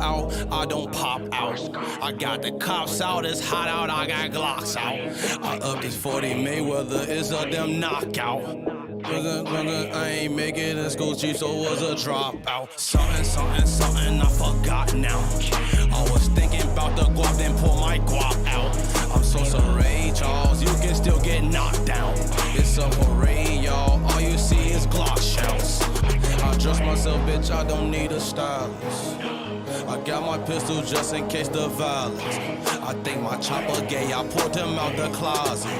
out, I don't pop out. I got the cops out, it's hot out, I got Glocks out. I up this 40 Mayweather, it's a damn knockout. I ain't make it in school, chief, so was a dropout. Something, I forgot now. I was thinking about the guap, then pull my guap out. I'm so sorry, Charles, you can still get knocked down. It's a parade, y'all, all you see is Glock shouts. I trust myself, bitch, I don't need a stylist. I got my pistol just in case the violence. I think my chopper gay, I pulled him out the closet.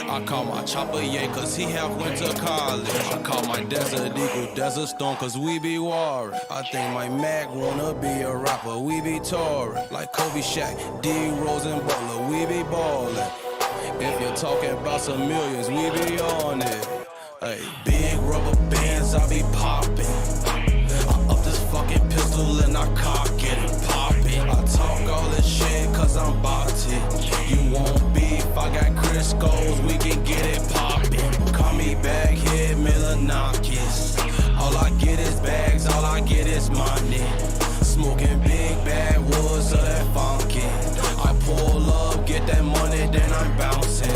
I call my chopper yay, cause he half went to college. I call my desert eagle Desert Storm, cause we be warring. I think my Mac wanna be a rapper, we be touring. Like Kobe Shaq, D Rose and Butler, we be ballin'. If you're talking about some millions, we be on it. Hey, big rubber bands, I be poppin'. I up this fucking pistol and I cock it and pop it. I talk all this shit cause I'm bout it. You want beef, I got Crisco's, we can get it poppin'. Call me Baghead Milonakis. All I get is bags, all I get is money. Smoking big bad woods of that funky. I pull up, get that money, then I'm bouncing.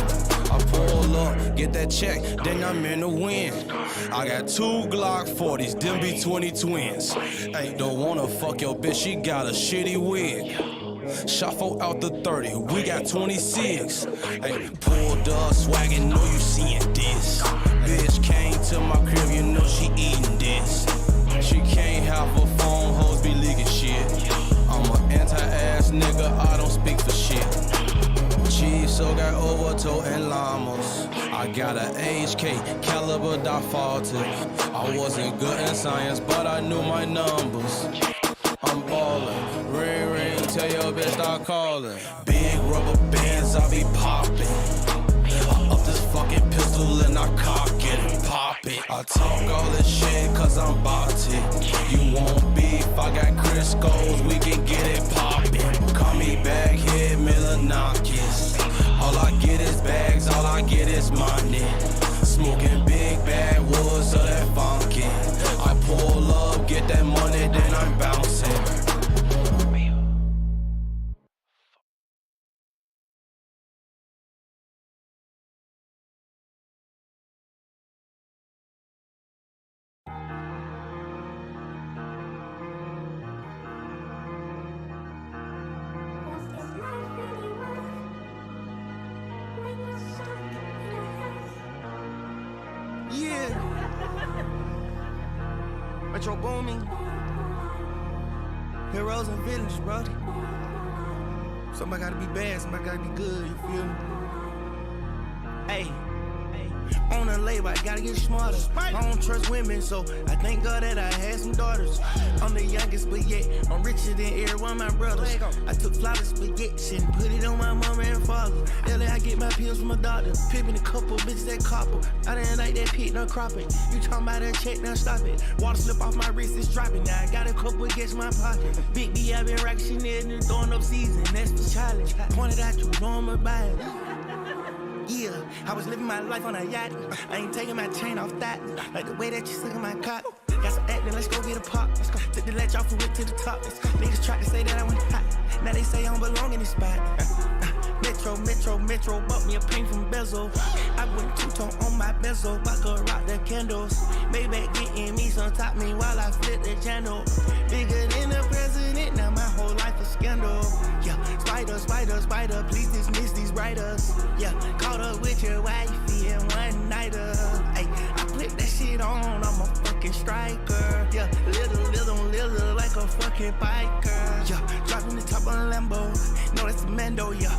I pull up, get that check, then I'm in the wind. I got 2 Glock 40s, them be 20 twins. Ain't don't wanna fuck your bitch, she got a shitty wig. Shuffle out the 30, we got 26. Hey, pulled up, swaggin', know you seeing this. Bitch came to my crib, you know she eating this. She can't have her phone, hoes be leaking shit. I'm an anti-ass nigga, I don't speak for shit. Chief, so got overtoe and llamas. I got a HK, caliber that faulted. I wasn't good in science, but I knew my numbers. I'm ballin', ring ring, tell your bitch stop callin'. Big rubber bands, I be poppin'. I up this fucking pistol and I cock it and pop it. I talk all this shit cause I'm bout it. You want beef, I got Crisco's, we can get it poppin'. Call me Baghead Milonakis. All I get is bags, all I get is money. Smoking big bad woods of that funky. I pull up, get that money, then I'm bouncing. Metro booming. Heroes and villains, brother. Somebody gotta be bad, somebody gotta be good, you feel me? Hey. On the label, I gotta get smarter. I don't trust women, so I thank God that I had some daughters. I'm the youngest, but yet I'm richer than every one of my brothers. I took flawless spaghetti and put it on my mama and father. LA, I get my pills from my doctor. Pimping a couple bitches that copper. I didn't like that pit, no cropping. You talking about that check, now stop it. Water slip off my wrist, it's dropping. Now I got a couple against my pocket. Big B, I been rocking Chanel and throwing up season. That's the challenge. Pointed out, you know I'm about it. Yeah, I was living my life on a yacht. I ain't taking my chain off that. Like the way that you suck in my cock. Got some acting, let's go get a pop. Took the latch off and went to the top. Niggas tried to say that I went hot. Now they say I don't belong in this spot. Metro, bought me a paint from Bezel. I went two-tone on my bezel. I could rock the candles. Maybach getting me some top me while I flip the channel. Bigger than the president, now my whole life a scandal. Yeah, spider, please dismiss these writers. Yeah, caught up with your wifey and one nighter. Ay, I flip that shit on, I'm a fucking striker. Yeah, little like a fucking biker. Yeah, dropping the top of a Lambo. No, that's a Mando, yeah.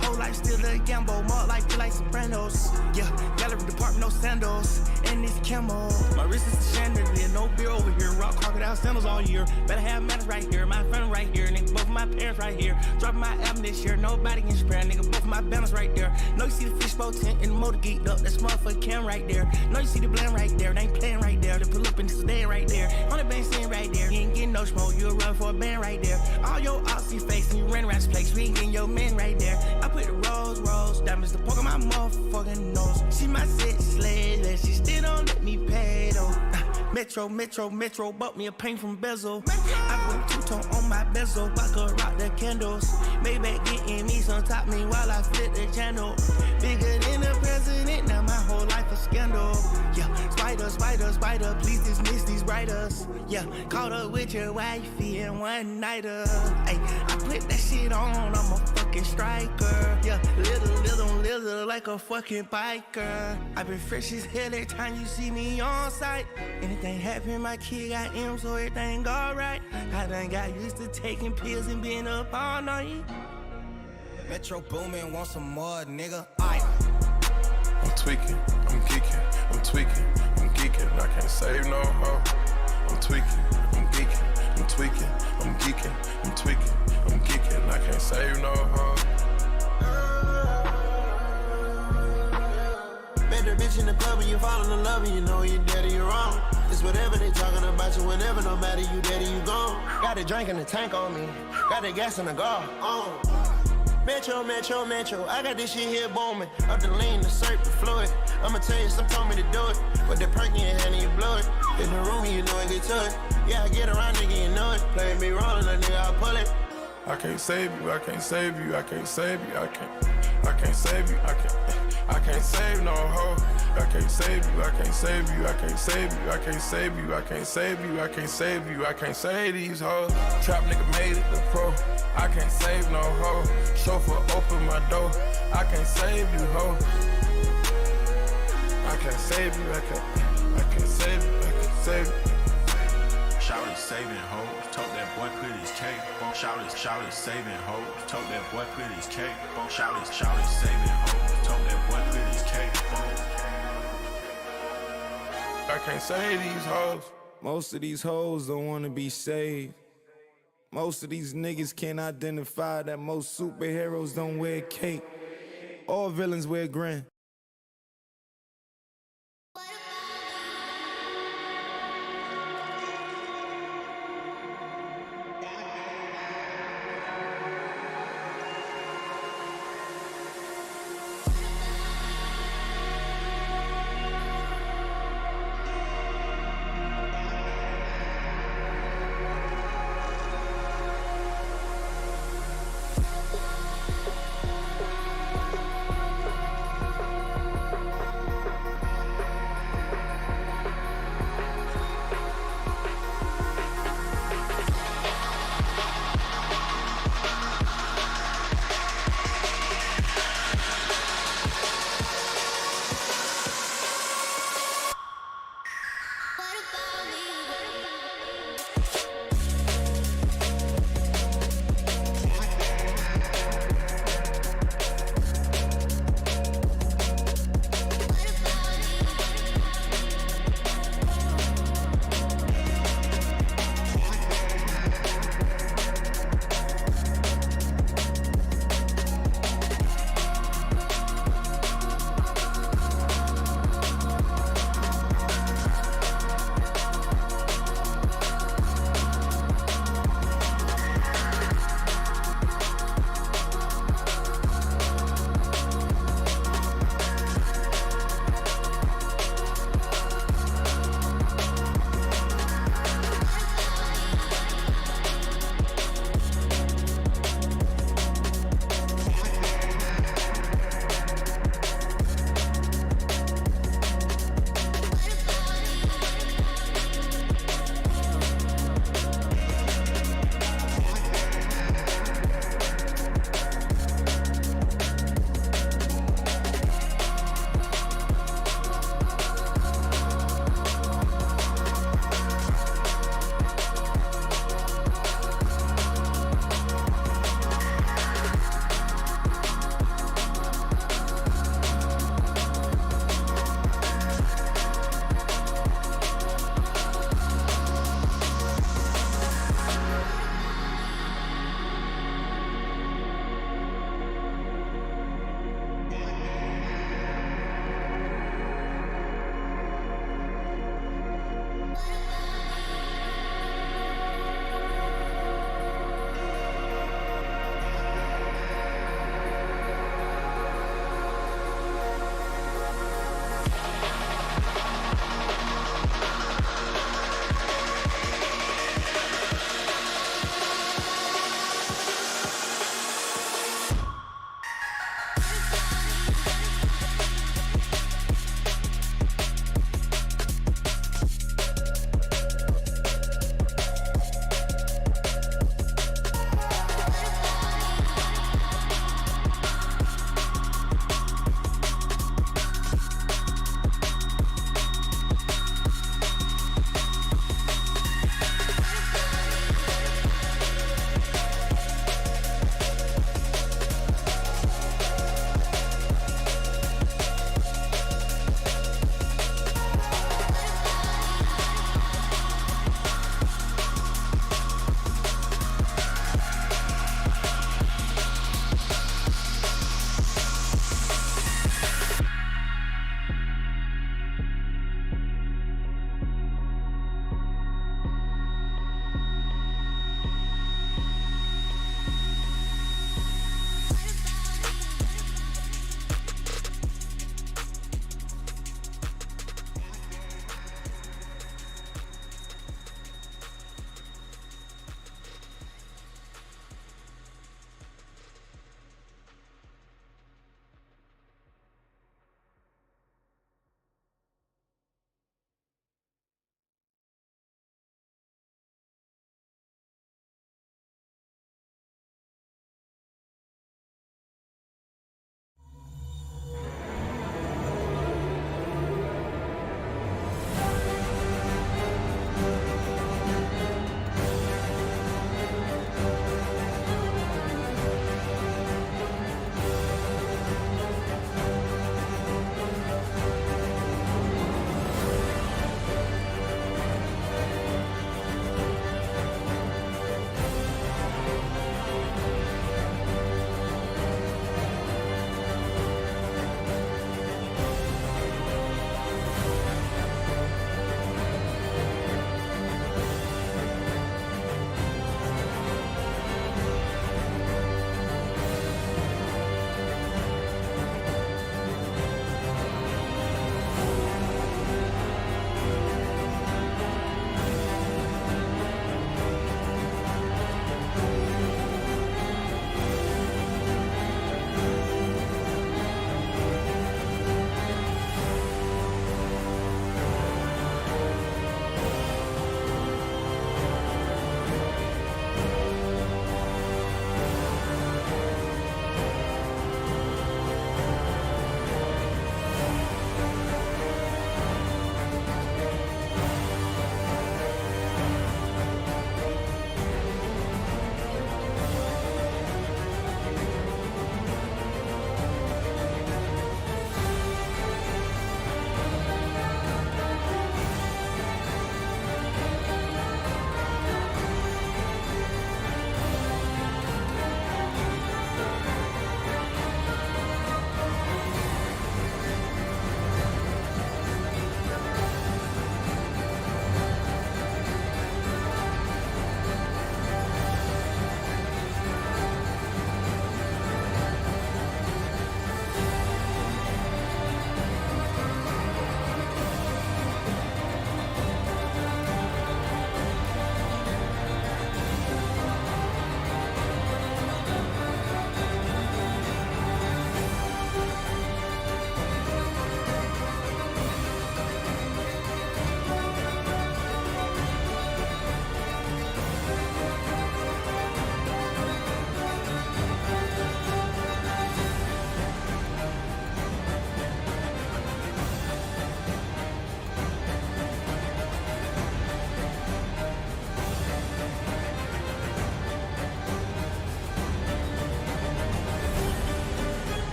Whole life still a gamble, more like feel like Sopranos. Yeah, gallery department, no sandals, and this camo. My wrist is a chandelier, no beer over here. Rock crocodile sandals all year. Better have manners right here, my friend right here, nigga. Both of my parents right here. Dropping my album this year, nobody can spare, nigga. Both of my banners right there. Know you see the fishbowl tent and the motor geeked up. That's motherfucking Cam right there. Know you see the blend right there, they ain't playing right there. They pull up and stand right there. On the band sitting right there. You ain't getting no smoke, you'll run for a band right there. All your Aussie face and you run around this place. We ain't getting your men right there. I put the rose diamonds to poke on my motherfucking nose. She my sex slave, and she still don't let me pay though. Metro, bought me a paint from Bezel. I went two-tone on my bezel, I could rock the candles. Maybach getting me some top me while I flip the channel. Bigger than the president, now my whole life a scandal. Yeah, spider, spider, spider, please dismiss these writers. Yeah, caught up with your wifey and one nighter. Ay, I put that shit on, I'm a fucking striker. Yeah, little like a fucking biker. I been fresh as hell every time you see me on site. Anything happen, my kid got M, so everything alright. I done got used to taking pills and being up all night. Metro Boomin, want some more, nigga. Aye. I'm tweaking, I'm geeking, I'm tweaking, I'm geeking. I can't save no hoe. I'm tweaking, I'm geeking, I'm tweaking, I'm geeking, I'm tweaking, I'm geeking. I can't save no hoe. Met the bitch in the club and you fall in love and you know you're dead or you're wrong. It's whatever they talking about you whenever, no matter you dead or you gone. Got a drink in the tank on me, got the gas in the car. Metro, Metro, Metro, I got this shit here booming. Up the lean, the syrup, the fluid. I'ma tell you, some told me to do it. Put the perk in your hand and you blow it. In the room, you know I get to it. Yeah, I get around, nigga, you know it. Play me rolling, that nigga, I pull it. I can't save you, I can't save you, I can't save you, I can't save you, I can't save no hoe. I can't save you, I can't save you, I can't save you, I can't save you, I can't save you, I can't save you, I can't save these hoes. Trap nigga made it the pro. I can't save no hoe. Chauffeur open my door. I can't save you, hoe. I can't save you, I can't save you, I can't save you. Shawty saving hoes, told that boy put his cake. Shawty saving hoes, told that boy put his cake. Shawty saving hoes, told that boy put his cake. I can't save these hoes. Most of these hoes don't wanna be saved. Most of these niggas can't identify that most superheroes don't wear cape. All villains wear grin.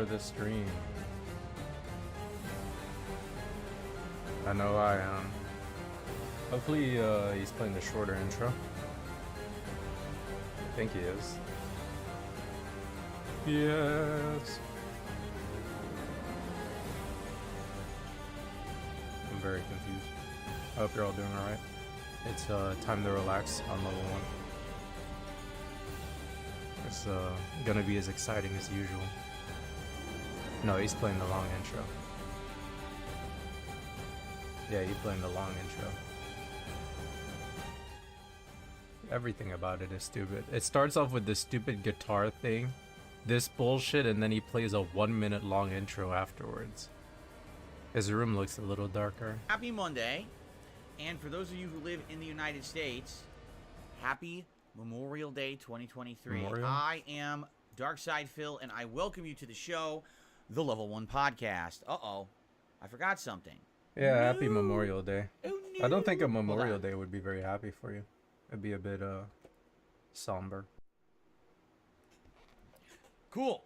the stream. I know I am. Hopefully he's playing the shorter intro. I think he is. Yes. I'm very confused. I hope you're all doing alright. It's time to relax on level 1. It's gonna be as exciting as usual. No, he's playing the long intro. Yeah, he's playing the long intro. Everything about it is stupid. It starts off with this stupid guitar thing, this bullshit, and then he plays a 1 minute long intro afterwards. His room looks a little darker. Happy Monday, and for those of you who live in the United States, happy Memorial Day 2023. Memorial? I am Darkside Phil, and I welcome you to the show, the Level 1 Podcast. Uh-oh, I forgot something. Yeah, happy Memorial Day. Oh, no. I don't think a Hold Memorial on. Day would be very happy for you. It'd be a bit somber. Cool.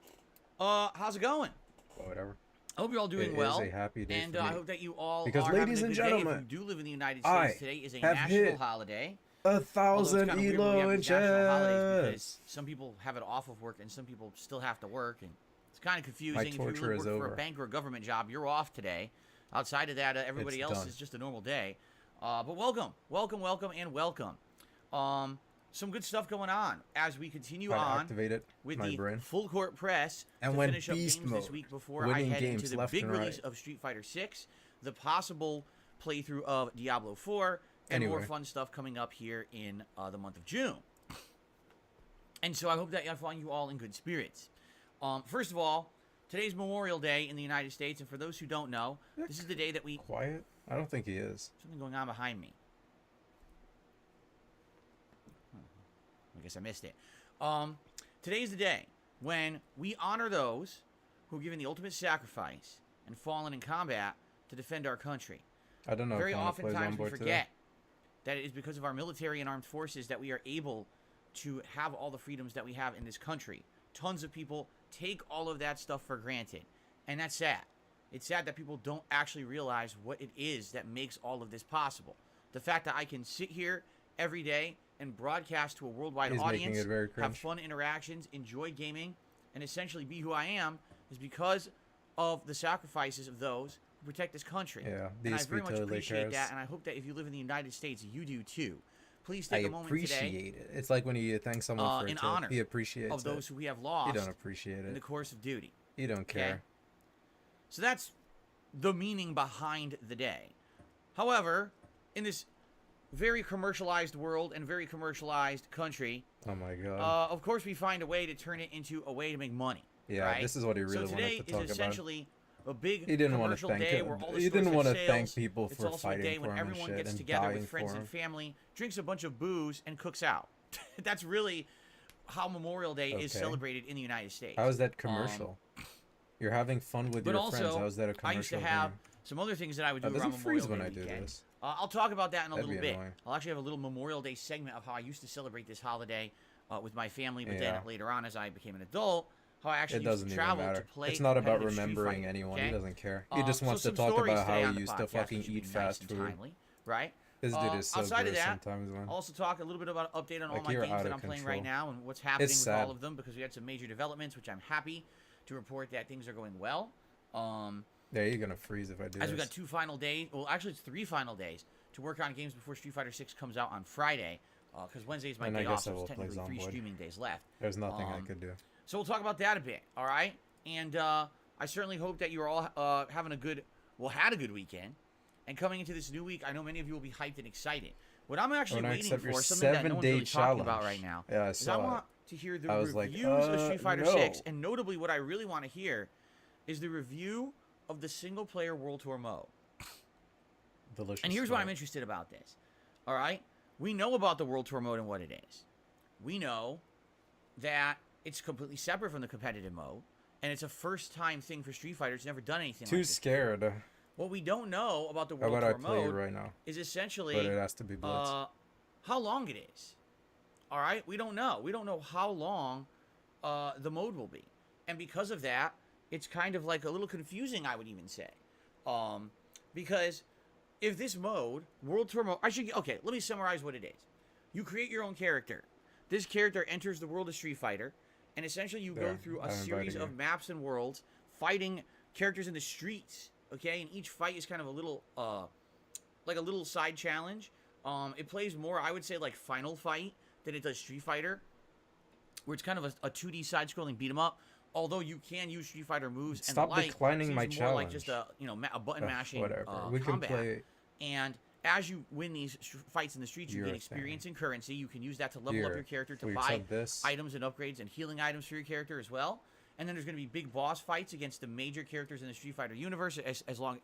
How's it going? But whatever. I hope you're all doing It well. is a happy day and for I me. hope that you all Because, are ladies having a and good day. gentlemen, If you do live in the United I States, today is a have national hit holiday. 1,000 Although it's kinda weird when we have Elo these national holidays because inches. some people have it off of work and some people still have to work, and it's kind of confusing. My If you torture really is work for over. a bank or a government job, you're off today. Outside of that, everybody It's else done. is just a normal day. But welcome, and welcome. Some good stuff going on as we continue Try to on activate it. with My the brain. full court press And to when finish up beast games this mode, week before I winning head into games the left big and release right. of Street Fighter 6, the possible playthrough of Diablo 4, and more Anyway. fun stuff coming up here in the month of June. And so I hope that I find you all in good spirits. First of all, today's Memorial Day in the United States, and for those who don't know, this is the day that we... Quiet? I don't think he is. Something going on behind me. I guess I missed it. Today's the day when we honor those who have given the ultimate sacrifice and fallen in combat to defend our country. I don't know Very if Fauna plays on oftentimes we board forget that it is because of our military and armed forces that we are able to have all the freedoms that we have in this country. Tons of people take all of that stuff for granted, and that's sad. It's sad that people don't actually realize what it is that makes all of this possible. The fact that I can sit here every day and broadcast to a worldwide He's making audience, it very have cringe. fun interactions, enjoy gaming, and essentially be who I am is because of the sacrifices of those who protect this country. Yeah, and I these very much totally appreciate cares. that, and I hope that if you live in the United States, you do too. Please I take a moment today appreciate it. It's like when you thank someone for a in tip. honor He appreciates of those it. who we have You lost don't appreciate in the it. course of duty. You don't Okay? care. So that's the meaning behind the day. However, in this very commercialized world and very commercialized country, Oh my god. of course we find a way to turn it into a way to make money. Yeah, right? this is what he really so today wanted to talk is about. essentially a big He didn't want to commercial thank day him. where all the He stores didn't have want to thank sales. people It's for also a day fighting when for him and everyone shit gets and together dying with friends for and him. family, drinks a bunch of booze, and cooks out. That's really how Memorial Day is Okay. celebrated in the United States. How is that commercial? You're having fun with But your also, friends. How is that a commercial? I used to have some other things that I would do That doesn't around Memorial freeze when Day I do weekend. this. I'll talk about that in a That'd little be bit. annoying. I'll actually have a little Memorial Day segment of how I used to celebrate this holiday with my family, but Yeah. then later on, as I became an adult, how I actually It used doesn't to even travel matter. to play. It's not about competitive Street remembering Fighter, anyone. okay? He doesn't care. He just So wants to some talk stories about how today on he the used to podcast, fucking which should be eat nice fast and food. timely, right? This dude is so outside of gross that, sometimes, man. I'll also talk a little bit about an update on all Like, my you're games out that of I'm playing right control. now and what's happening with sad. all of them because we had some major developments, which I'm happy to report that things are going well. Yeah, you're gonna freeze if I do As we this. got 2 final days, well, actually it's 3 final days to work on games before Street Fighter 6 comes out on Friday, because Wednesday is my And I day guess off, so I will there's play technically 3 Zomboid. streaming days left. There's nothing I could do. So we'll talk about that a bit, all right? And I certainly hope that you're all having a good, had a good weekend. And coming into this new week, I know many of you will be hyped and excited. What I'm actually When I waiting accept your for, something that no one's 7-day really talking about challenge. right now, Yeah, I is I saw want to hear the I was like, reviews of Street Fighter no. 6. And notably, what I really want to hear is the review of the single-player World Tour mode. Delicious. And here's what I'm smoke. interested about this. All right? We know about the World Tour mode and what it is. We know that it's completely separate from the competitive mode, and it's a first-time thing for Street Fighter. It's never done anything Too like this. scared. What we don't know about the How World about I Tour play it mode right now? is essentially But it has to be Blitz. how long it is. All right? We don't know. We don't know how long the mode will be. And because of that, it's kind of like a little confusing, I would even say. Because if this mode, World Tour mode, okay, let me summarize what it is. You create your own character. This character enters the world of Street Fighter, and essentially you go through a series of maps and worlds, fighting characters in the streets, okay? And each fight is kind of a little, like a little side challenge. It plays more, I would say, like Final Fight than it does Street Fighter, where it's kind of a 2D side-scrolling beat-em-up. Although you can use Street Fighter moves and the like, declining my more challenge. like just a a button mashing whatever. We combat. can play. And as you win these fights in the streets, you gain experience and currency. You can use that to level up your character, to buy items and upgrades and healing items for your character as well. And then there's going to be big boss fights against the major characters in the Street Fighter universe, as well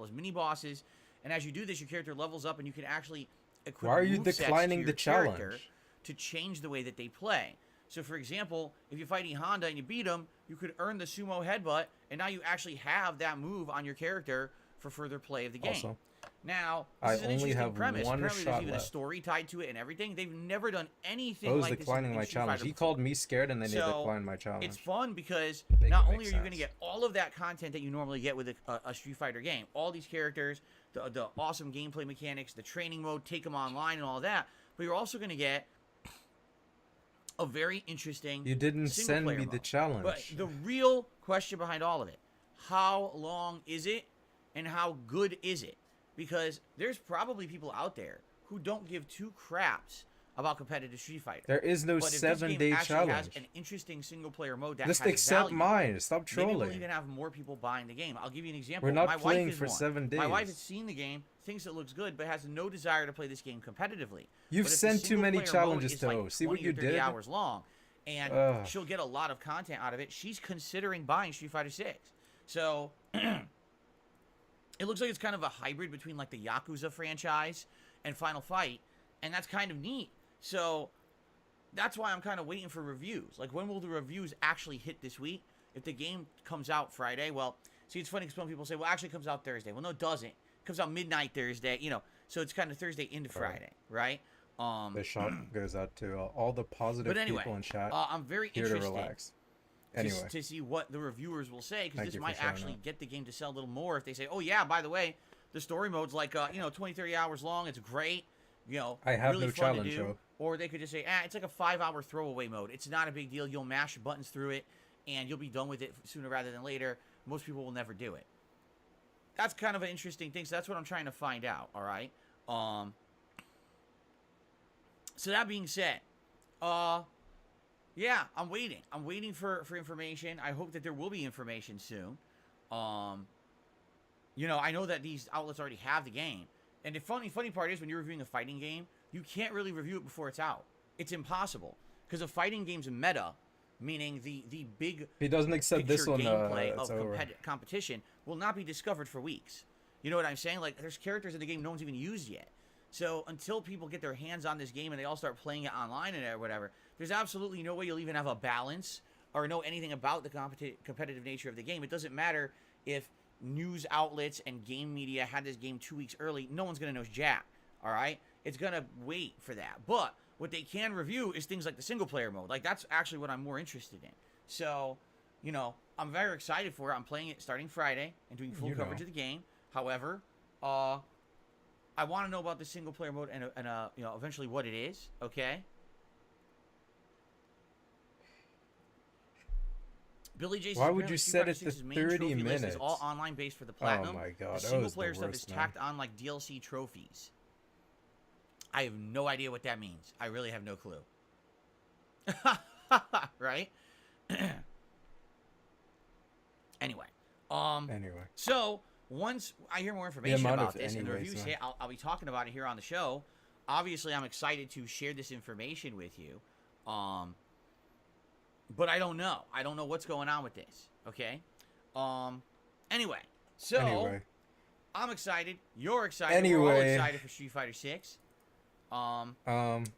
as mini bosses. And as you do this, your character levels up, and you can actually equip Why are you movesets declining to the your character challenge? to change the way that they play. So, for example, if you're fighting Honda and you beat him, you could earn the sumo headbutt, and now you actually have that move on your character for further play of the game. Also, now, this is an only interesting have premise. one Apparently, shot there's even left. a story tied to it and everything. They've never done anything I was like this declining in my Street challenge. Fighter He before. called me scared, and then he So, declined my challenge. It's fun because Make not it only make are you going to sense. get all of that content that you normally get with a Street Fighter game, all these characters, the awesome gameplay mechanics, the training mode, take them online and all that, but you're also going to get a very interesting You didn't send single-player me the mode. challenge. But the real question behind all of it, how long is it and how good is it? Because there's probably people out there who don't give two craps about competitive Street Fighter. There is no But if this game 7-day actually challenge. has an interesting single-player mode that Just has accept value, mine. Stop maybe we'll trolling. even have more people buying the game. I'll give you an example. We're not My playing wife is for one. 7 My wife days. has seen the game, thinks it looks good, but has no desire to play this game competitively. You've But if the sent too many single-player mode challenges is to like host. See what 20 you or 30 did? hours long, and Ugh. she'll get a lot of content out of it. She's considering buying Street Fighter 6. So it looks like it's kind of a hybrid between like the Yakuza franchise and Final Fight, and that's kind of neat. So that's why I'm kind of waiting for reviews. Like, when will the reviews actually hit this week? If the game comes out Friday, well, see, it's funny because some people say, well, actually it comes out Thursday. Well, no, it doesn't. It comes out midnight Thursday, so it's kind of Thursday into Friday, right? The shot goes out to all the positive But anyway, people in chat. I'm very here to interested relax. to, Anyway, to see what the reviewers will say, because Thank this you for might showing actually up. get the game to sell a little more if they say, oh yeah, by the way, the story mode's like 20, 30 hours long. It's great. I have really no fun challenge, to do. Joe. Or they could just say, it's like a 5-hour throwaway mode. It's not a big deal. You'll mash buttons through it, and you'll be done with it sooner rather than later. Most people will never do it. That's kind of an interesting thing. So that's what I'm trying to find out. All right. So that being said, yeah, I'm waiting. I'm waiting for information. I hope that there will be information soon. I know that these outlets already have the game. And the funny part is, when you're reviewing a fighting game, you can't really review it before it's out. It's impossible. Because a fighting game's meta, meaning the big He doesn't accept this picture one. gameplay It's of over. competition will not be discovered for weeks. You know what I'm saying? Like, there's characters in the game no one's even used yet. So until people get their hands on this game and they all start playing it online and whatever, there's absolutely no way you'll even have a balance or know anything about the competitive nature of the game. It doesn't matter if news outlets and game media had this game 2 weeks early. No one's going to know jack, all right? It's going to wait for that. But what they can review is things like the single-player mode. Like, that's actually what I'm more interested in. So, I'm very excited for it. I'm playing it starting Friday and doing full coverage of the game. However, I want to know about the single-player mode and eventually what it is, okay? Billy J. Why would you set it to 30 minutes? Is all online based for the platinum. Oh my god, The that was single-player the stuff worst, is man. tacked on like DLC trophies. I have no idea what that means. I really have no clue. Right? Anyway. So once I hear more information about this and the reviews hit, I'll be talking about it here on the show. Obviously, I'm excited to share this information with you. But I don't know. I don't know what's going on with this. Okay? Anyway. I'm excited. You're excited. We're all excited for Street Fighter 6. And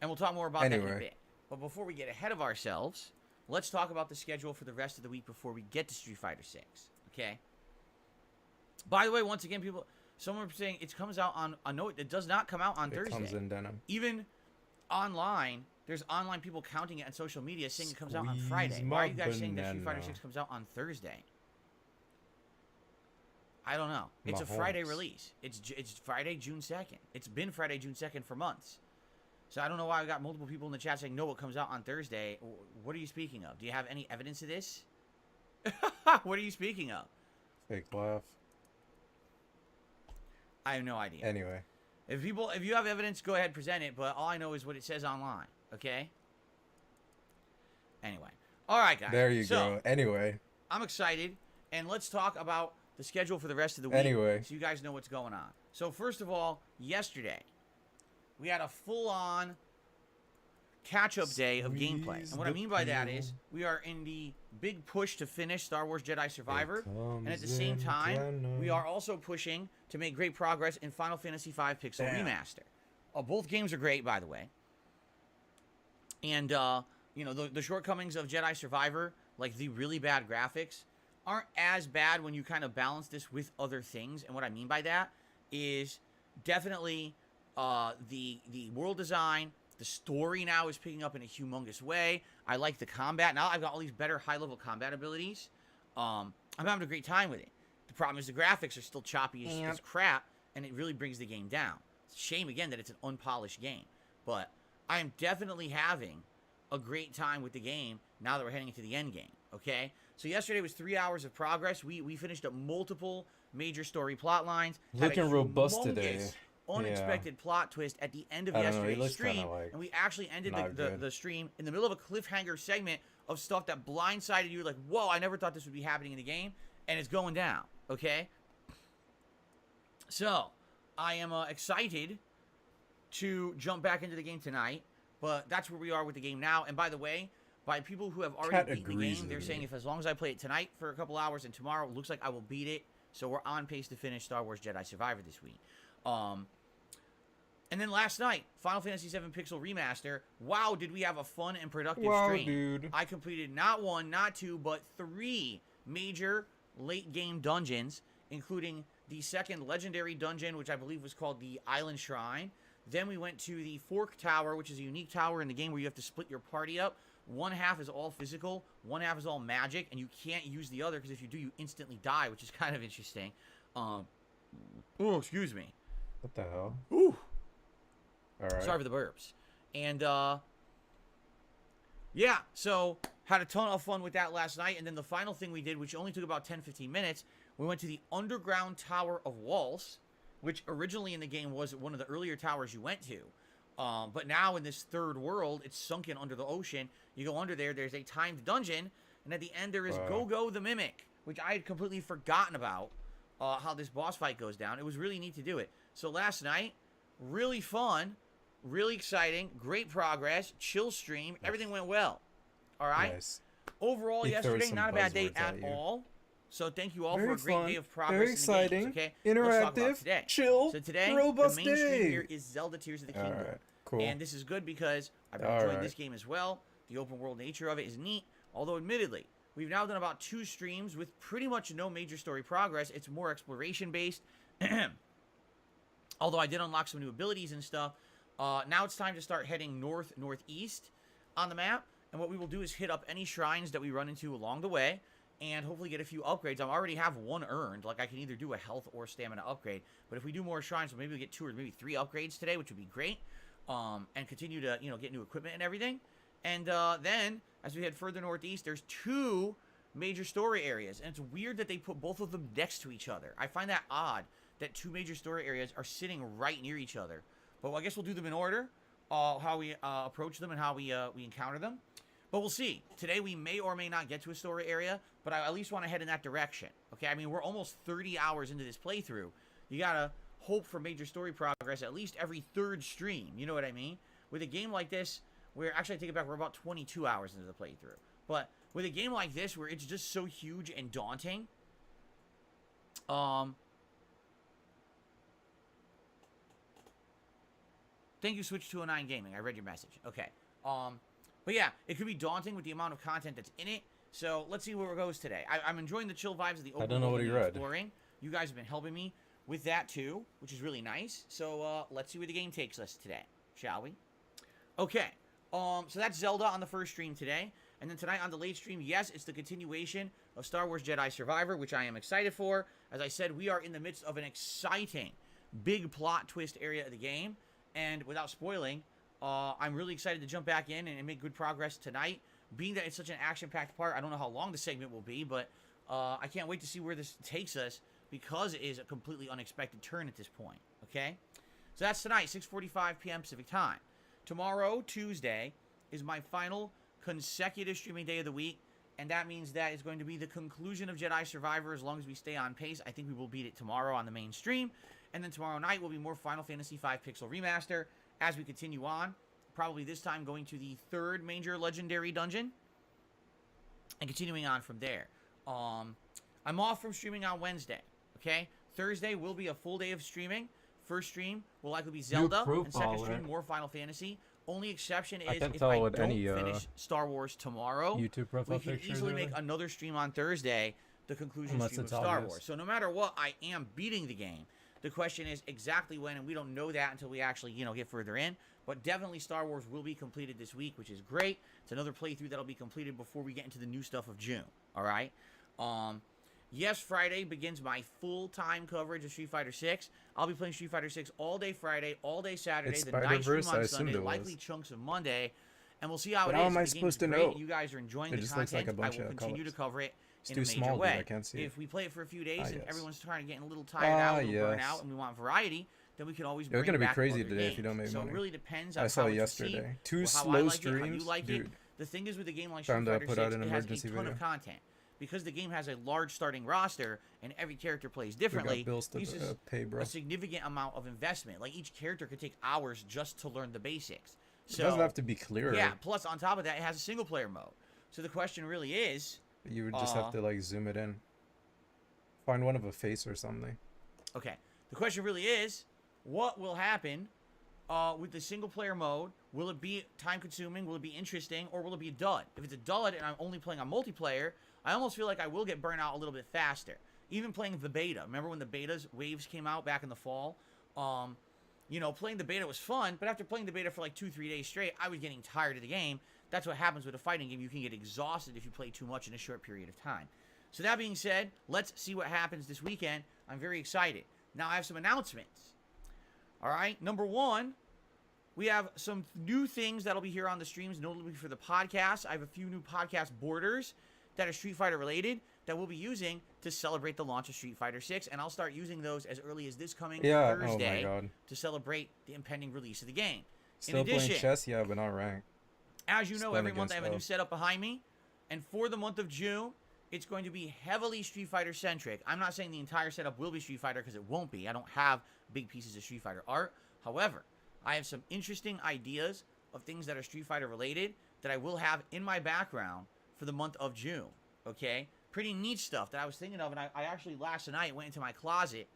we'll talk more about that in a bit. But before we get ahead of ourselves, let's talk about the schedule for the rest of the week before we get to Street Fighter 6. Okay? By the way, once again, someone was saying it comes out on, no, it does not come out on Thursday. It comes in denim. Even online, there's online people counting it on social media saying it comes out on Friday. Why are you guys saying that Street Fighter 6 comes out on Thursday? I don't know. It's a Friday Mahomes. release. It's Friday, June 2nd. It's been Friday, June 2nd for months. So I don't know why we got multiple people in the chat saying, no, it comes out on Thursday. What are you speaking of? Do you have any evidence of this? What are you speaking of? Fake laugh. I have no idea. Anyway. If you have evidence, go ahead, present it. But all I know is what it says online. Okay? Anyway. All right, guys. There you go. Anyway. I'm excited. And let's talk about the schedule for the rest of the week. Anyway. So you guys know what's going on. So first of all, yesterday, we had a full-on catch-up day of gameplay. And what I mean by that is we are in the big push to finish Star Wars Jedi Survivor. And at the same time, we are also pushing to make great progress in Final Fantasy V Pixel Remaster. Both games are great, by the way. And, you know, the shortcomings of Jedi Survivor, like the really bad graphics, aren't as bad when you kind of balance this with other things. And what I mean by that is definitely the world design. The story now is picking up in a humongous way. I like the combat. Now I've got all these better high-level combat abilities. I'm having a great time with it. The problem is the graphics are still choppy as crap, and it really brings the game down. It's a shame, again, that it's an unpolished game. But I am definitely having a great time with the game now that we're heading into the end game, okay? So yesterday was 3 hours of progress. We finished up multiple major story plot lines. Looking robust today. Humongous, unexpected plot twist at the end of yesterday's stream, and we actually ended the stream in the middle of a cliffhanger segment of stuff that blindsided you. Like, whoa, I never thought this would be happening in the game, and it's going down. Okay, so I am excited to jump back into the game tonight, but that's where we are with the game now. And by the way, by people who have already beaten the game, they're saying if as long as I play it tonight for a couple hours and tomorrow, it looks like I will beat it. So we're on pace to finish Star Wars Jedi Survivor this week. And then last night, Final Fantasy VII Pixel Remaster. Wow, did we have a fun and productive stream. Dude. I completed not one, not two, but 3 major late-game dungeons, including the second legendary dungeon, which I believe was called the Island Shrine. Then we went to the Fork Tower, which is a unique tower in the game where you have to split your party up. One half is all physical, one half is all magic, and you can't use the other because if you do, you instantly die, which is kind of interesting. Oh, excuse me. What the hell? Ooh. All right. Sorry for the burps. And, yeah, so had a ton of fun with that last night. And then the final thing we did, which only took about 10-15 minutes, we went to the Underground Tower of Walls, which originally in the game was one of the earlier towers you went to. But now in this third world, it's sunken under the ocean. You go under there, there's a timed dungeon, and at the end there is Go-Go the Mimic, which I had completely forgotten about how this boss fight goes down. It was really neat to do it. So last night, really fun, really exciting, great progress, chill stream, everything went well. All right? Nice. Overall, yesterday, not a bad day at all. So thank you all Very for a great fun, day of progress very in the exciting, games, okay? interactive, Let's talk about today. chill, so today, robust the main stream day. here is Zelda Tears of the Kingdom. All right, cool. And this is good because I've been enjoying this game as well. The open world nature of it is neat, although admittedly, we've now done about 2 streams with pretty much no major story progress. It's more exploration based. Although I did unlock some new abilities and stuff. Now it's time to start heading northeast on the map. And what we will do is hit up any shrines that we run into along the way and hopefully get a few upgrades. I already have 1 earned. Like, I can either do a health or stamina upgrade. But if we do more shrines, we'll maybe get 2 or maybe 3 upgrades today, which would be great. And continue to, you know, get new equipment and everything. And then, as we head further northeast, there's 2 major story areas. And it's weird that they put both of them next to each other. I find that odd that 2 major story areas are sitting right near each other. But I guess we'll do them in order, how we approach them and how we encounter them. But we'll see. Today we may or may not get to a story area, but I at least want to head in that direction. Okay, I mean, we're almost 30 hours into this playthrough. You gotta hope for major story progress at least every 3rd stream. You know what I mean? With a game like this, actually I take it back, we're about 22 hours into the playthrough. But with a game like this, where it's just so huge and daunting, thank you, Switch209 Gaming. I read your message. Okay. But yeah, it could be daunting with the amount of content that's in it. So let's see where it goes today. I'm enjoying the chill vibes of the open I don't know what he read. exploring. You guys have been helping me with that too, which is really nice. So let's see where the game takes us today, shall we? Okay. So that's Zelda on the first stream today. And then tonight on the late stream, yes, it's the continuation of Star Wars Jedi Survivor, which I am excited for. As I said, we are in the midst of an exciting, big plot twist area of the game. And without spoiling, I'm really excited to jump back in and make good progress tonight. Being that it's such an action-packed part, I don't know how long the segment will be, but I can't wait to see where this takes us because it is a completely unexpected turn at this point, okay? So that's tonight, 6:45 p.m. Pacific time. Tomorrow, Tuesday, is my final consecutive streaming day of the week, and that means that it's going to be the conclusion of Jedi Survivor as long as we stay on pace. I think we will beat it tomorrow on the main stream, and then tomorrow night will be more Final Fantasy V Pixel Remaster as we continue on, probably this time going to the 3rd major legendary dungeon, and continuing on from there. I'm off from streaming on Wednesday, okay? Thursday will be a full day of streaming. First stream will likely be Zelda, and second stream more Final Fantasy. Only exception is if I don't finish Star Wars tomorrow, YouTube profile we can easily make another stream on Thursday, the conclusion stream of Star Wars. So no matter what, I am beating the game. The question is exactly when, and we don't know that until we actually, get further in. But definitely Star Wars will be completed this week, which is great. It's another playthrough that'll be completed before we get into the new stuff of June. All right? Yes, Friday begins my full-time coverage of Street Fighter 6. I'll be playing Street Fighter 6 all day Friday, all day Saturday, the night stream on Sunday, likely chunks of Monday, and we'll see how it is. How am I supposed to know? You guys are enjoying the content. I will continue to cover it in a major way. If we play it for a few days and everyone's trying to get a little tired out, a little burnt out, and we want variety, then we can always bring back other games. It's going to be crazy today if you don't make money. So it really depends on I saw yesterday. 2 slow streams, dude. The thing is with a game like Street Fighter 6, it has a ton of content. Because the game has a large starting roster and every character plays differently, it uses a significant amount of investment. Like each character could take hours just to learn the basics. So, it doesn't have to be clear. Yeah, plus on top of that, it has a single player mode. So the question really is... You would just have to like zoom it in. Find one of a face or something. Okay. The question really is, what will happen with the single player mode? Will it be time consuming? Will it be interesting? Or will it be a dud? If it's a dud and I'm only playing on multiplayer, I almost feel like I will get burnt out a little bit faster. Even playing the beta. Remember when the betas, waves came out back in the fall? Playing the beta was fun, but after playing the beta for like 2-3 days straight, I was getting tired of the game. That's what happens with a fighting game. You can get exhausted if you play too much in a short period of time. So that being said, let's see what happens this weekend. I'm very excited. Now I have some announcements. All right, number one, we have some new things that'll be here on the streams, notably for the podcast. I have a few new podcast borders that are Street Fighter related that we'll be using to celebrate the launch of Street Fighter 6, and I'll start using those as early as this coming Thursday to celebrate the impending release of the game. Still playing chess? Yeah, but not ranked. As you know, every month I have a new setup behind me, and for the month of June, it's going to be heavily Street Fighter centric. I'm not saying the entire setup will be Street Fighter because it won't be. I don't have big pieces of Street Fighter art. However, I have some interesting ideas of things that are Street Fighter related that I will have in my background for the month of June, okay? Pretty neat stuff that I was thinking of, and I actually last night went into my closet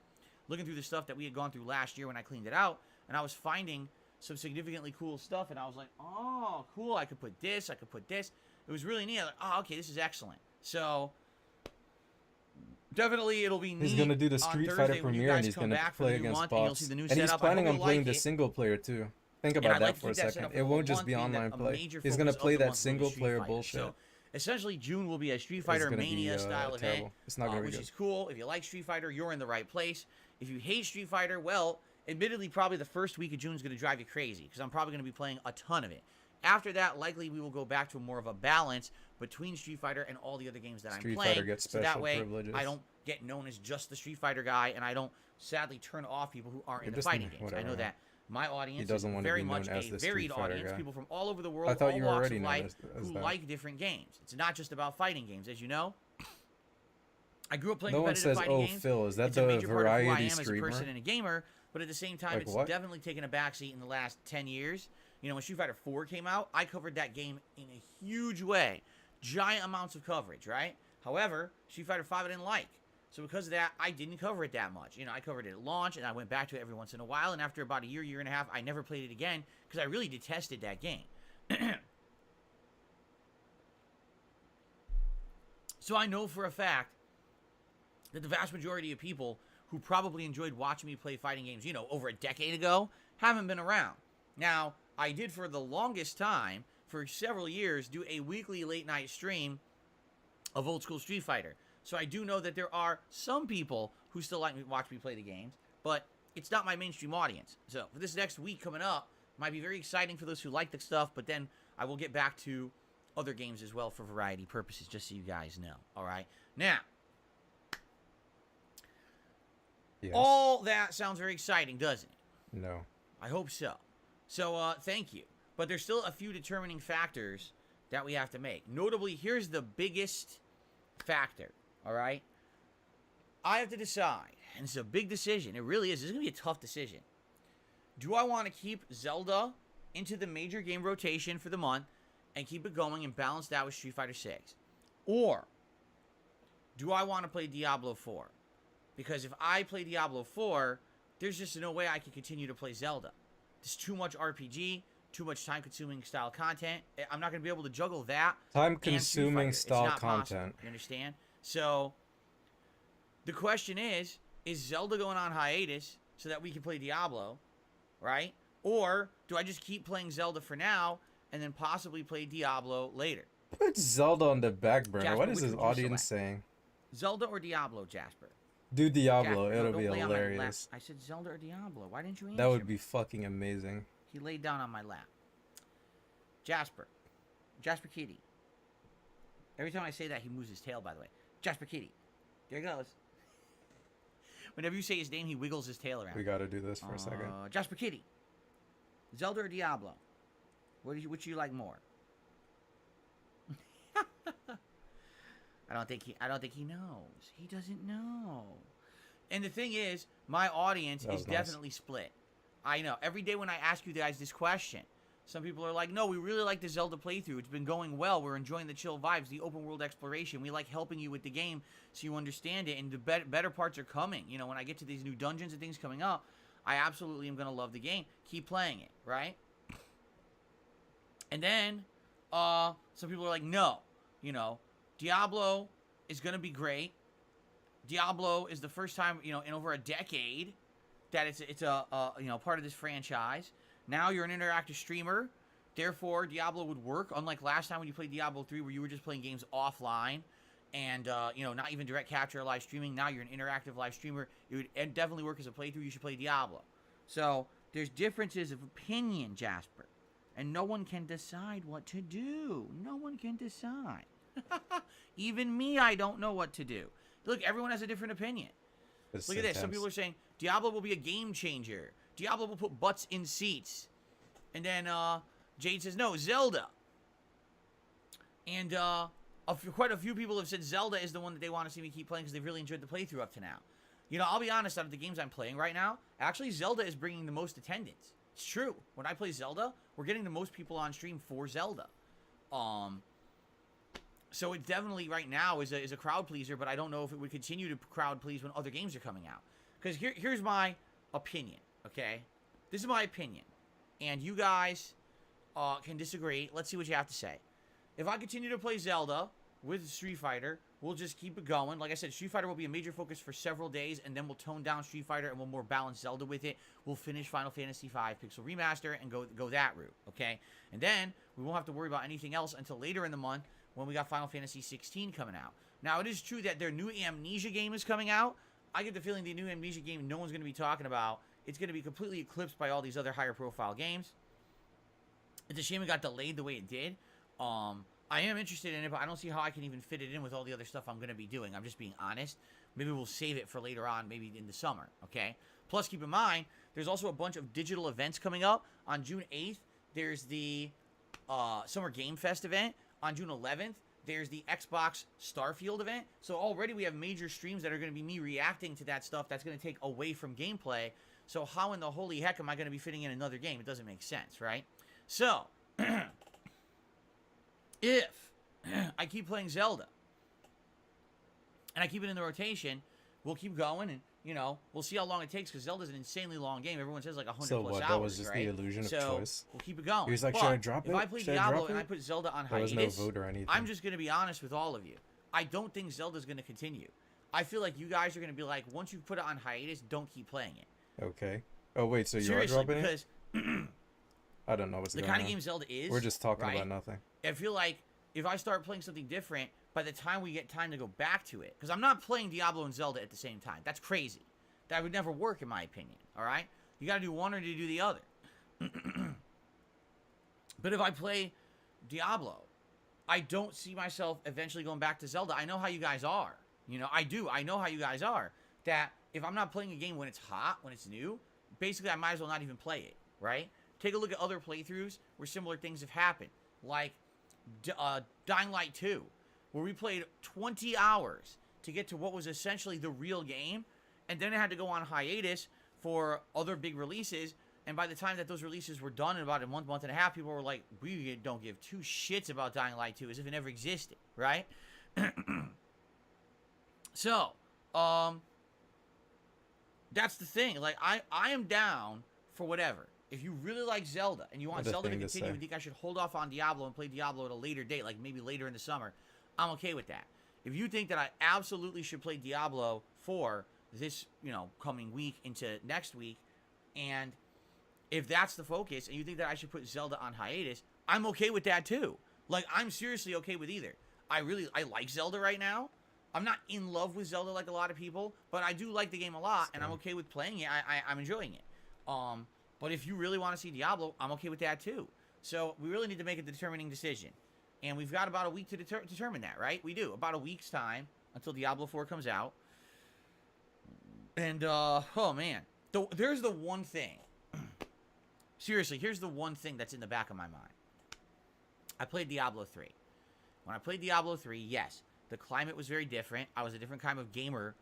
looking through the stuff that we had gone through last year when I cleaned it out, and I was finding some significantly cool stuff, and I was like, oh, cool, I could put this, I could put this. It was really neat. I was like, oh, okay, this is excellent. So, definitely it'll be neat. He's going to do the Street Fighter premiere, and he's going to play against bots. And he's planning on playing the single player, too. Think about that for a second. It won't just be online play. He's going to play that single player bullshit. So, essentially, June will be a Street Fighter Mania style event, which is cool. If you like Street Fighter, you're in the right place. If you hate Street Fighter, well, admittedly, probably the first week of June is going to drive you crazy because I'm probably going to be playing a ton of it. After that, likely we will go back to more of a balance between Street Fighter and all the other games that I'm playing. Street Fighter gets special so that way, privileges. I don't get known as just the Street Fighter guy, and I don't sadly turn off people who aren't into fighting games. I know that my audience is very much a varied audience, people from all over the world, all walks of life, who like different games. It's not just about fighting games, as you know. I grew up playing competitive fighting games. Phil, is that it's a major part of who I am streamer? as a person and a gamer, but at the same time, it's definitely taken a backseat in the last 10 years. You know, when Street Fighter 4 came out, I covered that game in a huge way. Giant amounts of coverage, right? However, Street Fighter 5 I didn't like. So because of that, I didn't cover it that much. You know, I covered it at launch, and I went back to it every once in a while, and after about a year, year and a half, I never played it again because I really detested that game. So I know for a fact that the vast majority of people who probably enjoyed watching me play fighting games, you know, over a decade ago, haven't been around. Now, I did for the longest time for several years, do a weekly late night stream of old school Street Fighter. So I do know that there are some people who still like me watch me play the games, but it's not my mainstream audience. So for this next week coming up, might be very exciting for those who like the stuff, but then I will get back to other games as well for variety purposes, just so you guys know. All right. Now, Yes. all that sounds very exciting, doesn't it? No. I hope so. So, thank you. But there's still a few determining factors that we have to make. Notably, here's the biggest factor, all right? I have to decide, and it's a big decision. It really is. This is going to be a tough decision. Do I want to keep Zelda into the major game rotation for the month and keep it going and balance that with Street Fighter 6? Or do I want to play Diablo 4? Because if I play Diablo 4, there's just no way I can continue to play Zelda. There's too much RPG, too much time-consuming style content. I'm not going to be able to juggle that. Time-consuming style content. content. You understand? So, the question is Zelda going on hiatus so that we can play Diablo, right? Or do I just keep playing Zelda for now and then possibly play Diablo later? Put Zelda on the back burner. Jasper, What is which this would you audience select? saying? Zelda or Diablo, Jasper? Do Diablo. Jasper, It'll don't be lay on my lap. hilarious. I said Zelda or Diablo. Why didn't you answer That would me? be fucking amazing. He laid down on my lap. Jasper Kitty. Every time I say that, he moves his tail, by the way. Jasper Kitty. There he goes. Whenever you say his name, he wiggles his tail around. We gotta do this for a second. Jasper Kitty. Zelda or Diablo? Which you like more? I don't think he knows. He doesn't know. And the thing is, my audience That is was nice. definitely split. I know. Every day when I ask you guys this question, some people are like, no, we really like the Zelda playthrough. It's been going well. We're enjoying the chill vibes, the open world exploration. We like helping you with the game so you understand it. And the better parts are coming. You know, when I get to these new dungeons and things coming up, I absolutely am going to love the game. Keep playing it, right? And then, some people are like, no, you know, Diablo is going to be great. Diablo is the first time, you know, in over a decade that it's a you know, part of this franchise. Now you're an interactive streamer. Therefore, Diablo would work, unlike last time when you played Diablo 3 where you were just playing games offline and, you know, not even direct capture or live streaming. Now you're an interactive live streamer. It would definitely work as a playthrough. You should play Diablo. So, there's differences of opinion, Jasper. And no one can decide what to do. No one can decide. Even me, I don't know what to do. Look, everyone has a different opinion. Look at this. Some people are saying Diablo will be a game changer. Diablo will put butts in seats. And then Jade says, no, Zelda. And quite a few people have said Zelda is the one that they want to see me keep playing because they've really enjoyed the playthrough up to now. You know, I'll be honest, out of the games I'm playing right now, actually Zelda is bringing the most attendance. It's true. When I play Zelda, we're getting the most people on stream for Zelda. So it definitely right now is a crowd pleaser, but I don't know if it would continue to crowd please when other games are coming out. Because here's my opinion, okay? This is my opinion. And you guys can disagree. Let's see what you have to say. If I continue to play Zelda with Street Fighter, we'll just keep it going. Like I said, Street Fighter will be a major focus for several days, and then we'll tone down Street Fighter and we'll more balance Zelda with it. We'll finish Final Fantasy V Pixel Remaster and go that route, okay? And then we won't have to worry about anything else until later in the month when we got Final Fantasy 16 coming out. Now, it is true that their new Amnesia game is coming out. I get the feeling the new Amnesia game no one's going to be talking about. It's going to be completely eclipsed by all these other higher profile games. It's a shame it got delayed the way it did. I am interested in it, but I don't see how I can even fit it in with all the other stuff I'm going to be doing. I'm just being honest. Maybe we'll save it for later on, maybe in the summer, okay? Plus, keep in mind, there's also a bunch of digital events coming up. On June 8th, there's the Summer Game Fest event. On June 11th, there's the Xbox Starfield event. So already we have major streams that are going to be me reacting to that stuff that's going to take away from gameplay. So how in the holy heck am I going to be fitting in another game? It doesn't make sense, right? So, if I keep playing Zelda and I keep it in the rotation, we'll keep going and, you know, we'll see how long it takes because Zelda's an insanely long game. Everyone says like 100 So plus what? hours, That was just right? the illusion of so choice. We'll keep it going. He was like, But should I drop it? if I play Should I Diablo drop and it? I put Zelda on There was hiatus, no vote or anything. I'm just going to be honest with all of you. I don't think Zelda's going to continue. I feel like you guys are going to be like, once you put it on hiatus, don't keep playing it. Okay. Oh wait, so you are Seriously, dropping it? because I don't know what's the going kind on. of game Zelda is. We're just talking right? about nothing. I feel like if I start playing something different, by the time we get time to go back to it, because I'm not playing Diablo and Zelda at the same time. That's crazy. That would never work, in my opinion. All right, you got to do one or to do the other. But if I play Diablo, I don't see myself eventually going back to Zelda. I know how you guys are. You know, I do. I know how you guys are. That if I'm not playing a game when it's hot, when it's new, basically I might as well not even play it, right? Take a look at other playthroughs where similar things have happened. Like Dying Light 2, where we played 20 hours to get to what was essentially the real game, and then it had to go on hiatus for other big releases. And by the time that those releases were done in about a month and a half, people were like, we don't give two shits about Dying Light 2, as if it never existed, right? So, that's the thing. Like, I am down for whatever. If you really like Zelda and you want Zelda to continue and think I should hold off on Diablo and play Diablo at a later date, like maybe later in the summer, I'm okay with that. If you think that I absolutely should play Diablo 4 this, coming week into next week, and if that's the focus, and you think that I should put Zelda on hiatus, I'm okay with that too. Like, I'm seriously okay with either. I like Zelda right now. I'm not in love with Zelda like a lot of people, but I do like the game a lot, and I'm okay with playing it. I'm enjoying it. But if you really want to see Diablo, I'm okay with that too. So we really need to make a determining decision. And we've got about a week to determine that, right? We do. About a week's time until Diablo 4 comes out. And, oh man. There's the one thing. Seriously, here's the one thing that's in the back of my mind. I played Diablo 3. When I played Diablo 3, yes, the climate was very different. I was a different kind of gamer,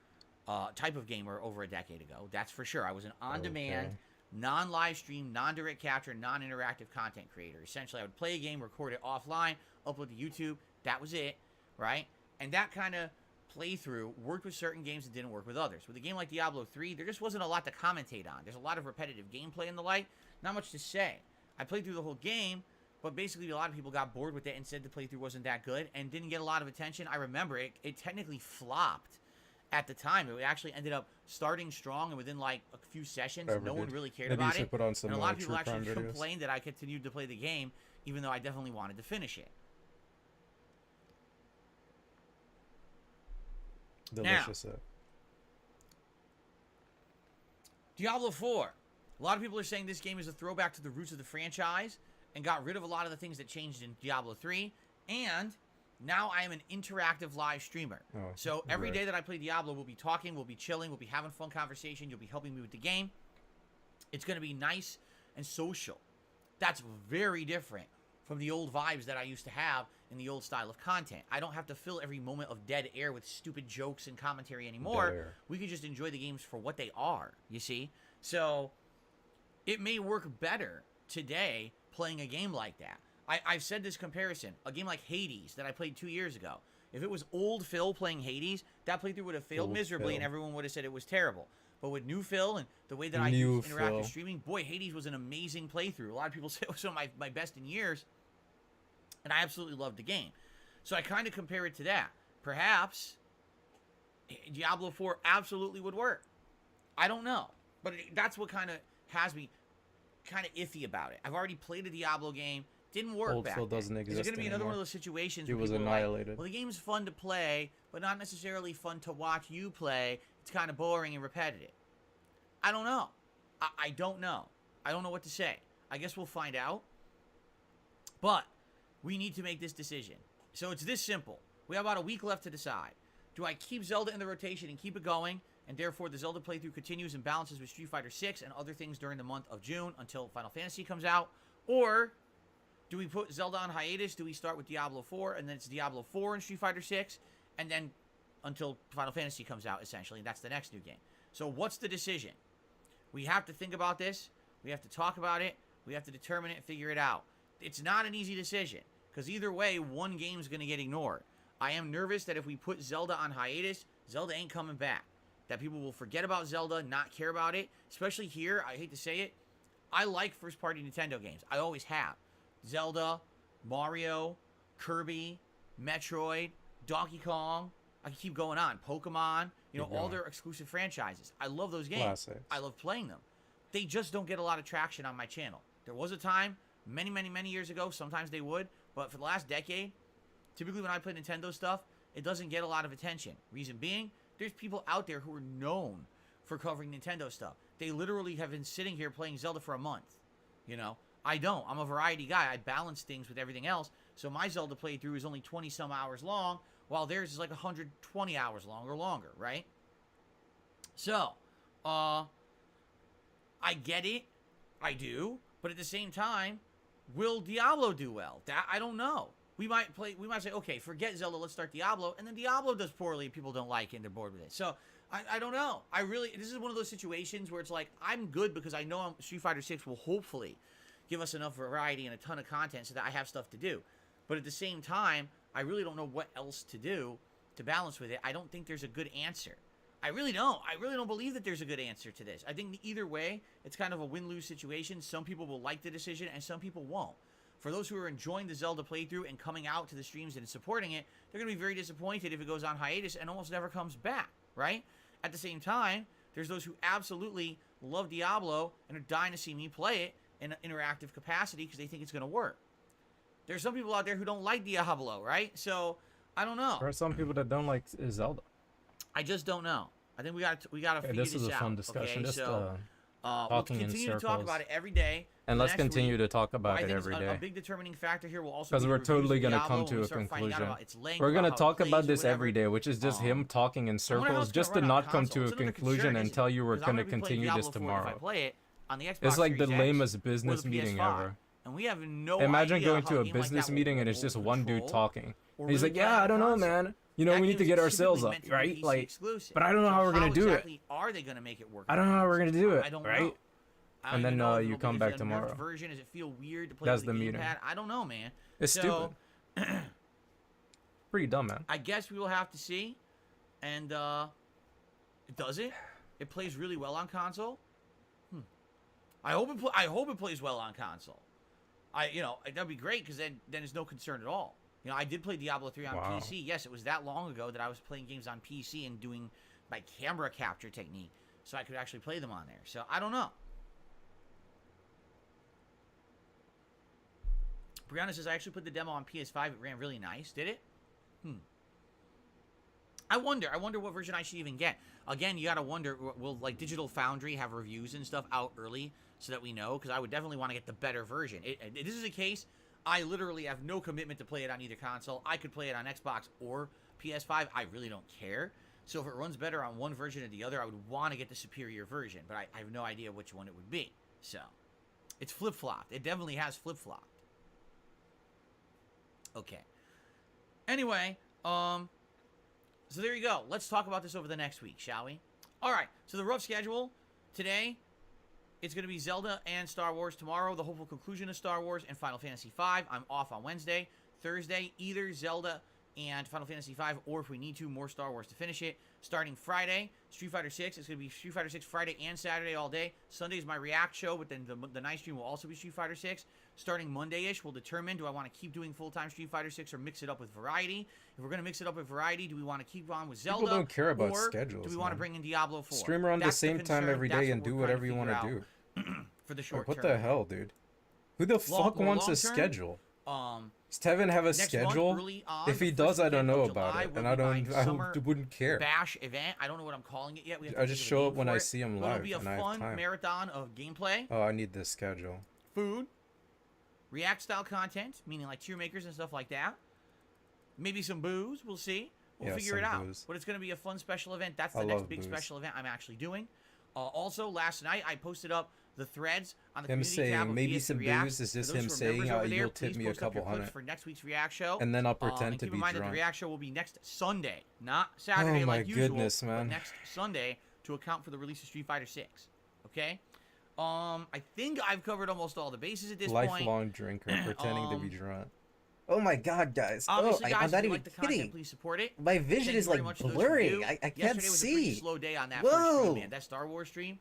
type of gamer over a decade ago. That's for sure. I was an on-demand, non-live stream, non-direct capture, non-interactive content creator. Essentially, I would play a game, record it offline, upload to YouTube. That was it, right? And that kind of playthrough worked with certain games and didn't work with others. With a game like Diablo 3, there just wasn't a lot to commentate on. There's a lot of repetitive gameplay and the like. Not much to say. I played through the whole game, but basically a lot of people got bored with it and said the playthrough wasn't that good and didn't get a lot of attention. I remember it technically flopped at the time. It actually ended up starting strong, and within like a few sessions, no one really cared about it. And a lot of people actually complained that I continued to play the game, even though I definitely wanted to finish it. Delicious. Now, Diablo 4. A lot of people are saying this game is a throwback to the roots of the franchise and got rid of a lot of the things that changed in Diablo 3. And now I am an interactive live streamer. So every day that I play Diablo, we'll be talking, we'll be chilling, we'll be having fun conversation. You'll be helping me with the game. It's going to be nice and social. That's very different from the old vibes that I used to have in the old style of content. I don't have to fill every moment of dead air with stupid jokes and commentary anymore. We can just enjoy the games for what they are, you see? So it may work better today playing a game like that. I've said this comparison. A game like Hades that I played 2 years ago. If it was old Phil playing Hades, that playthrough would have failed miserably and everyone would have said it was terrible. But with new Phil and the way that I use interactive streaming, boy, Hades was an amazing playthrough. A lot of people say it was one of my best in years. And I absolutely loved the game. So I kind of compare it to that. Perhaps Diablo 4 absolutely would work. I don't know. But that's what kind of has me kind of iffy about it. I've already played a Diablo game. Didn't work Old back Phil then. doesn't exist Is it going to be another anymore. one of those situations He where was people annihilated. are like, well, the game's fun to play, but not necessarily fun to watch you play. It's kind of boring and repetitive. I don't know. I don't know. I don't know what to say. I guess we'll find out. But we need to make this decision. So it's this simple. We have about a week left to decide. Do I keep Zelda in the rotation and keep it going, and therefore the Zelda playthrough continues and balances with Street Fighter 6 and other things during the month of June until Final Fantasy comes out? Or do we put Zelda on hiatus? Do we start with Diablo 4, and then it's Diablo 4 and Street Fighter 6, and then until Final Fantasy comes out, essentially, and that's the next new game. So what's the decision? We have to think about this. We have to talk about it. We have to determine it and figure it out. It's not an easy decision, because either way, one game's going to get ignored. I am nervous that if we put Zelda on hiatus, Zelda ain't coming back. That people will forget about Zelda, not care about it. Especially here, I hate to say it, I like first-party Nintendo games. I always have. Zelda, Mario, Kirby, Metroid, Donkey Kong. I can keep going on. Pokemon, all their exclusive franchises. I love those games. Classics. I love playing them. They just don't get a lot of traction on my channel. There was a time many years ago, sometimes they would. But for the last decade, typically when I play Nintendo stuff, it doesn't get a lot of attention. Reason being, there's people out there who are known for covering Nintendo stuff. They literally have been sitting here playing Zelda for a month. You know, I don't. I'm a variety guy. I balance things with everything else. So my Zelda playthrough is only 20 some hours long, while theirs is like 120 hours long or longer, right? So, I get it. I do. But at the same time, will Diablo do well? That I don't know. We might say, okay, forget Zelda, let's start Diablo, and then Diablo does poorly, people don't like it, and they're bored with it. So, I don't know. This is one of those situations where it's like, I'm good because I know Street Fighter 6 will hopefully give us enough variety and a ton of content so that I have stuff to do. But at the same time, I really don't know what else to do to balance with it. I don't think there's a good answer. I really don't. I really don't believe that there's a good answer to this. I think either way, it's kind of a win-lose situation. Some people will like the decision, and some people won't. For those who are enjoying the Zelda playthrough and coming out to the streams and supporting it, they're going to be very disappointed if it goes on hiatus and almost never comes back, right? At the same time, there's those who absolutely love Diablo and are dying to see me play it in an interactive capacity because they think it's going to work. There's some people out there who don't like Diablo, right? So, I don't know. There are some people that don't like Zelda. I just don't know. I think we got to figure this this is a out. fun discussion. Okay? Just so, talking we'll in continue to talk circles. about it every day. And let's Next continue week, to talk about I it think every a day. big determining factor here will also Because be we're reviews totally of going to Diablo come when to we a start finding out conclusion. about its length, We're going to about how it talk plays about or this whatever. every day, which is just him talking in I wonder how circles, it's gonna just to run on not come console. to a It's another conclusion concern, and isn't tell it? you we're 'Cause I'm going to gonna be playing continue this Diablo 4 if I tomorrow. play it on the Xbox It's like the Series X lamest or business the meeting PS5. ever. And we have no Imagine idea going how to a game like business that meeting will and it's just one dude control talking. or And he's really like, play yeah, on I don't know, console. man. You know, That we need game to is get our typically sales up, meant to be right? PC Like, exclusive. but I don't know So how we're going to do it. exactly are they going to make it work? I don't know how we're going to do it, I don't right? know. I don't And even then, know if you it'll be- come is back it a nerfed tomorrow. version? Does it feel weird to play That's with a the meeting. gamepad? I don't know, man. It's So, stupid. Pretty dumb, man. I guess we will have to see. And does it? It plays really well on console. I hope it plays well on console. That'd be great because then there's no concern at all. You know, I did play Diablo 3 on Wow. PC. Yes, it was that long ago that I was playing games on PC and doing my camera capture technique, so I could actually play them on there. So I don't know. Brianna says I actually put the demo on PS5. It ran really nice. Did it? I wonder what version I should even get. Again, you gotta wonder, will like Digital Foundry have reviews and stuff out early so that we know? Because I would definitely want to get the better version. If this is the case, I literally have no commitment to play it on either console. I could play it on Xbox or PS5. I really don't care. So if it runs better on one version or the other, I would want to get the superior version. But I have no idea which one it would be. So it's flip-flopped. It definitely has flip-flopped. Okay. Anyway, so there you go. Let's talk about this over the next week, shall we? All right. So the rough schedule today, it's going to be Zelda and Star Wars tomorrow, the hopeful conclusion of Star Wars and Final Fantasy V. I'm off on Wednesday. Thursday, either Zelda and Final Fantasy V, or if we need to, more Star Wars to finish it. Starting Friday, Street Fighter 6. It's going to be Street Fighter 6 Friday and Saturday all day. Sunday is my React show, but then the night stream will also be Street Fighter 6. Starting Monday-ish, we'll determine, do I want to keep doing full-time Street Fighter 6 or mix it up with variety? If we're going to mix it up with variety, do we want to keep on with Zelda? People don't care about or schedules, do we want to man. bring in Diablo 4? Stream around the That's same time concern. every That's day what and do we're whatever trying you want to figure do. out for the short Like, what term. the hell, dude? Who the fuck wants a schedule? Does Tevin have a Next schedule? month, early on, If he the does, first I don't weekend know of about July, it, we'll and be buying Summer wouldn't care. Bash event. I don't know what I'm calling it yet. We have to I just think of a show name up when for I it. see him But live, It'll be a and I have fun time. marathon of gameplay, Oh, I need this schedule. food, React style content, meaning like tier makers and stuff like that. Maybe some booze. We'll see. We'll Yeah, figure it some out. booze. But it's going to be a fun special event. That's I the next love big booze. special event I'm actually doing. Also, last night I posted up the threads on the Him community saying tab of maybe BS some React. booze is For just those him who are saying members how over there, you'll tip please me a post up your couple clips hundred. for next week's React show. And then I'll pretend and to keep be in mind that drunk. the React show will be next Sunday, not Saturday Oh my like usual. goodness, but man. next Sunday to account for the release of Street Fighter 6. Okay. I think I've covered almost all the bases at this point. Lifelong drinker pretending to be drunk. Oh my god, guys. Obviously, guys, I'm if not you even like the content, kidding. please support it. My Thank vision you is very like much to those who blurry. do. I can't Yesterday was a pretty see. slow day on that first Whoa. stream, man. That Star Wars stream.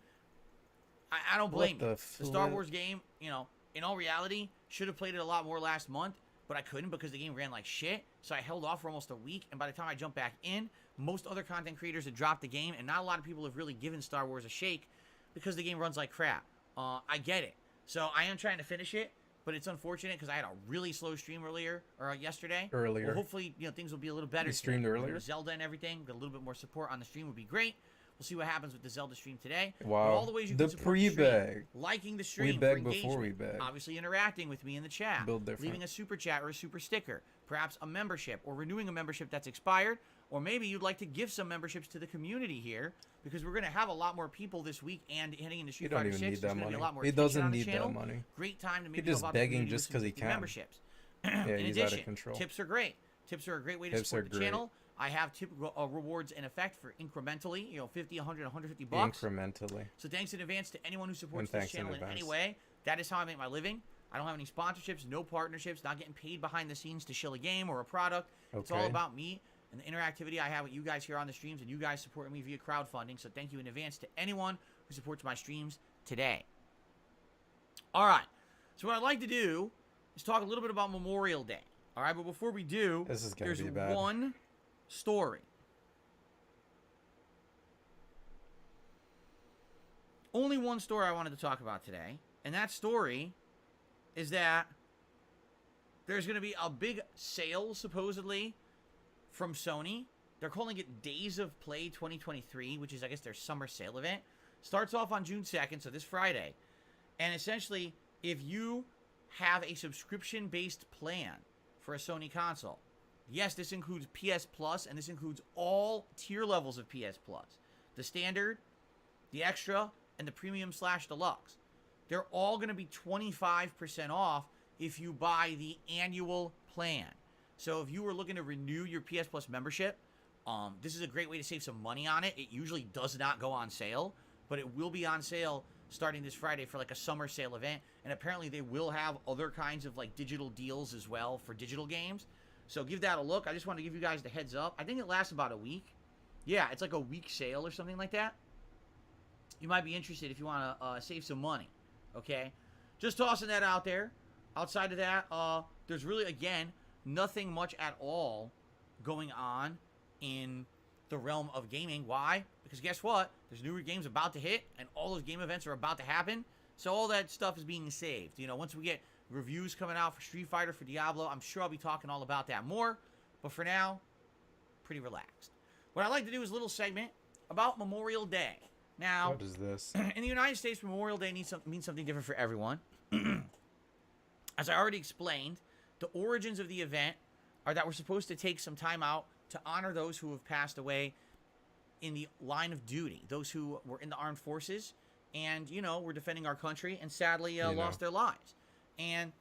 I don't blame What you. the The Star flip? Wars game, you know, in all reality, should have played it a lot more last month, but I couldn't because the game ran like shit. So I held off for almost a week, and by the time I jumped back in, most other content creators had dropped the game, and not a lot of people have really given Star Wars a shake because the game runs like crap. I get it. So I am trying to finish it. but it's unfortunate because I had a really slow stream yesterday. Earlier. Well, hopefully, things will be a little better. You streamed today. earlier? Zelda and everything. Got a little bit more support on the stream would be great. We'll see what happens with the Zelda stream today. Wow. But all the ways you The can support the stream, pre-bag. liking the stream, We for beg before engagement, we beg. obviously interacting with me in the chat, Build different. leaving a super chat or a super sticker, perhaps a membership or renewing a membership that's expired, or maybe you'd like to give some memberships to the community here because we're going to have a lot more people this week and heading into Street don't Fighter even 6. need There's that going to be a money. lot more He attention doesn't on the need that channel. money. Great time to maybe just help out the begging community just with 'cause he some can. memberships. Yeah, In he's out of addition, control. tips are great. Tips are a great way to Tips support are the great. channel. I have tip rewards in effect for incrementally, 50, 100, 150 bucks. Incrementally. So thanks in advance to anyone who supports And this thanks in channel in any advance. way. That is how I make my living. I don't have any sponsorships, no partnerships, not getting paid behind the scenes to shill a game or a product. It's all Okay. about me and the interactivity I have with you guys here on the streams and you guys supporting me via crowdfunding. So thank you in advance to anyone who supports my streams today. All right. So what I'd like to do is talk a little bit about Memorial Day. All right, but before we do, This is gonna there's be bad. one story. Only one story I wanted to talk about today, and that story is that there's going to be a big sale, supposedly, from Sony. They're calling it Days of Play 2023, which is, I guess, their summer sale event. Starts off on June 2nd, so this Friday. And essentially, if you have a subscription-based plan for a Sony console, yes, this includes PS Plus, and this includes all tier levels of PS Plus. The standard, the extra, and the premium/deluxe. They're all going to be 25% off if you buy the annual plan. So if you were looking to renew your PS Plus membership, this is a great way to save some money on it. It usually does not go on sale, but it will be on sale starting this Friday for like a summer sale event. And apparently they will have other kinds of like digital deals as well for digital games. So give that a look. I just want to give you guys the heads up. I think it lasts about a week. Yeah, it's like a week sale or something like that. You might be interested if you want to save some money, okay? Just tossing that out there. Outside of that, there's really, again, nothing much at all going on in the realm of gaming. Why? Because guess what? There's newer games about to hit, and all those game events are about to happen. So all that stuff is being saved. Once we get reviews coming out for Street Fighter, for Diablo, I'm sure I'll be talking all about that more. But for now, pretty relaxed. What I'd like to do is a little segment about Memorial Day. Now, What is this? in the United States, Memorial Day means something different for everyone. As I already explained, the origins of the event are that we're supposed to take some time out to honor those who have passed away in the line of duty, those who were in the armed forces and, were defending our country and sadly lost their lives. And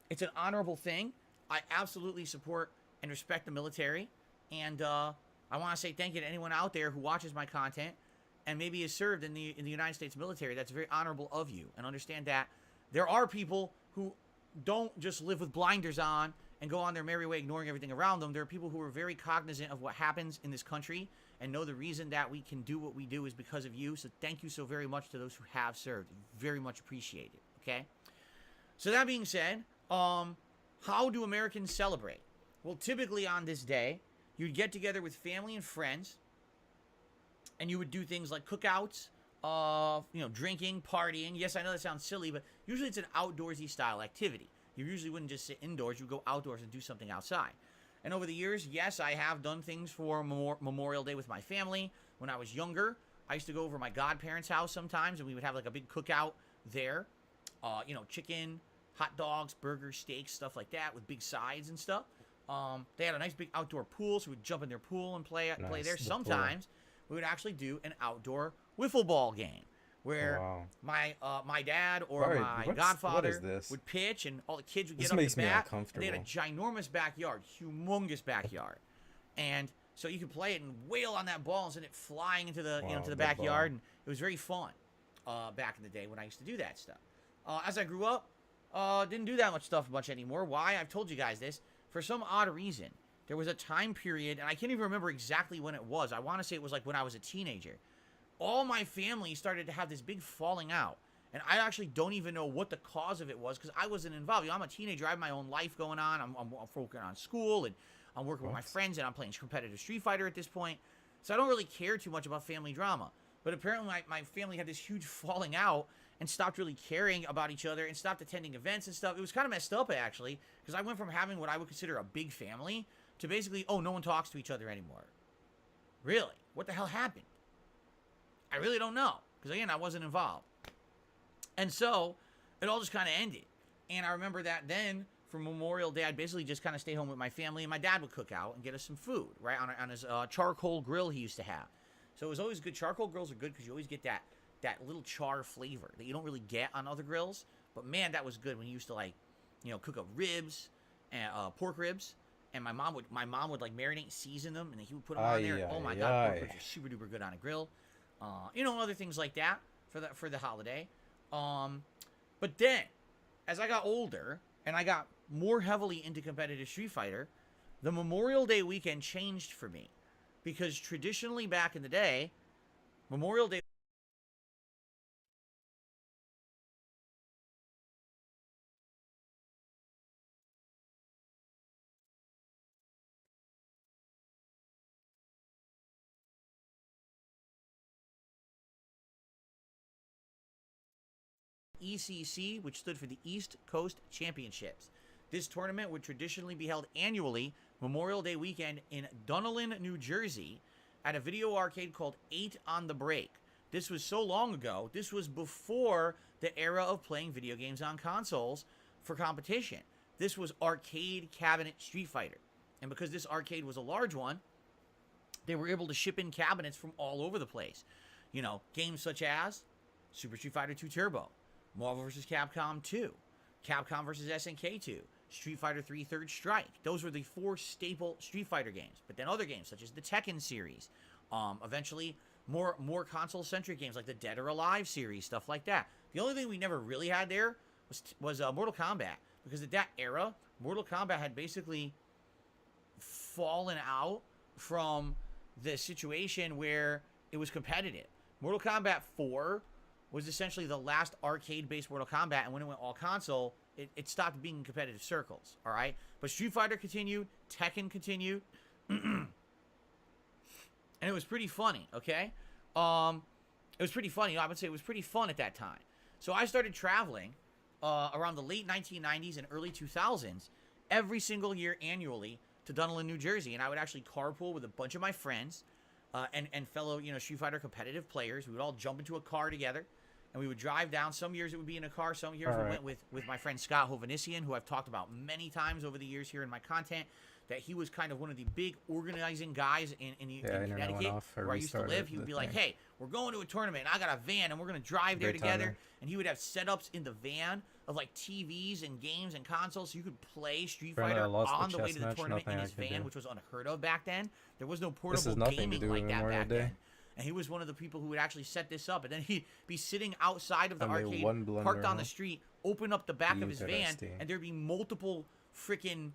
it's an honorable thing. I absolutely support and respect the military. And I want to say thank you to anyone out there who watches my content and maybe has served in the United States military. That's very honorable of you. And understand that there are people who don't just live with blinders on and go on their merry way ignoring everything around them. There are people who are very cognizant of what happens in this country and know the reason that we can do what we do is because of you. So thank you so very much to those who have served. Very much appreciated, okay? So that being said, how do Americans celebrate? Well, typically on this day, you'd get together with family and friends and you would do things like cookouts, drinking, partying. Yes, I know that sounds silly, but usually it's an outdoorsy style activity. You usually wouldn't just sit indoors. You'd go outdoors and do something outside. And over the years, yes, I have done things for Memorial Day with my family. When I was younger, I used to go over to my godparents' house sometimes, and we would have like a big cookout there. Chicken, hot dogs, burgers, steaks, stuff like that with big sides and stuff. They had a nice big outdoor pool, so we'd jump in their pool and play Nice, there. the Sometimes we would actually do an outdoor wiffle ball game where Wow. my dad or Alright, my what godfather is this? would pitch, and all the kids would This get up makes to me bat. And they had a uncomfortable. ginormous backyard, humongous backyard, and so you could play it and wail on that ball and send it flying into the Wow, to the the backyard, ball. and it was very fun back in the day when I used to do that stuff. As I grew up, didn't do that much stuff much anymore. Why? I've told you guys this. For some odd reason, there was a time period, and I can't even remember exactly when it was. I want to say it was like when I was a teenager. All my family started to have this big falling out. And I actually don't even know what the cause of it was because I wasn't involved. I'm a teenager. I have my own life going on. I'm focusing on school, and I'm working with my friends, and I'm playing competitive Street Fighter at this point. So I don't really care too much about family drama. But apparently my family had this huge falling out, and stopped really caring about each other and stopped attending events and stuff. It was kind of messed up, actually, because I went from having what I would consider a big family to basically, oh, no one talks to each other anymore. Really? What the hell happened? I really don't know, because again, I wasn't involved. And so it all just kind of ended. And I remember that then for Memorial Day, I'd basically just kind of stay home with my family, and my dad would cook out and get us some food, right, on his charcoal grill he used to have. So it was always good. Charcoal grills are good because you always get that little char flavor that you don't really get on other grills. But man, that was good when you used to, like, you know, cook up ribs and pork ribs. And my mom would like marinate, season them, and then he would put them on there. Oh my god, pork ribs are super duper good on a grill. You know, other things like that for the holiday. But then, as I got older and I got more heavily into competitive Street Fighter, the Memorial Day weekend changed for me, because traditionally back in the day, Memorial Day ECC, which stood for the East Coast Championships. This tournament would traditionally be held annually, Memorial Day weekend, in Dunellen, New Jersey, at a video arcade called 8 on the Break. This was so long ago. This was before the era of playing video games on consoles for competition. This was arcade cabinet Street Fighter. And because this arcade was a large one, they were able to ship in cabinets from all over the place. You know, games such as Super Street Fighter 2 Turbo, Marvel vs. Capcom 2, Capcom vs. SNK 2, Street Fighter 3 Third Strike. Those were the 4 staple Street Fighter games. But then other games such as the Tekken series. Eventually, more console-centric games like the Dead or Alive series, stuff like that. The only thing we never really had there was Mortal Kombat. Because at that era, Mortal Kombat had basically fallen out from the situation where it was competitive. Mortal Kombat 4 was essentially the last arcade-based Mortal Kombat, and when it went all console, it stopped being in competitive circles, all right? But Street Fighter continued, Tekken continued, and it was pretty funny, okay? It was pretty funny. I would say it was pretty fun at that time. So I started traveling around the late 1990s and early 2000s every single year annually to Dunellen, New Jersey, and I would actually carpool with a bunch of my friends and fellow, you know, Street Fighter competitive players. We would all jump into a car together, and we would drive down. Some years it would be in a car. Some years we went with my friend Scott Hovannisian, who I've talked about many times over the years here in my content, that he was kind of one of the big organizing guys in Connecticut, where I used to live. He would be like, hey, we're going to a tournament, and I got a van, and we're going to drive there together. And he would have setups in the van of, like, TVs and games and consoles, so you could play Street Fighter on the way to the tournament in his van, which was unheard of back then. There was no portable gaming like that back then. And he was one of the people who would actually set this up. And then he'd be sitting outside of the arcade, parked on the street, open up the back of his van, and there'd be multiple freaking,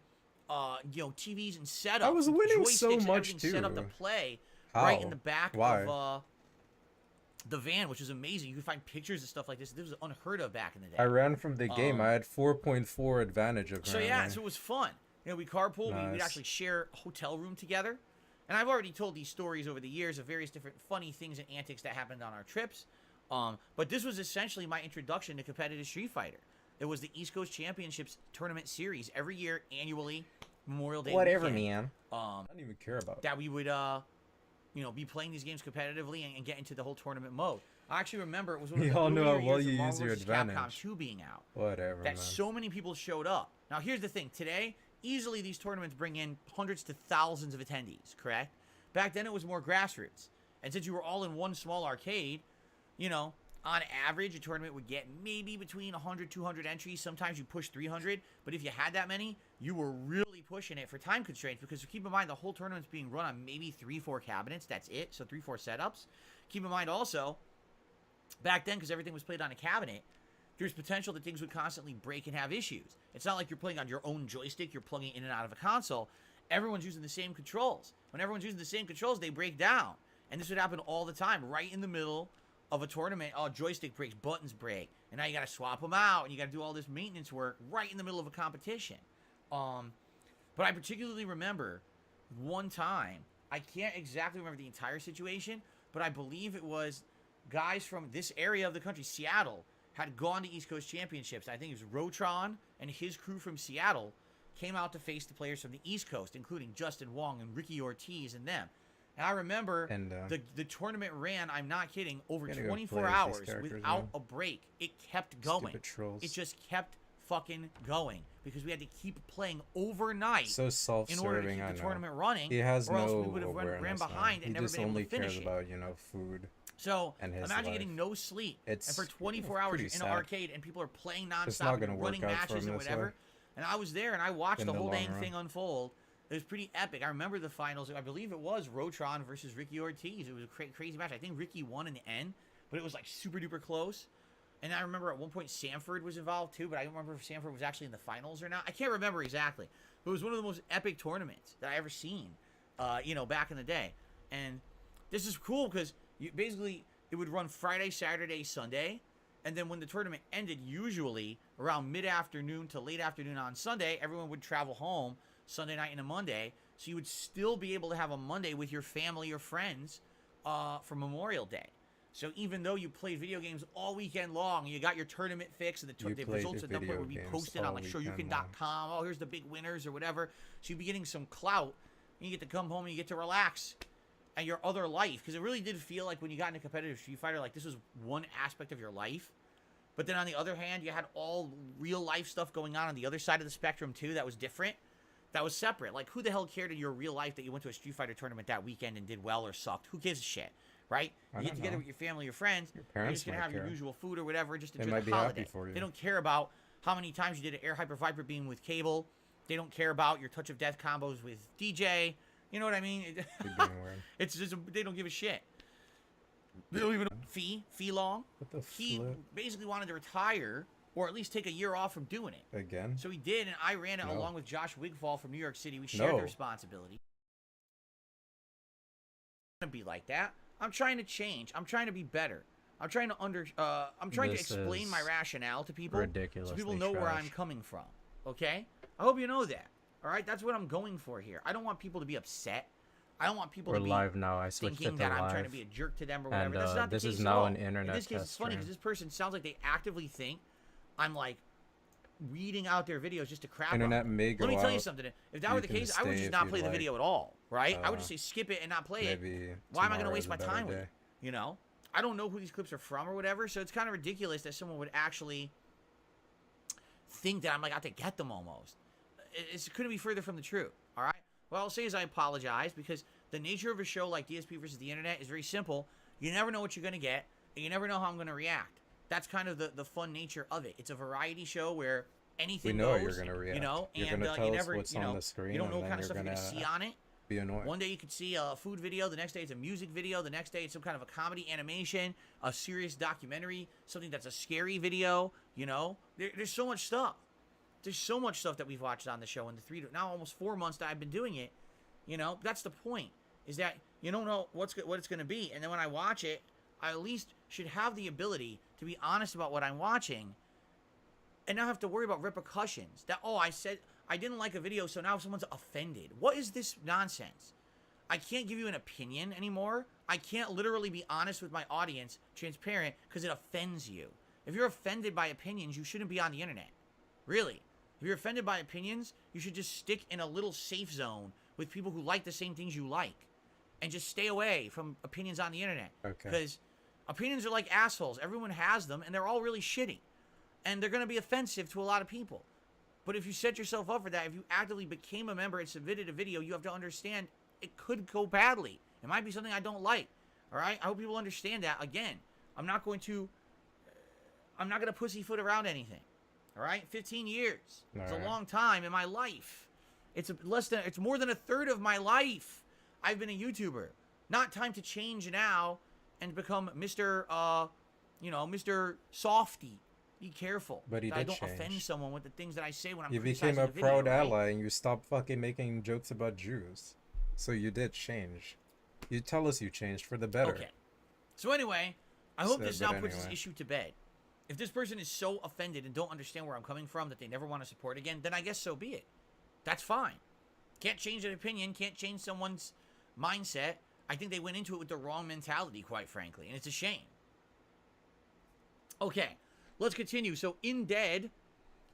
you know, TVs and setups. I was winning so and much too. Set up to play right in the back of the van, which is amazing. You could find pictures and stuff like this. This was unheard of back in the day. I ran from the game. I had 4.4 advantage of. So yeah, so it was fun. You know, we carpool. Nice. We would actually share a hotel room together. And I've already told these stories over the years of various different funny things and antics that happened on our trips. But this was essentially my introduction to competitive Street Fighter. It was the East Coast Championships tournament series every year, annually, Memorial Day Whatever, weekend. man. I don't even care about that. We would, you know, be playing these games competitively and get into the whole tournament mode. I actually remember it was one of the earlier years of Marvel vs. Capcom 2 being out. Whatever, that man. So many people showed up. Now, here's the thing. Today, easily these tournaments bring in hundreds to thousands of attendees, correct? Back then, it was more grassroots. And since you were all in one small arcade, you know, on average, a tournament would get maybe between 100, 200 entries. Sometimes you push 300. But if you had that many, you were really pushing it for time constraints. Because keep in mind, the whole tournament's being run on maybe 3-4 cabinets. That's it. So 3-4 setups. Keep in mind also, back then, because everything was played on a cabinet, there's potential that things would constantly break and have issues. It's not like you're playing on your own joystick. You're plugging in and out of a console. Everyone's using the same controls. When everyone's using the same controls, they break down. And this would happen all the time, right in the middle of a tournament. Oh, joystick breaks, buttons break. And now you got to swap them out, and you got to do all this maintenance work right in the middle of a competition. But I particularly remember one time, I can't exactly remember the entire situation, but I believe it was guys from this area of the country, Seattle, had gone to East Coast Championships. I think it was Rotron and his crew from Seattle came out to face the players from the East Coast, including Justin Wong and Ricky Ortiz and them. And I remember the tournament ran, I'm not kidding, over 24 hours without a break. It kept going. Stupid trolls. It just kept fucking going because we had to keep playing overnight So self-serving, in order to keep I the know. tournament running. He has or else no we would have ran behind and he never just been able only to finish cares it. about, you know, food. So and his imagine life. getting no sleep It's and for 24 hours pretty in sad. an arcade and people are playing It's not nonstop gonna and work running out for matches him and this whatever. way. And I was there and I watched In the the whole long dang run. thing unfold. It was pretty epic. I remember the finals. I believe it was Rotron versus Ricky Ortiz. It was a crazy match. I think Ricky won in the end, but it was like super duper close. And I remember at one point Sanford was involved too, but I don't remember if Sanford was actually in the finals or not. I can't remember exactly. But it was one of the most epic tournaments that I ever seen, you know, back in the day. And this is cool because basically it would run Friday, Saturday, Sunday. And then when the tournament ended, usually around mid-afternoon to late afternoon on Sunday, everyone would travel home Sunday night and a Monday. So you would still be able to have a Monday with your family or friends for Memorial Day. So even though you played video games all weekend long, you got your tournament fix, and the results at that point would be posted on like shoryuken.com. Oh, here's the big winners or whatever. So you'd be getting some clout, and you get to come home and you get to relax at your other life. Because it really did feel like when you got into competitive Street Fighter, like this was one aspect of your life. But then on the other hand, you had all real life stuff going on the other side of the spectrum too that was different. That was separate. Like, who the hell cared in your real life that you went to a Street Fighter tournament that weekend and did well or sucked? Who gives a shit, right? You get together with your family or friends. You're just going to have your usual food or whatever. Just enjoy the holiday. They don't care about how many times you did an Air Hyper Viper Beam with Cable. They don't care about your Touch of Death combos with DJ. You know what I mean? It's just, they don't give a shit. They don't even Fee Long. What the He flip? basically wanted to retire or at least take a year off from doing it. Again? So he did, and I ran it along with Josh Wigfall from New York City. We shared the responsibility. To be like that. I'm trying to change. I'm trying to be better. I'm trying to I'm trying to explain my rationale to people so people know where I'm coming from. Okay? I hope you know that. All right? That's what I'm going for here. I don't want people to be upset. I don't want people to be live now. I switched thinking it to that I'm live. trying to be a jerk to them or whatever. And, That's not the this case is at now all. an internet In this case, test it's funny stream. because this person sounds like they actively think I'm like reading out their videos just to crap Internet on them. may go Let me tell you out. something. If that were the You can case, I would stay just if not you'd play the like. video at all, right? I would just say skip it and not play it. Maybe Why am I going to tomorrow waste is a my better time with day. it? You know? I don't know who these clips are from or whatever, so it's kind of ridiculous that someone would actually think that I'm like out to get them almost. It couldn't be further from the truth, all right? What I'll say is I apologize because the nature of a show like DSP versus the Internet is very simple. You never know what you're going to get, and you never know how I'm going to react. That's kind of the fun nature of it. It's a variety show where anything We know goes, you're gonna react. you know, You're and gonna tell you us never, what's you on know, the screen, you don't know and what kind of then stuff you're you're going to see gonna on it. Be annoying. One day you could see a food video, the next day it's a music video, the next day it's some kind of a comedy animation, a serious documentary, something that's a scary video, you know? There's so much stuff. There's so much stuff that we've watched on the show in the now almost 4 months that I've been doing it, you know? That's the point, is that you don't know what it's going to be, and then when I watch it, I at least should have the ability to be honest about what I'm watching and not have to worry about repercussions. That, oh, I said I didn't like a video, so now someone's offended. What is this nonsense? I can't give you an opinion anymore. I can't literally be honest with my audience, transparent, because it offends you. If you're offended by opinions, you shouldn't be on the internet. Really. If you're offended by opinions, you should just stick in a little safe zone with people who like the same things you like. And just stay away from opinions on the internet. Okay. Because opinions are like assholes. Everyone has them, and they're all really shitty. And they're going to be offensive to a lot of people. But if you set yourself up for that, if you actively became a member and submitted a video, you have to understand it could go badly. It might be something I don't like. All right? I hope people understand that. Again, I'm not going to pussyfoot around anything. All right? 15 years. It's a long time in my life. It's more than a third of my life. I've been a YouTuber. Not time to change now and become Mr. Mr. Softy. Be careful. But he that I did don't change. offend someone with the things that I say when I'm You criticizing became a the video, proud right? ally and you stopped fucking making jokes about Jews. So you did change. You tell us you changed for the better. Okay. So anyway, I hope So, this now but puts this anyway. issue to bed. If this person is so offended and don't understand where I'm coming from that they never want to support again, then I guess so be it. That's fine. Can't change an opinion, can't change someone's mindset. I think they went into it with the wrong mentality, quite frankly, and it's a shame. Okay, let's continue. So, In Dead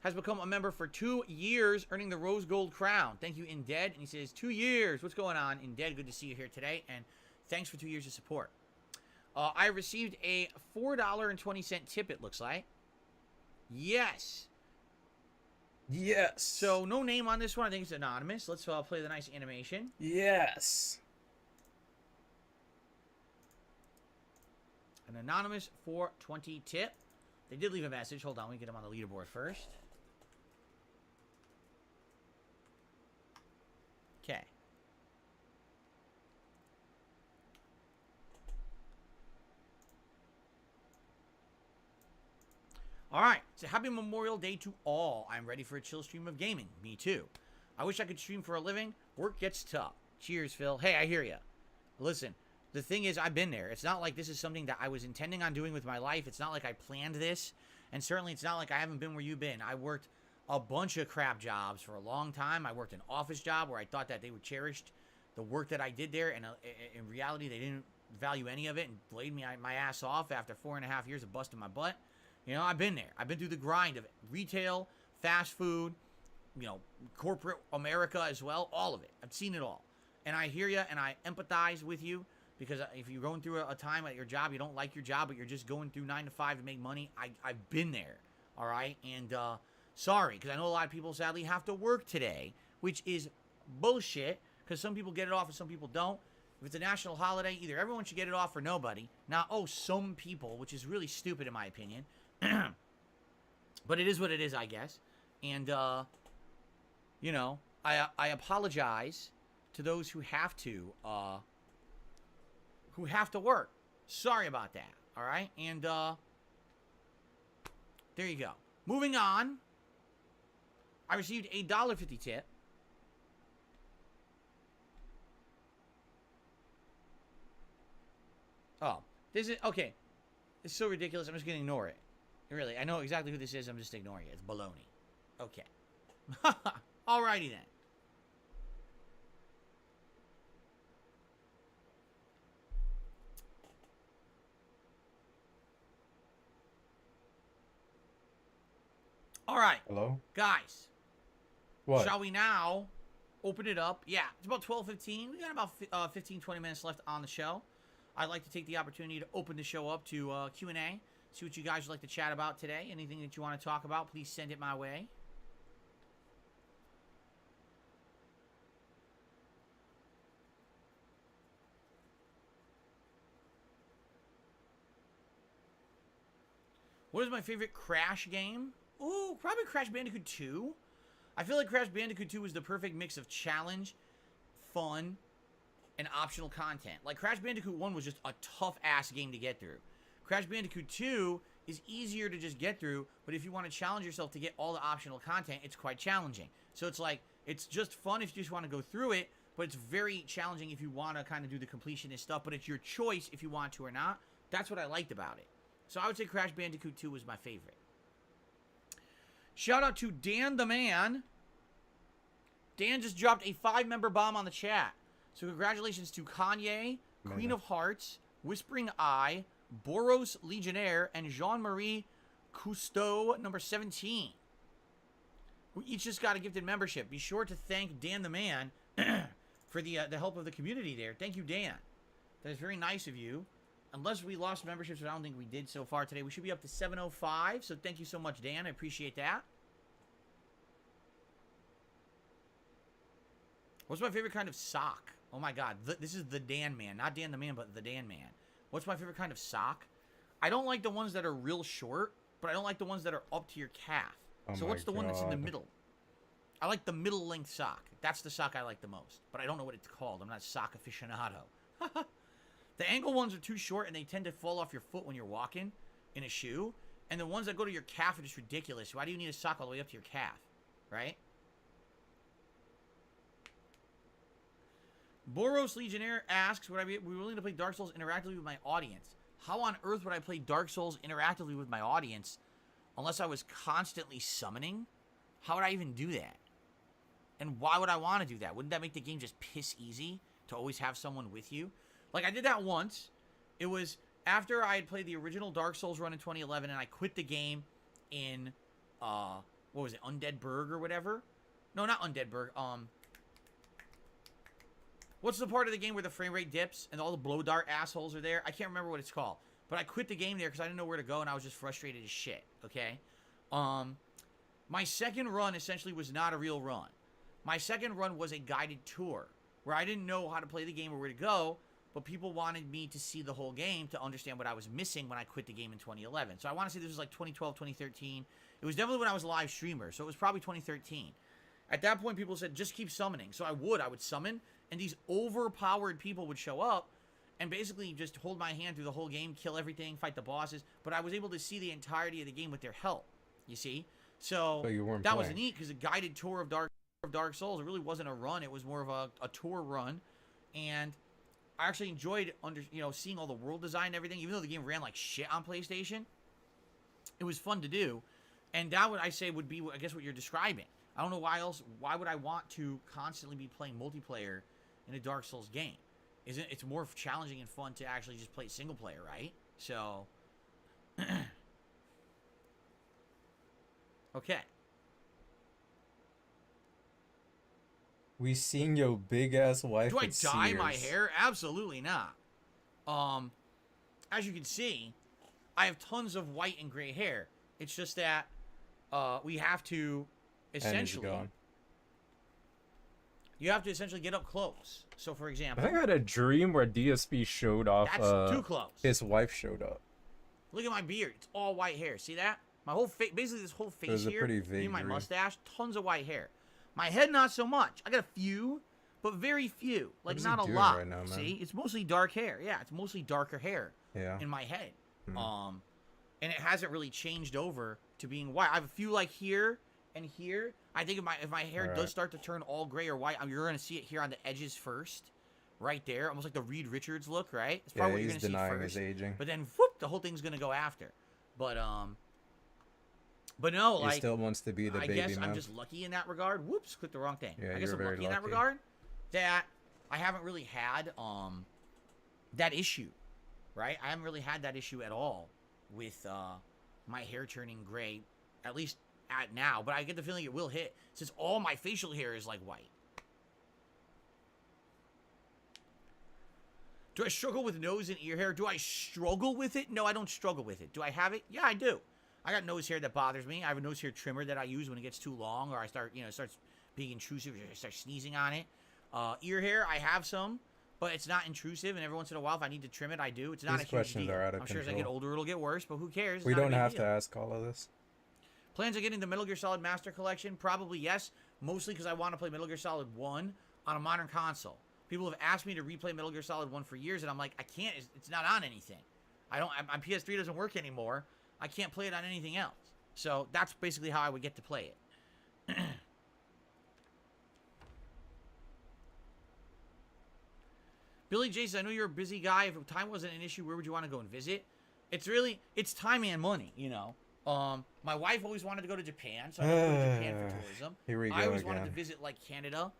has become a member for 2 years, earning the Rose Gold Crown. Thank you, In Dead. And he says, 2 years. What's going on, In Dead? Good to see you here today. And thanks for 2 years of support. I received a $4.20 tip, it looks like. Yes. Yes. So, no name on this one. I think it's anonymous. Let's play the nice animation. Yes. An anonymous 420 tip. They did leave a message. Hold on, we get them on the leaderboard first. Okay. All right. So happy Memorial Day to all. I'm ready for a chill stream of gaming. Me too. I wish I could stream for a living. Work gets tough. Cheers, Phil. Hey, I hear ya. Listen, the thing is, I've been there. It's not like this is something that I was intending on doing with my life. It's not like I planned this. And certainly it's not like I haven't been where you've been. I worked a bunch of crap jobs for a long time. I worked an office job where I thought that they would cherish the work that I did there. And in reality, they didn't value any of it and laid me my ass off after 4.5 years of busting my butt. You know, I've been there. I've been through the grind of it. Retail, fast food, you know, corporate America as well. All of it. I've seen it all. And I hear you and I empathize with you. Because if you're going through a time at your job, you don't like your job, but you're just going through 9 to 5 to make money, I've been there, all right? And sorry, because I know a lot of people sadly have to work today, which is bullshit, because some people get it off and some people don't. If it's a national holiday, either everyone should get it off or nobody. Not, some people, which is really stupid in my opinion. But it is what it is, I guess. And, you know, I apologize to those who have to work. Sorry about that. All right. And there you go. Moving on. I received a $1.50 tip. Oh, this is okay. It's so ridiculous. I'm just gonna ignore it. Really, I know exactly who this is. I'm just ignoring it. It's baloney. Okay. Alrighty then. All right. Hello? Guys. What? Shall we now open it up? Yeah, it's about 12:15. We got about 15, 20 minutes left on the show. I'd like to take the opportunity to open the show up to Q&A. See what you guys would like to chat about today. Anything that you want to talk about, please send it my way. What is my favorite Crash game? Ooh, probably Crash Bandicoot 2. I feel like Crash Bandicoot 2 is the perfect mix of challenge, fun, and optional content. Like, Crash Bandicoot 1 was just a tough-ass game to get through. Crash Bandicoot 2 is easier to just get through, but if you want to challenge yourself to get all the optional content, it's quite challenging. So it's like, it's just fun if you just want to go through it, but it's very challenging if you want to kind of do the completionist stuff, but it's your choice if you want to or not. That's what I liked about it. So I would say Crash Bandicoot 2 was my favorite. Shout out to Dan the Man. Dan just dropped a 5-member bomb on the chat. So congratulations to Kanye, Queen of Hearts, Whispering Eye, Boros Legionnaire, and Jean-Marie Cousteau, number 17. We each just got a gifted membership. Be sure to thank Dan the Man for the help of the community there. Thank you, Dan. That is very nice of you. Unless we lost memberships, but I don't think we did so far today. We should be up to 705, so thank you so much, Dan. I appreciate that. What's my favorite kind of sock? Oh my god, this is the Dan Man. Not Dan the Man, but the Dan Man. What's my favorite kind of sock? I don't like the ones that are real short, but I don't like the ones that are up to your calf. So what's the one that's in the middle? I like the middle length sock. That's the sock I like the most, but I don't know what it's called. I'm not a sock aficionado. The ankle ones are too short and they tend to fall off your foot when you're walking in a shoe. And the ones that go to your calf are just ridiculous. Why do you need a sock all the way up to your calf? Right? Boros Legionnaire asks, would I be willing to play Dark Souls interactively with my audience? How on earth would I play Dark Souls interactively with my audience unless I was constantly summoning? How would I even do that? And why would I want to do that? Wouldn't that make the game just piss easy to always have someone with you? Like, I did that once. It was after I had played the original Dark Souls run in 2011 and I quit the game in, what was it, Undead Burg or whatever? No, not Undead Burg. What's the part of the game where the frame rate dips and all the blow dart assholes are there? I can't remember what it's called. But I quit the game there because I didn't know where to go and I was just frustrated as shit, okay? My second run essentially was not a real run. My second run was a guided tour where I didn't know how to play the game or where to go, but people wanted me to see the whole game to understand what I was missing when I quit the game in 2011. So I want to say this was like 2012, 2013. It was definitely when I was a live streamer, so it was probably 2013. At that point, people said, just keep summoning. So I would summon, and these overpowered people would show up and basically just hold my hand through the whole game, kill everything, fight the bosses. But I was able to see the entirety of the game with their help, you see? So you weren't that was playing. neat because a guided tour of Dark Souls, it really wasn't a run. It was more of a tour run. And I actually enjoyed seeing all the world design and everything, even though the game ran like shit on PlayStation. It was fun to do. And that would, I say, would be, I guess, what you're describing. I don't know why would I want to constantly be playing multiplayer in a Dark Souls game? It's more challenging and fun to actually just play single player, right? So, okay. We seen your big ass wife. Do I at dye my Sears. hair? Absolutely not. As you can see, I have tons of white and gray hair. It's just that we have to essentially. You have to essentially get up close. So, for I example, think I had a dream where DSP showed off. that's too close. His wife showed up. Look at my beard. It's all white hair. See that? My whole face, basically this whole face was a here, pretty vague me and my dream. mustache, tons of white hair. My head, not so much. I got a few, but very few. Like, is he not a doing lot. right now, man? See? It's mostly dark hair. Yeah, it's mostly darker hair Yeah. in my head. Hmm. And it hasn't really changed over to being white. I have a few like here and here. I think if my hair Alright. does start to turn all gray or white, you're going to see it here on the edges first. Right there. Almost like the Reed Richards look, right? It's Yeah, probably what you're he's going to see denying first. his aging. But then, whoop, the whole thing's going to go after. But no, He like, still wants to be the I baby guess man. I'm just lucky in that regard. Whoops, clicked the wrong thing. Yeah, I guess you're I'm very lucky in that lucky. regard that I haven't really had that issue, right? I haven't really had that issue at all with my hair turning gray, at least at now. But I get the feeling it will hit since all my facial hair is like white. Do I struggle with nose and ear hair? Do I struggle with it? No, I don't struggle with it. Do I have it? Yeah, I do. I got nose hair that bothers me. I have a nose hair trimmer that I use when it gets too long or I start, it starts being intrusive or I start sneezing on it. Ear hair, I have some, but it's not intrusive. And every once in a while, if I need to trim it, I do. It's not These a huge questions deal. are out of I'm sure as I get control. older, it'll get worse, but who cares? It's We not a don't big have deal. to ask all of this. Plans on getting the Metal Gear Solid Master Collection? Probably yes. Mostly because I want to play Metal Gear Solid 1 on a modern console. People have asked me to replay Metal Gear Solid 1 for years, and I'm like, I can't. It's not on anything. My PS3 doesn't work anymore. I can't play it on anything else. So that's basically how I would get to play it. Billy Jason, I know you're a busy guy. If time wasn't an issue, where would you want to go and visit? It's time and money, My wife always wanted to go to Japan, so I went to Japan for tourism. Here we go I always wanted to again. visit like Canada.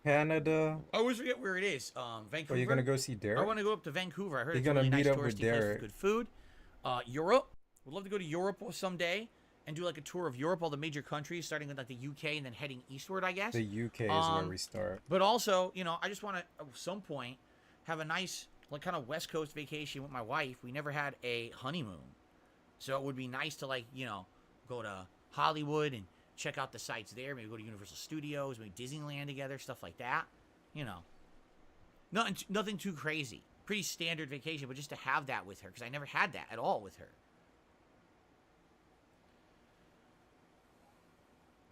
Canada. I always forget where it is. Vancouver. Are you gonna go see Derek? I want to go up to Vancouver. I heard You're it's a gonna really nice meet up with touristy place Derek. with good food. Europe. Would love to go to Europe someday and do like a tour of Europe, all the major countries, starting with like the UK and then heading eastward, I guess. The UK is where we start. But also, I just want to at some point have a nice like kind of West Coast vacation with my wife. We never had a honeymoon, so it would be nice to go to Hollywood and check out the sites there. Maybe go to Universal Studios, maybe Disneyland together, stuff like that. Nothing too crazy. Pretty standard vacation, but just to have that with her because I never had that at all with her.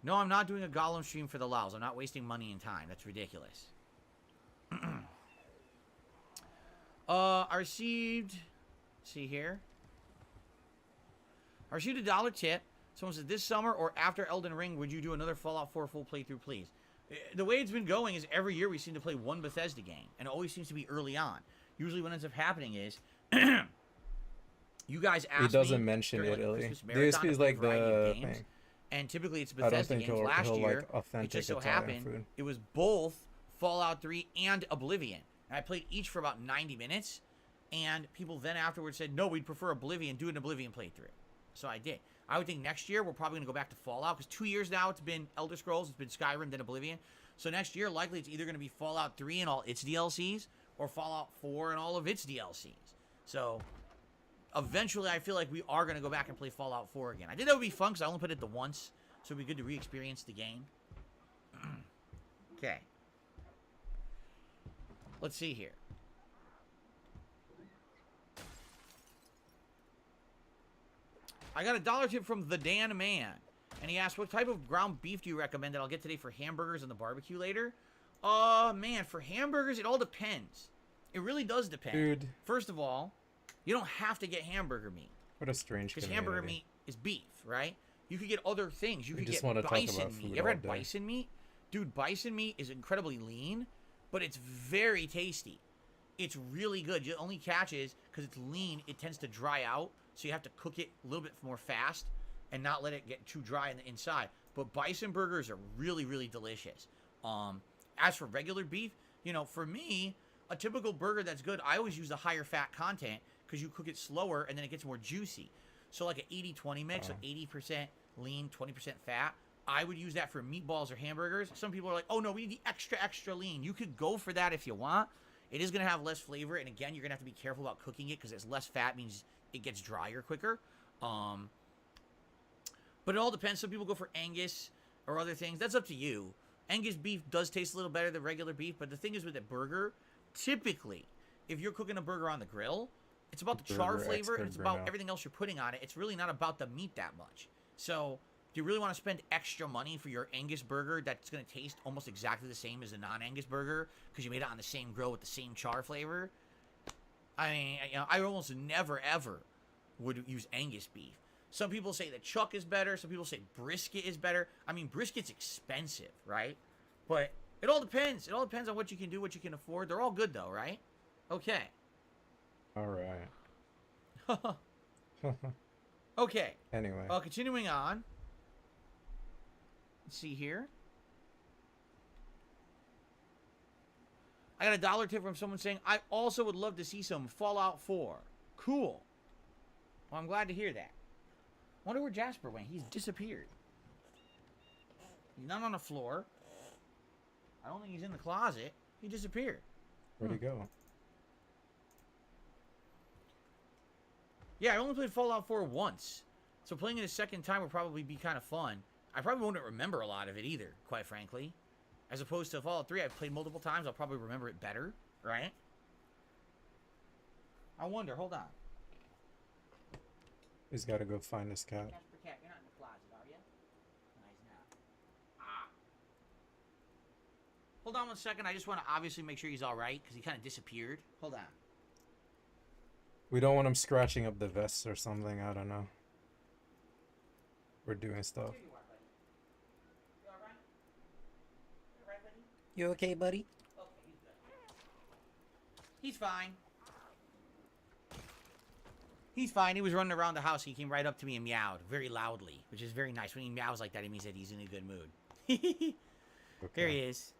No, I'm not doing a Gollum stream for the Laos. I'm not wasting money and time. That's ridiculous. I received... See here. I received a $1 tip. Someone said, this summer or after Elden Ring, would you do another Fallout 4 full playthrough, please? The way it's been going is every year we seem to play one Bethesda game. And it always seems to be early on. Usually what ends up happening is... you guys ask me... He doesn't mention during, Italy. Christmas marathon DSP is to play a like variety the of games. thing. And typically it's I don't Bethesda think games. he'll Last like year, it authentic just so Italian happened food. it was both Fallout 3 and Oblivion. And I played each for about 90 minutes. And people then afterwards said, no, we'd prefer Oblivion. Do an Oblivion playthrough. So I did. I would think next year we're probably going to go back to Fallout. Because 2 years now it's been Elder Scrolls. It's been Skyrim, then Oblivion. So next year, likely it's either going to be Fallout 3 and all its DLCs. Or Fallout 4 and all of its DLCs. So eventually I feel like we are going to go back and play Fallout 4 again. I think that would be fun because I only played it the once. So it'd be good to re-experience the game. Okay. Let's see here. I got a dollar tip from the Dan Man. And he asked, what type of ground beef do you recommend that I'll get today for hamburgers and the barbecue later? Man, for hamburgers, it all depends. It really does depend. Dude. First of all, you don't have to get hamburger meat. What a strange Because community. hamburger meat is beef, right? You could get other things. You could just get wanna talk bison about meat. food You ever all had day. bison meat? Dude, bison meat is incredibly lean, but it's very tasty. It's really good. The only catch is, because it's lean, it tends to dry out, so you have to cook it a little bit more fast and not let it get too dry in the inside. But bison burgers are really, really delicious. As for regular beef, you know, for me, a typical burger that's good, I always use the higher fat content because you cook it slower and then it gets more juicy. So like an 80-20 mix, so 80% lean, 20% fat. I would use that for meatballs or hamburgers. Some people are like, oh no, we need the extra, extra lean. You could go for that if you want. It is going to have less flavor. And again, you're going to have to be careful about cooking it because it's less fat means it gets drier quicker. But it all depends. Some people go for Angus or other things. That's up to you. Angus beef does taste a little better than regular beef, but the thing is with a burger, typically, if you're cooking a burger on the grill, it's about the char Burger flavor and expert it's about Bruno. everything else you're putting on it. It's really not about the meat that much. So, do you really want to spend extra money for your Angus burger that's going to taste almost exactly the same as a non-Angus burger because you made it on the same grill with the same char flavor? I mean, you know, I almost never, ever would use Angus beef. Some people say that chuck is better. Some people say brisket is better. I mean, brisket's expensive, right? But it all depends. It all depends on what you can do, what you can afford. They're all good, though, right? Okay. All right. Okay. Anyway. Continuing on. Let's see here. I got a dollar tip from someone saying, I also would love to see some Fallout 4. Cool. Well, I'm glad to hear that. Wonder where Jasper went. He's disappeared. He's not on the floor. I don't think he's in the closet. He disappeared. Where'd he go? Yeah, I only played Fallout 4 once. So playing it a second time would probably be kind of fun. I probably wouldn't remember a lot of it either, quite frankly. As opposed to Fallout 3, I've played multiple times. I'll probably remember it better, right? I wonder. Hold on. He's got to go find his cat. Jasper Cat, you're not in the closet, are you? No, he's not. Ah. Hold on one second. I just want to obviously make sure he's all right because he kind of disappeared. Hold on. We don't want him scratching up the vests or something. I don't know. We're doing stuff. Here you are, buddy. You all right? You all right, buddy? You okay, buddy? Okay, he's good. He's fine. He's fine. He was running around the house. He came right up to me and meowed very loudly, which is very nice. When he meows like that, it means that he's in a good mood. There he is.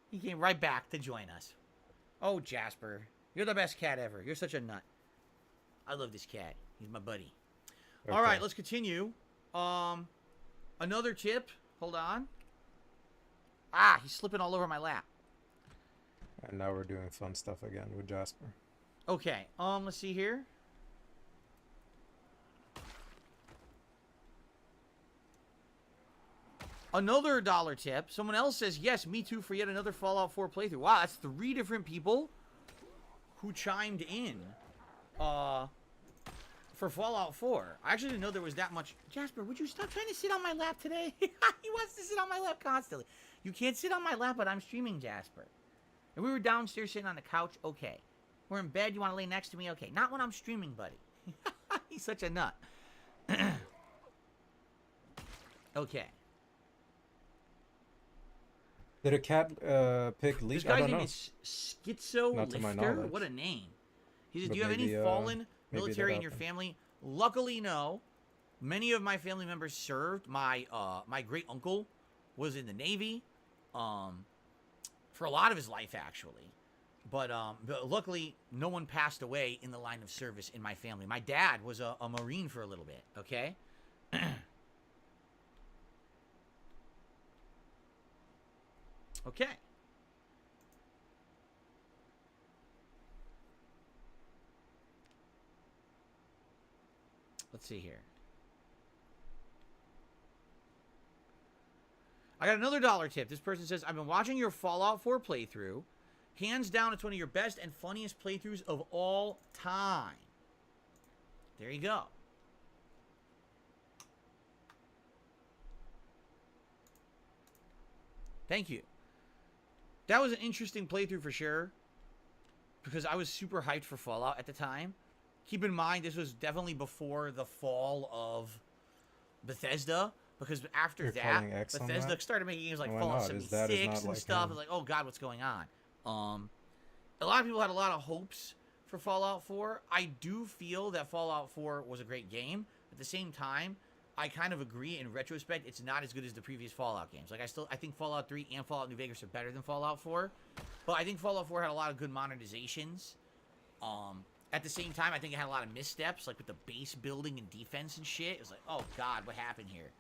He came right back to join us. Oh, Jasper. You're the best cat ever. You're such a nut. I love this cat. He's my buddy. Okay. All right, let's continue. Another tip. Hold on. Ah, he's slipping all over my lap. And now we're doing fun stuff again with Jasper. Okay, let's see here. Another dollar tip. Someone else says, yes, me too for yet another Fallout 4 playthrough. Wow, that's 3 different people who chimed in for Fallout 4. I actually didn't know there was that much. Jasper, would you stop trying to sit on my lap today? He wants to sit on my lap constantly. You can't sit on my lap, but I'm streaming, Jasper. If we were downstairs sitting on the couch, okay. We're in bed, you want to lay next to me? Okay. Not when I'm streaming, buddy. He's such a nut. Okay. Did a cat pick This leak? I guy's don't name know. is Schizo Not to my Lifter. knowledge. What a name. He says, But do you have any maybe, fallen maybe military that in your happened. family? Luckily, no. Many of my family members served. My my great uncle was in the Navy for a lot of his life, actually. But luckily, no one passed away in the line of service in my family. My dad was a Marine for a little bit, okay? Okay. Let's see here. I got another dollar tip. This person says, I've been watching your Fallout 4 playthrough. Hands down, it's one of your best and funniest playthroughs of all time. There you go. Thank you. That was an interesting playthrough for sure, because I was super hyped for Fallout at the time. Keep in mind, this was definitely before the fall of Bethesda, because after You're that, calling X on Bethesda that? started making games like Why Fallout not? His dad is 76 not and like stuff. him. It's like, oh god, what's going on? A lot of people had a lot of hopes for Fallout 4. I do feel that Fallout 4 was a great game. At the same time, I kind of agree in retrospect, it's not as good as the previous Fallout games. Like, I think Fallout 3 and Fallout New Vegas are better than Fallout 4. But I think Fallout 4 had a lot of good modernizations. At the same time, I think it had a lot of missteps, like with the base building and defense and shit. It was like, oh god, what happened here?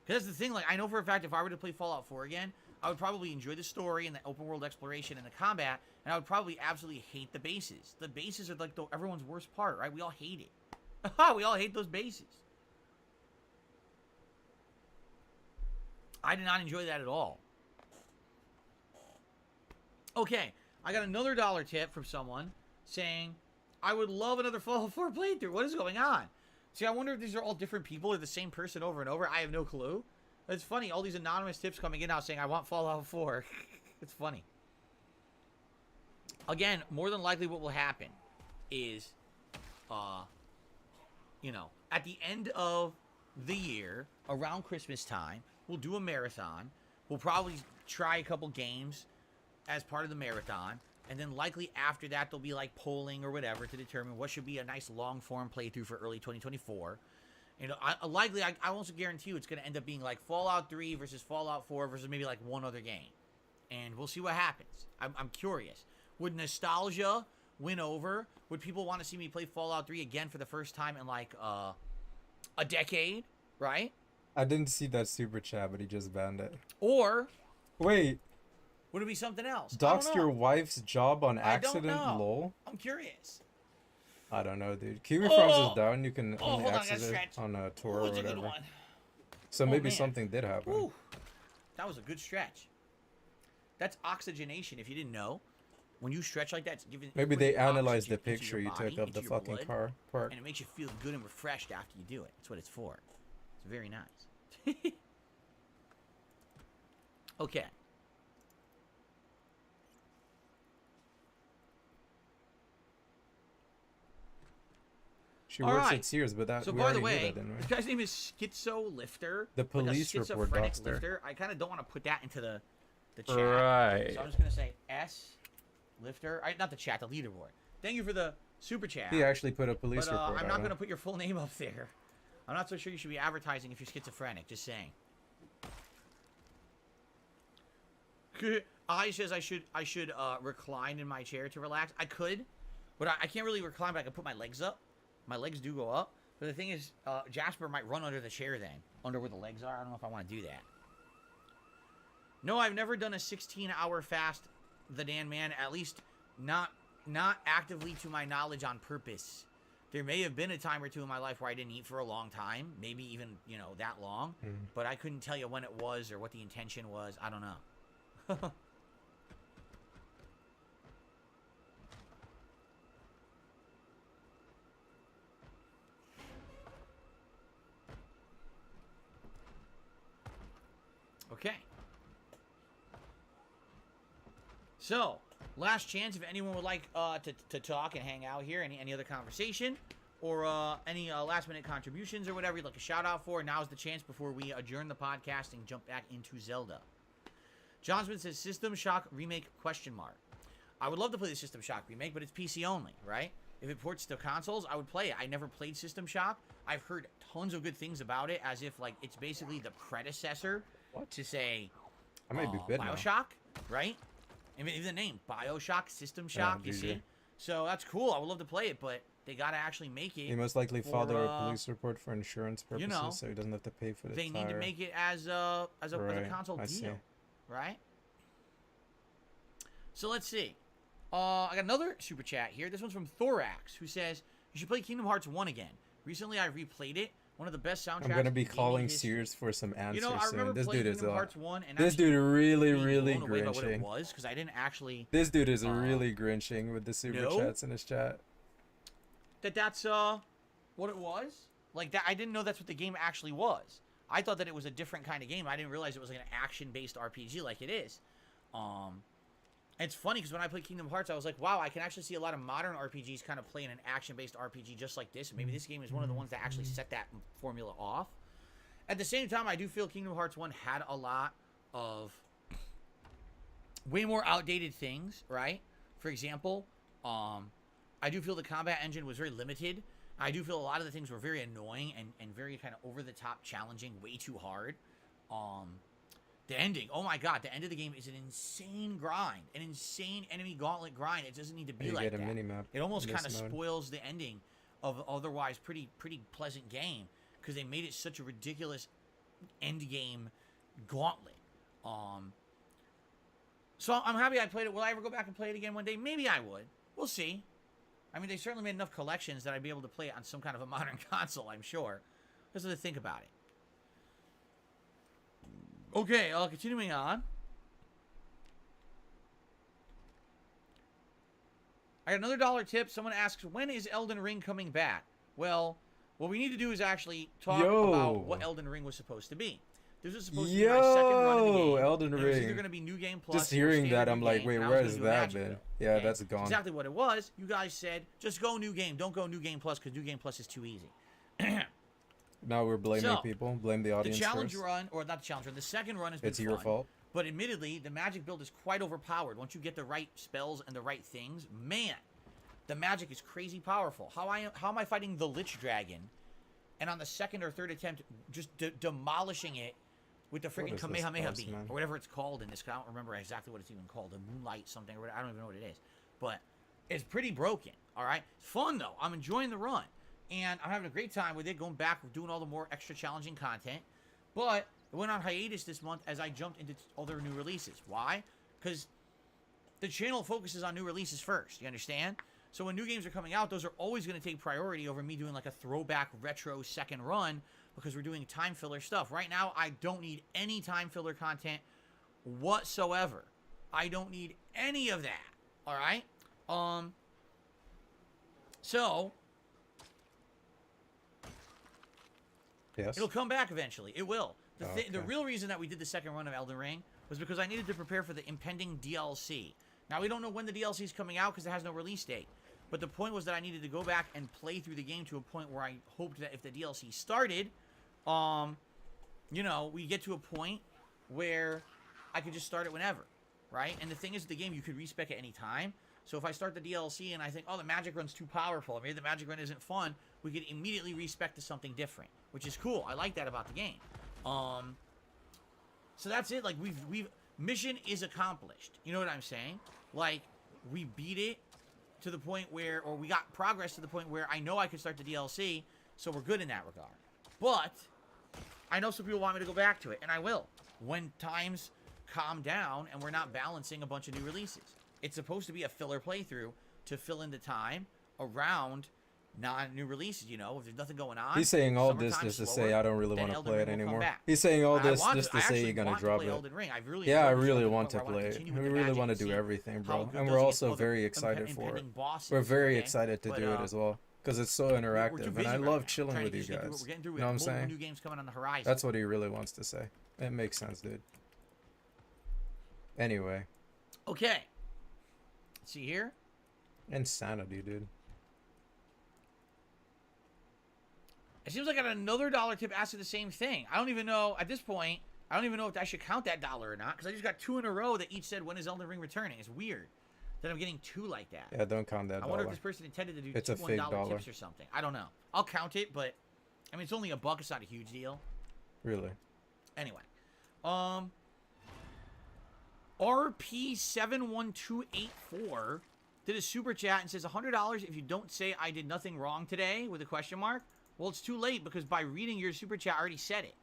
Because that's the thing, like, I know for a fact if I were to play Fallout 4 again, I would probably enjoy the story and the open world exploration and the combat, and I would probably absolutely hate the bases. The bases are like everyone's worst part, right? We all hate it. We all hate those bases. I did not enjoy that at all. Okay, I got another dollar tip from someone saying, I would love another Fallout 4 playthrough. What is going on? See, I wonder if these are all different people or the same person over and over. I have no clue. It's funny, all these anonymous tips coming in now saying, I want Fallout 4. It's funny. Again, more than likely what will happen is, you know, at the end of the year, around Christmas time, we'll do a marathon. We'll probably try a couple games as part of the marathon. And then likely after that, there'll be like polling or whatever to determine what should be a nice long-form playthrough for early 2024. You know, I also guarantee you it's going to end up being like Fallout 3 versus Fallout 4 versus maybe like one other game. And we'll see what happens. I'm curious. Would nostalgia win over? Would people want to see me play Fallout 3 again for the first time in like a decade? Right? I didn't see that super chat, but he just banned it. Or wait, would it be something else? doxed your wife's job on accident? I don't know. Lol. I'm curious. I don't know, dude. Kiwi Farms is down. You can only hold on, I access gotta it stretch. on a tour Ooh, or it's a good whatever. one. So Oh, maybe man. something did happen. Ooh, that was a good stretch. That's oxygenation. If you didn't know, when you stretch like that, it's giving. Maybe it they brings analyzed the oxygen into picture your you body, took of the into your fucking blood, car part. and it makes you feel good and refreshed after you do it. That's what it's for. It's very nice. Okay. She All works right. at Sears, but that So we by already the way, knew that, didn't we? this guy's name is Schizo Lifter. The like a police report schizophrenic doxed her. lifter. I kind of don't want to put that into the chat. Right. So I'm just gonna say S Lifter. Not the chat, the leaderboard. Thank you for the super chat. He actually put a police But report I'm out, not huh? gonna put your full name up there. I'm not so sure you should be advertising if you're schizophrenic. Just saying. I says I should recline in my chair to relax. I could, but I can't really recline. But I can put my legs up. My legs do go up. But the thing is, Jasper might run under the chair then, under where the legs are. I don't know if I want to do that. No, I've never done a 16-hour fast, the Dan Man. At least not actively to my knowledge on purpose. There may have been a time or two in my life where I didn't eat for a long time, maybe even, you know, that long. But I couldn't tell you when it was or what the intention was. I don't know. Okay. So, last chance if anyone would like to talk and hang out here, any other conversation, or any last minute contributions or whatever you'd like a shout out for, now's the chance before we adjourn the podcast and jump back into Zelda. John Smith says System Shock remake ? I would love to play the System Shock remake, but it's PC only, right? If it ports to consoles, I would play it. I never played System Shock. I've heard tons of good things about it, as if like it's basically the predecessor to say I might be bid now. BioShock, right? Even the name, BioShock, System Shock, you GG. see? So that's cool. I would love to play it, but they got to actually make it. He most likely for, filed a police report for insurance purposes, know, so he doesn't have to pay for the They tire. need to make it as a Right, console I deal, see. right? So let's see. I got another super chat here. This one's from Thorax, who says, you should play Kingdom Hearts 1 again. Recently, I replayed it. One of the best soundtracks. I'm gonna be in gaming calling history. Sears for some answers You know, I remember soon. This playing dude is Kingdom Hearts 1 and this actually dude really, being really blown away by what it grinching. was, because I didn't actually... This dude is really grinching with the super no. chats in his chat. That's what it was. Like that, I didn't know that's what the game actually was. I thought that it was a different kind of game. I didn't realize it was like an action-based RPG like it is. It's funny because when I played Kingdom Hearts, I was like, wow, I can actually see a lot of modern RPGs kind of play in an action-based RPG just like this. Maybe this game is one of the ones that actually set that formula off. At the same time, I do feel Kingdom Hearts 1 had a lot of way more outdated things, right? For example, I do feel the combat engine was very limited. I do feel a lot of the things were very annoying and very kind of over-the-top challenging, way too hard. The ending, oh my god, the end of the game is an insane grind, an insane enemy gauntlet grind. It doesn't need to be You like get a that. mini-map It almost in kind of this mode. spoils the ending of otherwise pretty pleasant game because they made it such a ridiculous end game gauntlet. So I'm happy I played it. Will I ever go back and play it again one day? Maybe I would. We'll see. I mean, they certainly made enough collections that I'd be able to play it on some kind of a modern console, I'm sure. Just to think about it. Okay, continuing on. I got another $1 tip. Someone asks, when is Elden Ring coming back? Well, what we need to do is actually talk about what Elden Ring was supposed to be. This was supposed to be my second run of the game. Elden It was either Ring. going to be New Game Plus. Just or hearing standard that, I'm new like, game, wait, and I was where gonna has do that Magic been? Build, Yeah, okay? that's gone. Exactly what it was. You guys said, just go New Game. Don't go New Game Plus because New Game Plus is too easy. Now we're blaming So, people. Blame the The audience challenge first. run, or not the challenge run, the second run has been It's your fun. fault. But admittedly, the magic build is quite overpowered. Once you get the right spells and the right things, man, the magic is crazy powerful. How am I fighting the Lich Dragon, and on the second or third attempt, just demolishing it with the freaking is this Kamehameha boss, beam, man? or whatever it's called in this. I don't remember exactly what it's even called. The Moonlight something, or whatever. I don't even know what it is. But it's pretty broken. All right, it's fun though. I'm enjoying the run, and I'm having a great time with it. Going back, doing all the more extra challenging content. But it went on hiatus this month as I jumped into other new releases. Why? Because the channel focuses on new releases first. You understand? So when new games are coming out, those are always going to take priority over me doing like a throwback retro second run because we're doing time filler stuff. Right now, I don't need any time filler content whatsoever. I don't need any of that. All right? So Yes. it'll come back eventually. It will. The Okay. real reason that we did the second run of Elden Ring was because I needed to prepare for the impending DLC. Now, we don't know when the DLC is coming out because it has no release date. But the point was that I needed to go back and play through the game to a point where I hoped that if the DLC started, you know, we get to a point where I could just start it whenever, right? And the thing is, the game, you could respec at any time. So if I start the DLC and I think, oh, the magic run's too powerful, maybe the magic run isn't fun, we could immediately respec to something different, which is cool. I like that about the game. So that's it. Like, we've mission is accomplished. You know what I'm saying? Like, we beat it to the point where, or we got progress to the point where I know I could start the DLC, so we're good in that regard. But I know some people want me to go back to it, and I will when times calm down and we're not balancing a bunch of new releases. It's supposed to be a filler playthrough to fill in the time around non-new releases, you know, if there's nothing going on. He's saying all this summertime's just to slower, say I don't really then want to Elden play Ring it will come anymore. back. He's saying all I this want just to I say actually you're gonna want drop to play it. Elden Ring. I've really Yeah, I enjoyed this really to the want point to where I wanna play it. continue We with the really magic want to and do see everything, how bro. good And does we're it get also other very excited for impending it. bosses, We're very okay? excited to But, do it as well because it's so we're interactive, too and busy I right love now, chilling trying to with you just get through what guys. we're getting through. You We know what have I'm multiple saying? new games coming on the horizon. That's what he really wants to say. It makes sense, dude. Anyway, Okay. Let's see here. insanity, dude. It seems like I got another $1 tip asking the same thing. I don't even know, at this point, I don't even know if I should count that $1 or not, because I just got 2 in a row that each said, when is Elden Ring returning? It's weird that I'm getting 2 like that. Yeah, don't count that I wonder if dollar. this person intended to do It's a two fake $1 dollar. tips or something. I don't know. I'll count it, but, I mean, it's only $1. It's not a huge deal. Really. Anyway. RP71284 did a super chat and says $100 if you don't say I did nothing wrong today with a question mark. Well, it's too late because by reading your super chat, I already said it.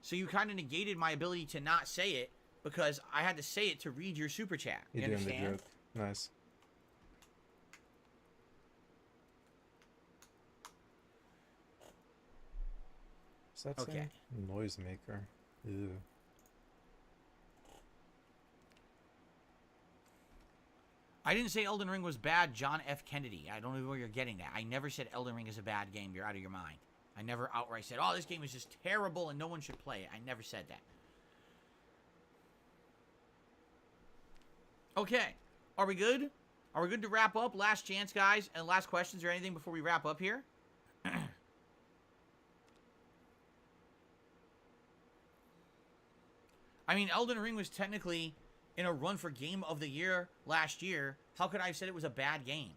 So you kind of negated my ability to not say it because I had to say it to read your super chat. You You're doing the understand? joke. Nice. What's that Okay. say? Noisemaker. Ew. I didn't say Elden Ring was bad, John F. Kennedy. I don't know where you're getting that. I never said Elden Ring is a bad game. You're out of your mind. I never outright said, oh, this game is just terrible and no one should play it. I never said that. Okay. Are we good? Are we good to wrap up? Last chance, guys. And last questions or anything before we wrap up here? I mean, Elden Ring was technically in a run for Game of the Year last year. How could I have said it was a bad game?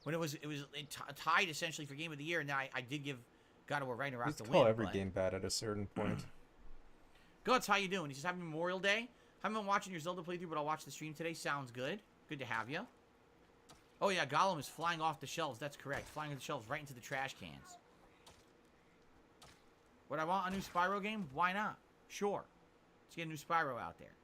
When it was tied essentially for Game of the Year, and then I did give God of War Ragnarok Let's the call win. every but- game bad at a certain point. Guts, how you doing? He says, happy Memorial Day. Haven't been watching your Zelda playthrough, but I'll watch the stream today. Sounds good. Good to have you. Oh, yeah, Gollum is flying off the shelves. That's correct. Flying off the shelves right into the trash cans. Would I want a new Spyro game? Why not? Sure. Let's get a new Spyro out there.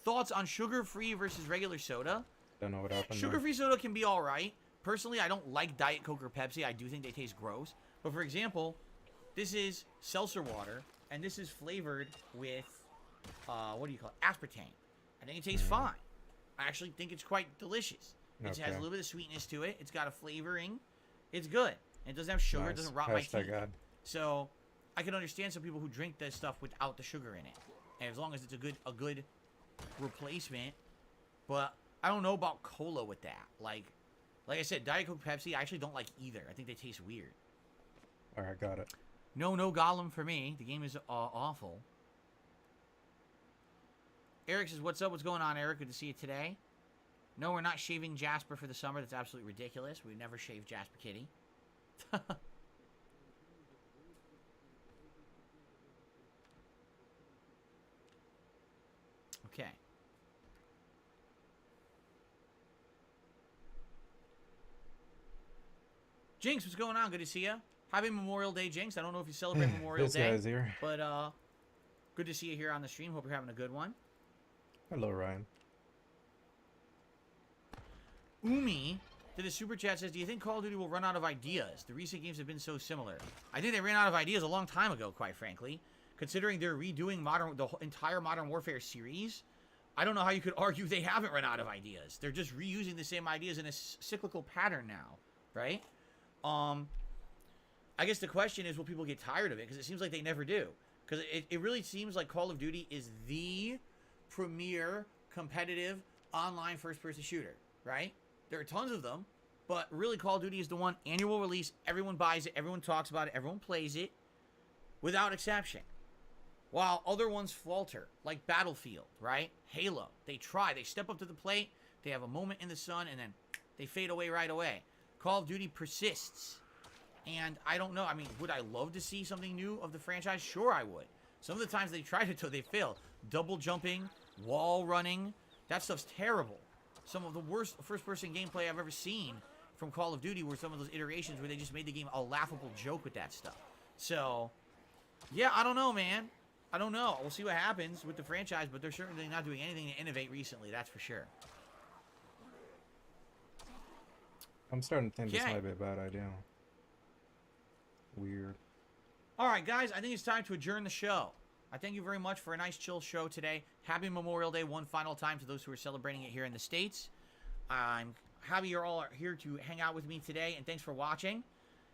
Thoughts on sugar-free versus regular soda? Don't know what happened there. Sugar-free soda can be all right. Personally, I don't like Diet Coke or Pepsi. I do think they taste gross. But for example, this is seltzer water, and this is flavored with, what do you call it? Aspartame. I think it tastes fine. I actually think it's quite delicious. It has a Okay. little bit of sweetness to it. It's got a flavoring. It's good. It doesn't have sugar. It Nice. doesn't rot my Hashtag teeth. ad. So I can understand some people who drink this stuff without the sugar in it, and as long as it's a good replacement. But I don't know about cola with that. Like I said, Diet Coke, Pepsi, I actually don't like either. I think they taste weird. All right, got it. No Gollum for me. The game is awful. Eric says, what's up? What's going on, Eric? Good to see you today. No, we're not shaving Jasper for the summer. That's absolutely ridiculous. We never shave Jasper Kitty. Okay. Jinx, what's going on? Good to see you. Happy Memorial Day, Jinx. I don't know if you celebrate Memorial This Day, guy's here. but good to see you here on the stream. Hope you're having a good one. Hello, Ryan. Umi did a super chat, says, do you think Call of Duty will run out of ideas? The recent games have been so similar. I think they ran out of ideas a long time ago, quite frankly. Considering they're redoing the entire Modern Warfare series, I don't know how you could argue they haven't run out of ideas. They're just reusing the same ideas in a cyclical pattern now, right? I guess the question is, will people get tired of it? Because it seems like they never do. Because it really seems like Call of Duty is the premier competitive online first-person shooter, right? There are tons of them, but really Call of Duty is the one annual release. Everyone buys it. Everyone talks about it. Everyone plays it without exception. While other ones falter, like Battlefield, right? Halo. They try. They step up to the plate. They have a moment in the sun, and then they fade away right away. Call of Duty persists. And I don't know. I mean, would I love to see something new of the franchise? Sure, I would. Some of the times they tried it, they failed. Double jumping, wall running. That stuff's terrible. Some of the worst first-person gameplay I've ever seen from Call of Duty were some of those iterations where they just made the game a laughable joke with that stuff. So, yeah, I don't know, man. I don't know. We'll see what happens with the franchise, but they're certainly not doing anything to innovate recently, that's for sure. I'm starting to think this Okay. might be a bad idea. Weird. All right, guys, I think it's time to adjourn the show. I thank you very much for a nice, chill show today. Happy Memorial Day one final time to those who are celebrating it here in the States. I'm happy you're all here to hang out with me today, and thanks for watching.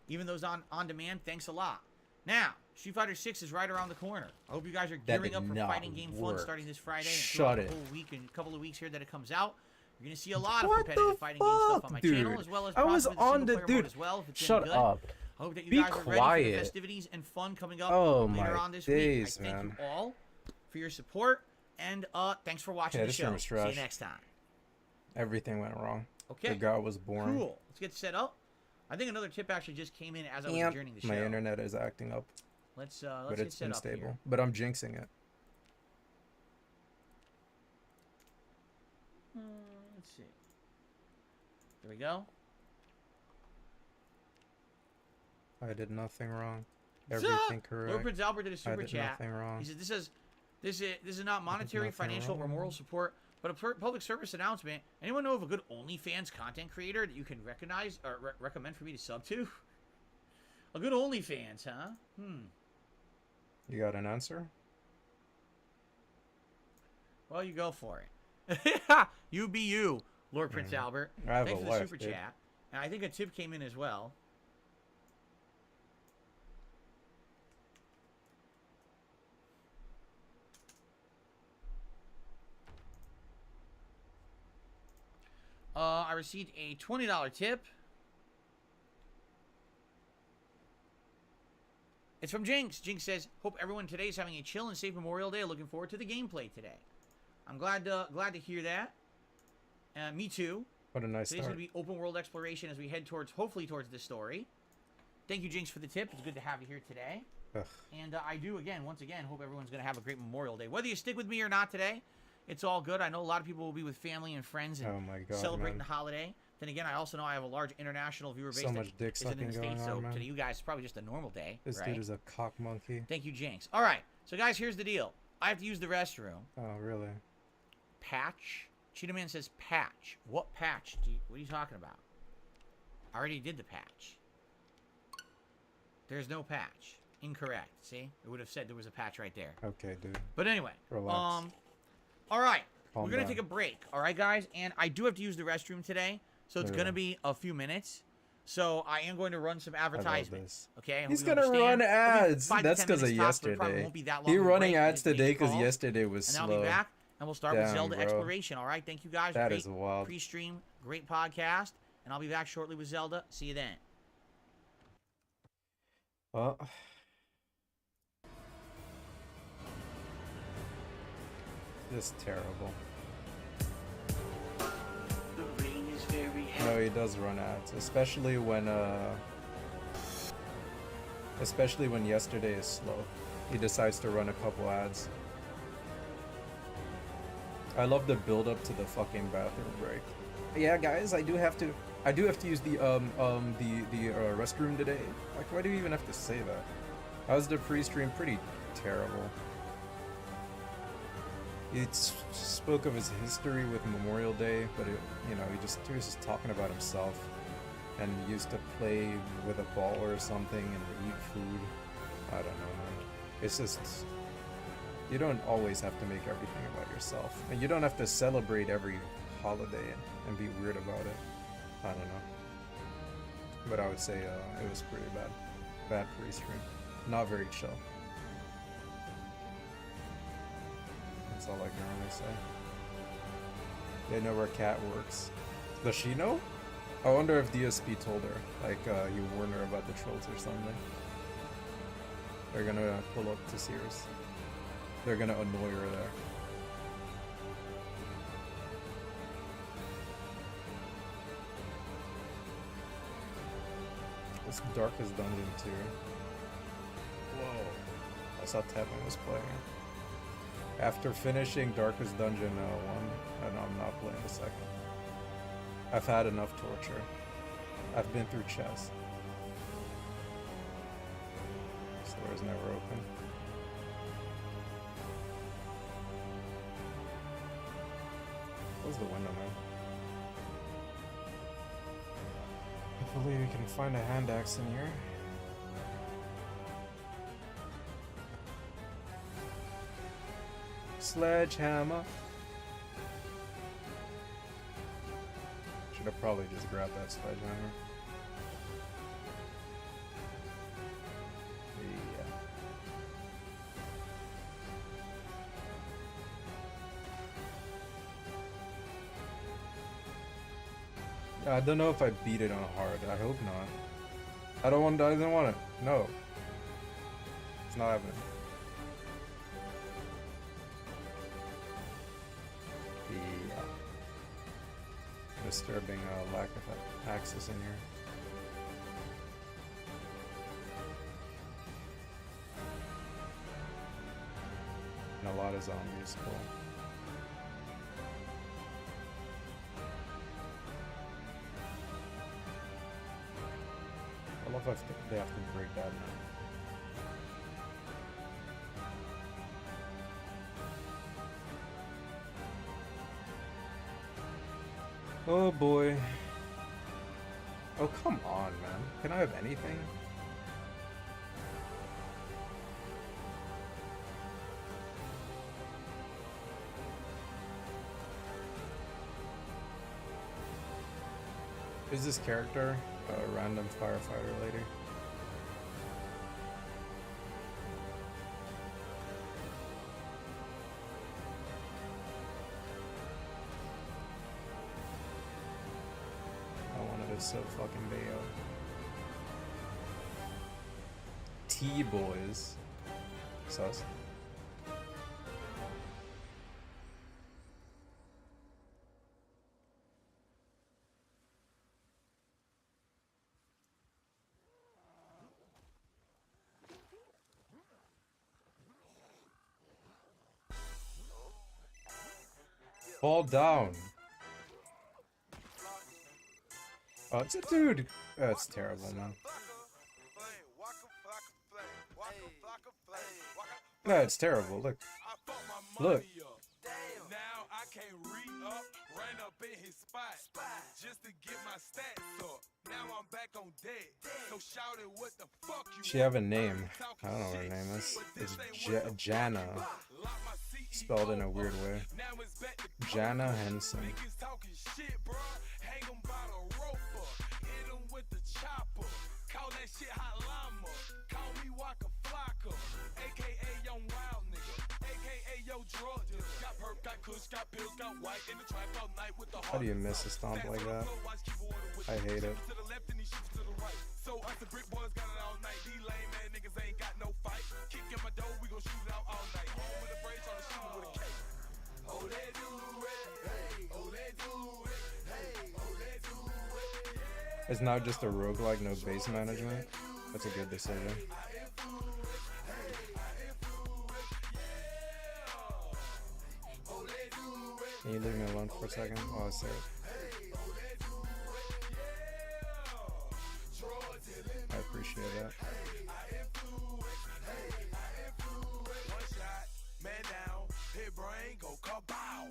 Even those on demand, thanks a lot. Now, Street Fighter 6 is right around the corner. I hope you guys are gearing up for fighting game fun starting this Friday and throughout the whole week and a couple of weeks here that it comes out. You're going to see a lot of competitive fighting game stuff on my channel, as well as I was possibly on the single player mode dude. as well. If it's Shut any good. up. I hope that you Be guys are ready for the quiet. festivities and fun coming up Oh later my on this days, week. I thank man. you all for your support, and thanks for watching Yeah, the this show. room is See trash. you next time. Everything went wrong. Okay. The guy was boring. Cool. Let's get set up. I think another tip actually just came in as I was Yep. adjourning the show. My internet is acting up. Let's but hit it's set been up stable. here. But I'm jinxing it. Let's see. There we go. I did nothing wrong. Everything correct. Lord Prince Albert did a I super did chat. nothing wrong. He said, "This is not monetary, nothing financial, or wrong. moral support, but a public service announcement. Anyone know of a good OnlyFans content creator that you can recognize or recommend for me to sub to? A good OnlyFans, huh? You got an answer? Well, you go for it. You be you, Lord Prince Albert. I have Thanks a for the wife, super dude. chat. And I think a tip came in as well. I received a $20 tip. It's from Jinx. Jinx says, "Hope everyone today is having a chill and safe Memorial Day. Looking forward to the gameplay today." I'm glad to hear that. Me too. What a nice Today's start. going to be open world exploration as we head hopefully towards this story. Thank you, Jinx, for the tip. It's good to have you here today. Ugh. And I do, once again, hope everyone's going to have a great Memorial Day. Whether you stick with me or not today, it's all good. I know a lot of people will be with family and friends and Oh my God, celebrating man. the holiday. Then again, I also know I have a large international viewer base So that much dick isn't in sucking the going States, so on, man. to you guys, it's probably just a normal day, This right? dude is a cock monkey. Thank you, Jinx. All right, so guys, here's the deal. I have to use the restroom. Oh, really? Patch? Cheetah Man says patch. What patch? What are you talking about? I already did the patch. There's no patch. Incorrect. See? It would have said there was a patch right there. Okay, dude. But anyway. Relax. All right. Calm We're going to down. take a break. All right, guys? And I do have to use the restroom today. So it's Yeah. going to be a few minutes. So I am going to run some advertisements. Okay? I hope He's you gonna understand. run It'll be ads. 5 to That's 10 because of minutes tops, but it probably yesterday. won't be that long He of a running break. ads Just take today the because calls, yesterday was and slow. I'll be back. And we'll start with Damn, Zelda bro. Exploration. All right? Thank you, guys. That Great is wild. pre-stream. Great podcast. And I'll be back shortly with Zelda. See you then. Well, this is terrible. The rain is very heavy. No, he does run ads, especially when yesterday is slow. He decides to run a couple ads. I love the build up to the fucking bathroom break. Yeah, guys, I do have to use the restroom today. Like, why do you even have to say that? How's the pre-stream? Pretty terrible. He spoke of his history with Memorial Day, but he was just talking about himself, and he used to play with a ball or something and eat food. I don't know, man. It's just, you don't always have to make everything about yourself, and you don't have to celebrate every holiday and be weird about it. I don't know, but I would say it was pretty bad pre-stream, not very chill. That's all I can really say. They know where Kat works. Does she know? I wonder if DSP told her, like, you warned her about the trolls or something. They're gonna pull up to Sears. They're gonna annoy her there. This Darkest Dungeon 2. Whoa. I saw Tevin was playing. After finishing Darkest Dungeon 1, and I'm not playing the second. I've had enough torture. I've been through chess. This door is never open. Close the window, man. Hopefully we can find a hand axe in here. Sledgehammer. Should have probably just grabbed that sledgehammer. Yeah. I don't know if I beat it on hard. I hope not. I don't want it. No. It's not happening. Disturbing lack of access in here. not a zombie school. I love if they have to break that now. Oh boy. Oh, come on, man. Can I have anything? Is this character a random firefighter lady? I wanted it so fucking bayo. T-boys. Sus. Fall down. Oh, it's a dude. Oh, it's terrible, man. No, it's terrible. Look. Look. Now I can't re-up, ran up in his spot just to get my stats up. Now I'm back on deck. So shout it, what the fuck you She have a name. I don't know what her name is. It's Jana. Spelled in a weird way. Jana Henson. niggas talking shit, bro. Hang 'em by the rope up. Hit 'em with the chopper. Call that shit hot llama. Call me Waka Flocka. AKA Young Wild nigga. AKA Yo Drug dealer. Got perp, got kush, got pills, got white. In the trap all night with the heart. How do you miss a stomp like that? I hate it. To the left and he shoots to the right. So us the brick boys got it all night. These lame man niggas ain't got no fight. Kick in my door, we gon' shoot it out all night. Home with a brain, tryna shoot it with a cake. Oh, they do it. Hey, oh, they do it. Hey, oh, they do it. Yeah. It's not just a roguelike, no base management. That's a good decision. Can you leave me alone for a second while I say it? I appreciate that. One shot, man down, hit brain, go kabow.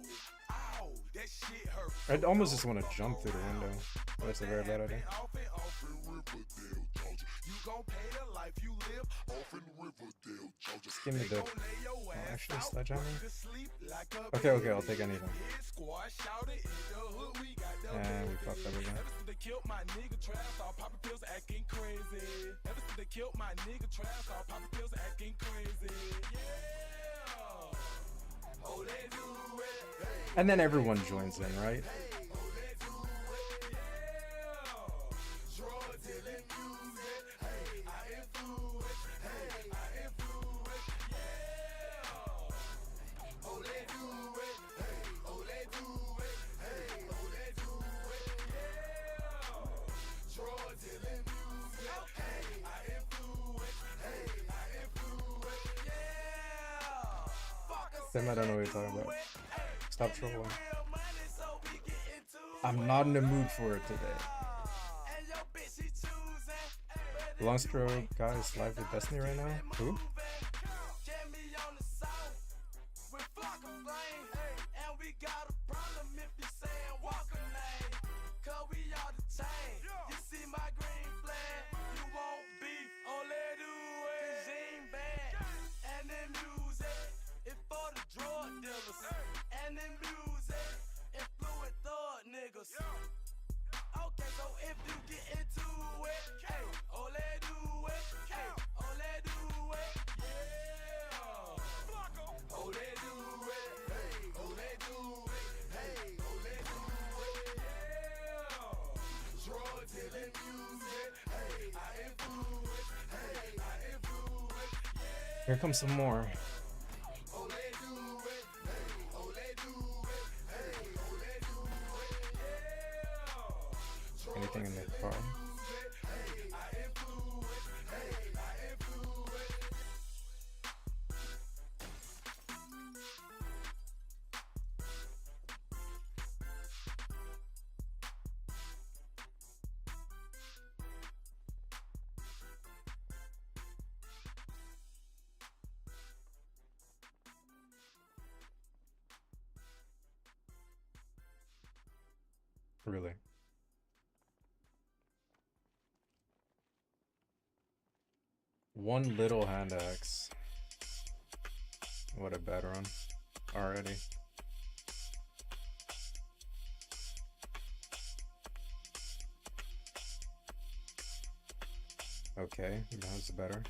Ow, that shit hurt. I almost just want to jump through the window. But that's a very bad idea. Off in Riverdale, Georgia. You gon' pay the life you live off in Riverdale, Georgia. Just give me the... Gon' lay your Oh, ass actually, out, sledgehammer? to sleep like a Okay, okay, I'll take anything. hit squad, shout it in the hood, we got the And we fucked everything. Ever since they killed my nigga Trav, all poppin' pills acting crazy. Ever since they killed my nigga Trav, all poppin' pills acting crazy. Yeah. Oh, they do it. Hey, And then everyone joins in, right? oh, they do it. Yeah. Drug dealing music. Hey, I influence. Hey, I influence. Yeah. Oh, they do it. Hey, oh, they do it. Hey, oh, they do it. Yeah. Drug dealing music. Hey, I influence. Hey, I influence. Yeah. Fuck us. Then I don't know what you're talking about. Stop trolling. I'm not in the mood for it today. Longstro guy is live with Destiny right now? Who? And then music, influent thug niggas. Okay, so if you get into it, hey, oh, let do it, hey, oh, let do it, yeah. Oh, let do it, hey, oh, let do it, hey, oh, let do it, yeah. Drug dealing music, hey, I influence, hey, I influence, yeah. Here comes some more. Oh, let do it, hey, oh, let do it, hey, oh, let do it, yeah. Anything in the car? Really. One little hand axe. What a bad run. Already. Okay, that's better.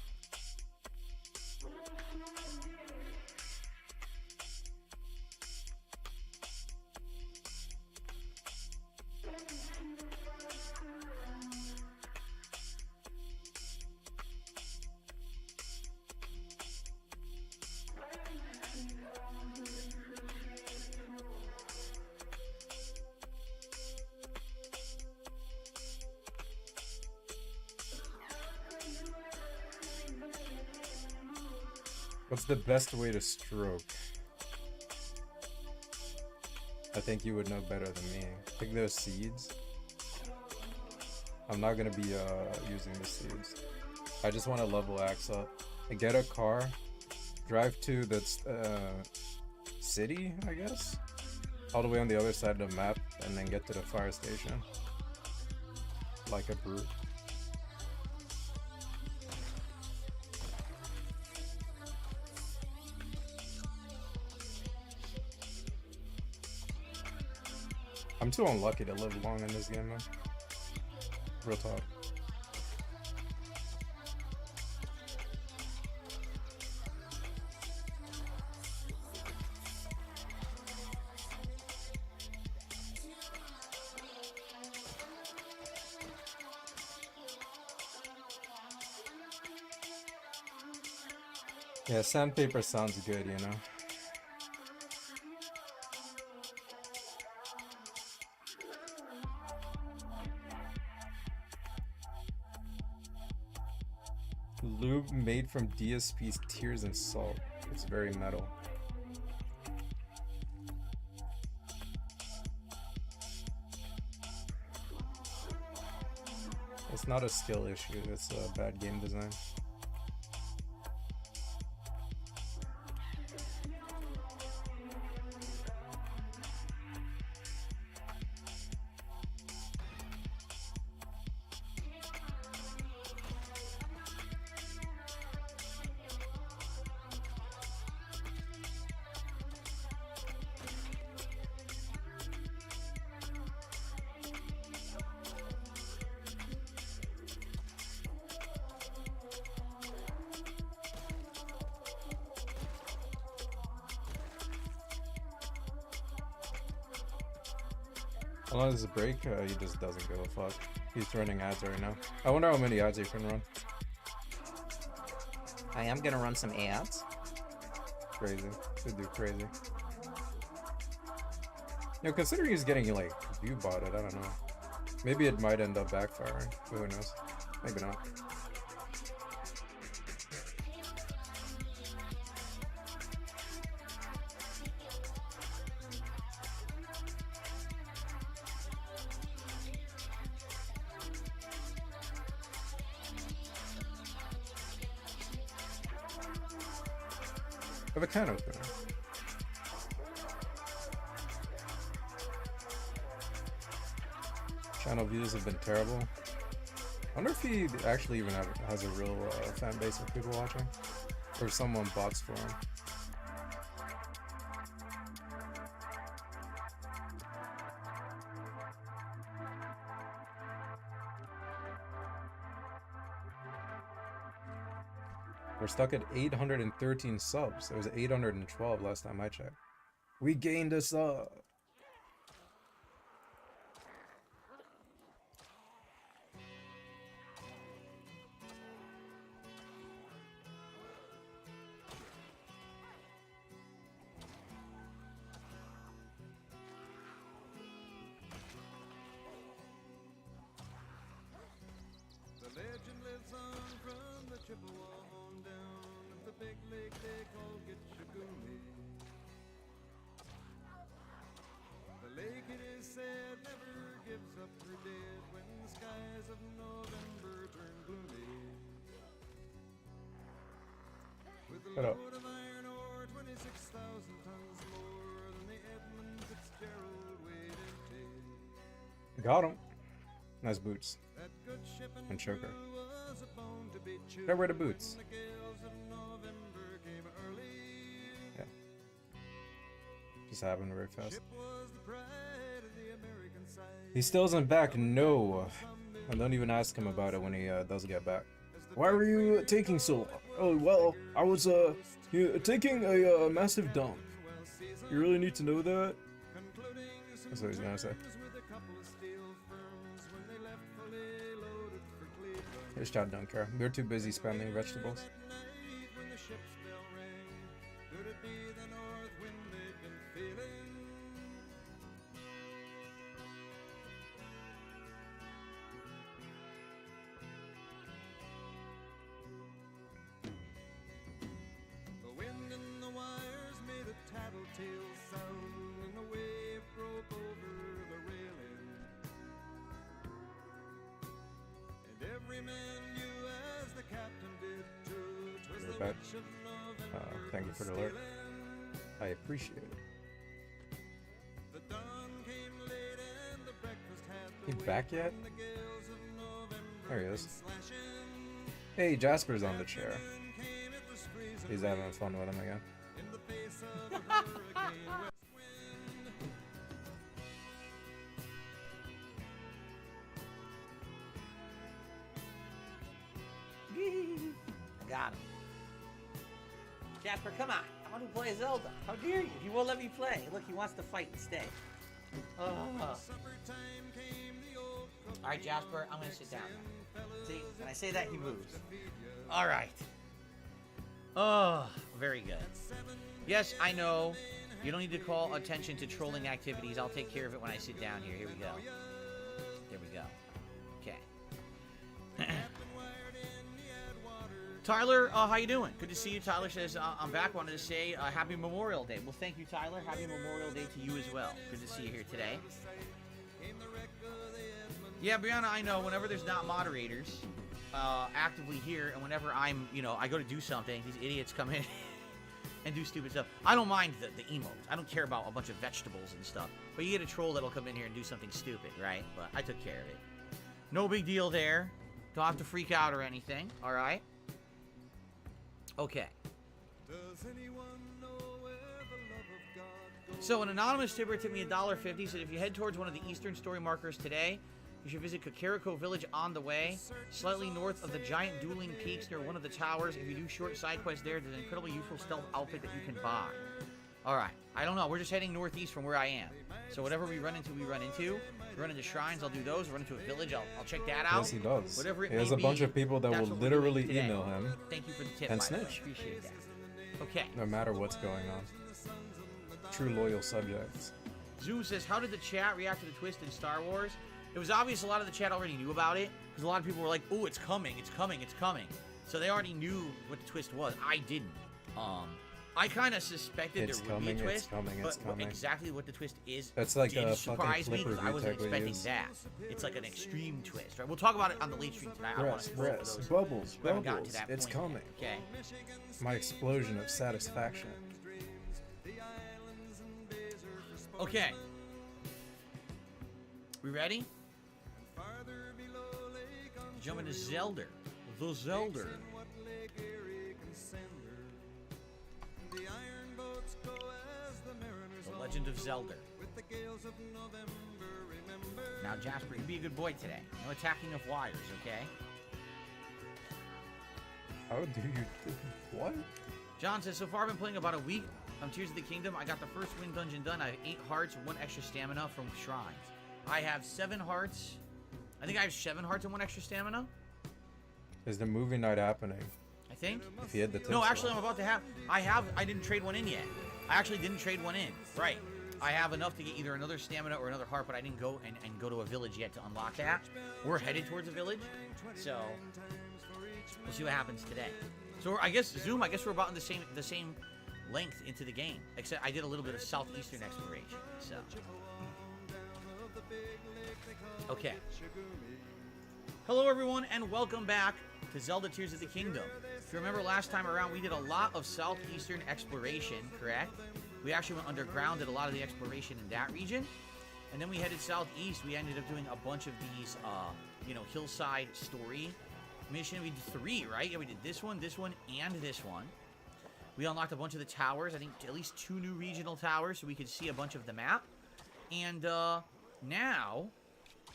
What's the best way to stroke? I think you would know better than me. Pick those seeds. I'm not gonna be using the seeds. I just want to level axe up. Get a car, drive to the city, I guess? All the way on the other side of the map, and then get to the fire station. Like a brute. I'm too unlucky to live long in this game, man. Real talk. Yeah, sandpaper sounds good, you know? Lube made from DSP's tears and salt. It's very metal. It's not a skill issue, it's a bad game design. How long does it break? He just doesn't give a fuck. He's running ads right now. I wonder how many ads he can run. I am gonna run some ads. Crazy. Could do crazy. You know, considering he's getting like view botted, I don't know. Maybe it might end up backfiring. Who knows? Maybe not. I have a can opener. Channel views have been terrible. I wonder if he actually even has a real fan base of people watching, or if someone bots for him. We're stuck at 813 subs. It was 812 last time I checked. We gained a sub. The legend lives on from the Chippewa on down of the big lake they call Gitchagumi. The lake, it is said, never gives up her dead when the skies of November turn gloomy. With a load of iron ore, 26,000 tons more than the Edmund Fitzgerald weighed in take. Got him. Nice boots. And choker. Got rid of boots. Yeah. Just happened very fast. He still isn't back, no. And don't even ask him about it when he does get back. Why were you taking so long? Oh, well, I was taking a massive dump. You really need to know that? That's what he's gonna say. This child don't care. We're too busy spending vegetables. The wind and the wires made a tattletale sound, and the wave broke over the railing. And every man knew as the captain did too, 'twas the back. witch of November. Thank you for the alert. I appreciate it. The dawn came late and the breakfast had He the back yet? the gales of November There he is. slashing. Hey, Jasper's on the chair. Came it was freezing He's having fun with him again. in the face of the hurricane west wind. Got him. Jasper, come on. I want to play Zelda. How dare you? He won't let me play. Look, he wants to fight instead. All right, Jasper, I'm going to sit down now. See, when I say that, he moves. All right. Oh, very good. Yes, I know. You don't need to call attention to trolling activities. I'll take care of it when I sit down here. Here we go. There we go. Okay. Tyler, how you doing? Good to see you. Tyler says, I'm back. Wanted to say Happy Memorial Day. Well, thank you, Tyler. Happy Memorial Day to you as well. Good to see you here today. Yeah, Brianna, I know. Whenever there's not moderators actively here, and whenever I'm, I go to do something, these idiots come in and do stupid stuff. I don't mind the emotes. I don't care about a bunch of vegetables and stuff. But you get a troll that'll come in here and do something stupid, right? But I took care of it. No big deal there. Don't have to freak out or anything, all right? Okay. So an anonymous tipper tipped me $1.50. Said if you head towards one of the eastern story markers today, you should visit Kakariko Village on the way, slightly north of the giant dueling peaks near one of the towers. If you do short side quests there, there's an incredibly useful stealth outfit that you can buy. All right. I don't know. We're just heading northeast from where I am. So whatever we run into, we run into. We run into shrines, I'll do those. Run into a village, I'll check that out. Yes, he does. Whatever it He has may a bunch be, of people that that's will what we're doing literally today. email him Thank you for the tip, and by the way. snitch. Appreciate that. Okay. no matter what's going on. True loyal subjects. Zoom says, how did the chat react to the twist in Star Wars? It was obvious a lot of the chat already knew about it, because a lot of people were like, oh, it's coming, it's coming, it's coming. So they already knew what the twist was. I didn't. I kind of suspected It's there would be a coming, twist, it's coming, it's but coming. exactly what the twist is That's like did a surprise fucking me, because flipper I wasn't retake we expecting use. that. It's like an extreme twist, right? We'll talk about it on the late stream tonight. I want to spoil for Press, those bubbles, who haven't gotten to bubbles. that It's point coming. yet, Okay. My explosion of satisfaction. Okay. We ready? Jump into Zelda. The Zelda. The Legend of Zelda. Now, Jasper, you be a good boy today. No attacking of wires, okay? How do you do what? John says, so far I've been playing about a week on Tears of the Kingdom. I got the first win dungeon done. I have 8 hearts and 1 extra stamina from shrines. I have 7 hearts. I think I have 7 hearts and 1 extra stamina. Is the movie night happening? I think. If you had the tips No, actually, on. I'm about to have. I didn't trade one in yet. I actually didn't trade one in. Right. I have enough to get either another stamina or another heart, but I didn't go and go to a village yet to unlock that. We're headed towards a village, so we'll see what happens today. So I guess Zoom. I guess we're about in the same length into the game, except I did a little bit of southeastern exploration. So okay. Hello, everyone, and welcome back to Zelda Tears of the Kingdom. If you remember last time around, we did a lot of southeastern exploration, correct? We actually went underground, did a lot of the exploration in that region. And then we headed southeast. We ended up doing a bunch of these, you know, hillside story mission. We did 3, right? Yeah, we did this one, and this one. We unlocked a bunch of the towers. I think at least 2 new regional towers, so we could see a bunch of the map. And now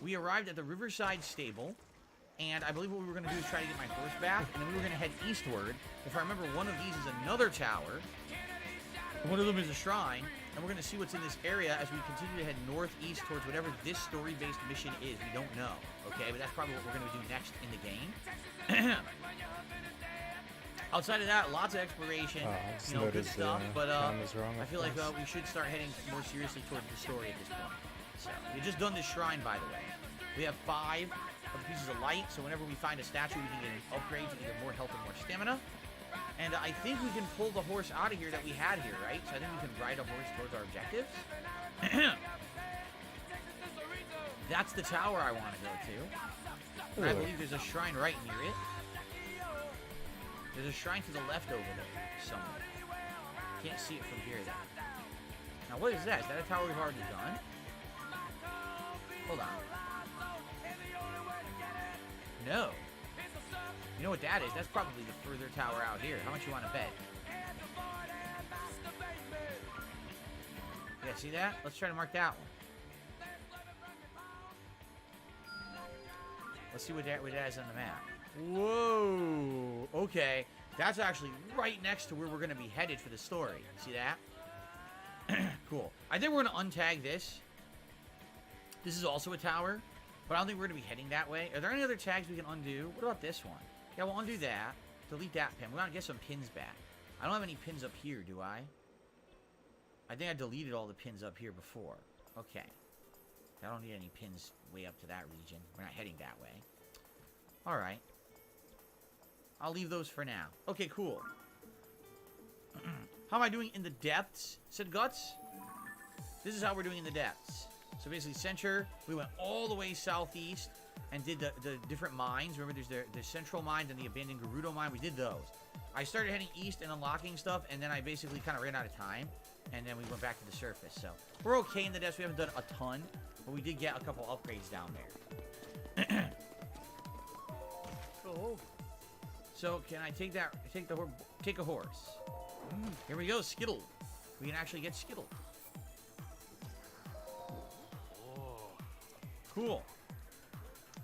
we arrived at the Riverside Stable. And I believe what we were going to do is try to get my horse back. And then we were going to head eastward. If I remember, one of these is another tower. One of them is a shrine. And we're going to see what's in this area as we continue to head northeast towards whatever this story-based mission is. We don't know. Okay, but that's probably what we're going to do next in the game. Outside of that, lots of exploration, you know, good stuff. But I feel like we should start heading more seriously towards the story at this point. So we've just done this shrine, by the way. We have 5 of the pieces of light, so whenever we find a statue, we can get an upgrade to either more health or more stamina. And I think we can pull the horse out of here that we had here, right? So I think we can ride a horse towards our objectives. That's the tower I want to go to. And I believe there's a shrine right near it. There's a shrine to the left over there somewhere. Can't see it from here, though. Now, what is that? Is that a tower we've already done? Hold on. No. You know what that is? That's probably the further tower out here. How much you want to bet? Yeah, see that? Let's try to mark that one. Let's see what that is on the map. Whoa. Okay. That's actually right next to where we're going to be headed for the story. See that? Cool. I think we're going to untag this. This is also a tower, but I don't think we're going to be heading that way. Are there any other tags we can undo? What about this one? Yeah, we'll undo that. Delete that pin. We want to get some pins back. I don't have any pins up here, do I? I think I deleted all the pins up here before. Okay. I don't need any pins way up to that region. We're not heading that way. Alright. I'll leave those for now. Okay, cool. How am I doing in the depths? Said Guts? This is how we're doing in the depths. So basically, center, we went all the way southeast and did the different mines. Remember, there's the central mine and the abandoned Gerudo mine. We did those. I started heading east and unlocking stuff, and then I basically kind of ran out of time. And then we went back to the surface. So we're okay in the depths. We haven't done a ton, but we did get a couple upgrades down there. Cool. So can I take that? Take a horse. Here we go, Skittle. We can actually get Skittle. Cool.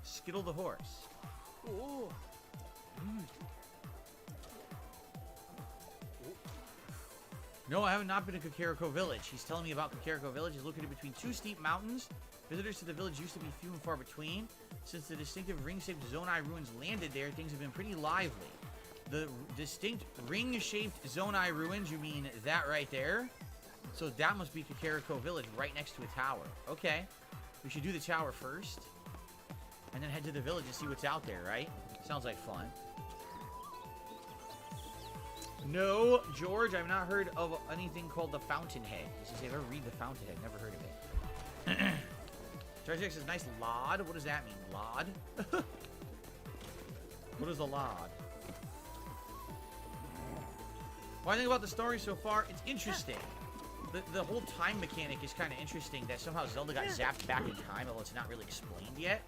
Skittle the horse. Ooh. No, I have not been to Kakariko Village. He's telling me about Kakariko Village. It's located between 2 steep mountains. Visitors to the village used to be few and far between. Since the distinctive ring-shaped Zonai ruins landed there, things have been pretty lively. The distinct ring-shaped Zonai ruins, you mean that right there? So that must be Kakariko Village, right next to a tower. Okay. We should do the tower first. And then head to the village and see what's out there, right? Sounds like fun. No, George, I've not heard of anything called the Fountainhead. This is if I ever read the Fountainhead, never heard of it. Chargex says, nice lod. What does that mean? Lod? What is a lod? What I think about the story so far, it's interesting. The whole time mechanic is kind of interesting, that somehow Zelda got zapped back in time, although it's not really explained yet.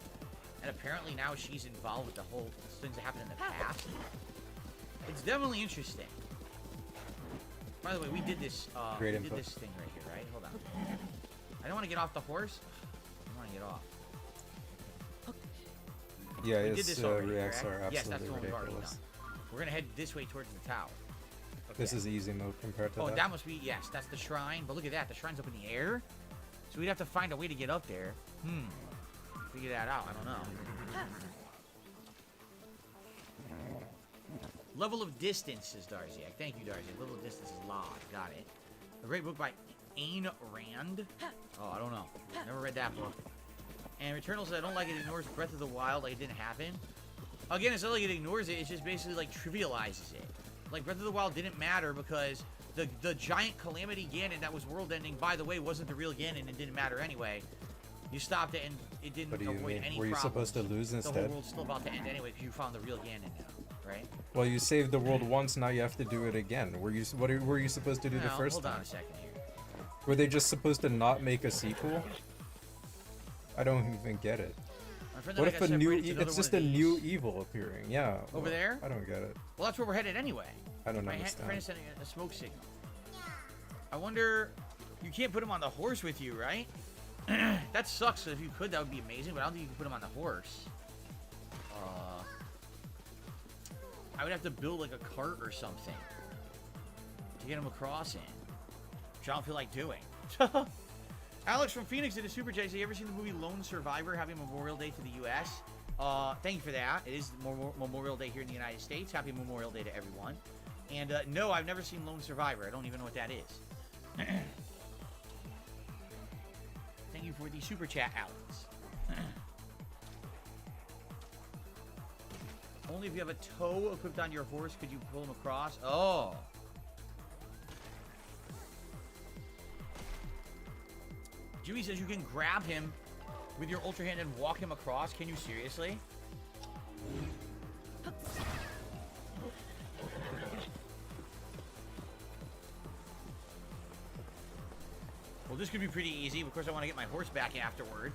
And apparently now she's involved with the whole things that happened in the past. It's definitely interesting. By the way, we did this this thing right here, right? Hold on. I don't want to get off the horse. I want to get off. Yeah, we did this already, reacts are absolutely yes, that's the one we've already done. ridiculous. We're going to head this way towards the tower. Okay. This is easy mode compared to that. Oh, that must be, yes, that's the shrine. But look at that, the shrine's up in the air. So we'd have to find a way to get up there. Figure that out, I don't know. Level of Distance, says Darziak. Thank you, Darziak. Level of Distance is Lod. Got it. A great book by Ayn Rand. Oh, I don't know. Never read that book. And Returnal says, I don't like it ignores Breath of the Wild like it didn't happen. Again, it's not like it ignores it. It's just basically like trivializes it. Like Breath of the Wild didn't matter because the giant Calamity Ganon that was world ending, by the way, wasn't the real Ganon and didn't matter anyway. You stopped it and it didn't avoid any problems. Were you supposed to lose instead? The whole world's still about to end anyway because you found the real Ganon now, right? Well, you saved the world once, now you have to do it again. Were you supposed to do the first time? Hold on a second here. Were they just supposed to not make a sequel? I don't even get it. My friend What and I if got a new? separated to another It's one just of a new these. evil appearing. Yeah. Over well, there? I don't get it. Well, that's where we're headed anyway. I don't My understand. friend is sending a smoke signal. I wonder. You can't put him on the horse with you, right? That sucks. So if you could, that would be amazing. But I don't think you can put him on the horse. I would have to build like a cart or something to get him across in, which I don't feel like doing. Alex from Phoenix did a super chat. Have you ever seen the movie Lone Survivor? Happy Memorial Day to the U.S. Thank you for that. It is Memorial Day here in the United States. Happy Memorial Day to everyone. And no, I've never seen Lone Survivor. I don't even know what that is. Thank you for the super chat, Alex. Only if you have a toe equipped on your horse could you pull him across. Oh. Jimmy says you can grab him with your Ultra Hand and walk him across. Can you seriously? Well, this could be pretty easy. Of course, I want to get my horse back afterward.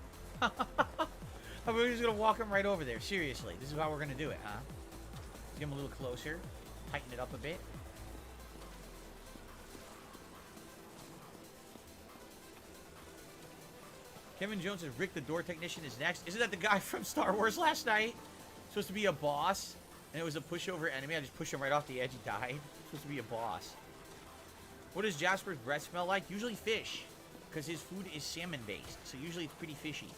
We're just going to walk him right over there. Seriously. This is how we're going to do it, huh? Get him a little closer. Tighten it up a bit. Kevin Jones says Rick the Door Technician is next. Isn't that the guy from Star Wars last night? Supposed to be a boss, and it was a pushover enemy. I just pushed him right off the edge. He died. Supposed to be a boss. What does Jasper's breath smell like? Usually fish, because his food is salmon-based, so usually it's pretty fishy.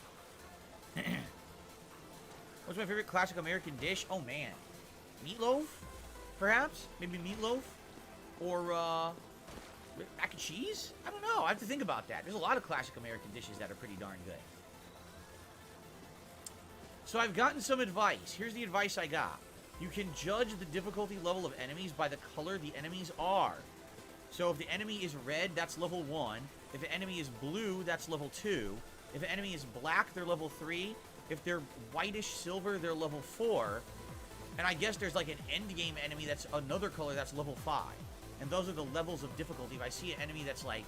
What's my favorite classic American dish? Oh, man. Meatloaf, perhaps? Maybe meatloaf? Or, mac and cheese? I don't know. I have to think about that. There's a lot of classic American dishes that are pretty darn good. So I've gotten some advice. Here's the advice I got. You can judge the difficulty level of enemies by the color the enemies are. So if the enemy is red, that's level 1. If the enemy is blue, that's level 2. If the enemy is black, they're level 3. If they're whitish silver, they're level 4. And I guess there's like an end game enemy that's another color that's level 5. And those are the levels of difficulty. If I see an enemy that's like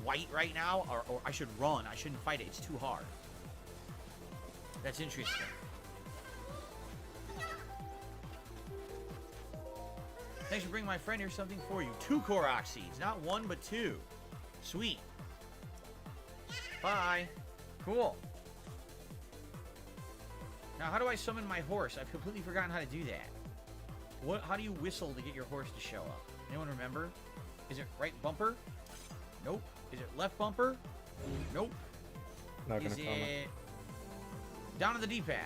white right now, or I should run. I shouldn't fight it. It's too hard. That's interesting. Thanks for bringing my friend here something for you. 2 Korok seeds. Not 1, but 2. Sweet. Bye. Cool. Now, how do I summon my horse? I've completely forgotten how to do that. How do you whistle to get your horse to show up? Anyone remember? Is it right bumper? Nope. Is it left bumper? Nope. Not gonna Is comment. it down on the D-pad?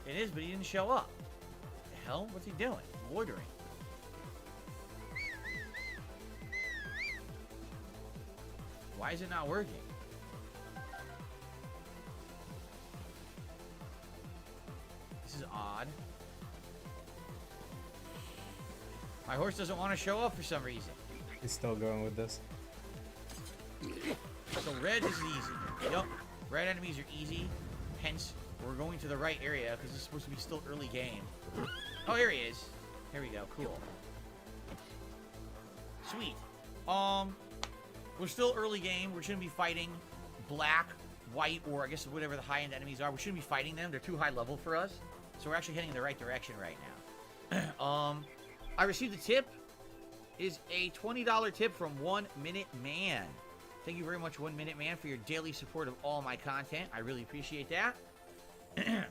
It is, but he didn't show up. What the hell? What's he doing? Loitering. Why is it not working? This is odd. My horse doesn't want to show up for some reason. He's still going with this. So red is easy. Yep. Red enemies are easy. Hence, we're going to the right area because it's supposed to be still early game. Oh, here he is. Here we go. Cool. Sweet. We're still early game. We shouldn't be fighting black, white, or I guess whatever the high-end enemies are. We shouldn't be fighting them. They're too high level for us. So we're actually heading in the right direction right now. I received a tip. It is a $20 tip from 1 Minute Man. Thank you very much, 1 Minute Man, for your daily support of all my content. I really appreciate that. Let's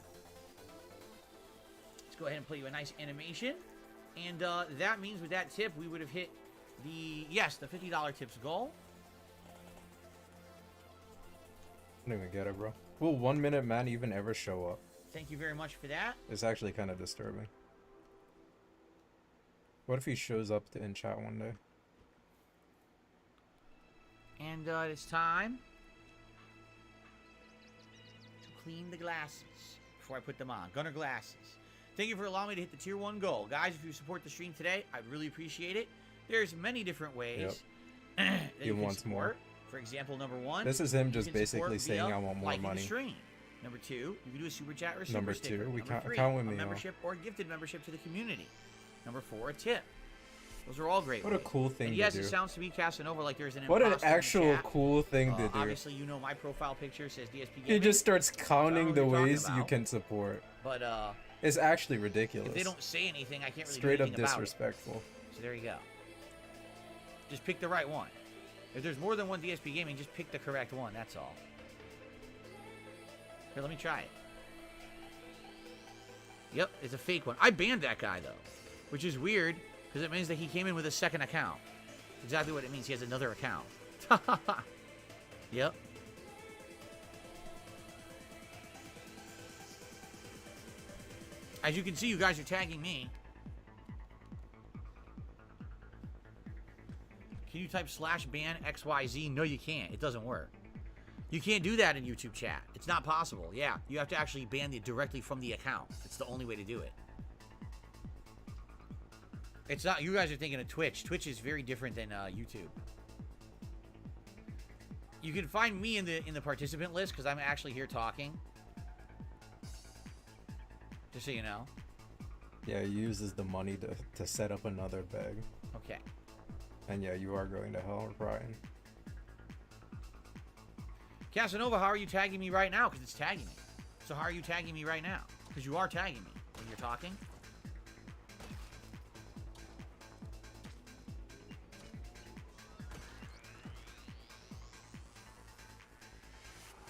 go ahead and play you a nice animation. And that means with that tip, we would have hit the $50 tips goal. I don't even get it, bro. Will 1 Minute Man even ever show up? Thank you very much for that. It's actually kind of disturbing. What if he shows up in chat one day? And it's time to clean the glasses before I put them on. Gunner glasses. Thank you for allowing me to hit the tier 1 goal. Guys, if you support the stream today, I'd really appreciate it. There's many different ways that He you can wants more. support. For example, number 1. This is him you just can support basically saying, via I want more liking the money. stream. Number 2, you can do a super chat or a super Number sticker. 2, we Number count 3, with me, a huh? membership or gifted membership to the community. Number 4, a tip. Those are all great What a ways. cool thing And to yes, do. it sounds to me, Casanova, like there's an What an imposter in the actual chat. cool thing to do. Obviously, you know my profile picture says DSP Gaming. He just starts I don't counting know the what you're talking ways you about. can support. But It's actually ridiculous. if they don't say anything, I can't really Straight do up anything about disrespectful. it. So there you go. Just pick the right one. If there's more than one DSP Gaming, just pick the correct one. That's all. Here, let me try it. Yep, it's a fake one. I banned that guy, though, which is weird because it means that he came in with a second account. Exactly what it means. He has another account. Yep. As you can see, you guys are tagging me. Can you type /ban XYZ? No, you can't. It doesn't work. You can't do that in YouTube chat. It's not possible. Yeah, you have to actually ban it directly from the account. It's the only way to do it. It's not. You guys are thinking of Twitch. Twitch is very different than YouTube. You can find me in the participant list because I'm actually here talking. Just so you know. Yeah, he uses the money to set up another bag. Okay. And yeah, you are going to hell, Brian. Casanova, how are you tagging me right now? Because it's tagging me. So how are you tagging me right now? Because you are tagging me when you're talking.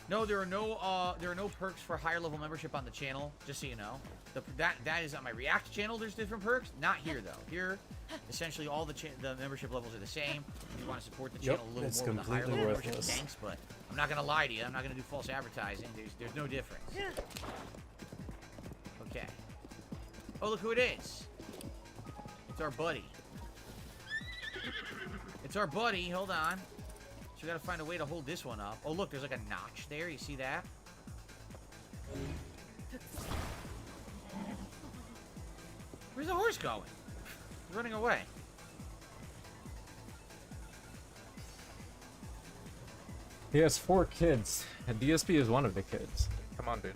No, there are no perks for higher level membership on the channel. Just so you know, that is on my React channel. There's different perks. Not here though. Here, essentially all the membership levels are the same. If you want to support the channel a little more with a higher level membership, thanks. But I'm not gonna lie to you. I'm not gonna do false advertising. There's no difference. Okay. Oh, look who it is. It's our buddy. It's our buddy. Hold on. So we gotta find a way to hold this one up. Oh, look, there's like a notch there. You see that? Where's the horse going? He's running away. He has 4 kids, and DSP is one of the kids. Come on, dude.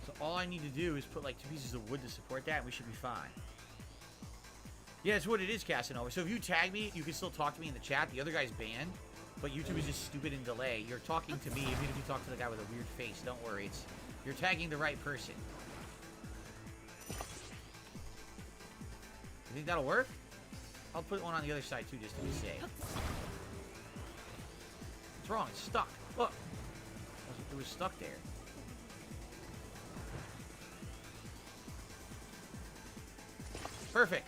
So all I need to do is put like 2 pieces of wood to support that, and we should be fine. Yeah, that's what it is, Casanova. So if you tag me, you can still talk to me in the chat. The other guy's banned, but YouTube is just stupid and delay. You're talking to me, even if you talk to the guy with a weird face. Don't worry, you're tagging the right person. You think that'll work? I'll put one on the other side too, just to be safe. What's wrong? It's stuck. Look, it was stuck there. Perfect.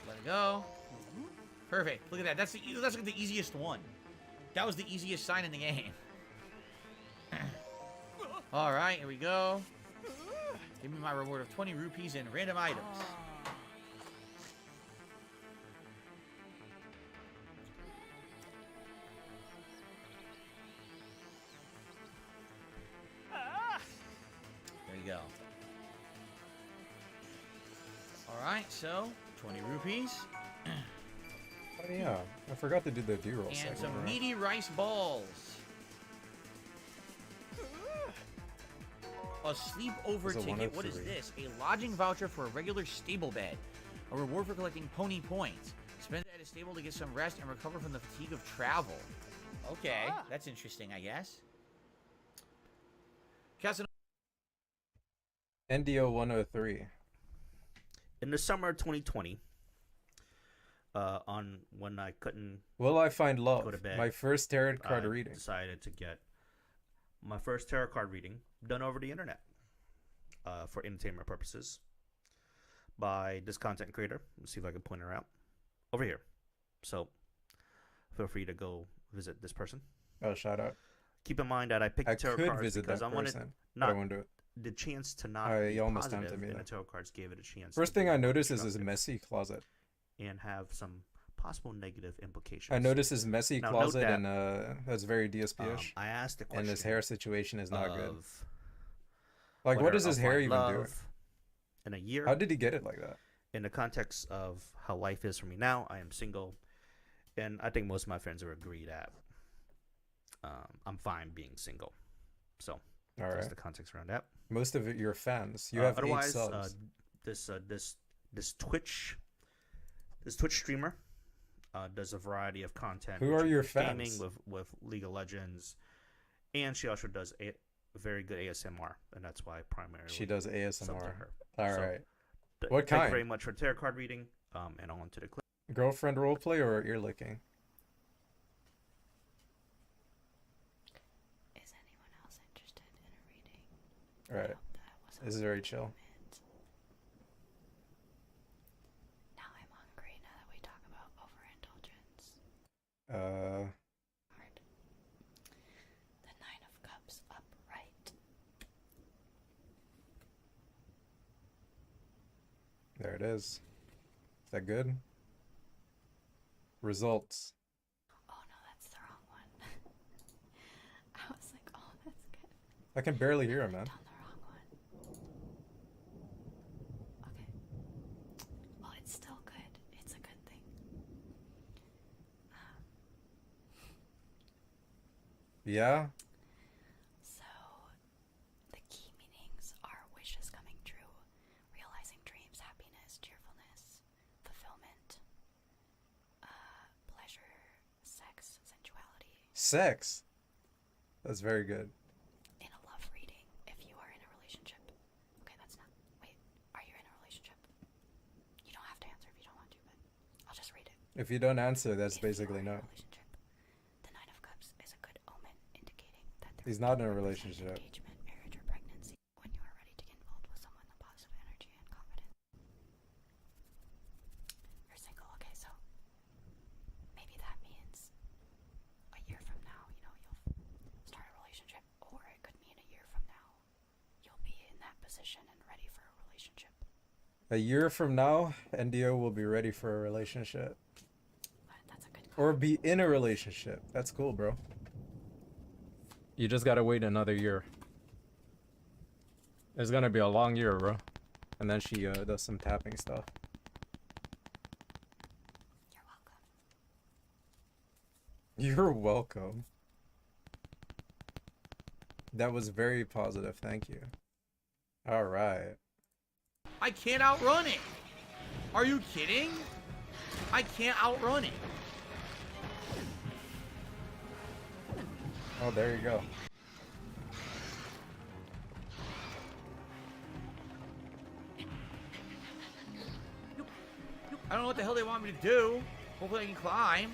Let it go. Perfect. Look at that. That's like the easiest one. That was the easiest sign in the game. All right, here we go. Give me my reward of 20 rupees and random items. There you go. All right, so 20 rupees. Oh yeah, I forgot to do the D-roll And segment, some right? meaty rice balls. A sleepover It's a ticket. What is 103. this? A lodging voucher for a regular stable bed. A reward for collecting pony points. Spend it at a stable to get some rest and recover from the fatigue of travel. Okay, that's interesting, I guess. Casanova. NDO 103. In the summer of 2020, on when I couldn't Will I find love? go to bed, My first tarot card I reading. decided to get my first tarot card reading done over the internet for entertainment purposes by this content creator. Let's see if I can point her out over here. So feel free to go visit this person. Oh, shout out. Keep in mind that I picked I tarot could cards visit because that I wanted person, but I not won't do it. the chance to not Oh, be you almost positive, tempted me and there. the tarot cards gave it a chance. First to thing be I noticed is his constructive messy closet. and have some possible negative implications. I noticed his messy Now, note closet, that, and that's very DSP-ish. I asked the question, and his hair situation is not good. of Like, what whether does his I'll hair find even do? love in a year. How did he get it like that? In the context of how life is for me now, I am single, and I think most of my friends will agree that I'm fine being single. So All that's right. the context around that. Most of your fans, you have 8 otherwise, subs. this Twitch streamer does a variety of content. Who are your fans? Gaming with League of Legends, and she also does a very good ASMR, and that's why primarily She does sub to ASMR. her. All So, right. Thank What you kind? very much for tarot card reading. And on to the clip. Girlfriend roleplay or ear licking? Is anyone else interested in a reading? All right. This is very chill. Now I'm hungry now that we talk about overindulgence. Hard. The Nine of Cups upright. There it is. Is that good? Results. Oh no, that's the wrong one. I was like, oh, that's good. I can barely hear him, man. Done the wrong one. Okay. Well, it's still good. It's a good thing. Yeah? So, the key meanings are wishes coming true, realizing dreams, happiness, cheerfulness, fulfillment, pleasure, sex, sensuality. Sex. That's very good. In a love reading, if you are in a relationship. Okay, that's not. Wait, are you in a relationship? You don't have to answer if you don't want to, but I'll just read it. If you don't answer, that's basically no. The Nine of Cups is a good omen, indicating that there He's will not be in a representative relationship. engagement, marriage, or pregnancy. When you are ready to get involved with someone, the positive energy and confidence. You're single, okay, so maybe that means a year from now, you'll start a relationship, or it could mean a year from now you'll be in that position and ready for a relationship. A year from now, NDO will be ready for a relationship. Or be in a relationship. That's cool, bro. You just gotta wait another year. It's gonna be a long year, bro. And then she does some tapping stuff. You're welcome. That was very positive. Thank you. All right. I can't outrun it. Are you kidding? I can't outrun it. Oh, there you go. I don't know what the hell they want me to do. Hopefully I can climb.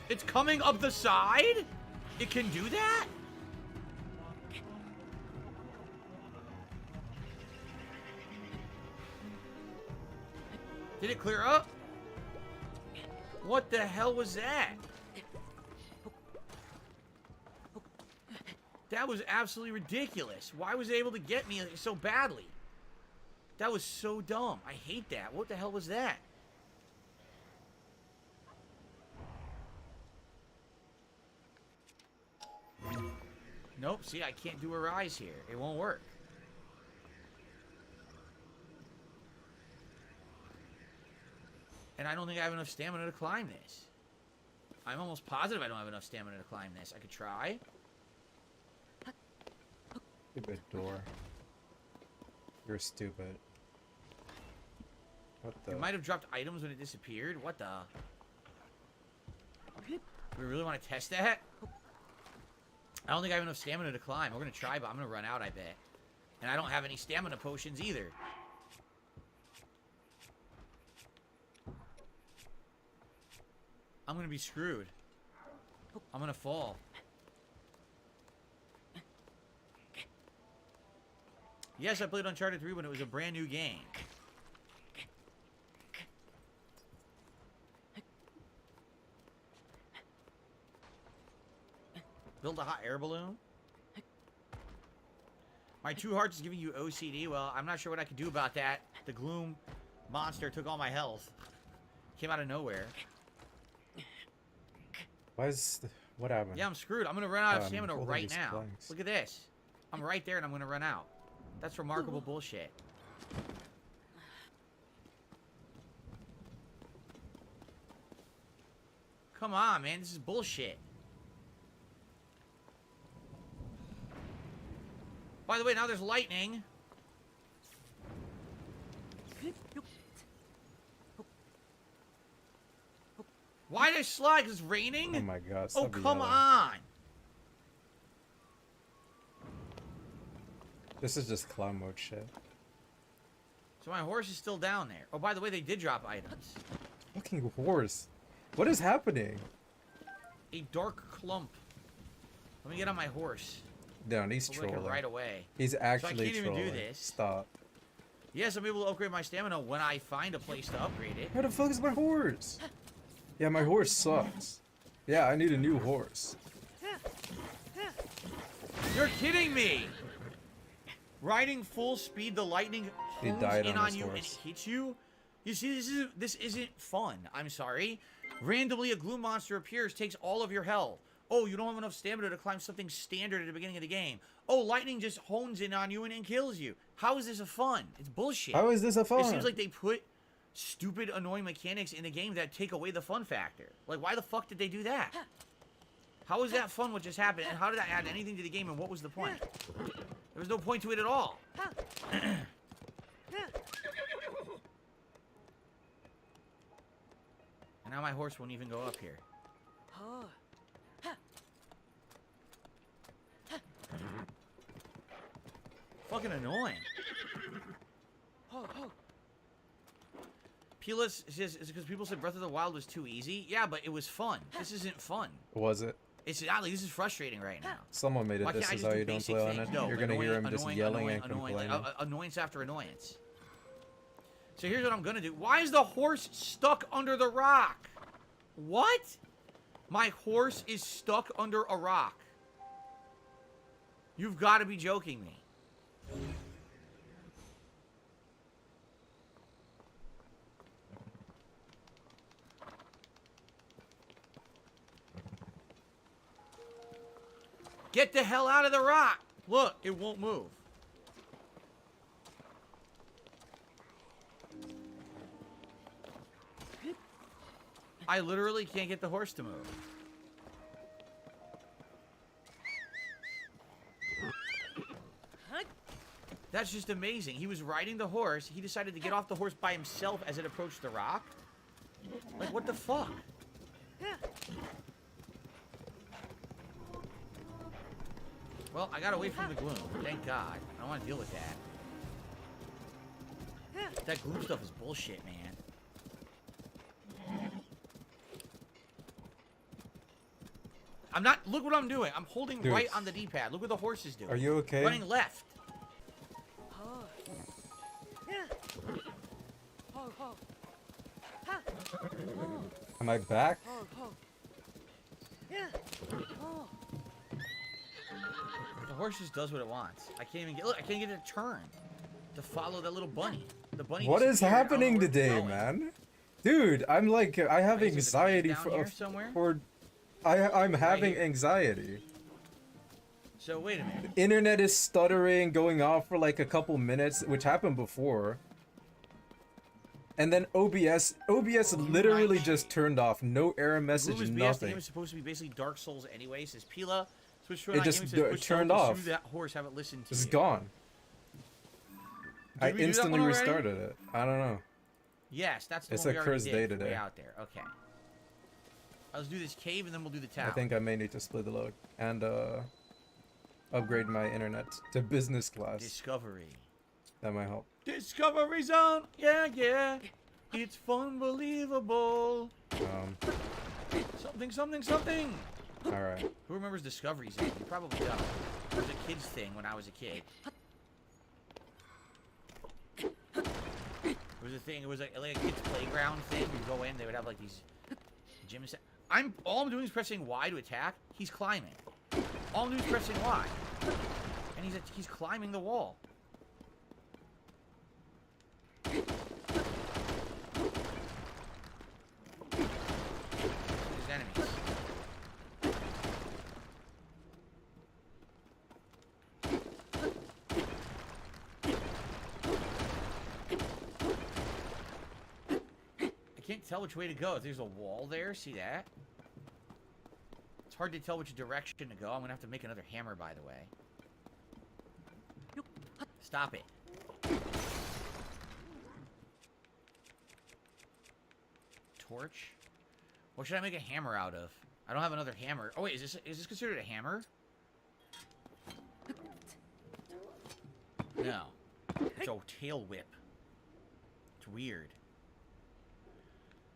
It's coming up the side? It can do that? Did it clear up? What the hell was that? That was absolutely ridiculous. Why was it able to get me so badly? That was so dumb. I hate that. What the hell was that? Nope, see, I can't do a rise here. It won't work. And I don't think I have enough stamina to climb this. I'm almost positive I don't have enough stamina to climb this. I could try. Stupid door. You're stupid. What the? It might have dropped items when it disappeared. What the? Do we really want to test that? I don't think I have enough stamina to climb. We're going to try, but I'm going to run out, I bet. And I don't have any stamina potions either. I'm going to be screwed. I'm going to fall. Yes, I played Uncharted 3 when it was a brand new game. Build a hot air balloon. My 2 hearts is giving you OCD. Well, I'm not sure what I can do about that. The gloom monster took all my health. Came out of nowhere. Why is what happened? Yeah, I'm screwed. I'm gonna run out of stamina holding right these now. planks. Look at this. I'm right there and I'm gonna run out. That's remarkable bullshit. Come on, man. This is bullshit. By the way, now there's lightning. Why did I slide? 'Cause it's raining? Oh my god. Oh, stop come yelling. on. This is just clown mode shit. So my horse is still down there. Oh, by the way, they did drop items. Fucking horse. What is happening? A dark clump. Let me get on my horse. Down, he's I'll like it trolling. right away. He's actually can't even do trolling. this. Stop. Yes, I'm able to upgrade my stamina when I find a place to upgrade it. Where the fuck is my horse? Yeah, my horse sucks. Yeah, I need a new horse. You're kidding me! Riding full speed, the lightning He hones died in on on his you and horse. hits you. You see, this isn't fun. I'm sorry. Randomly, a glue monster appears, takes all of your health. Oh, you don't have enough stamina to climb something standard at the beginning of the game. Oh, lightning just hones in on you and then kills you. How is this a fun? It's bullshit. How is this a fun? It seems like they put stupid, annoying mechanics in the game that take away the fun factor. Like, why the fuck did they do that? How is that fun what just happened? And how did that add anything to the game? And what was the point? There was no point to it at all. And now my horse won't even go up here. Fucking annoying. Pila says, is it because people said Breath of the Wild was too easy? Yeah, but it was fun. This isn't fun. Was it? It's not like this is frustrating right now. Someone made it. Why This can't I is just how do you don't basic play on things? it. No, You're gonna hear him just annoying, yelling annoying, and annoying, complaining. annoyance after annoyance. So here's what I'm gonna do. Why is the horse stuck under the rock? What? My horse is stuck under a rock. You've got to be joking me. Get the hell out of the rock. Look, it won't move. I literally can't get the horse to move. That's just amazing. He was riding the horse. He decided to get off the horse by himself as it approached the rock. Like, what the fuck? Well, I got away from the gloom. Thank God. I don't want to deal with that. That gloom stuff is bullshit, man. I'm not... Look what I'm doing. I'm holding Dude. right on the D-pad. Look what the horse is doing. Are you okay? Running left. Am I back? The horse just does what it wants. I can't even get... Look, I can't get it to turn. To follow that little bunny. The bunny What is disappeared. I don't know happening where it's today, going. man? Dude, I'm like, I have Wait, is it the anxiety down here somewhere? I'm having here? anxiety. So, wait a minute. Internet is stuttering, going off for like a couple minutes, which happened before. And then OBS literally just turned off. No error message, The game nothing. is supposed to be basically Dark Souls anyway. It says Pila. Switch to It just turned off. That horse haven't listened to It's you. gone. I we do that instantly one already? restarted it. I don't know. Yes, that's the It's one a we already cursed did. day Way today. out there. Okay. Let's do this cave and then we'll do the tower. I think I may need to split the load and upgrade my internet to business class. Discovery. That might help. Discovery Zone. Yeah, yeah. It's fun, believable. Something, something, something. All right. Who remembers Discovery Zone? You probably don't. It was a kid's thing when I was a kid. It was a thing. It was like a kid's playground thing. You go in, they would have like these gym. All I'm doing is pressing Y to attack. He's climbing. All I'm doing is pressing Y, and he's climbing the wall. His enemies. I can't tell which way to go. There's a wall there. See that? It's hard to tell which direction to go. I'm gonna have to make another hammer, by the way. Stop it. Torch. What should I make a hammer out of? I don't have another hammer. Oh wait, is this considered a hammer? No. It's a tail whip. It's weird.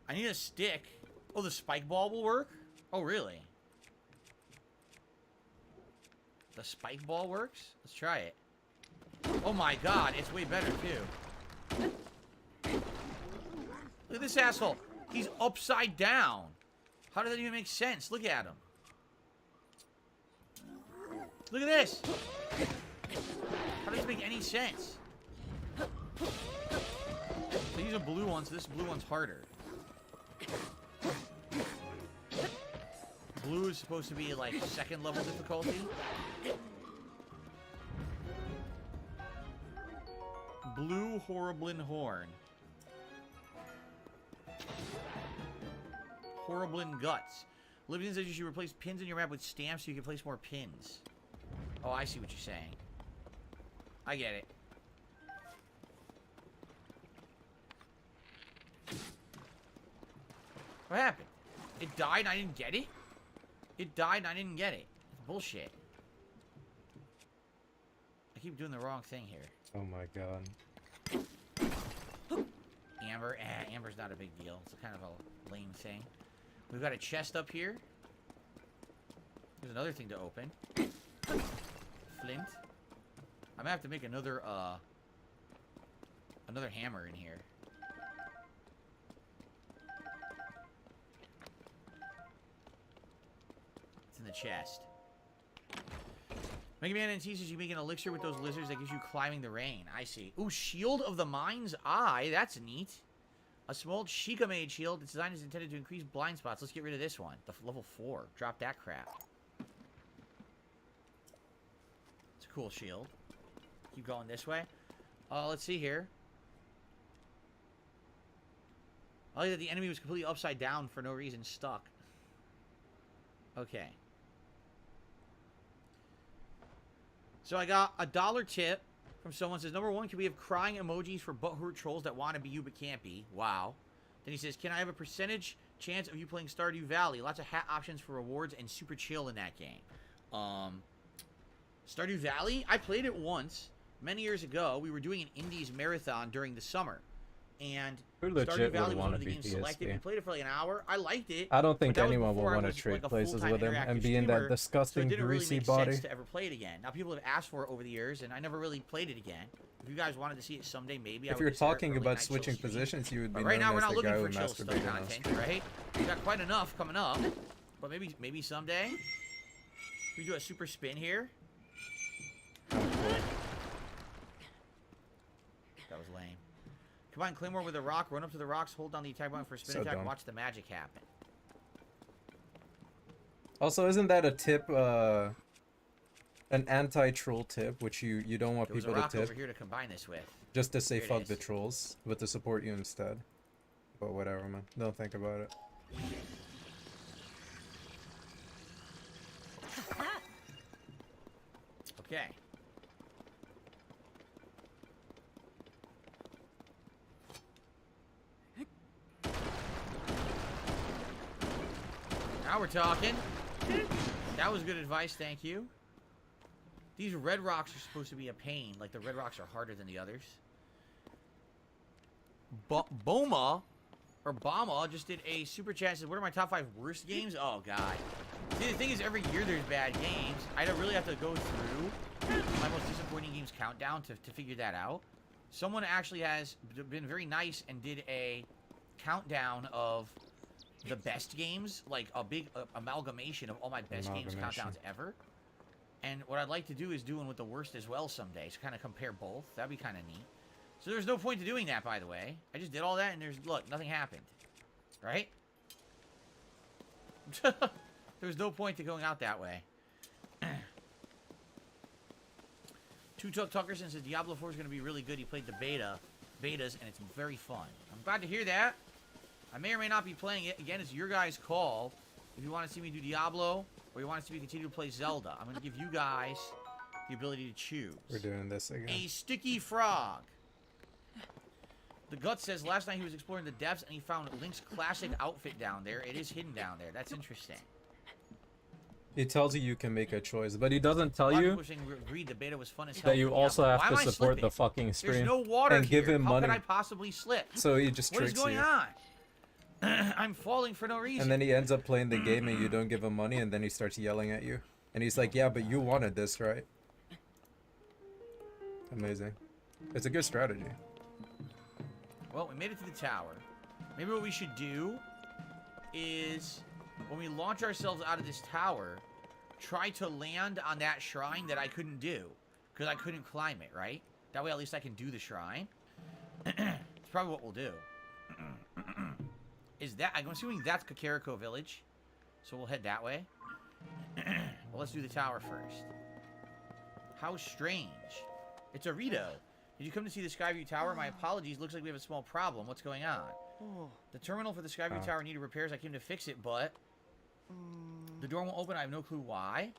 I need a stick. Oh, the spike ball will work? Oh, really? The spike ball works? Let's try it. Oh my god, it's way better too. Look at this asshole. He's upside down. How does that even make sense? Look at him. Look at this. How does it make any sense? So these are blue ones. This blue one's harder. Blue is supposed to be like second level difficulty. Blue Horriblin Horn. Horriblin Guts. Livian says you should replace pins in your map with stamps so you can place more pins. Oh, I see what you're saying. I get it. What happened? It died and I didn't get it? It died and I didn't get it. It's bullshit. I keep doing the wrong thing here. Oh my god. Amber? Amber's not a big deal. It's kind of a lame thing. We've got a chest up here. There's another thing to open. Flint. I'm gonna have to make another hammer in here. It's in the chest. Mega Man and T says you make an elixir with those lizards that gives you climbing the rain. I see. Ooh, Shield of the Mind's Eye. That's neat. A small Sheikah made shield. Its design is intended to increase blind spots. Let's get rid of this one. The level 4. Drop that crap. It's a cool shield. Keep going this way. Let's see here. I like that the enemy was completely upside down for no reason, stuck. Okay. So I got a $1 tip from someone. Says, number 1, can we have crying emojis for butthurt trolls that want to be you but can't be? Wow. Then he says, can I have a percentage chance of you playing Stardew Valley? Lots of hat options for rewards and super chill in that game. Stardew Valley? I played it once. Many years ago. We were doing an Indies marathon during the summer. And Stardew Valley was one of the games selected. We played it for like an hour. I liked it. I don't think anyone will want to trade places with him and be in that disgusting, greasy body. Sense to ever play it again. Now people have asked for it over the years, and I never really played it again. If you guys wanted to see it someday, maybe. If you're talking about switching positions, you would be right now. We're known not as the guy looking who for chill stuff masturbated content, right? We got quite enough coming up, but maybe someday we do a super spin here. That was lame. Combine Claymore with a rock, run up to the rocks, hold down the attack button for a spin attack, dumb. watch the magic happen. Also, isn't that a tip, an anti-troll tip, which you don't want There was people a rock to tip? over here to combine this with. Just to say Here it fuck is. the trolls, but to support you instead. But whatever, man. Don't think about it. Okay. Now we're talking. That was good advice, thank you. These red rocks are supposed to be a pain. Like, the red rocks are harder than the others. Boma, or Bama, just did a super chat. Said, what are my top 5 worst games? Oh, God. See, the thing is, every year there's bad games. I don't really have to go through my most disappointing games countdown to figure that out. Someone actually has been very nice and did a countdown of the best games, like a big amalgamation of all my best games countdowns ever. And what I'd like to do is do one with the worst as well someday, so kind of compare both. That'd be kind of neat. So there's no point to doing that, by the way. I just did all that, and look, nothing happened. Right? There's no point to going out that way. Two Tuck Tuckerson says Diablo 4 is going to be really good. He played the betas, and it's very fun. I'm glad to hear that. I may or may not be playing it. Again, it's your guys' call. If you want to see me do Diablo, or you want to see me continue to play Zelda, I'm going to give you guys the ability to choose. We're doing this again. A sticky frog. The Gut says last night he was exploring the depths and he found Link's classic outfit down there. It is hidden down there. That's interesting. He tells you can make a choice, but he doesn't tell A lot of you people were saying, "Read, the beta was fun as hell." that you Yeah, also but have why to am I support slipping? the fucking stream There's no water and give here. him How money. could I possibly slip? So he just What is tricks going you. on? I'm falling for no reason. And then he ends up playing the game and you don't give him money, and then he starts yelling at you. And he's like, yeah, but you wanted this, right? Amazing. It's a good strategy. Well, we made it to the tower. Maybe what we should do is, when we launch ourselves out of this tower, try to land on that shrine that I couldn't do. Because I couldn't climb it, right? That way at least I can do the shrine. It's probably what we'll do. Is that... I'm assuming that's Kakariko Village. So we'll head that way. Well, let's do the tower first. How strange. It's a Rito. Did you come to see the Skyview Tower? My apologies. Looks like we have a small problem. What's going on? The terminal for the Skyview Tower needed repairs. I came to fix it, but... the door won't open. I have no clue why.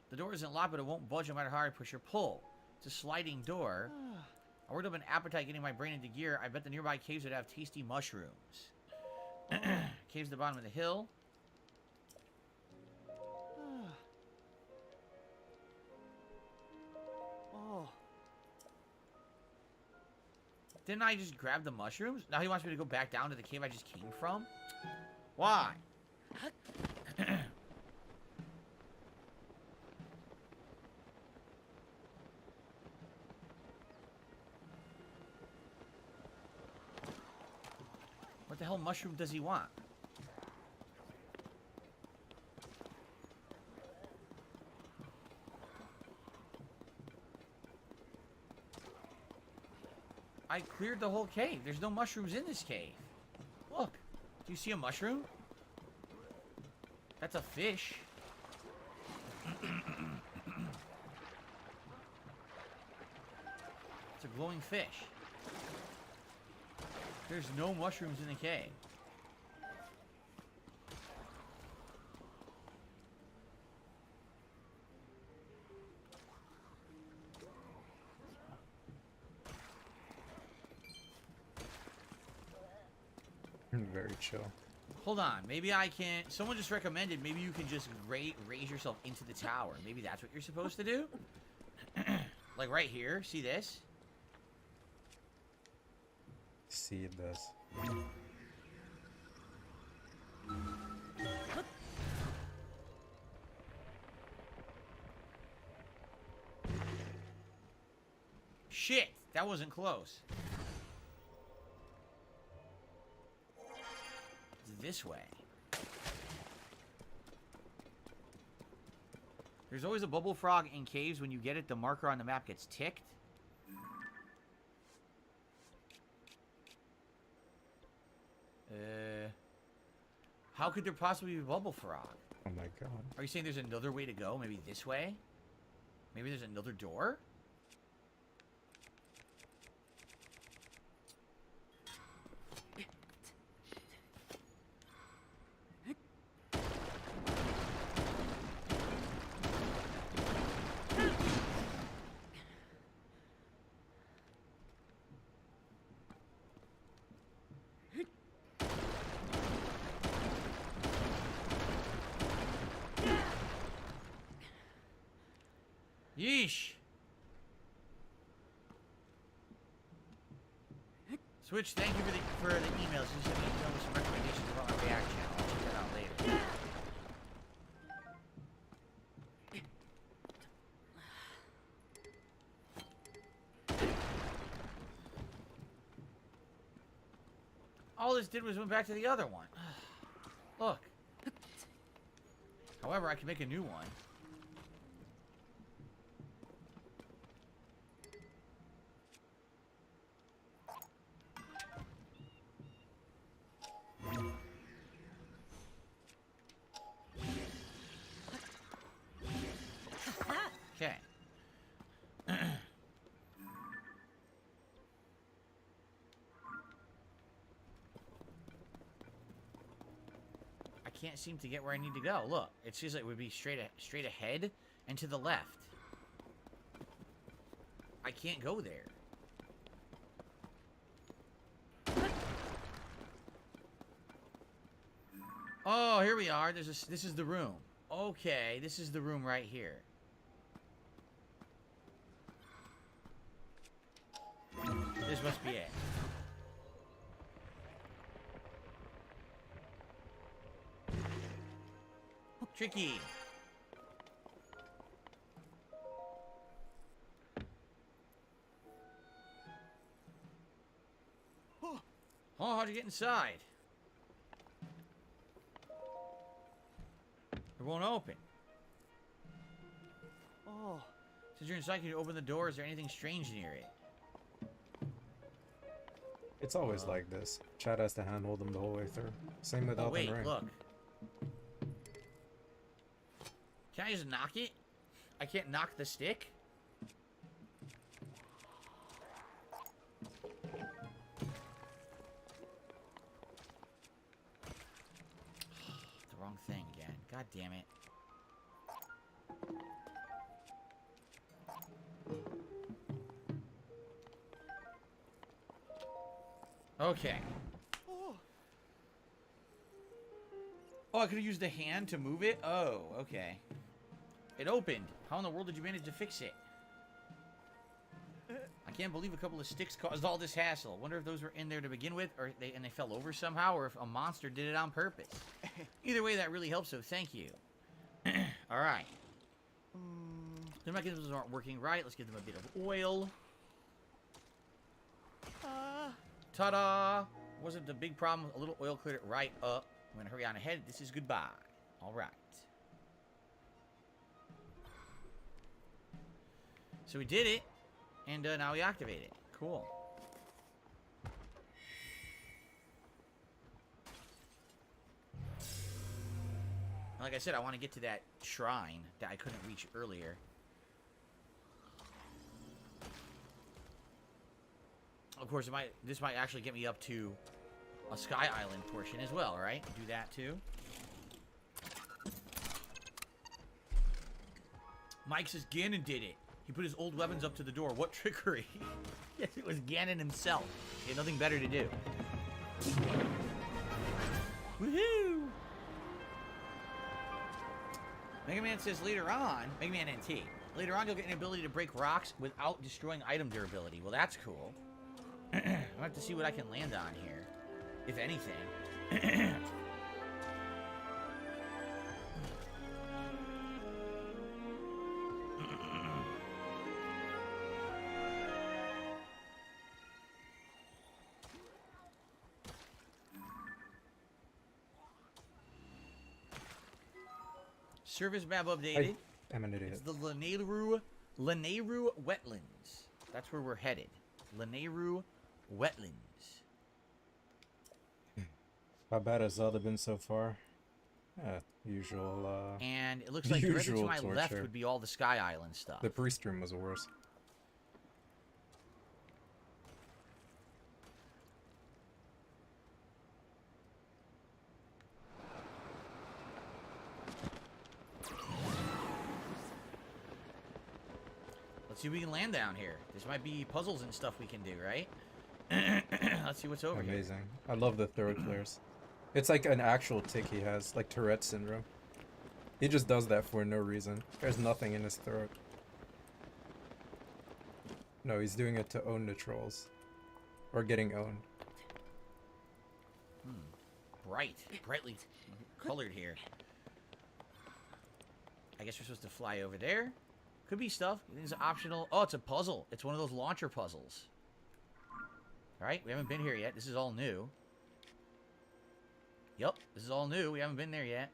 The door isn't locked, but it won't budge no matter how I push or pull. It's a sliding door. I worked up an appetite getting my brain into gear. I bet the nearby caves would have tasty mushrooms. Caves at the bottom of the hill. Didn't I just grab the mushrooms? Now he wants me to go back down to the cave I just came from? Why? What the hell mushroom does he want? I cleared the whole cave. There's no mushrooms in this cave. Look. Do you see a mushroom? That's a fish. It's a glowing fish. There's no mushrooms in the cave. Very chill. Hold on. Maybe I can... Someone just recommended maybe you can just raise yourself into the tower. Maybe that's what you're supposed to do? Like right here. See this? See this. Shit! That wasn't close. It's this way. There's always a bubble frog in caves. When you get it, the marker on the map gets ticked. How could there possibly be a bubble frog? Oh my god. Are you saying there's another way to go? Maybe this way? Maybe there's another door? Yeesh. Switch, thank you for the emails. You sent me some recommendations about my React channel. I'll check that out later. All this did was went back to the other one. Look. However, I can make a new one. Okay. I can't seem to get where I need to go. Look, it seems like it would be straight ahead and to the left. I can't go there. Oh, here we are. This is the room. Okay, this is the room right here. This must be it. Tricky. Oh, how'd you get inside? It won't open. Oh. Since you're inside, can you open the door? Is there anything strange near it? It's always like this. Chad has to handhold them the whole way through. Same with Oh, Elden wait, Ring. look. Can I just knock it? I can't knock the stick? The wrong thing again. God damn it. Okay. Oh, I could have used the hand to move it? Oh, okay. It opened. How in the world did you manage to fix it? I can't believe a couple of sticks caused all this hassle. Wonder if those were in there to begin with, or they fell over somehow, or if a monster did it on purpose. Either way, that really helps, so thank you. Alright. The mechanisms aren't working right. Let's give them a bit of oil. Ta-da! Wasn't the big problem. A little oil cleared it right up. I'm gonna hurry on ahead. This is goodbye. Alright. So we did it, and now we activate it. Cool. Like I said, I want to get to that shrine that I couldn't reach earlier. Of course, this might actually get me up to a Sky Island portion as well, right? Do that too. Mike says Ganon did it. He put his old weapons up to the door. What trickery? Yes, it was Ganon himself. He had nothing better to do. Woohoo! Mega Man says later on, Mega Man NT, later on you'll get an ability to break rocks without destroying item durability. Well, that's cool. I'll have to see what I can land on here, if anything. Service map updated. I'm an idiot. It's the Lanayru Wetlands. That's where we're headed. Lanayru Wetlands. How bad has Zelda been so far? Usual, And it looks like directly to my torture. left would be all the Sky Island stuff. The priest room was the worst. Let's see if we can land down here. This might be puzzles and stuff we can do, right? Let's see what's over here. Amazing. I love the throat clears. It's like an actual tick he has, like Tourette syndrome. He just does that for no reason. There's nothing in his throat. No, he's doing it to own the trolls. Or getting owned. Brightly colored here. I guess we're supposed to fly over there. Could be stuff. It's optional. Oh, it's a puzzle. It's one of those launcher puzzles. Alright, we haven't been here yet. This is all new. Yup, this is all new. We haven't been there yet.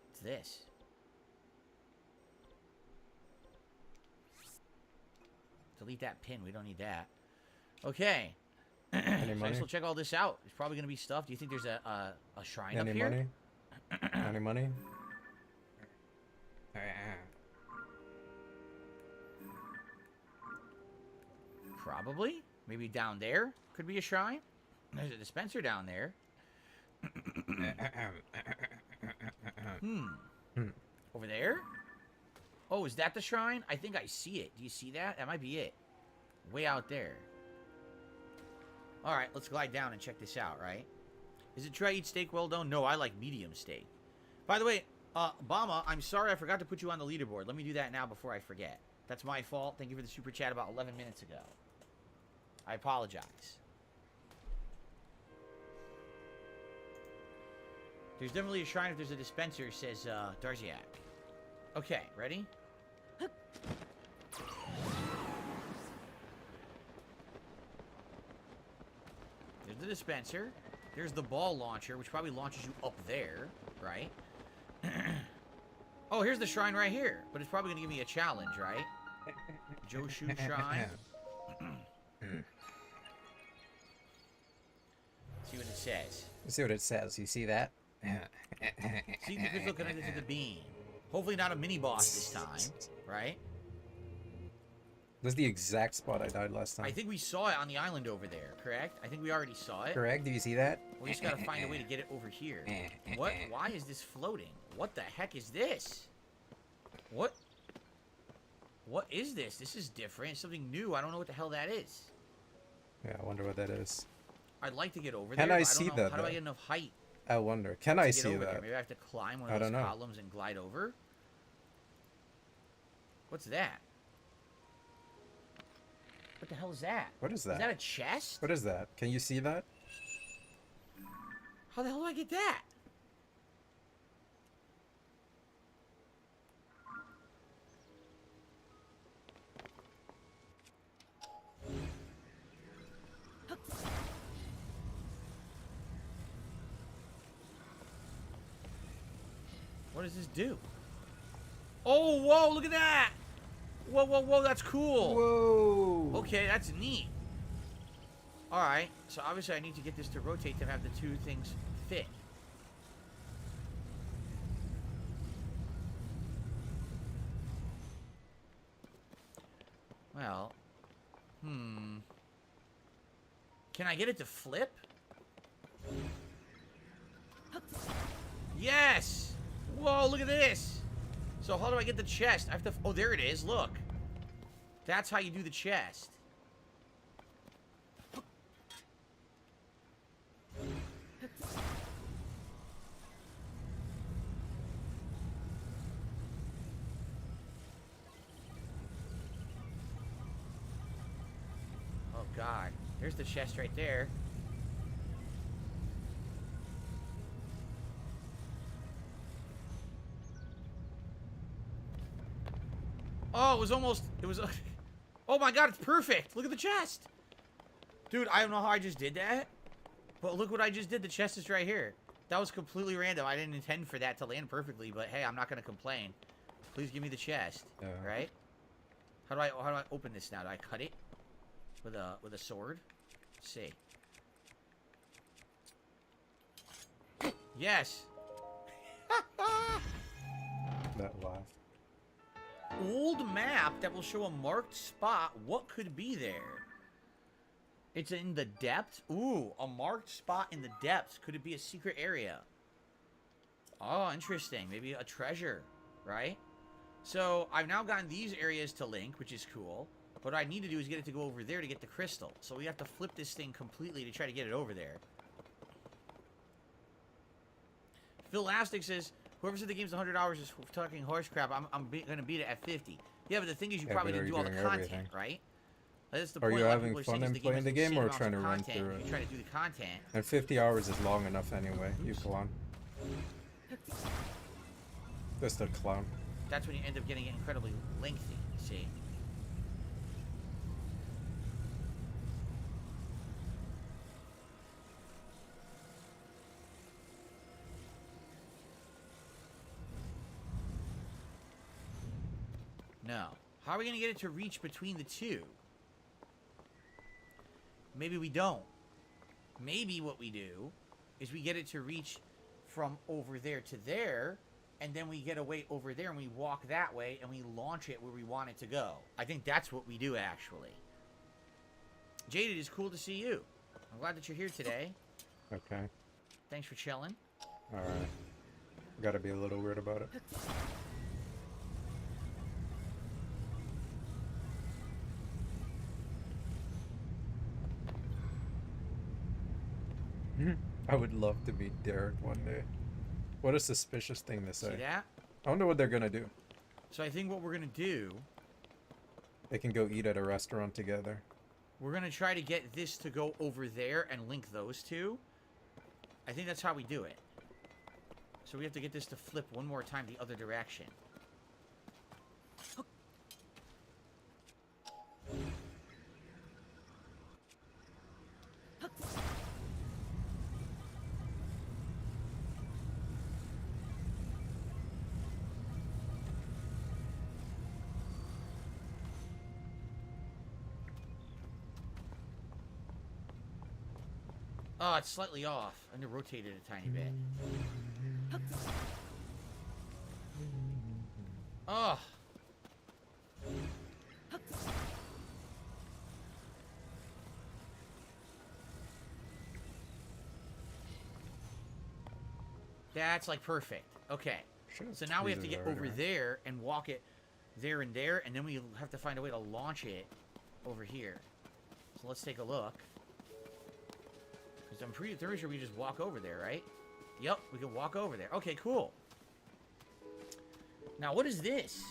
What's this? Delete that pin. We don't need that. Okay. Any So I money? guess we'll check all this out. There's probably going to be stuff. Do you think there's a shrine Any up here? money? Any money? Probably. Maybe down there could be a shrine. There's a dispenser down there. Over there? Oh, is that the shrine? I think I see it. Do you see that? That might be it. Way out there. Alright, let's glide down and check this out, right? Is it try eat steak well done? No, I like medium steak. By the way, Obama, I'm sorry I forgot to put you on the leaderboard. Let me do that now before I forget. That's my fault. Thank you for the super chat about 11 minutes ago. I apologize. There's definitely a shrine if there's a dispenser, says Darziak. Okay, ready? There's the dispenser. There's the ball launcher, which probably launches you up there, right? Oh, here's the shrine right here. But it's probably going to give me a challenge, right? Joshu Shrine. See what it says. Let's see what it says. You see that? See the crystal connected to the beam. Hopefully not a mini-boss this time, right? This is the exact spot I died last time. I think we saw it on the island over there, correct? I think we already saw it. Correct? Do you see that? We just gotta find a way to get it over here. What? Why is this floating? What the heck is this? What? What is this? This is different. It's something new. I don't know what the hell that is. Yeah, I wonder what that is. I'd like to get over Can there. I but see don't know. that, How do I though? get enough height? I wonder. Can I see over that? there? Maybe I have to climb one I of those don't know. columns and glide over. What's that? What the hell is that? What is that? Is that a chest? What is that? Can you see that? How the hell do I get that? What does this do? Oh, whoa, look at that! Whoa, whoa, whoa, that's cool. Whoa. Okay, that's neat. Alright, so obviously I need to get this to rotate to have the two things fit. Well, can I get it to flip? Yes! Whoa, look at this! So how do I get the chest? I have to... Oh, there it is, look. That's how you do the chest. Oh, God. There's the chest right there. Oh, it was almost... It was... Oh, my God, it's perfect. Look at the chest. Dude, I don't know how I just did that. But look what I just did. The chest is right here. That was completely random. I didn't intend for that to land perfectly, but hey, I'm not going to complain. Please give me the chest. Right? How do I open this now? Do I cut it with a sword? Let's see. Yes. That laugh. Old map that will show a marked spot. What could be there? It's in the depths. Ooh, a marked spot in the depths. Could it be a secret area? Oh, interesting. Maybe a treasure, right? So I've now gotten these areas to link, which is cool. What I need to do is get it to go over there to get the crystal. So we have to flip this thing completely to try to get it over there. Phil Lastic says, whoever said the game's 100 hours is talking horse crap. I'm going to beat it at 50. Yeah, but the thing is you probably didn't do all the content, right? That's the Are point. you having fun in playing the game or trying to run through it? You try to do the content. And 50 hours is long enough anyway, you clown. Just a clown. That's when you end up getting it incredibly lengthy, see? No. How are we going to get it to reach between the two? Maybe we don't. Maybe what we do is we get it to reach from over there to there, and then we get away over there and we walk that way and we launch it where we want it to go. I think that's what we do, actually. Jaded, it's cool to see you. I'm glad that you're here today. Okay. Thanks for chilling. Alright. Gotta be a little weird about it. I would love to meet Derek one day. What a suspicious thing to say. See that? I wonder what they're gonna do. So I think what we're gonna do, They can go eat at a restaurant together. we're gonna try to get this to go over there and link those two. I think that's how we do it. So we have to get this to flip one more time the other direction. Oh, it's slightly off. I need to rotate it a tiny bit. Oh. That's like perfect. Okay. So now we have to get over there and walk it there and there, and then we have to find a way to launch it over here. So let's take a look. Because I'm pretty sure we just walk over there, right? Yep, we can walk over there. Okay, cool. Now, what is this?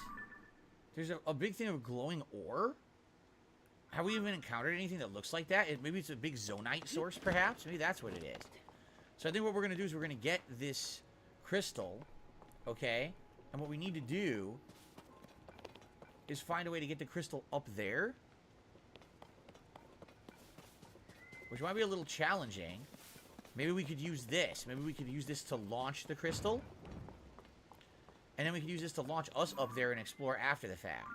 There's a big thing of glowing ore? Have we even encountered anything that looks like that? Maybe it's a big zonite source, perhaps? Maybe that's what it is. So I think what we're going to do is we're going to get this crystal, okay? And what we need to do is find a way to get the crystal up there. Which might be a little challenging. Maybe we could use this. Maybe we could use this to launch the crystal. And then we could use this to launch us up there and explore after the fact.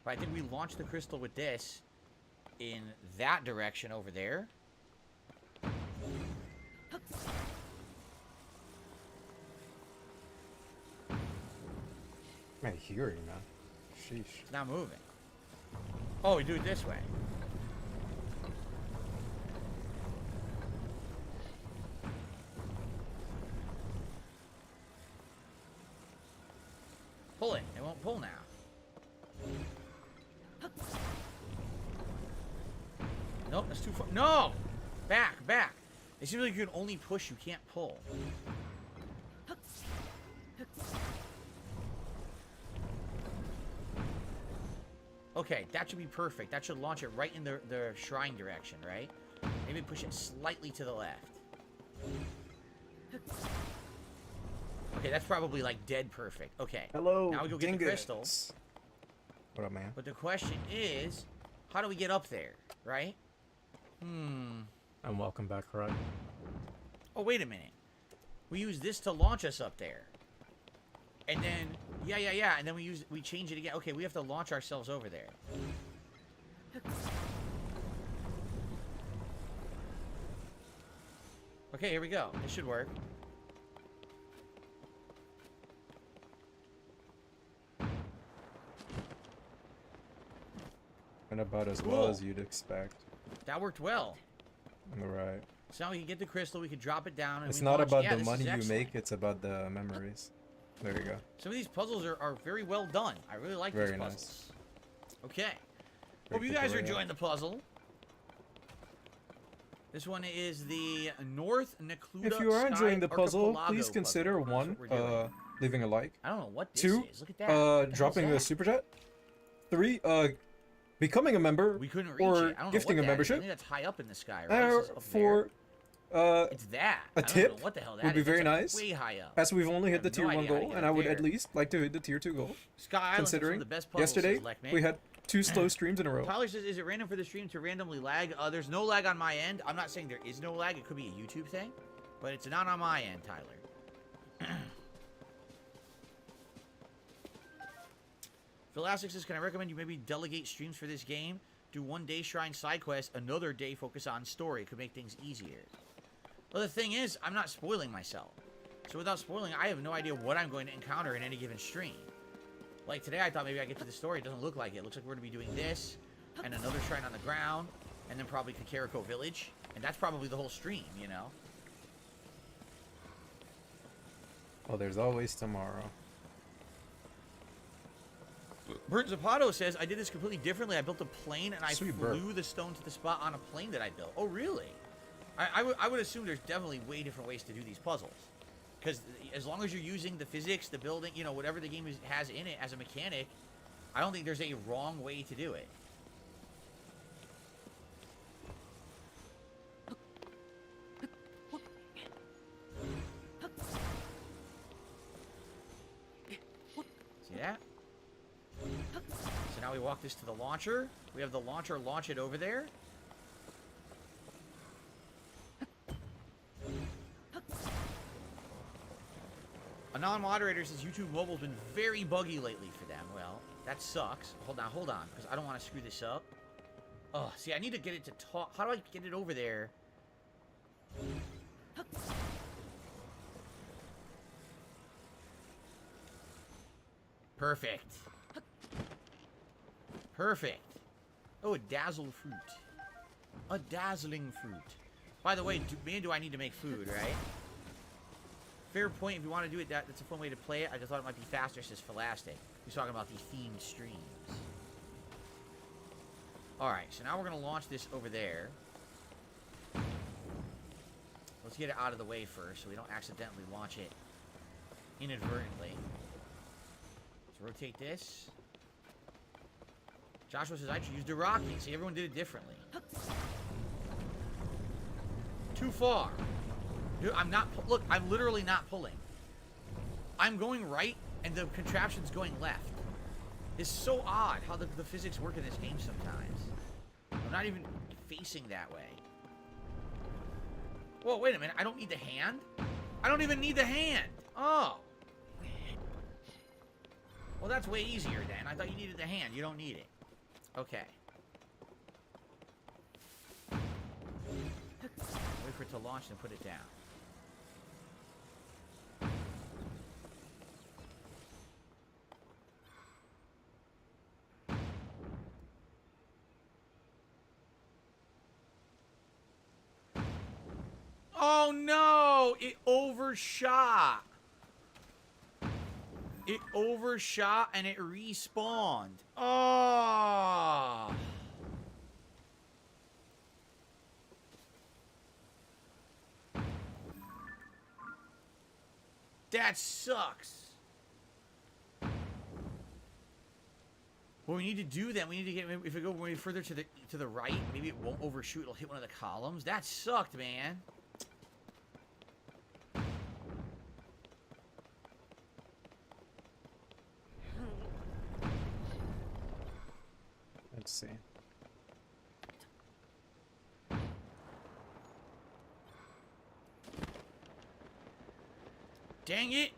But I think we launch the crystal with this in that direction over there. My hearing, man. Sheesh. It's not moving. Oh, we do it this way. Pull it. It won't pull now. Nope, that's too far. No! Back, back. It seems like you can only push, you can't pull. Okay, that should be perfect. That should launch it right in the shrine direction, right? Maybe push it slightly to the left. Okay, that's probably like dead perfect. Okay. Hello, now we go get the dingus. crystal. What up, man? But the question is, how do we get up there, right? And welcome back, right? Oh, wait a minute. We use this to launch us up there. And then, yeah. And then we change it again. Okay, we have to launch ourselves over there. Okay, here we go. This should work. And about as well as you'd expect. That worked well. Right. So now we can get the crystal, we can drop it down, and It's we not launch. about Yeah, the this money is you excellent. make, it's about the memories. There you go. Some of these puzzles are very well done. I really like Very these nice. puzzles. Okay. Great Hope you guys are tutorial. enjoying the puzzle. This one is the North Necluda If you are enjoying the Sky puzzle, Archipelago please consider puzzle. That's one, what we're doing. leaving a like. I don't know what this Two, is. Look at that. What the hell's dropping a that? super chat. Three, becoming a member. We couldn't reach or it. I don't gifting know a what that is. I membership. think that's high up in the sky, right? This is up For It's that. a I don't tip know what the hell that would be is. very That's, nice. like, way high up. As we've only I hit the have tier no 1 idea how to goal, get and up I would there. at least like to hit the tier 2 goal. Sky Island is one of Considering the best puzzles, yesterday says Lekman. we had 2 slow streams in a row. Tyler says, is it random for the stream to randomly lag? There's no lag on my end. I'm not saying there is no lag. It could be a YouTube thing. But it's not on my end, Tyler. Philastic says, can I recommend you maybe delegate streams for this game? Do one day shrine side quest, another day focus on story. It could make things easier. Well, the thing is, I'm not spoiling myself. So without spoiling, I have no idea what I'm going to encounter in any given stream. Like today, I thought maybe I get to the story. It doesn't look like it. It looks like we're going to be doing this, and another shrine on the ground, and then probably Kakariko Village. And that's probably the whole stream, you know? Well, there's always tomorrow. Burnt Zapato says, I did this completely differently. I built a plane, and I Sweet flew burp. the stone to the spot on a plane that I built. Oh, really? I would assume there's definitely way different ways to do these puzzles. Because as long as you're using the physics, the building, you know, whatever the game has in it as a mechanic, I don't think there's a wrong way to do it. See that? So now we walk this to the launcher. We have the launcher launch it over there. A non-moderator says YouTube Mobile's been very buggy lately for them. Well, that sucks. Hold on, because I don't want to screw this up. Oh, see, I need to get it to talk. How do I get it over there? Perfect. Perfect. Oh, a dazzle fruit. A dazzling fruit. By the way, do I need to make food, right? Fair point. If you want to do it, that's a fun way to play it. I just thought it might be faster, says Pholastic. He's talking about the themed streams. Alright, so now we're going to launch this over there. Let's get it out of the way first so we don't accidentally launch it inadvertently. Let's rotate this. Joshua says, I just used a rocket. See, everyone did it differently. Too far. Dude, I'm not... Look, I'm literally not pulling. I'm going right, and the contraption's going left. It's so odd how the physics work in this game sometimes. I'm not even facing that way. Whoa, wait a minute. I don't need the hand? I don't even need the hand. Oh. Well, that's way easier then. I thought you needed the hand. You don't need it. Okay. Wait for it to launch and put it down. Oh no! It overshot! It overshot and it respawned. Oh! That sucks. What we need to do then, we need to get, if we go way further to the right, maybe it won't overshoot, it'll hit one of the columns. That sucked, man. Let's see. Dang it!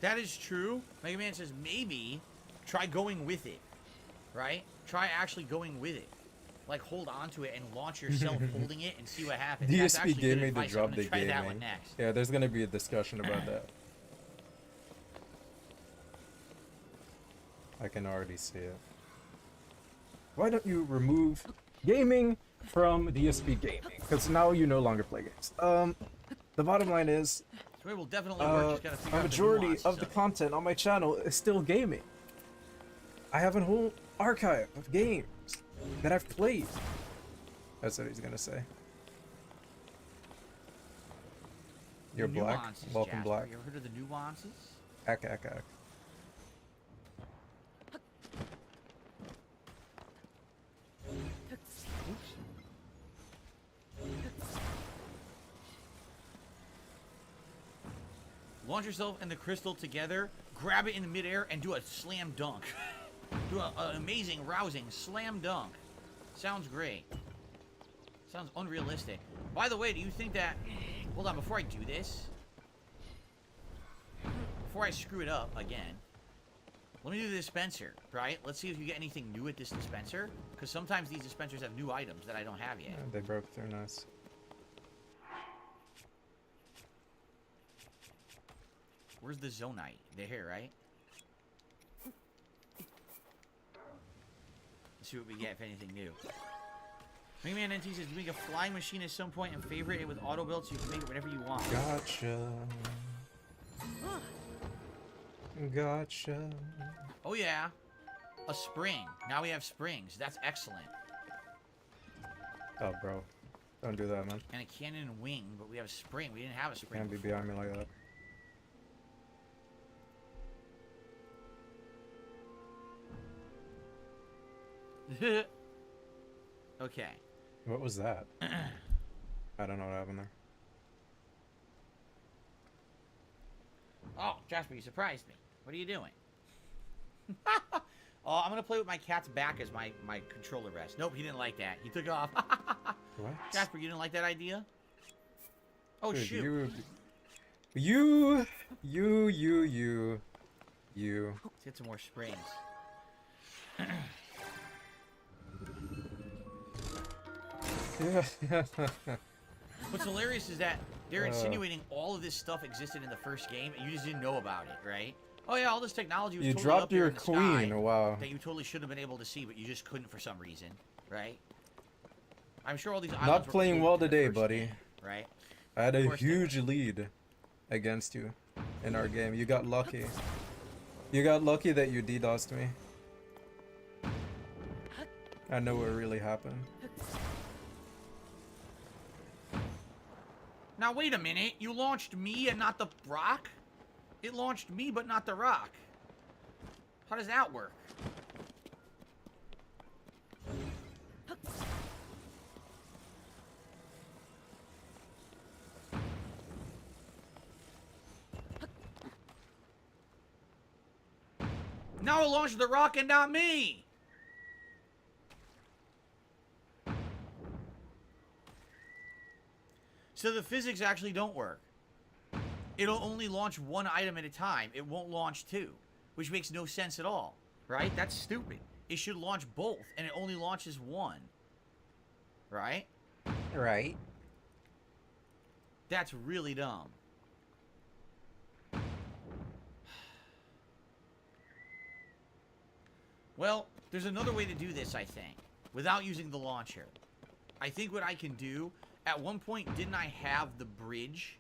That is true. Mega Man says maybe try going with it, right? Try actually going with it. Like hold on to it and launch yourself holding it and see what happens. DSP gave me the advice. drop I'm gonna they try gave that me. one next. Yeah, there's gonna be a discussion about that. I can already see it. Why don't you remove gaming from DSP gaming? Because now you no longer play games. The bottom line is, So it will definitely work. Just gotta figure a out the majority nuances of the it. content on my channel is still gaming. I have a whole archive of games that I've played. That's what he's gonna say. You're black. Nuances, Welcome, Jasper. black. You ever heard of the nuances? Ack, ack, ack. Launch yourself and the crystal together, grab it in the midair, and do a slam dunk. Do an amazing, rousing slam dunk. Sounds great. Sounds unrealistic. By the way, do you think that... Hold on, before I do this... Before I screw it up again... Let me do the dispenser, right? Let's see if you get anything new at this dispenser. Because sometimes these dispensers have new items that I don't have yet. Yeah, they broke through nice. Where's the Zonite? They're here, right? Let's see what we get if anything new. Wingman NT says, make a flying machine at some point and favorite it with auto build so you can make it whatever you want. Gotcha. Gotcha. Oh yeah. A spring. Now we have springs. That's excellent. Oh, bro. Don't do that, man. And a cannon and wing, but we have a spring. We didn't have a spring. Can't be behind me like that. Okay. What was that? I don't know what happened there. Oh, Jasper, you surprised me. What are you doing? Oh, I'm gonna play with my cat's back as my controller rest. Nope, he didn't like that. He took off. What? Jasper, you didn't like that idea? Oh, Dude, shoot. You. Let's get some more springs. What's hilarious is that they're insinuating all of this stuff existed in the first game, and you just didn't know about it, right? Oh yeah, all this technology was You totally dropped up there your in the queen, sky wow. that you totally should have been able to see, but you just couldn't for some reason, right? I'm sure all these Not islands were playing created well in the today, first buddy. game, right? I had Of a course they huge lead against you in our game. You got lucky. You got lucky that you DDoSed me. I know what really happened. Now wait a minute, you launched me and not the rock? It launched me but not the rock. How does that work? Now it launched the rock and not me! So the physics actually don't work. It'll only launch one item at a time. It won't launch two, which makes no sense at all, right? That's stupid. It should launch both, and it only launches one, right? Right. That's really dumb. Well, there's another way to do this, I think, without using the launcher. I think what I can do, at one point, didn't I have the bridge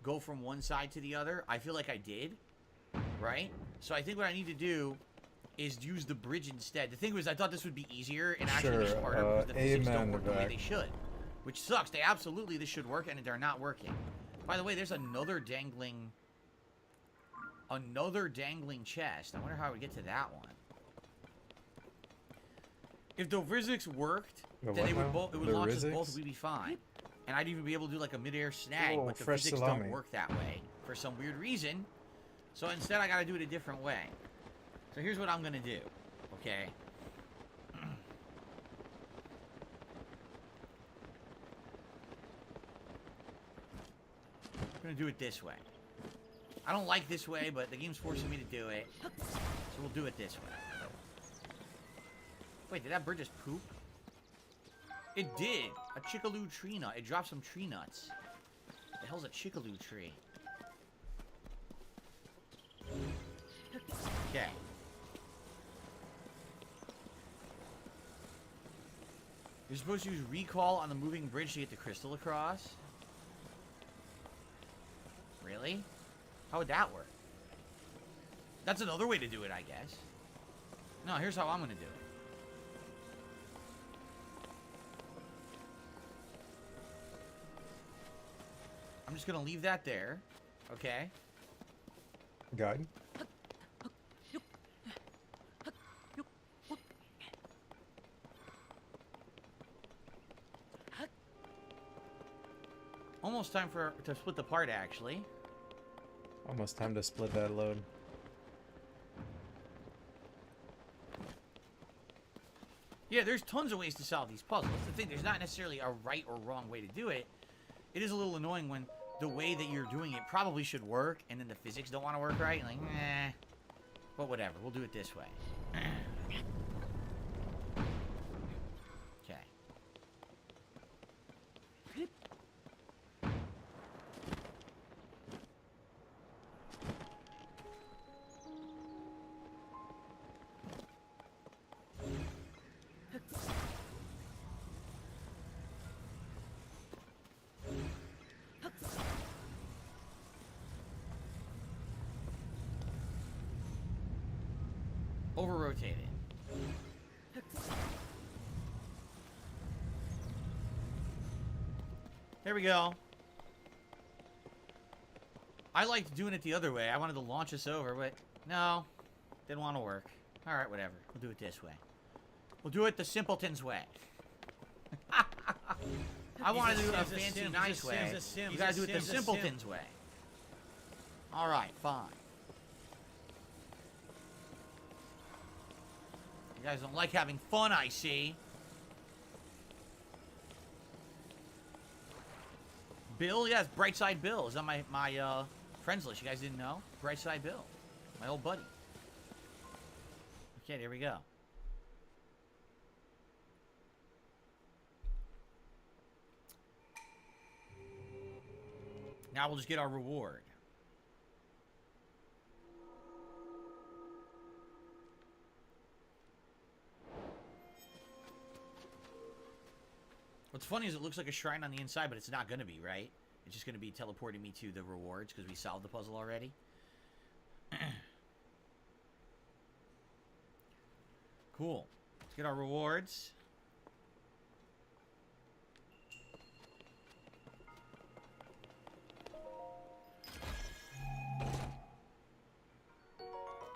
go from one side to the other? I feel like I did, right? So I think what I need to do is use the bridge instead. The thing was, I thought this would be easier and actually Sure, smarter because the physics don't amen work to the way that. they should. Which sucks. They absolutely, this should work, and they're not working. By the way, there's another dangling chest. I wonder how I would get to that one. If the physics worked, The then they what would now? both, it would The launch us physics? both, we'd be fine. And I'd even be able to do like a midair snag, Oh, but the fresh physics salami. don't work that way for some weird reason. So instead I gotta do it a different way. So here's what I'm gonna do, okay? I'm gonna do it this way. I don't like this way, but the game's forcing me to do it. So we'll do it this way. Wait, did that bird just poop? It did. A chickaloo tree nut. It dropped some tree nuts. What the hell's a chickaloo tree? Okay. You're supposed to use recall on the moving bridge to get the crystal across? Really? How would that work? That's another way to do it, I guess. No, here's how I'm gonna do it. I'm just gonna leave that there, okay? Guide. Almost time to split the part, actually. Almost time to split that load. Yeah, there's tons of ways to solve these puzzles. That's the thing, there's not necessarily a right or wrong way to do it. It is a little annoying when the way that you're doing it probably should work, and then the physics don't want to work right. Like, eh. But whatever, we'll do it this way. Okay. over-rotate it. There we go. I liked doing it the other way. I wanted to launch us over, but no. Didn't want to work. Alright, whatever. We'll do it this way. We'll do it the simpleton's way. I want to do it a fancy, nice way. You gotta do it the simpleton's way. Alright, fine. You guys don't like having fun, I see. Bill? Yeah, it's Brightside Bill. Is on my friends list. You guys didn't know? Brightside Bill. My old buddy. Okay, there we go. Now we'll just get our reward. What's funny is it looks like a shrine on the inside, but it's not going to be, right? It's just going to be teleporting me to the rewards because we solved the puzzle already. Cool. Let's get our rewards.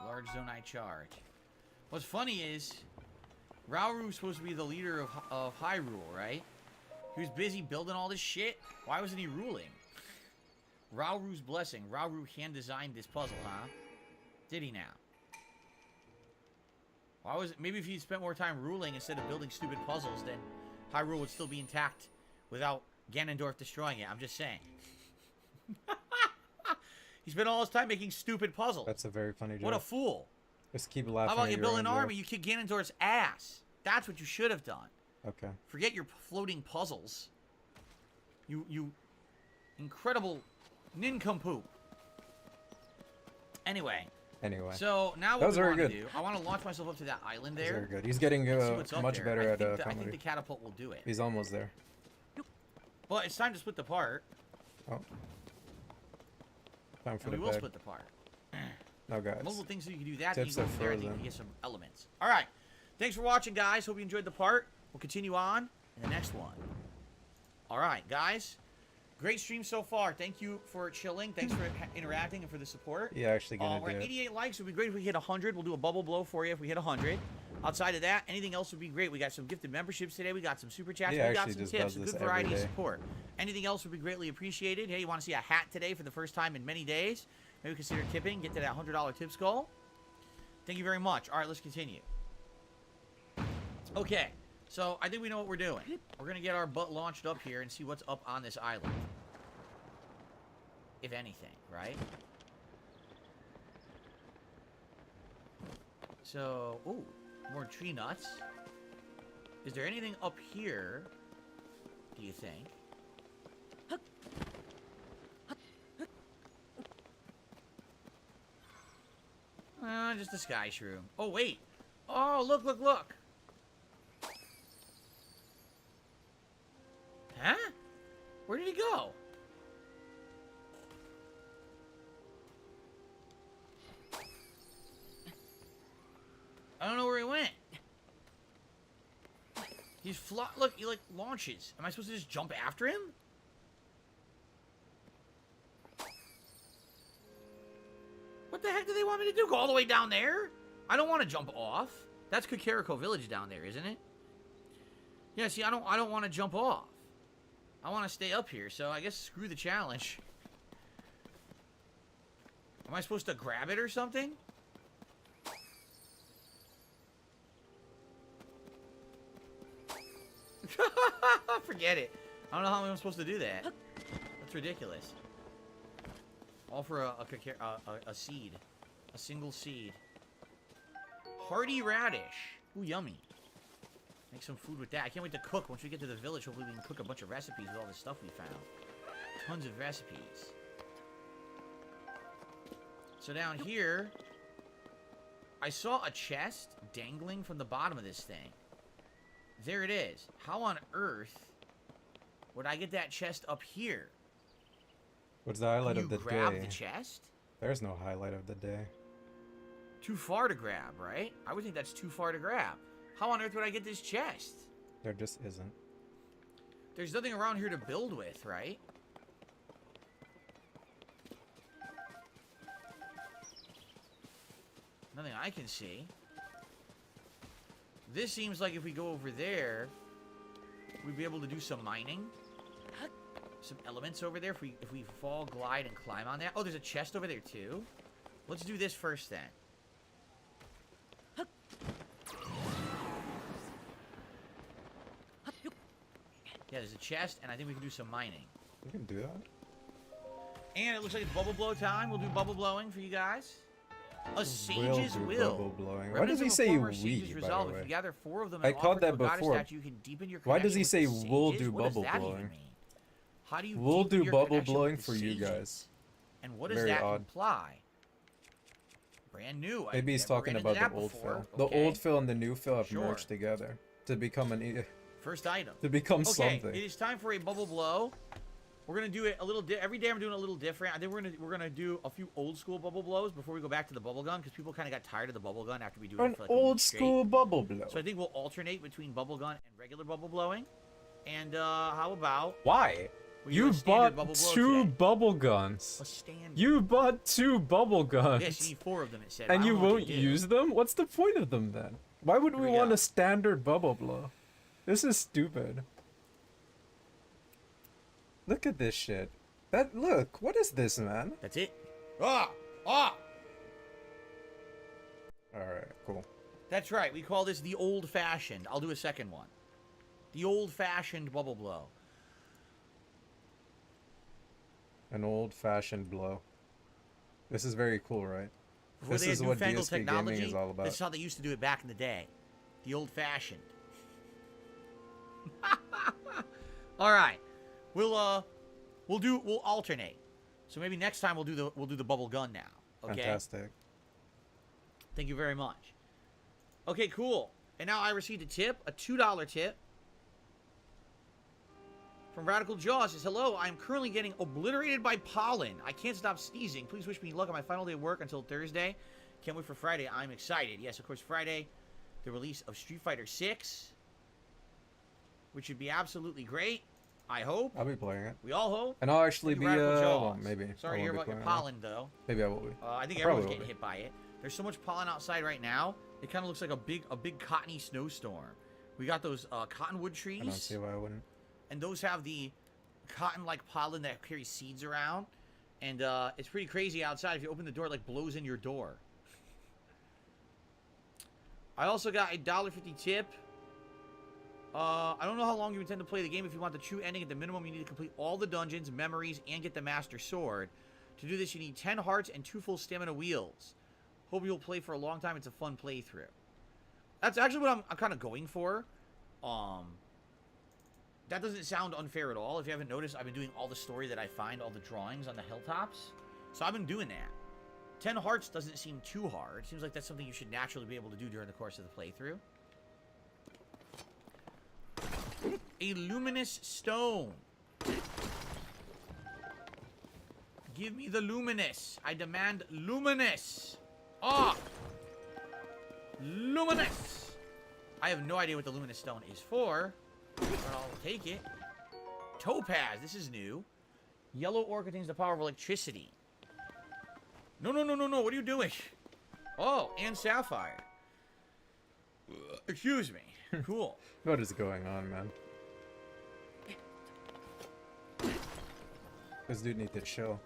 Large Zonai charge. What's funny is Raoru's supposed to be the leader of Hyrule, right? He was busy building all this shit. Why wasn't he ruling? Raoru's blessing. Raoru hand-designed this puzzle, huh? Did he now? Why was it? Maybe if he'd spent more time ruling instead of building stupid puzzles, then Hyrule would still be intact without Ganondorf destroying it. I'm just saying. He spent all his time making stupid puzzles. That's a very funny joke. What a fool. Just keep laughing. How about at you your build own an joke. army? You kick Ganondorf's ass. That's what you should have done. Okay. Forget your floating puzzles. You incredible nincompoop. Anyway. So now what we want to do, I want to launch myself up to that island there. Very good. He's getting much better at I comedy. think the catapult will do it. He's almost there. Well, it's time to split the part. Oh. Time for And the we will bag. split the part. No, guys. Multiple things so you can do that. And you Tips go are from there and you frozen. can get some elements. All right. Thanks for watching, guys. Hope you enjoyed the part. We'll continue on in the next one. All right, guys. Great stream so far. Thank you for chilling. Thanks for interacting and for the support. Yeah, actually gonna We're do at it. 88 likes. It would be great if we hit 100. We'll do a bubble blow for you if we hit 100. Outside of that, anything else would be great. We got some gifted memberships today. We got some super chats. He We got actually some just tips. does A this good every variety of day. support. Anything else would be greatly appreciated. Hey, you want to see a hat today for the first time in many days? Maybe consider tipping. Get to that $100 tips goal. Thank you very much. All right, let's continue. Okay, so I think we know what we're doing. We're going to get our butt launched up here and see what's up on this island. If anything, right? So, ooh, more tree nuts. Is there anything up here, do you think? Just a sky shroom. Oh, wait. Oh, look, look, look. Huh? Where did he go? I don't know where he went. He's look, he like launches. Am I supposed to just jump after him? What the heck do they want me to do? Go all the way down there? I don't want to jump off. That's Kakariko Village down there, isn't it? Yeah, see, I don't want to jump off. I want to stay up here, so I guess screw the challenge. Am I supposed to grab it or something? Forget it. I don't know how I'm supposed to do that. That's ridiculous. All for a seed. A single seed. Hearty radish. Ooh, yummy. Make some food with that. I can't wait to cook. Once we get to the village, hopefully we can cook a bunch of recipes with all the stuff we found. Tons of recipes. So down here, I saw a chest dangling from the bottom of this thing. There it is. How on earth would I get that chest up here? What's the highlight Can of the you grab day? the chest? There's no highlight of the day. Too far to grab, right? I would think that's too far to grab. How on earth would I get this chest? There just isn't. There's nothing around here to build with, right? Nothing I can see. This seems like if we go over there, we'd be able to do some mining. Some elements over there if we fall, glide, and climb on that. Oh, there's a chest over there too. Let's do this first then. Yeah, there's a chest, and I think we can do some mining. We can do that. And it looks like it's bubble blow time. We'll do bubble blowing for you guys. A sage's do will. bubble blowing. Why Remnants does he of a say former we, sage's by resolve. the way? If you gather 4 of them I and caught offer that to a goddess before. statue, you can deepen your Why does he connection say with the we'll sages. do What does bubble that even blowing? mean? How do you We'll deepen do your bubble connection blowing with the for you sages? guys. And what does Very that odd. imply? Brand new. Maybe he's talking about the old fill. The old fill and the new fill have Sure. merged together to become First item. to become Okay, something. it is time for a bubble blow. We're gonna do it a little. Every day I'm doing a little different. I think we're gonna do a few old school bubble blows before we go back to the bubble gun because people kind of got tired of the bubble gun after we do it An for like a old week straight. school bubble blow. So I think we'll alternate between bubble gun and regular bubble blowing. And how about Why? we do You a standard bought bubble blow 2 today? bubble guns. A standard. You bought 2 bubble guns. Yes, you need 4 of them. It said. I And don't you know what won't they do. use them? What's the point of them then? Why would Here we we want go. a standard bubble blow? This is stupid. Look at this shit. Look, what is this, man? That's it. Ah! Alright, cool. That's right. We call this the old-fashioned. I'll do a second one. The old-fashioned bubble blow. An old-fashioned blow. This is very cool, right? Before This they had is what newfangled DSP gaming technology, is all about. this is how they used to do it back in the day. The old-fashioned. All right, we'll alternate. So maybe next time we'll do the bubble gun now. Okay. Fantastic. Thank you very much. Okay, cool. And now I received a tip, a $2 tip. From Radical Jaws says, hello, I'm currently getting obliterated by pollen. I can't stop sneezing. Please wish me luck on my final day of work until Thursday. Can't wait for Friday. I'm excited. Yes, of course, Friday, the release of Street Fighter 6, which should be absolutely great. I hope. I'll be playing it. We all hope. And I'll actually Thank be, you, Radical well, Jaws. maybe. Sorry I to hear won't be about your playing it. pollen, though. Maybe I will be. I think I everyone's probably getting will hit by it. There's so much pollen outside right now. It kind of looks like a big cottony snowstorm. We got those cottonwood trees. I don't see why I wouldn't. And those have the cotton-like pollen that carries seeds around. And it's pretty crazy outside. If you open the door, it like blows in your door. I also got a $1.50 tip. I don't know how long you intend to play the game. If you want the true ending, at the minimum, you need to complete all the dungeons, memories, and get the Master Sword. To do this, you need 10 hearts and 2 full stamina wheels. Hope you'll play for a long time. It's a fun playthrough. That's actually what I'm kind of going for. That doesn't sound unfair at all. If you haven't noticed, I've been doing all the story that I find, all the drawings on the hilltops. So I've been doing that. 10 hearts doesn't seem too hard. Seems like that's something you should naturally be able to do during the course of the playthrough. A luminous stone. Give me the luminous. I demand luminous. Ah! Luminous! I have no idea what the luminous stone is for, but I'll take it. Topaz. This is new. Yellow ore contains the power of electricity. No. What are you doing? Oh, and sapphire. Excuse me. Cool. What is going on, man? This dude needs to chill.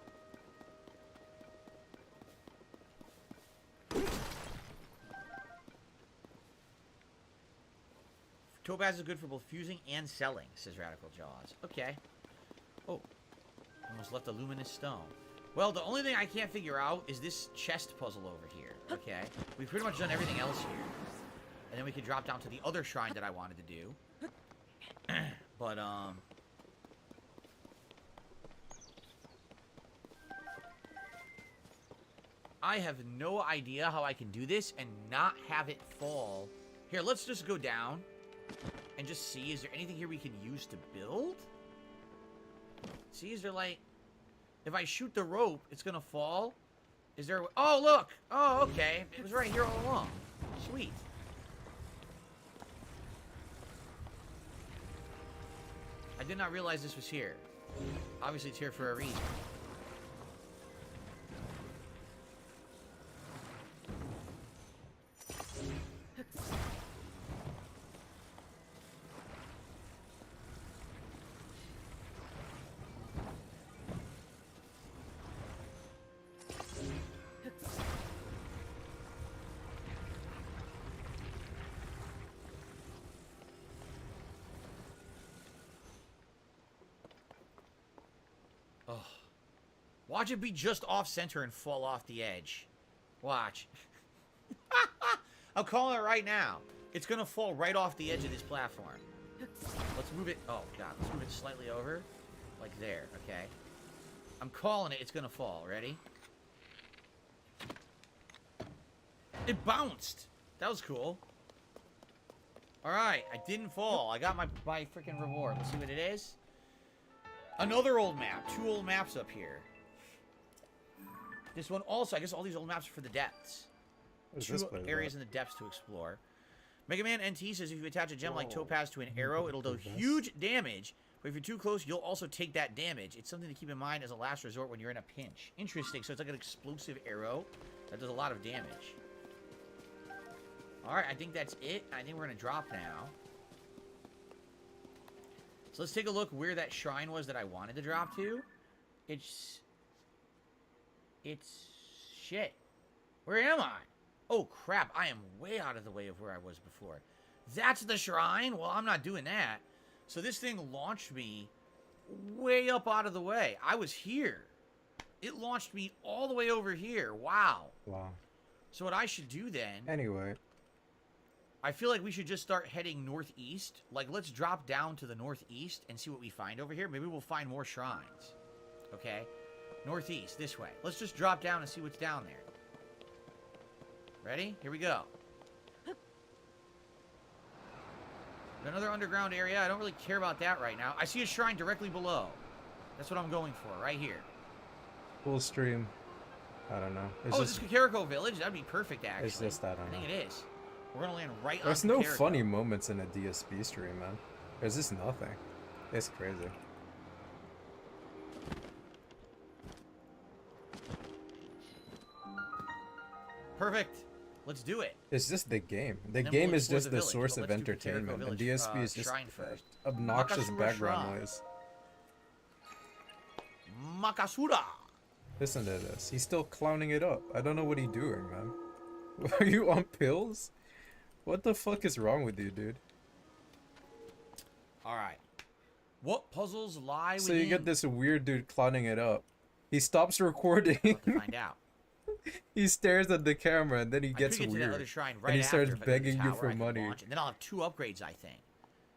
Topaz is good for both fusing and selling, says Radical Jaws. Okay. Oh. Almost left a luminous stone. Well, the only thing I can't figure out is this chest puzzle over here. Okay. We've pretty much done everything else here. And then we could drop down to the other shrine that I wanted to do. But, I have no idea how I can do this and not have it fall. Here, let's just go down and just see. Is there anything here we can use to build? See, is there like... If I shoot the rope, it's gonna fall. Is there... Oh, look! Oh, okay. It was right here all along. Sweet. I did not realize this was here. Obviously, it's here for a reason. Watch it be just off-center and fall off the edge. Watch. I'm calling it right now. It's going to fall right off the edge of this platform. Let's move it... Oh, God. Let's move it slightly over. Like there, okay? I'm calling it. It's going to fall. Ready? It bounced. That was cool. Alright. I didn't fall. I got my freaking reward. Let's see what it is. Another old map. 2 old maps up here. This one also, I guess all these old maps are for the depths. 2 areas in the depths to explore. Mega Man NT says if you attach a gem like Topaz to an arrow, it'll do huge damage. But if you're too close, you'll also take that damage. It's something to keep in mind as a last resort when you're in a pinch. Interesting. So it's like an explosive arrow that does a lot of damage. Alright, I think that's it. I think we're going to drop now. So let's take a look where that shrine was that I wanted to drop to. It's shit. Where am I? Oh, crap. I am way out of the way of where I was before. That's the shrine? Well, I'm not doing that. So this thing launched me way up out of the way. I was here. It launched me all the way over here. Wow. Wow. So what I should do then... Anyway. I feel like we should just start heading northeast. Like, let's drop down to the northeast and see what we find over here. Maybe we'll find more shrines. Okay? Northeast, this way. Let's just drop down and see what's down there. Ready? Here we go. Another underground area. I don't really care about that right now. I see a shrine directly below. That's what I'm going for, right here. Full stream. I don't know. Is this Kakariko Village? That'd be perfect, actually. It's just, I don't know. I think it is. We're gonna land right on There's no Kakariko. funny moments in a DSP stream, man. There's just nothing. It's crazy. Perfect. Let's do it. It's just the game. The Then game we'll is explore just the the village, source but of let's do Kakariko entertainment, and Village, DSP is just shrine first. obnoxious Makasura background Shrine. noise. Makasura. Listen to this. He's still clowning it up. I don't know what he's doing, man. Are you on pills? What the fuck is wrong with you, dude? Alright. What puzzles lie So within? you get this weird dude clowning it up. He stops recording. We'll have to find out. He stares at the camera and then he I gets could get to weird. that other shrine right and he starts after if I go to the begging you tower, for I can money. launch it. And then I'll have 2 upgrades, I think.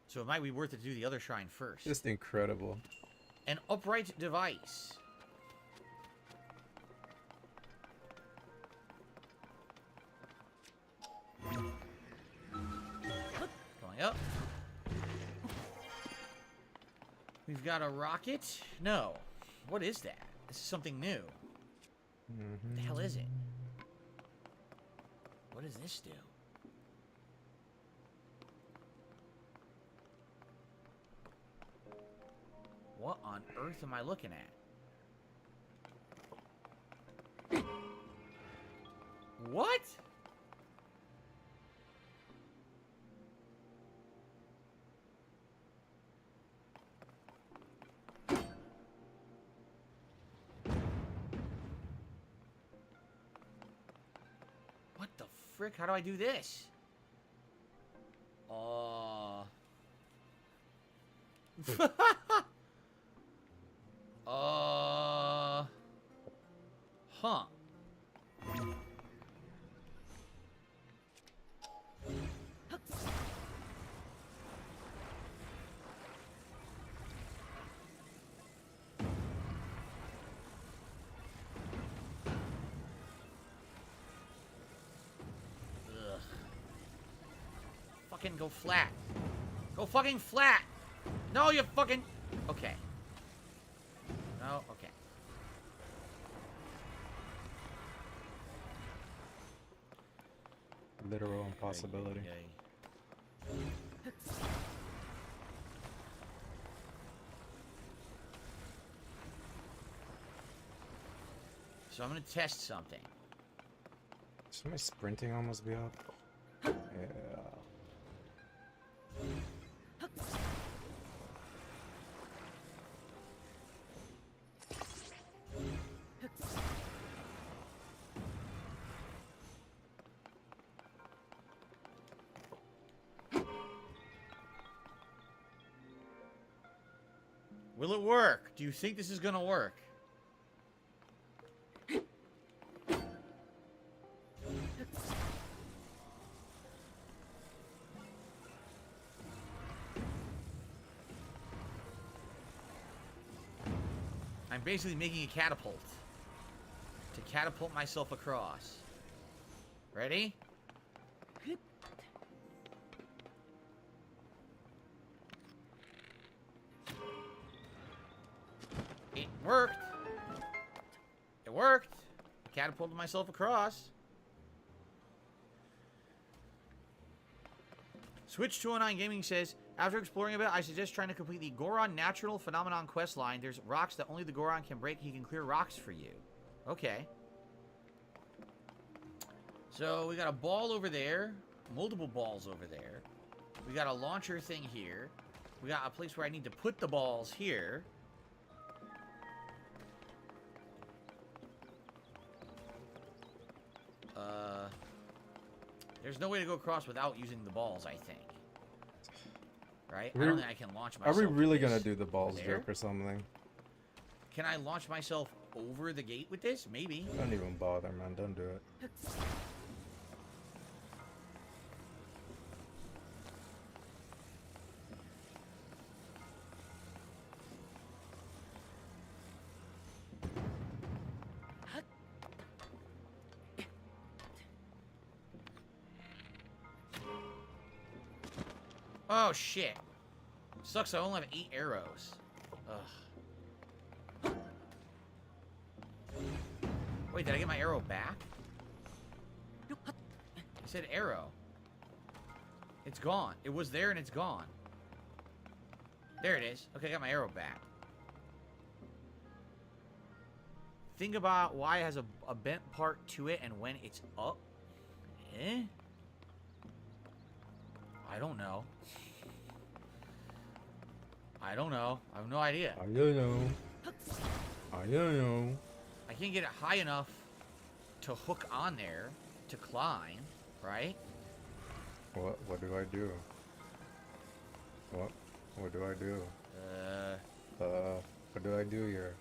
So it might be worth it to do the other shrine first. Just incredible. An upright device. Going up. We've got a rocket. No. What is that? This is something new. What the hell is it? What does this do? What on earth am I looking at? What? What the frick? How do I do this? Huh. Ugh. Fucking go flat. Go fucking flat. No, you fucking... Okay. No, okay. Literal impossibility. So I'm gonna test something. Should my sprinting almost be up? Yeah. Will it work? Do you think this is gonna work? I'm basically making a catapult to catapult myself across. Ready? It worked. It worked. Catapulted myself across. Switch 209 Gaming says, after exploring a bit, I suggest trying to complete the Goron Natural Phenomenon quest line. There's rocks that only the Goron can break. He can clear rocks for you. Okay. So we got a ball over there. Multiple balls over there. We got a launcher thing here. We got a place where I need to put the balls here. There's no way to go across without using the balls, I think. Right? I don't think I can launch myself. Are we really gonna do the balls there? joke or something? Can I launch myself over the gate with this? Maybe. Don't even bother, man. Don't do it. Oh, shit. Sucks I only have 8 arrows. Ugh. Wait, did I get my arrow back? I said arrow. It's gone. It was there and it's gone. There it is. Okay, I got my arrow back. Think about why it has a bent part to it and when it's up. Eh? I don't know. I don't know. I have no idea. I don't know. I don't know. I can't get it high enough to hook on there to climb, right? What do I do? What do I do? What do I do here?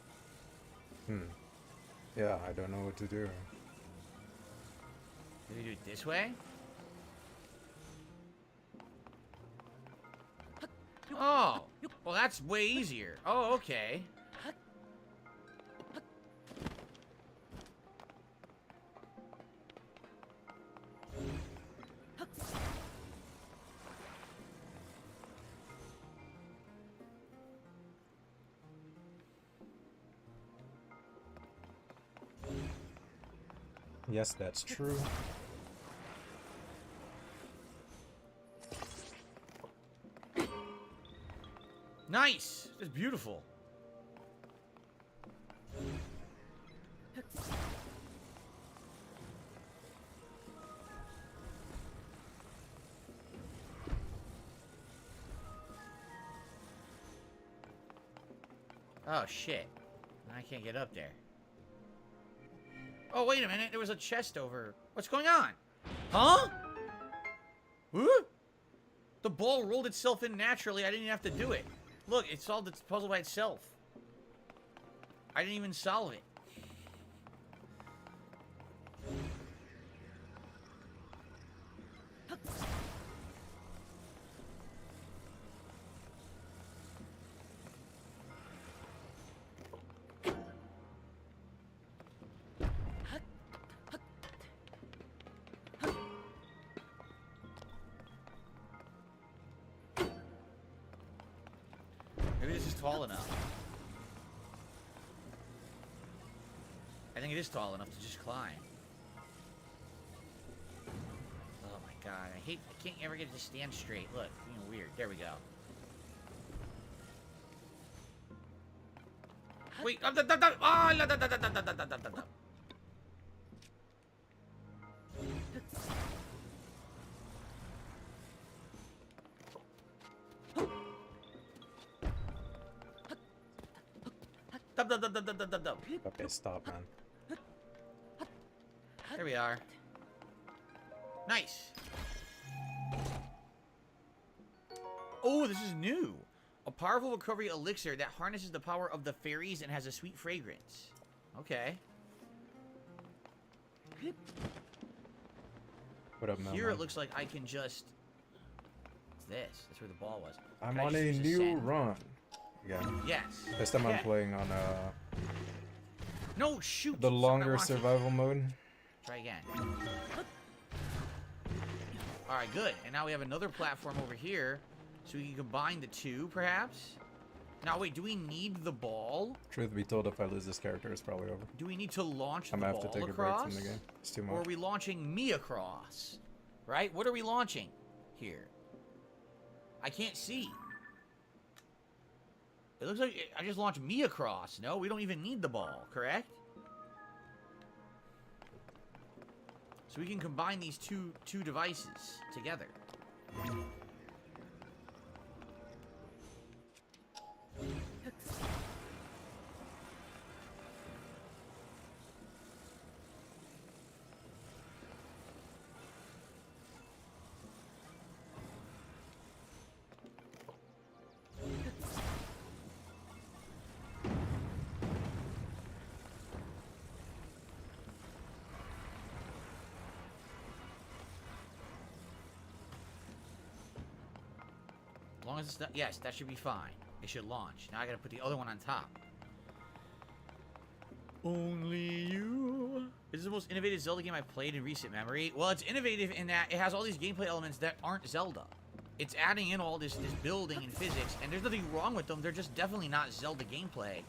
Yeah, I don't know what to do. Do we do it this way? Oh, well that's way easier. Oh, okay. Yes, that's true. Nice! It's beautiful. Oh, shit. I can't get up there. Oh, wait a minute. There was a chest over. What's going on? Huh? Huh? The ball rolled itself in naturally. I didn't even have to do it. Look, it solved its puzzle by itself. I didn't even solve it. Maybe this is tall enough. I think it is tall enough to just climb. Oh God, I can't ever get it to stand straight. Look, being weird. There we go. Wait, Okay, stop, man. There we are. Nice. Oh, this is new. A powerful recovery elixir that harnesses the power of the fairies and has a sweet fragrance. Okay. What up, man? Here it looks like I can just... What's this? That's where the ball was. I'm Can I on just a use new send? run. Yeah. Yes. This time I'm Okay. playing on No, shoot! the Something I longer want to- survival mode. Try again. Alright, good. And now we have another platform over here. So we can combine the two, perhaps? Now, wait, do we need the ball? Truth be told, if I lose this character, it's probably over. Do we need to launch I'm the gonna ball have to take across? a break from the game. It's too Or are much. we launching me across? Right? What are we launching here? I can't see. It looks like I just launched me across. No, we don't even need the ball, correct? So we can combine these two devices together. As long as it's not, yes, that should be fine. It should launch. Now I gotta put the other one on top. Only you. This is the most innovative Zelda game I've played in recent memory. Well, it's innovative in that it has all these gameplay elements that aren't Zelda. It's adding in all this building and physics, and there's nothing wrong with them. They're just definitely not Zelda gameplay.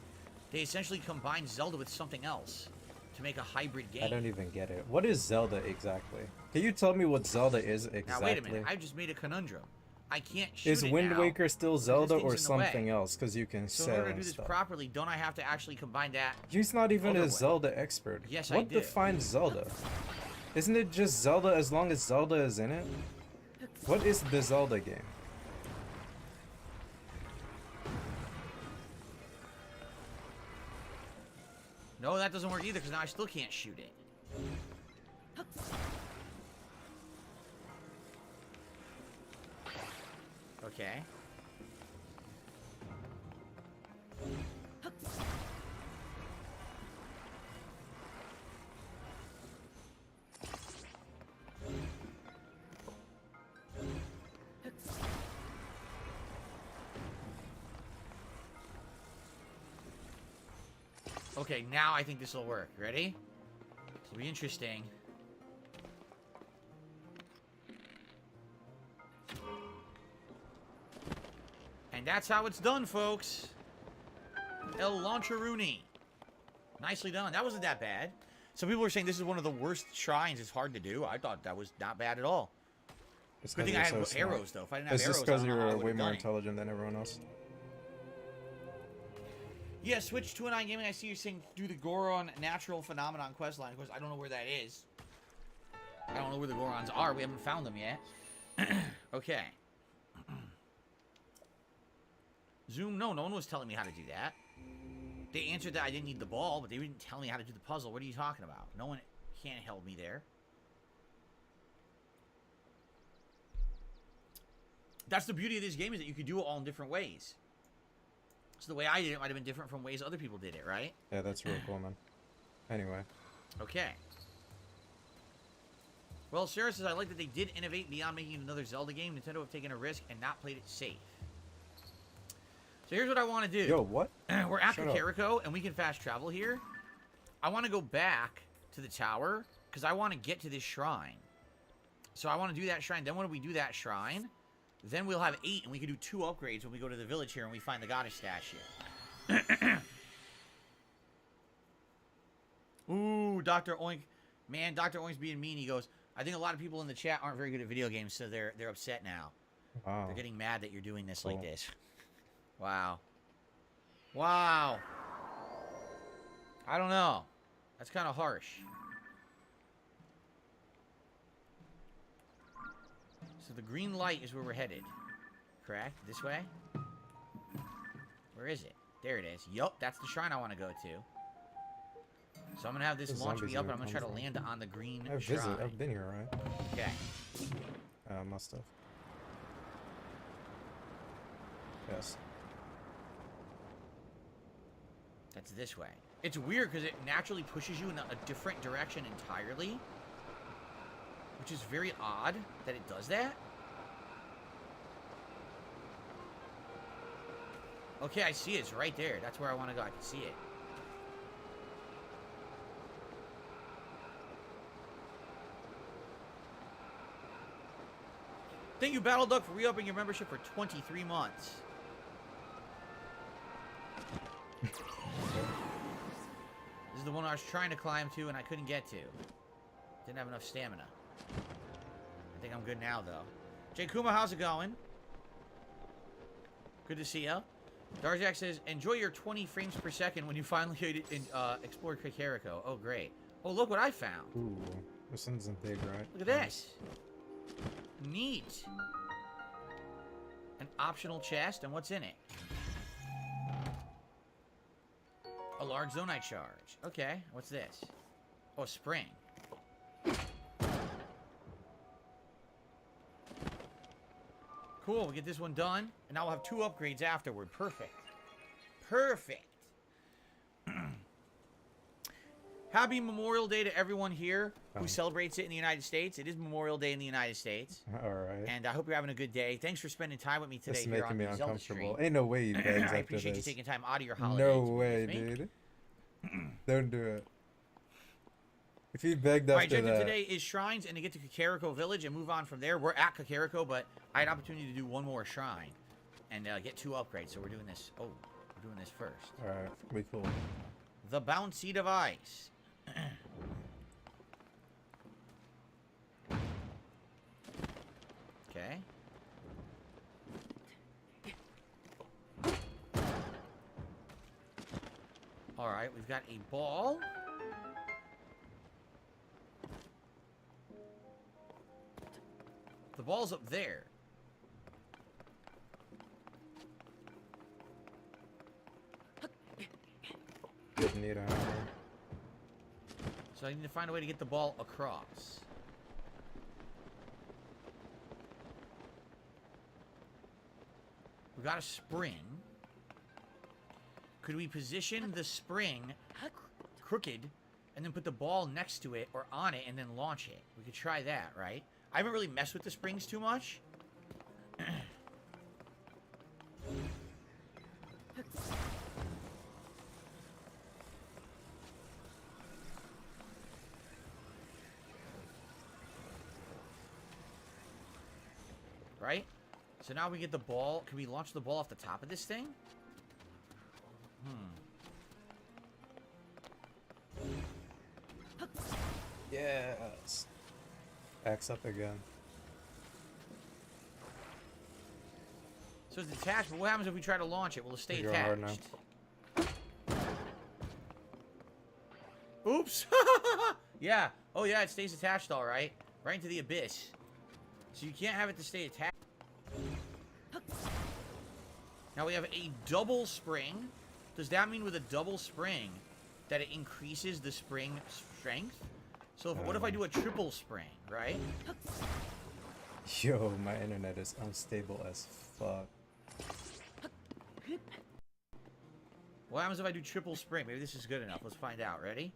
They essentially combine Zelda with something else to make a hybrid game. I don't even get it. What is Zelda exactly? Can you tell me what Zelda is exactly? Now wait a minute. I just made a conundrum. I can't shoot Is it Wind now Waker still because Zelda this or thing's in the way. something else? Because you can So in sell order to and do this stuff. properly, don't I have to actually combine that? He's not even other a way? Zelda expert. Yes, I What do. defines Zelda? Isn't it just Zelda as long as Zelda is in it? What is the Zelda game? No, that doesn't work either because now I still can't shoot it. Okay. Okay, now I think this will work. Ready? This will be interesting. And that's how it's done, folks. El Launcheroonie. Nicely done. That wasn't that bad. Some people were saying this is one of the worst shrines. It's hard to do. I thought that was not bad at all. It's Good 'cause thing I you're had so smart. arrows, though. If I didn't have It's arrows, just because I don't know how I you're would've way more done it. intelligent than everyone else. Yeah, Switch 209 Gaming, I see you saying do the Goron Natural Phenomenon questline. Of course, I don't know where that is. I don't know where the Gorons are. We haven't found them yet. Okay. Zoom, no one was telling me how to do that. They answered that I didn't need the ball, but they didn't tell me how to do the puzzle. What are you talking about? No one handheld me there. That's the beauty of this game, is that you could do it all in different ways. So the way I did it might have been different from ways other people did it, right? Yeah, that's real cool, man. Anyway. Okay. Well, Sarah says, I like that they did innovate beyond making it another Zelda game. Nintendo have taken a risk and not played it safe. So here's what I want to do. Yo, what? We're at Shut up. Kakariko, and we can fast travel here. I want to go back to the tower, because I want to get to this shrine. So I want to do that shrine. Then when we do that shrine, then we'll have 8, and we can do 2 upgrades when we go to the village here and we find the goddess stash here. Ooh, Dr. Oink. Man, Dr. Oink's being mean. He goes, I think a lot of people in the chat aren't very good at video games, so they're upset now. Wow. They're getting mad that you're doing this Cool. like this. Wow. Wow. I don't know. That's kind of harsh. So the green light is where we're headed. Correct? This way? Where is it? There it is. Yup, that's the shrine I want to go to. So I'm going to have this The launch zombies me up, are and I'm going to try to coming. land on the green I've shrine. I've been here, right? Okay. Must have. Yes. That's this way. It's weird because it naturally pushes you in a different direction entirely. Which is very odd that it does that. Okay, I see it. It's right there. That's where I want to go. I can see it. Thank you, Battle Duck, for re-upping your membership for 23 months. This is the one I was trying to climb to and I couldn't get to. Didn't have enough stamina. I think I'm good now, though. Jay Kuma, how's it going? Good to see ya. Darjak says, enjoy your 20 frames per second when you finally explored Kakariko. Oh, great. Oh, look what I found. Ooh, this isn't big, right? Look at this. Neat. An optional chest, and what's in it? A large zonite charge. Okay, what's this? Oh, a spring. Cool, we get this one done, and now we'll have 2 upgrades afterward. Perfect. Perfect. Happy Memorial Day to everyone here who celebrates it in the United States. It is Memorial Day in the United States. All right. And I hope you're having a good day. Thanks for spending time with me today This is here making on me the Zelda uncomfortable. stream. Ain't no way you begs I after appreciate this. you taking time out of your holiday. No to be way, with me. dude. Don't do it. If you begged My after objective that, today is shrines and to get to Kakariko Village and move on from there. We're at Kakariko, but I had opportunity to do one more shrine and get 2 upgrades. So we're doing this. Oh, we're doing this first. all right, we cool. The bouncy device. Okay. All right, we've got a ball. The ball's up there. Didn't need a hammer. So I need to find a way to get the ball across. We got a spring. Could we position the spring crooked and then put the ball next to it or on it and then launch it? We could try that, right? I haven't really messed with the springs too much. Right? So now we get the ball. Can we launch the ball off the top of this thing? Yes. Axe up again. So it's detached, but what happens if we try to launch it? Will it stay You're hard attached? now. Oops! Yeah. Oh yeah, it stays attached all right. Right into the abyss. So you can't have it to stay attached. Now we have a double spring. Does that mean with a double spring that it increases the spring strength? So what if I do a triple spring, right? Yo, my internet is unstable as fuck. What happens if I do triple spring? Maybe this is good enough. Let's find out. Ready?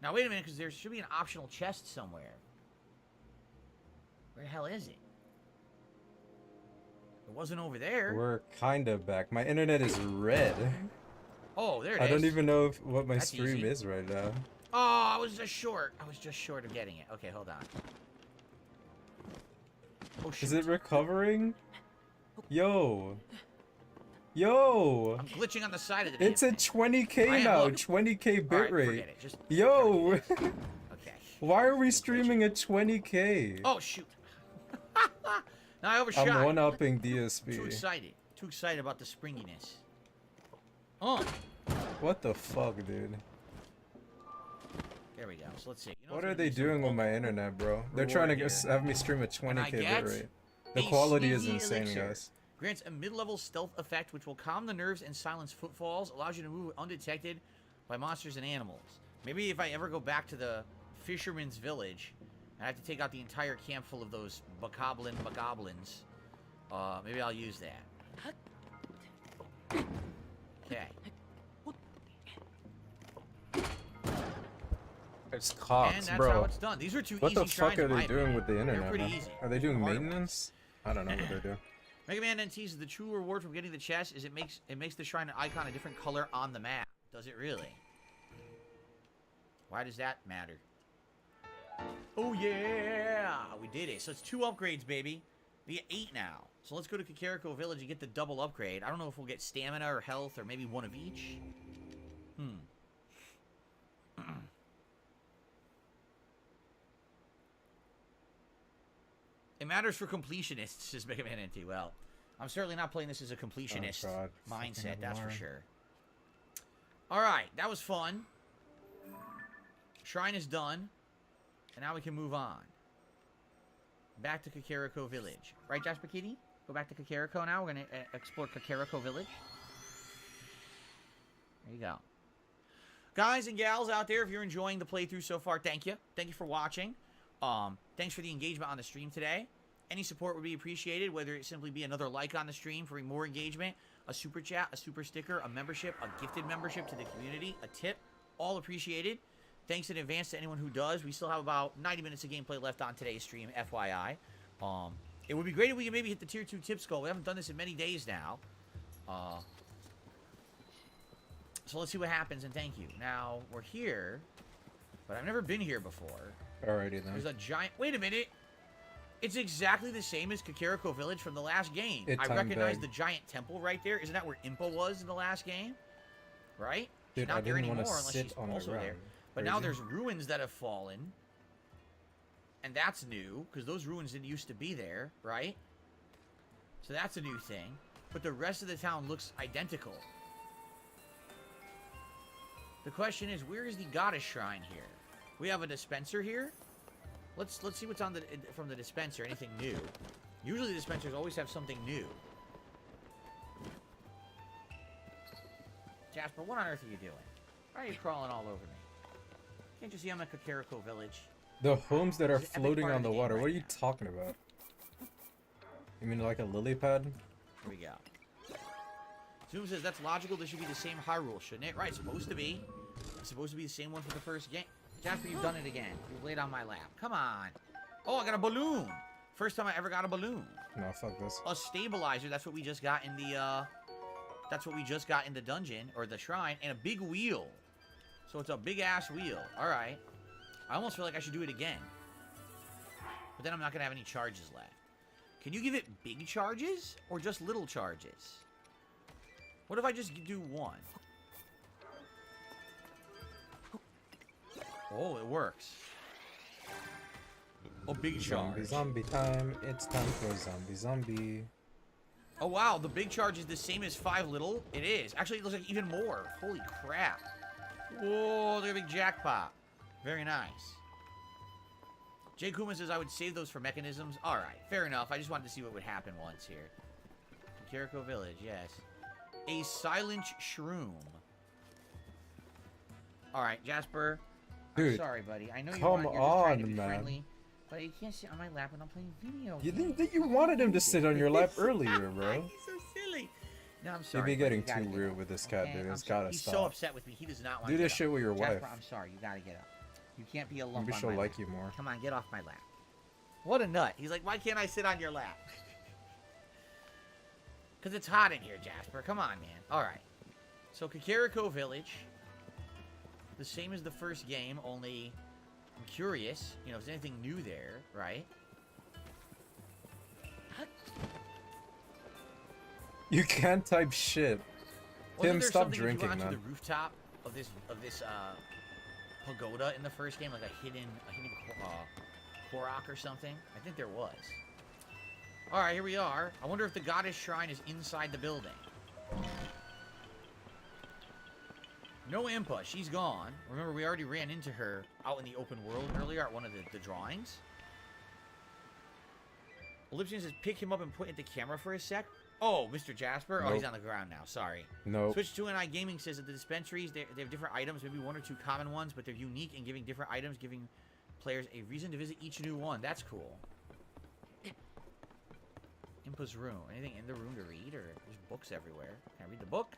Now wait a minute, because there should be an optional chest somewhere. Where the hell is it? It wasn't over there. We're kind of back. My internet is red. Oh, there it is. I don't even know what my That's stream easy. is right now. Oh, I was just short. I was just short of getting it. Okay, hold on. Oh, shoot. Is it recovering? Yo. Yo. I'm glitching on the side of the It's a damn thing. 20k I am, now. look. 20k All right, bitrate. forget it. Just Yo. okay. Why are we streaming at 20k? Oh shoot! Now I overshot. I'm one-upping Too DSP. excited. Too excited about the springiness. Oh. What the fuck, dude? There we go. So let's see. You know What what's are gonna they be some doing with fun my internet, bro? They're reward trying to here. have me stream at And I 20k get bitrate. The a quality is sneaky insane, elixir. guys. Grants a mid-level stealth effect which will calm the nerves and silence footfalls, allows you to move undetected by monsters and animals. Maybe if I ever go back to the fisherman's village, I have to take out the entire camp full of those bokoblins. Maybe I'll use that. Okay. It's And Cox, that's bro. how it's done. These are two What easy the fuck shrines are in they my doing opinion. with the They're internet? pretty man? easy. Are they doing Hard ones. maintenance? I don't know what they do. Mega Man then teases the true reward from getting the chest is it makes the shrine icon a different color on the map. Does it really? Why does that matter? Oh yeah, we did it. So it's 2 upgrades, baby. We get 8 now. So let's go to Kakariko Village and get the double upgrade. I don't know if we'll get stamina or health or maybe one of each. It matters for completionists, says Mega Man NT. Well, I'm certainly not playing this as a completionist God. mindset, Fucking that's for alarm. sure. Alright, that was fun. Shrine is done. And now we can move on. Back to Kakariko Village. Right, Jasper Kitty? Go back to Kakariko now. We're going to explore Kakariko Village. There you go. Guys and gals out there, if you're enjoying the playthrough so far, thank you. Thank you for watching. Thanks for the engagement on the stream today. Any support would be appreciated, whether it simply be another like on the stream for more engagement, a super chat, a super sticker, a membership, a gifted membership to the community, a tip, all appreciated. Thanks in advance to anyone who does. We still have about 90 minutes of gameplay left on today's stream, FYI. It would be great if we could maybe hit the tier 2 tips goal. We haven't done this in many days now. So let's see what happens, and thank you. Now, we're here, but I've never been here before. Alrighty then. There's a giant... Wait a minute. It's exactly the same as Kakariko Village from the last game. It's I recognize undead. the giant temple right there. Isn't that where Impa was in the last game? Right? Dude, She's not I there didn't anymore wanna unless sit she's on the also ground. there. But now Crazy. there's ruins that have fallen. And that's new, because those ruins didn't used to be there, right? So that's a new thing. But the rest of the town looks identical. The question is, where is the goddess shrine here? We have a dispenser here. Let's see what's on the from the dispenser. Anything new? Usually the dispensers always have something new. Jasper, what on earth are you doing? Why are you crawling all over me? Can't you see I'm at Kakariko Village? The homes that are It's an epic floating part of on the the game water. right What are you now. talking about? You mean like a lily pad? Here we go. Zoom says that's logical. This should be the same Hyrule, shouldn't it? Right, it's supposed to be. It's supposed to be the same one for the first game. Jasper, you've done it again. You've laid on my lap. Come on. Oh, I got a balloon. First time I ever got a balloon. No, fuck this. A stabilizer. That's what we just got in the. That's what we just got in the dungeon or the shrine, and a big wheel. So it's a big ass wheel. All right. I almost feel like I should do it again. But then I'm not gonna have any charges left. Can you give it big charges or just little charges? What if I just do one? Oh, it works. Oh, big Zombie, charge. zombie time. It's time for zombie. Oh, wow. The big charge is the same as 5 little? It is. Actually, it looks like even more. Holy crap. Whoa, look at a big jackpot. Very nice. Jay Kuma says I would save those for mechanisms. All right, fair enough. I just wanted to see what would happen once here. Kakariko Village, yes. A silent shroom. All right, Jasper. I'm Dude, sorry, buddy. I know you're come just trying to on, be man. friendly, but you can't sit on my lap when I'm playing video You games. think that you wanted him to sit on your lap earlier, bro? He's so silly. No, I'm You sorry. be buddy. getting You gotta too get rude up. with this cat, Okay? dude. I'm It's sorry. gotta He's stop. so upset with me. He does not want Do to this get shit up. with your Jasper, wife. I'm sorry. You gotta get up. You can't be a lump Maybe on she'll my like lap. you more. Come on, get off my lap. What a nut. He's like, why can't I sit on your lap? Because it's hot in here, Jasper. Come on, man. All right. So, Kakariko Village. The same as the first game, only I'm curious, you know, if there's anything new there, right? You can't type shit. Wasn't Tim, there stop something if drinking, you went onto man. the rooftop of this pagoda in the first game, like a hidden Korok or something? I think there was. All right, here we are. I wonder if the goddess shrine is inside the building. No Impa, she's gone. Remember, we already ran into her out in the open world earlier at one of the drawings. Ellipsian says, pick him up and put it in the camera for a sec. Oh, Mr. Jasper? Oh, he's on the ground now. Sorry. No. Switch to an Gaming says that the dispensaries, they have different items, maybe one or two common ones, but they're unique and giving different items, giving players a reason to visit each new one. That's cool. Impa's room. Anything in the room to read? Or there's books everywhere. Can I read the book?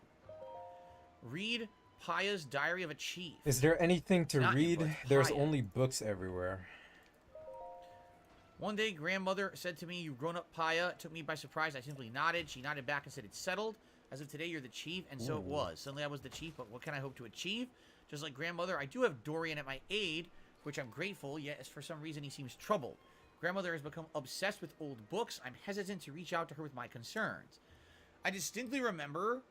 Read Paya's Diary of a Chief. Is there anything to Not read? Impa, it's There's Paya. only books everywhere. One day, grandmother said to me, "You've grown up, Paya." It took me by surprise. I simply nodded. She nodded back and said, "It's settled. As of today, you're the chief." And so it was. Suddenly, I was the chief, but what can I hope to achieve? Just like grandmother, I do have Dorian at my aid, which I'm grateful, yet for some reason he seems troubled. Grandmother has become obsessed with old books. I'm hesitant to reach out to her with my concerns. I distinctly remember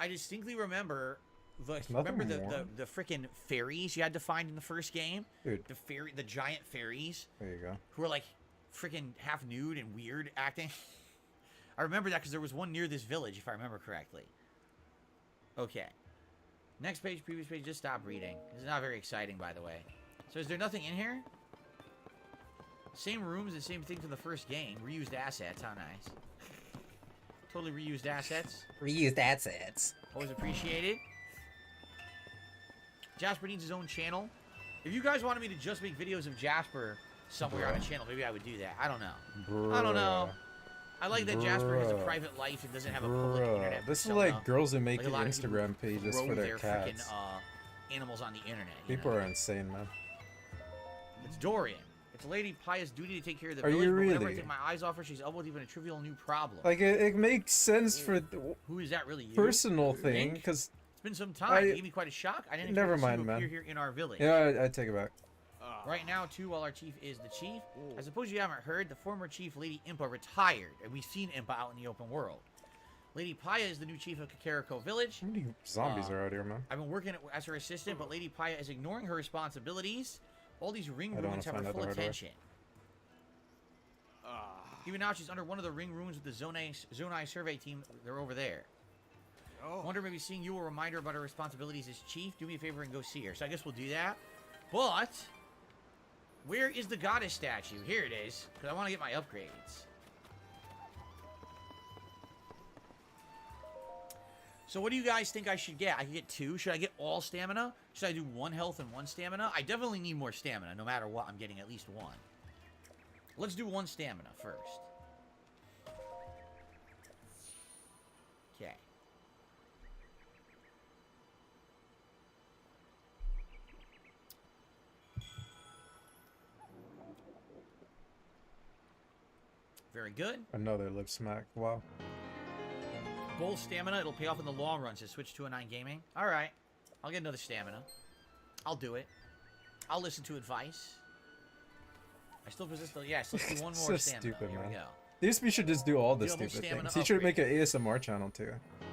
the freaking fairies you had to find in the first game. Dude. The giant fairies. There you go. Who were like freaking half nude and weird acting. I remember that because there was one near this village, if I remember correctly. Okay. Next page, previous page, just stop reading. This is not very exciting, by the way. So is there nothing in here? Same rooms and same thing from the first game. Reused assets, how nice. Totally reused assets. Reused assets. Always appreciated. Jasper needs his own channel. If you guys wanted me to just make videos of Jasper somewhere on a channel, maybe I would do that. I don't know. I don't know. I like that Jasper has a private life and doesn't have a public internet. This is persona. like girls who make Like a lot of people Instagram pages grow for their freaking, cats. animals on the internet. you People know? are insane, man. It's Dorian. It's Lady Paya's duty to take care of the Are village, you but whenever I really? take my eyes off her, she's elbowed even a trivial new problem. Like it makes sense for Who is that really? You? personal thing, Think? because It's been some time. It gave me quite a shock. I didn't Never expect to see mind, you man. appear here in our village. yeah, I take it back. Right now, too, while our chief is the chief, I suppose you haven't heard, the former chief, Lady Impa, retired, and we've seen Impa out in the open world. Lady Paya is the new chief of Kakariko Village. How many zombies are out here, man? I've been working as her assistant, but Lady Paya is ignoring her responsibilities. All these ring I don't ruins have wanna her find full out the hard way. attention. Even now, she's under one of the ring ruins with the Zonai survey team. They're over there. I wonder maybe seeing you a reminder about her responsibilities as chief. Do me a favor and go see her. So I guess we'll do that. But where is the goddess statue? Here it is, because I want to get my upgrades. So what do you guys think I should get? I can get 2. Should I get all stamina? Should I do 1 health and 1 stamina? I definitely need more stamina. No matter what, I'm getting at least 1. Let's do 1 stamina first. Okay. Very good. Another lip smack. Wow. Bowl stamina, it'll pay off in the long run, so switch to a 9 gaming. Alright. I'll get another stamina. I'll do it. I'll listen to advice. I still possess the... Yeah, so let's do 1 So more stamina. stupid, Here man. we go. These should just do all the Double stupid stamina things. He should make an upgrade. ASMR channel too,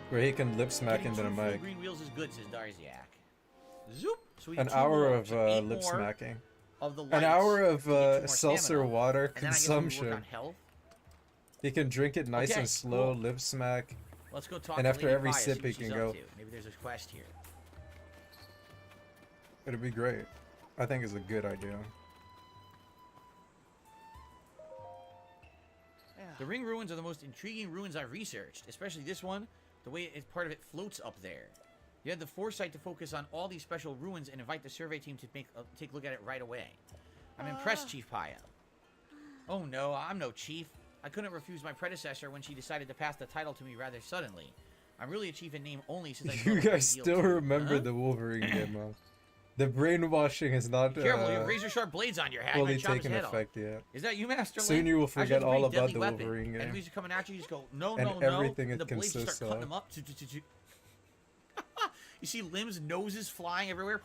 where he can lip smack Getting into the 2 full mic. green wheels is good, says Darziak. Zoop! So we An get 2 hour more, of so 8 lip more smacking. Of the An lights hour to of get 2 more seltzer stamina. water And then I guess we work consumption. on health. He can drink it nice Okay, and slow, cool. lip smack. Let's go talk And to after Lady every Paya, see sip, what he she's can up go. to. Maybe there's a quest here. It'd be great. I think it's a good idea. The ring ruins are the most intriguing ruins I've researched, especially this one. The way part of it floats up there. You had the foresight to focus on all these special ruins and invite the survey team to take a look at it right away. I'm impressed, Chief Paya. Oh no, I'm no chief. I couldn't refuse my predecessor when she decided to pass the title to me rather suddenly. I'm really a chief in name only since I You feel a great guys deal still too. remember Huh? the Wolverine game, huh? The brainwashing is not Be careful, you have razor sharp blades on your head. fully You might chop his taken head off. effect yet. Is that you, Master Soon Link? you will Actually, forget it's a all pretty about deadly the weapon. Wolverine game. Enemies are coming at you, you just go, no, And no, no. everything And it the blades just consists start cutting of. them up. You see limbs, noses flying everywhere.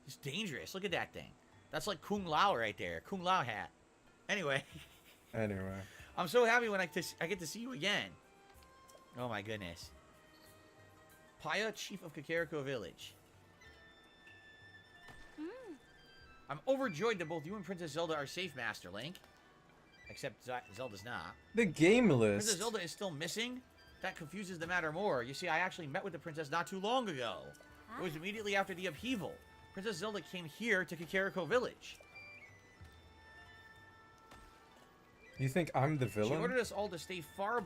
It's dangerous. Look at that thing. That's like Kung Lao right there. Kung Lao hat. Anyway. Anyway. I'm so happy when I get to see you again. Oh my goodness. Paya, Chief of Kakariko Village. I'm overjoyed that both you and Princess Zelda are safe, Master Link. Except Zelda's not. The game list. Princess Zelda is still missing? That confuses the matter more. You see, I actually met with the princess not too long ago. It was immediately after the upheaval. Princess Zelda came here to Kakariko Village. You think I'm the She villain? ordered us all to stay far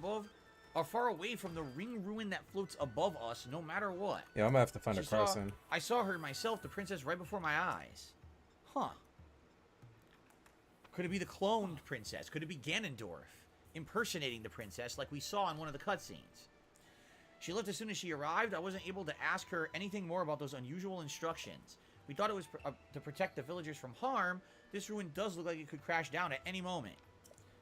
away from the ring ruin that floats above us, no matter what. Yeah, I'm gonna have to find a crossing. I saw her myself, the princess, right before my eyes. Huh. Could it be the cloned princess? Could it be Ganondorf impersonating the princess like we saw in one of the cutscenes? She left as soon as she arrived. I wasn't able to ask her anything more about those unusual instructions. We thought it was to protect the villagers from harm. This ruin does look like it could crash down at any moment.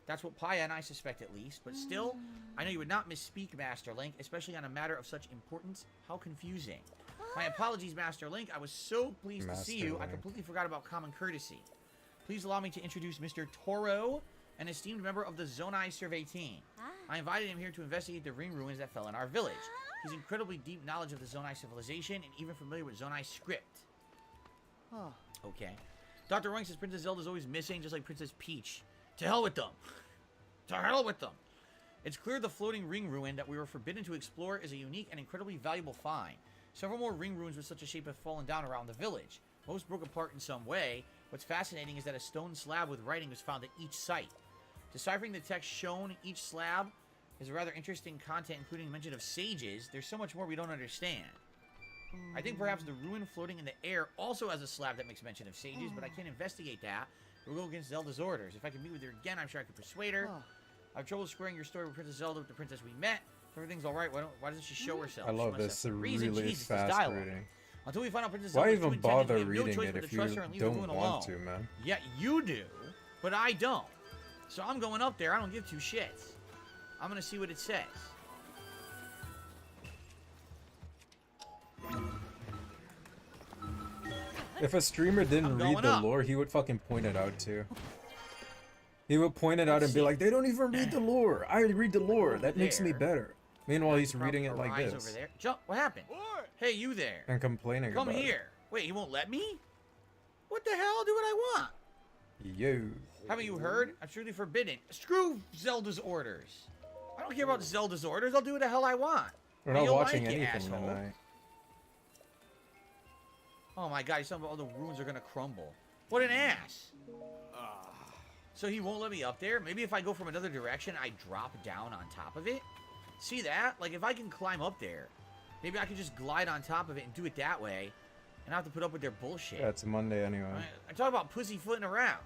That's what Paya and I suspect, at least. But still, I know you would not misspeak, Master Link, especially on a matter of such importance. How confusing. My apologies, Master Link. I was so pleased to see you, I completely forgot about common courtesy. Please allow me to introduce Mr. Toro, an esteemed member of the Zonai survey team. I invited him here to investigate the ring ruins that fell in our village. He's incredibly deep knowledge of the Zonai civilization and even familiar with Zonai script. Oh. Okay. Dr. Roing says Princess Zelda's always missing, just like Princess Peach. To hell with them. To hell with them. It's clear the floating ring ruin that we were forbidden to explore is a unique and incredibly valuable find. Several more ring ruins with such a shape have fallen down around the village. Most broke apart in some way. What's fascinating is that a stone slab with writing was found at each site. Deciphering the text shown each slab is a rather interesting content, including mention of sages. There's so much more we don't understand. I think perhaps the ruin floating in the air also has a slab that makes mention of sages, but I can't investigate that. It will go against Zelda's orders. If I could meet with her again, I'm sure I could persuade her. I have trouble squaring your story with Princess Zelda with the princess we met. If everything's alright, why doesn't she show herself? I love this really fast reading. Until we find out Princess Why Zelda's even too intended, bother we have no reading choice it but if to trust you her and leave her don't doing want alone. to, man? Yeah, you do, but I don't. So I'm going up there. I don't give two shits. I'm gonna see what it says. If a streamer didn't read the lore, he would fucking point it out too. He would point it out and be like, they don't even read the lore. I read the lore. That makes me better. Meanwhile, he's reading it like this. Over there. Jump. What happened? Hey, you there. And complaining Come about here. Wait, he won't let me? What the hell? I'll do what I want. it. Yo. Haven't you heard? I'm truly forbidden. Screw Zelda's orders. I don't care about Zelda's orders. I'll do what the hell I want. We're not You'll watching like it, anything asshole. tonight. Oh my god, he's talking about all the ruins are gonna crumble. What an ass. So he won't let me up there? Maybe if I go from another direction, I drop down on top of it? See that? Like, if I can climb up there, maybe I can just glide on top of it and do it that way, and not have to put up with their bullshit. Yeah, it's Monday anyway. I talk about pussyfooting around.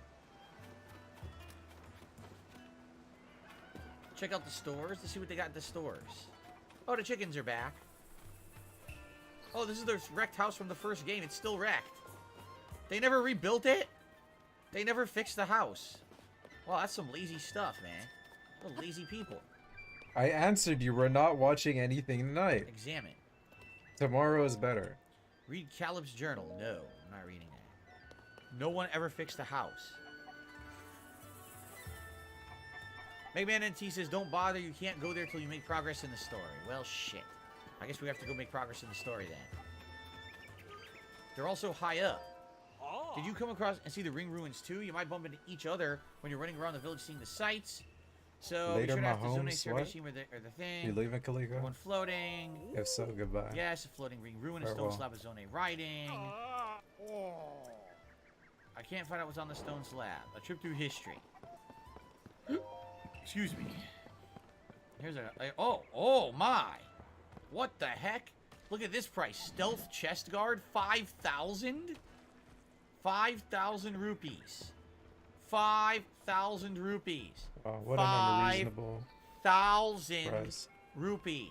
Check out the stores to see what they got at the stores. Oh, the chickens are back. Oh, this is their wrecked house from the first game. It's still wrecked. They never rebuilt it? They never fixed the house. Wow, that's some lazy stuff, man. What lazy people. I answered you. We're not watching anything tonight. Examine. Tomorrow is better. Read Caleb's journal. No, I'm not reading that. No one ever fixed the house. Mega Man NT says, don't bother. You can't go there till you make progress in the story. Well, shit. I guess we have to go make progress in the story then. They're also high up. Did you come across and see the ring ruins too? You might bump into each other when you're running around the village seeing the sights. So Later, be sure to have the Zone Mahomes, survey what? team or the thing. You leaving, Kaliko? One floating. If so, goodbye. Yes, a floating ring ruin, a stone Farewell. slab of Zone writing. I can't find out what's on the stone slab. A trip through history. Excuse me. Here's oh my. What the heck? Look at this price. Stealth chest guard, 5,000? 5,000 rupees. 5,000 rupees. Wow, what an unreasonable 5,000 price. rupees.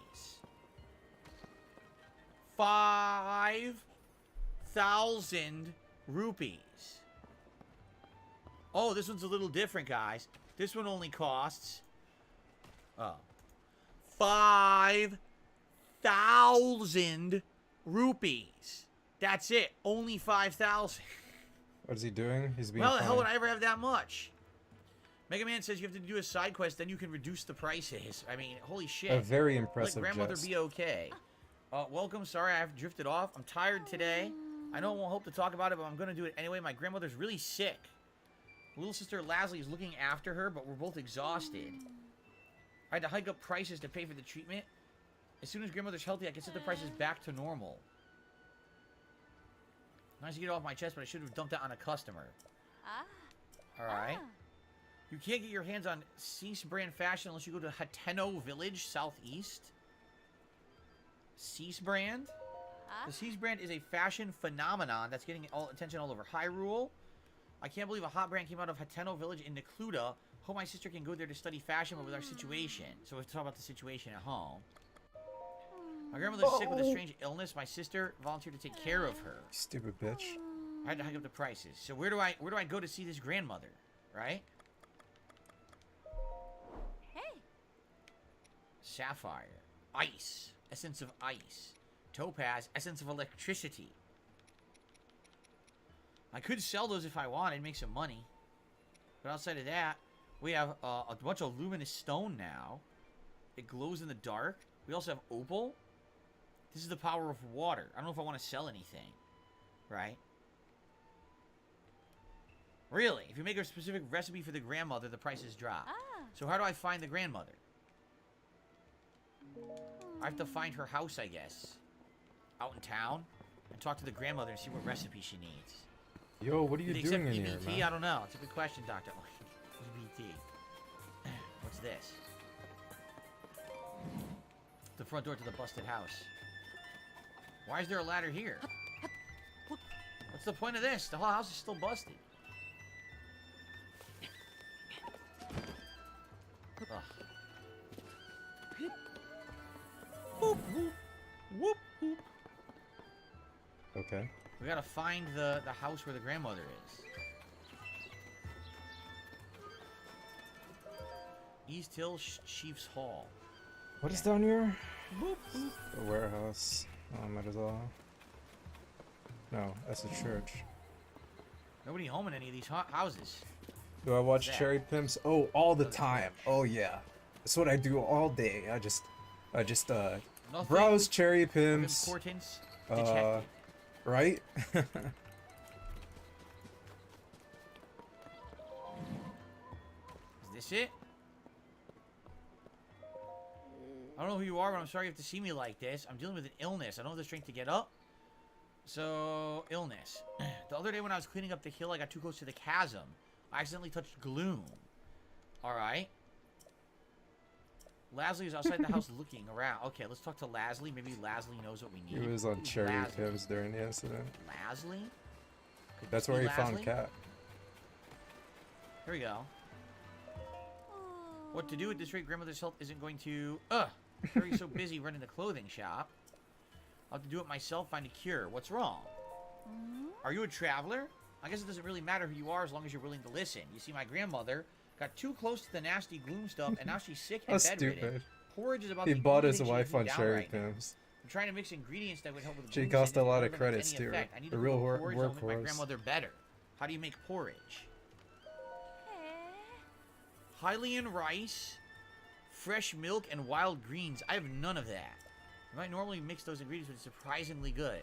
5,000 rupees. Oh, this one's a little different, guys. This one only costs 5,000 rupees. That's it. Only 5,000. What is he doing? He's being How the hell funny. would I ever have that much? Mega Man says you have to do a side quest, then you can reduce the prices. I mean, holy shit. A very impressive Let grandmother jest. be okay. Welcome. Sorry, I've drifted off. I'm tired today. I know I won't hope to talk about it, but I'm going to do it anyway. My grandmother's really sick. Little sister Leslie is looking after her, but we're both exhausted. I had to hike up prices to pay for the treatment. As soon as grandmother's healthy, I can set the prices back to normal. Nice to get it off my chest, but I should have dumped that on a customer. Alright. You can't get your hands on Cease brand fashion unless you go to Hateno Village, southeast. Cease brand? The Cease brand is a fashion phenomenon that's getting attention all over Hyrule. I can't believe a hot brand came out of Hateno Village in Necluda. Hope my sister can go there to study fashion, but with our situation. So we have to talk about the situation at home. My grandmother's sick with a strange illness. My sister volunteered to take care of her. Stupid bitch. I had to hike up the prices. So where do I go to see this grandmother? Right? Hey. Sapphire. Ice. Essence of ice. Topaz. Essence of electricity. I could sell those if I wanted, make some money. But outside of that, we have a bunch of luminous stone now. It glows in the dark. We also have opal. This is the power of water. I don't know if I want to sell anything. Right? Really? If you make a specific recipe for the grandmother, the prices drop. So how do I find the grandmother? I have to find her house, I guess. Out in town. And talk to the grandmother and see what recipe she needs. Yo, what are you doing in here, EBT? man? I don't know. It's a good question, Doctor. EBT. What's this? The front door to the busted house. Why is there a ladder here? What's the point of this? The whole house is still busted. Ugh. Whoop, whoop. Whoop, whoop. Okay. We gotta find the house where the grandmother is. East Hill Chief's Hall. What is down here? The warehouse. Oh, might as well. No, that's a church. Nobody home in any of these houses. Do I watch What's that? Cherry Pimps? Oh, all the time. Oh yeah, that's what I do all day. I just Nothing browse Cherry of Pimps. importance detected. Right? Is this it? I don't know who you are, but I'm sorry you have to see me like this. I'm dealing with an illness. I don't have the strength to get up. So, illness. The other day when I was cleaning up the hill, I got too close to the chasm. I accidentally touched gloom. Alright. Leslie is outside the house looking around. Okay, let's talk to Leslie. Maybe Leslie knows what we need. He was on Who's Cherry Leslie? Pimps during the incident. Leslie? Could That's this where be he found Leslie? Cat. Here we go. What to do at this rate, grandmother's health isn't going to... Harry's so busy running the clothing shop. I'll have to do it myself, find a cure. What's wrong? Are you a traveler? I guess it doesn't really matter who you are as long as you're willing to listen. You see, my grandmother got too close to the nasty gloom stuff, and now she's sick and That's bedridden. stupid. Porridge is about He the bought only his thing she wife has me on down Cherry right now. Pimps. I'm trying to mix ingredients that would help with the She gloom cost a sickness lot and of prevent credits any to her. effect. I need The to real cook porridge that'll make my workhorse. grandmother better. How do you make porridge? Hylian rice, fresh milk, and wild greens. I have none of that. I might normally mix those ingredients, but it's surprisingly good.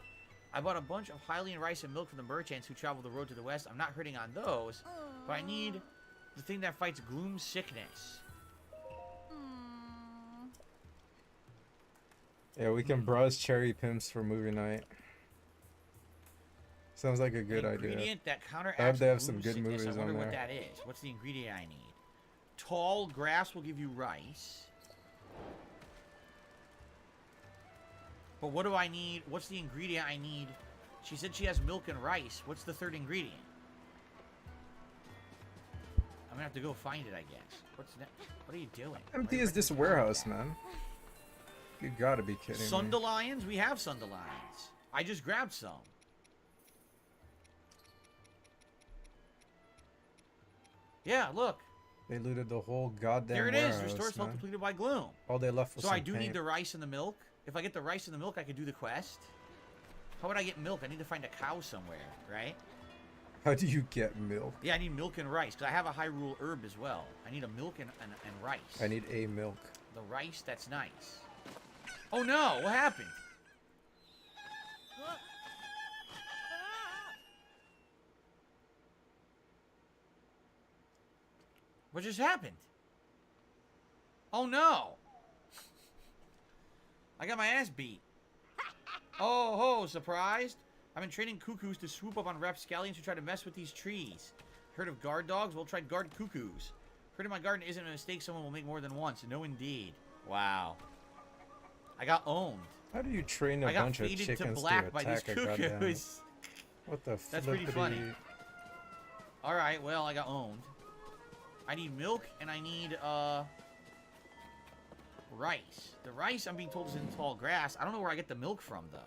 I bought a bunch of Hylian rice and milk from the merchants who travel the road to the west. I'm not hurting on those, but I need the thing that fights gloom sickness. Yeah, we can browse Cherry Pimps for movie night. Sounds like a good idea. Ingredient that counteracts I hope they have gloom some good sickness. movies I wonder on what there. that is. What's the ingredient I need? Tall grass will give you rice. But what do I need? What's the ingredient I need? She said she has milk and rice. What's the third ingredient? I'm gonna have to go find it, I guess. What's next? What are you doing? Empty is this warehouse, man. You gotta be kidding me. Sundelions? We have Sundelions. I just grabbed some. Yeah, look. They looted the whole goddamn There it is. warehouse, Restores health man. depleted by gloom. All they left was So some I do need paint. the rice and the milk. If I get the rice and the milk, I could do the quest. How would I get milk? I need to find a cow somewhere, right? How do you get milk? Yeah, I need milk and rice, because I have a Hyrule herb as well. I need a milk and rice. I need a milk. The rice, that's nice. Oh no, what happened? What just happened? Oh no! I got my ass beat. Oh ho, surprised? I've been training cuckoos to swoop up on rapscallions who try to mess with these trees. Heard of guard dogs? Well, try guard cuckoos. Heard of my garden isn't a mistake someone will make more than once. No indeed. Wow. I got owned. How do you train a bunch of chickens to black by these attack a goddamn... cuckoos. What the That's pretty funny. flippity... Alright, well, I got owned. I need milk, and I need, rice. The rice, I'm being told, is in tall grass. I don't know where I get the milk from, though.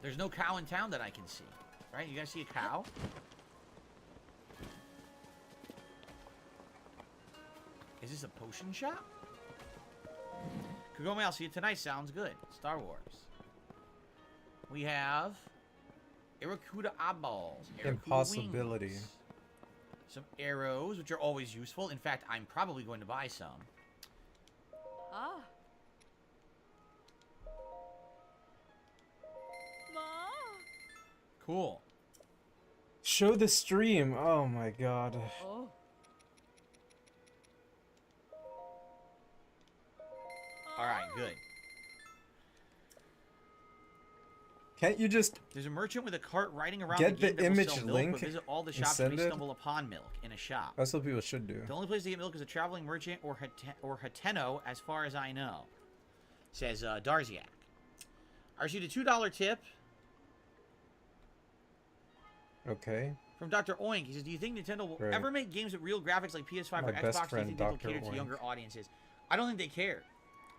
There's no cow in town that I can see. Right? You guys see a cow? Is this a potion shop? Kagome, I'll see you tonight. Sounds good. Star Wars. We have Irakuda eyeballs. Impossibility. Wings. Some arrows, which are always useful. In fact, I'm probably going to buy some. Ah. Cool. Show the stream. Oh my god. Oh. Alright, good. Can't you just There's a merchant with a cart riding around get the game the that will image sell milk, link but visit all the and shops send may it? stumble upon milk in a shop. That's what people should do. The only place to get milk is a traveling merchant or Hateno, as far as I know. Says Darziak. I received a $2 tip Okay. from Dr. Oink. He says, do you think Nintendo will Right. ever make games with real graphics like PS5 My or best Xbox? Do you friend, think they'll Dr. cater to Oink. younger audiences? I don't think they care.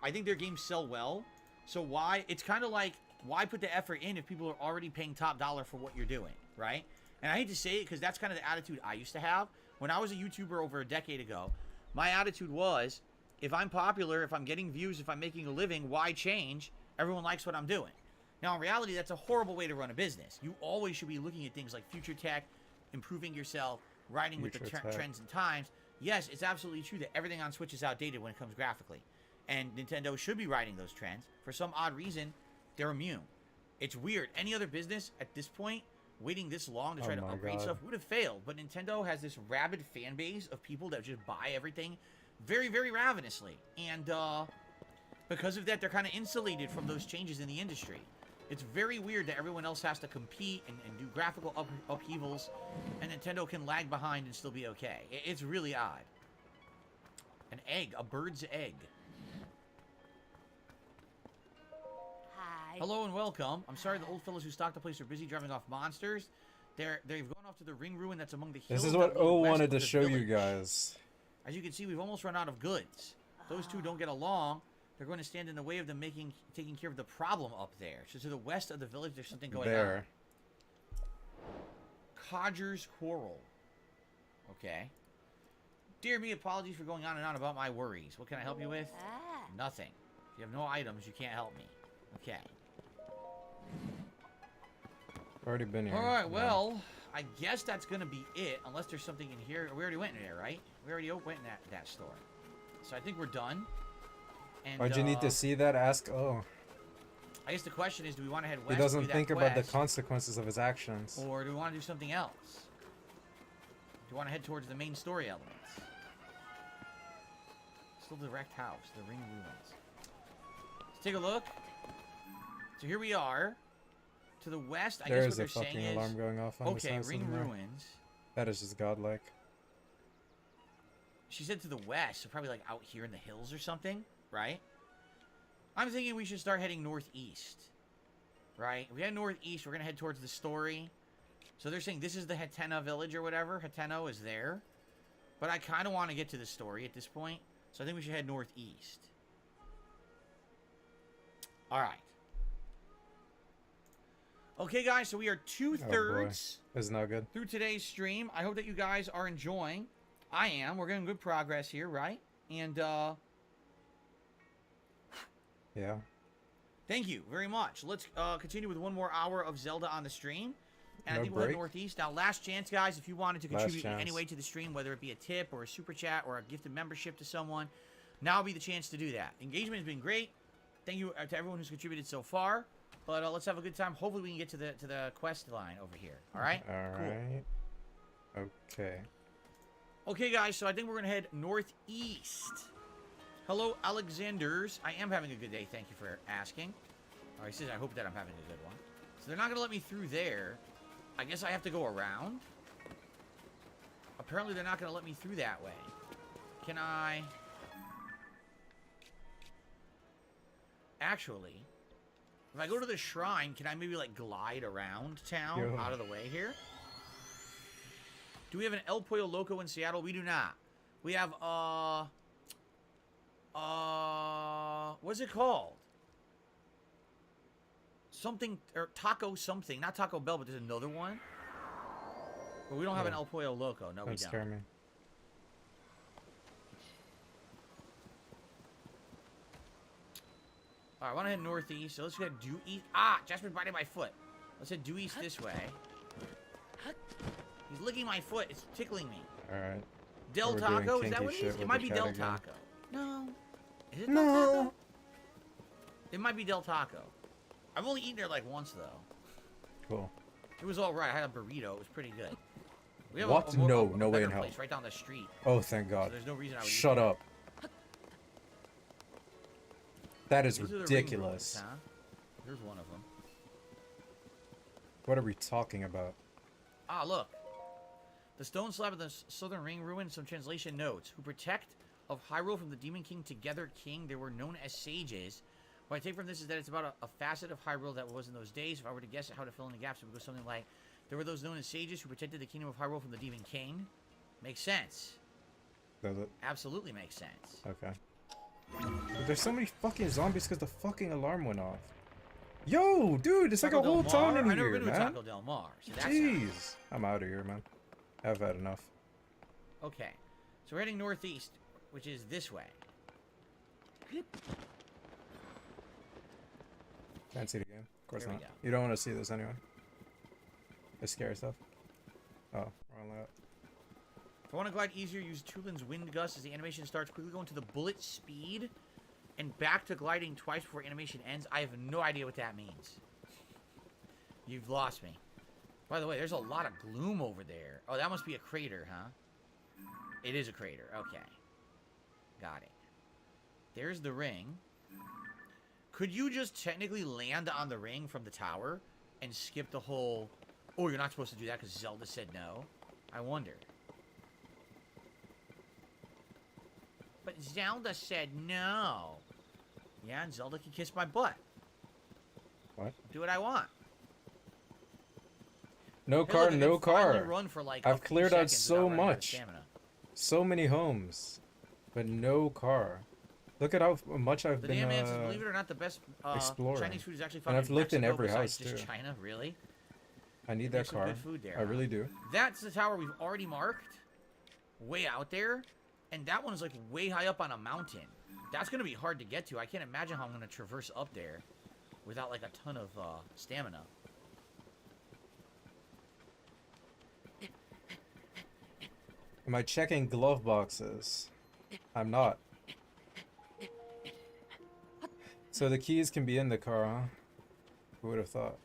I think their games sell well. So why? It's kind of like, why put the effort in if people are already paying top dollar for what you're doing, right? And I hate to say it because that's kind of the attitude I used to have. When I was a YouTuber over a decade ago, my attitude was, if I'm popular, if I'm getting views, if I'm making a living, why change? Everyone likes what I'm doing. Now, in reality, that's a horrible way to run a business. You always should be looking at things like future tech, improving yourself, riding with the Future tech. trends and times. Yes, it's absolutely true that everything on Switch is outdated when it comes graphically. And Nintendo should be riding those trends. For some odd reason, they're immune. It's weird. Any other business at this point, waiting this long to try Oh to my upgrade God. stuff would have failed. But Nintendo has this rabid fan base of people that just buy everything very, very ravenously. And because of that, they're kind of insulated from those changes in the industry. It's very weird that everyone else has to compete and do graphical upheavals, and Nintendo can lag behind and still be okay. It's really odd. An egg, a bird's egg. Hi. Hello and welcome. I'm sorry the old fellows who stocked the place are busy driving off monsters. They've gone off to the ring ruin that's among the hills. This is what that lie O west wanted of to the show you village. guys. As you can see, we've almost run out of goods. Those two don't get along. They're going to stand in the way of them taking care of the problem up there. So to the west of the village, there's something going There. on. Codger's Quarrel. Okay. Dear me, apologies for going on and on about my worries. What can I help you with? Ah. Nothing. If you have no items, you can't help me. Okay. Already been here. Alright, Yeah. well, I guess that's going to be it. Unless there's something in here. We already went in there, right? We already went in that store. So I think we're done. And, Why'd you need to see that? Ask O. I guess the question is, do we want to head west? He and do doesn't that think about the quest, consequences of his actions. or do we want to do something else? Do you want to head towards the main story elements? Still the wrecked house, the ring ruins. Let's take a look. So here we are. To the west, I There guess is what a they're saying fucking is... alarm going off on this Okay, house ring in there. ruins. That is just godlike. She said to the west, so probably like out here in the hills or something, right? I'm thinking we should start heading northeast, right? If we head northeast, we're going to head towards the story. So they're saying this is the Hateno village or whatever. Hateno is there. But I kind of want to get to the story at this point. So I think we should head northeast. All right. Okay, guys, so we are two-thirds It's not good. through today's stream. I hope that you guys are enjoying. I am. We're getting good progress here, right? And, Yeah. thank you very much. Let's continue with one more hour of Zelda on the stream. And No I think we'll head break? northeast. Now, last chance, guys, if you wanted to Last contribute in any chance. way to the stream, whether it be a tip or a super chat or a gifted membership to someone, now would be the chance to do that. Engagement has been great. Thank you to everyone who's contributed so far. But let's have a good time. Hopefully we can get to the quest line over here. All right? All Cool. right. Okay. Okay, guys, so I think we're going to head northeast. Hello, Alexanders. I am having a good day. Thank you for asking. All right, he says, I hope that I'm having a good one. So they're not going to let me through there. I guess I have to go around. Apparently, they're not going to let me through that way. Can I... Actually, if I go to the shrine, can I maybe, like, glide around town out of the way here? Do we have an El Pollo Loco in Seattle? We do not. We have, what's it called? Something, or Taco something. Not Taco Bell, but there's another one. But we don't have an El Pollo Loco. No, we don't. Scare me. Alright, I want to head northeast, so let's head due east. Ah! Jasper's biting my foot. Let's head due east this way. He's licking my foot. It's tickling me. Alright. Del We're Taco? doing Is that what it kinky is? shit It with might the be cat Del again. Taco. No. Is it Del Taco? It might be Del Taco. I've only eaten there like once, though. Cool. It was alright. I had a burrito. It was pretty good. We have What? A No way better in hell. place right down the street. Oh, thank God. So there's no reason I would eat Shut there. up. That is These are the ring ridiculous. ruins, huh? Here's one of them. What are we talking about? Ah, look. The stone slab of the southern ring ruin, some translation notes. Who protect of Hyrule from the Demon King together king, they were known as sages. What I take from this is that it's about a facet of Hyrule that was in those days. If I were to guess how to fill in the gaps, it would go something like, there were those known as sages who protected the kingdom of Hyrule from the Demon King. Makes sense. Does it? Absolutely makes sense. Okay. Dude, there's so many fucking zombies because the fucking alarm went off. Yo, dude, it's Taco like a whole Del town Mar? in I've never here, been to man. Taco Del Mar. So that's Jeez. I'm out of here, man. I've had enough. okay. So we're heading northeast, which is this way. Can't see the game. Of course There we not. go. You don't want to see this anyway. It's scary stuff. Oh, wrong layout. If I want to glide easier, use Tulin's Wind Gust as the animation starts. Quickly go into the bullet speed and back to gliding twice before animation ends. I have no idea what that means. You've lost me. By the way, there's a lot of gloom over there. Oh, that must be a crater, huh? It is a crater. Okay. Got it. There's the ring. Could you just technically land on the ring from the tower and skip the whole... Oh, you're not supposed to do that because Zelda said no? I wonder. But Zelda said no. Yeah, and Zelda can kiss my butt. What? Do what I want. No Hey, car, look, I no can finally car. run for, like, a I've few cleared out seconds so without running out of much. stamina. So many homes. But no car. Look at how much I've The been damn answer, believe it or not, the best exploring. Chinese food is actually And found I've in looked in Mexico every besides house, just too. China, really? I need There's that some car. good food there, I huh? really do. That's the tower we've already marked. Way out there. And that one is like way high up on a mountain. That's going to be hard to get to. I can't imagine how I'm going to traverse up there without like a ton of stamina. Am I checking glove boxes? I'm not. So the keys can be in the car, huh? Who would have thought?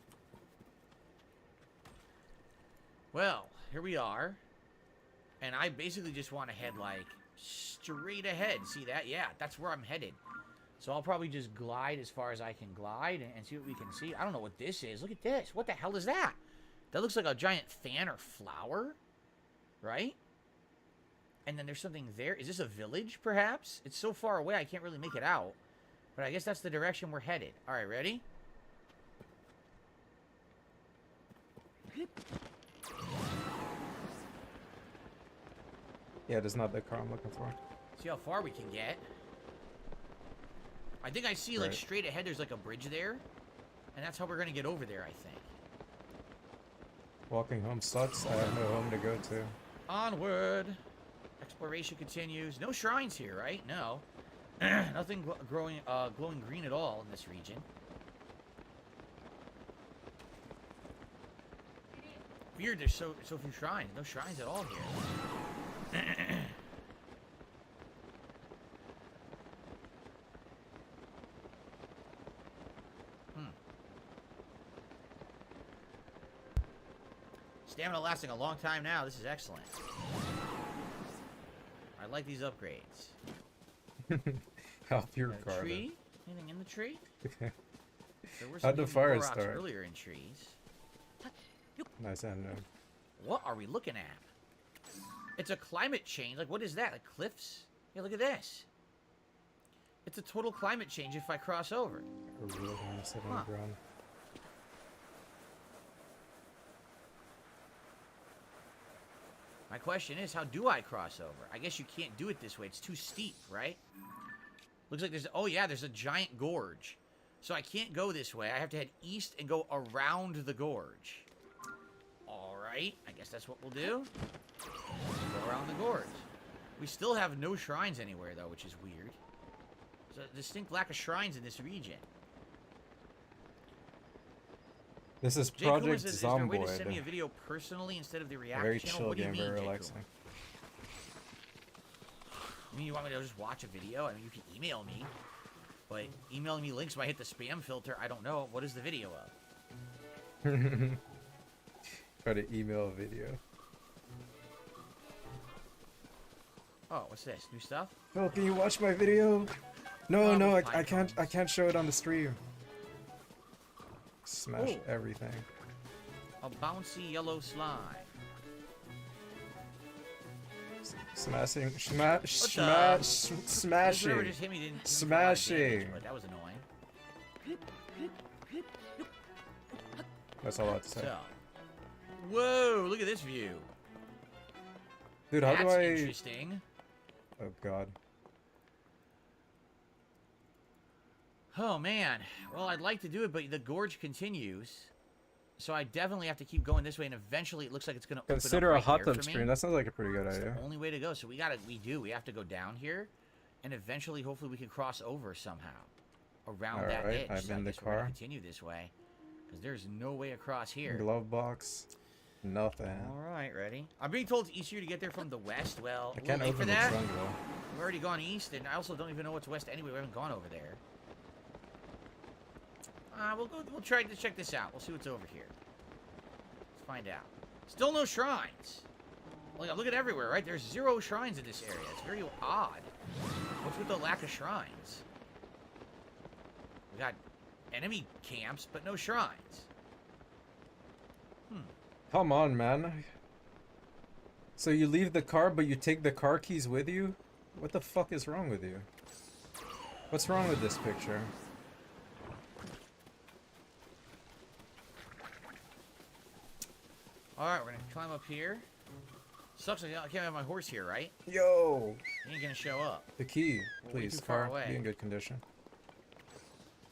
Well, here we are. And I basically just want to head like straight ahead. See that? Yeah, that's where I'm headed. So I'll probably just glide as far as I can glide and see what we can see. I don't know what this is. Look at this. What the hell is that? That looks like a giant fan or flower, right? And then there's something there. Is this a village, perhaps? It's so far away I can't really make it out. But I guess that's the direction we're headed. All right, ready? Yeah, that's not the car I'm looking for. See how far we can get. I think I see, like, Right. straight ahead, there's, like, a bridge there. And that's how we're going to get over there, I think. Walking home sucks. I have no home to go to. Onward. Exploration continues. No shrines here, right? No. Nothing glowing green at all in this region. Weird, there's so few shrines. No shrines at all here. Stamina lasting a long time now. This is excellent. I like these upgrades. Off your Got a car. tree? Anything in the tree? There were How'd the hidden fire Koroks start? earlier in trees. Nice and What are we looking at? It's a climate change. Like, what is that? Like cliffs? Yeah, look at this. It's a total climate change if I cross over. We're really gonna sit on Huh. the ground. My question is, how do I cross over? I guess you can't do it this way. It's too steep, right? Looks like there's... Oh, yeah, there's a giant gorge. So I can't go this way. I have to head east and go around the gorge. All right. I guess that's what we'll do. Go around the gorge. We still have no shrines anywhere, though, which is weird. There's a distinct lack of shrines in this region. This is Jay Kuma Project says, is there a way to send me a Zomboid. video personally instead of the React Very channel? chill What do you game, mean, very Jay Kuma? relaxing. You mean you want me to just watch a video? I mean, you can email me. But emailing me links might hit the spam filter. I don't know. What is the video of? Try to email a video. Oh, what's this? New stuff? Oh, can you watch my video? No, Oh, no, with I can't. I can't show it on the stream. Smash Ooh. everything. A bouncy yellow slime. Smashing, What the? smashing, Whoever just hit me didn't do a lot of smashing. damage, but that was annoying. That's all I have to say. So, whoa! Look at this view. Dude, how That's do I? interesting. Oh God. Oh man. Well, I'd like to do it, but the gorge continues. So I definitely have to keep going this way, and eventually it looks like it's gonna Consider open a up hot right here tub for me. stream. That sounds like a pretty good It's idea. the only way to go. So we have to go down here, and eventually, hopefully, we can cross over somehow around that Alright, edge. I'm So I in the guess we're gonna car. continue this way, because there's no way across here. Glove box. Nothing. All right, ready? I'm being told it's easier to get there from the west. Well, I a can't little late for open the that. trunk though. We've already gone east, and I also don't even know what's west anyway. We haven't gone over there. We'll try to check this out. We'll see what's over here. Let's find out. Still no shrines. Like, look at everywhere, right? There's 0 shrines in this area. It's very odd. What's with the lack of shrines? We got enemy camps, but no shrines. Come on, man. So you leave the car, but you take the car keys with you? What the fuck is wrong with you? What's wrong with this picture? Alright, we're gonna climb up here. Sucks I can't have my horse here, right? Yo! He ain't gonna show up. The key, We're way please. too far Car, away. be in good condition.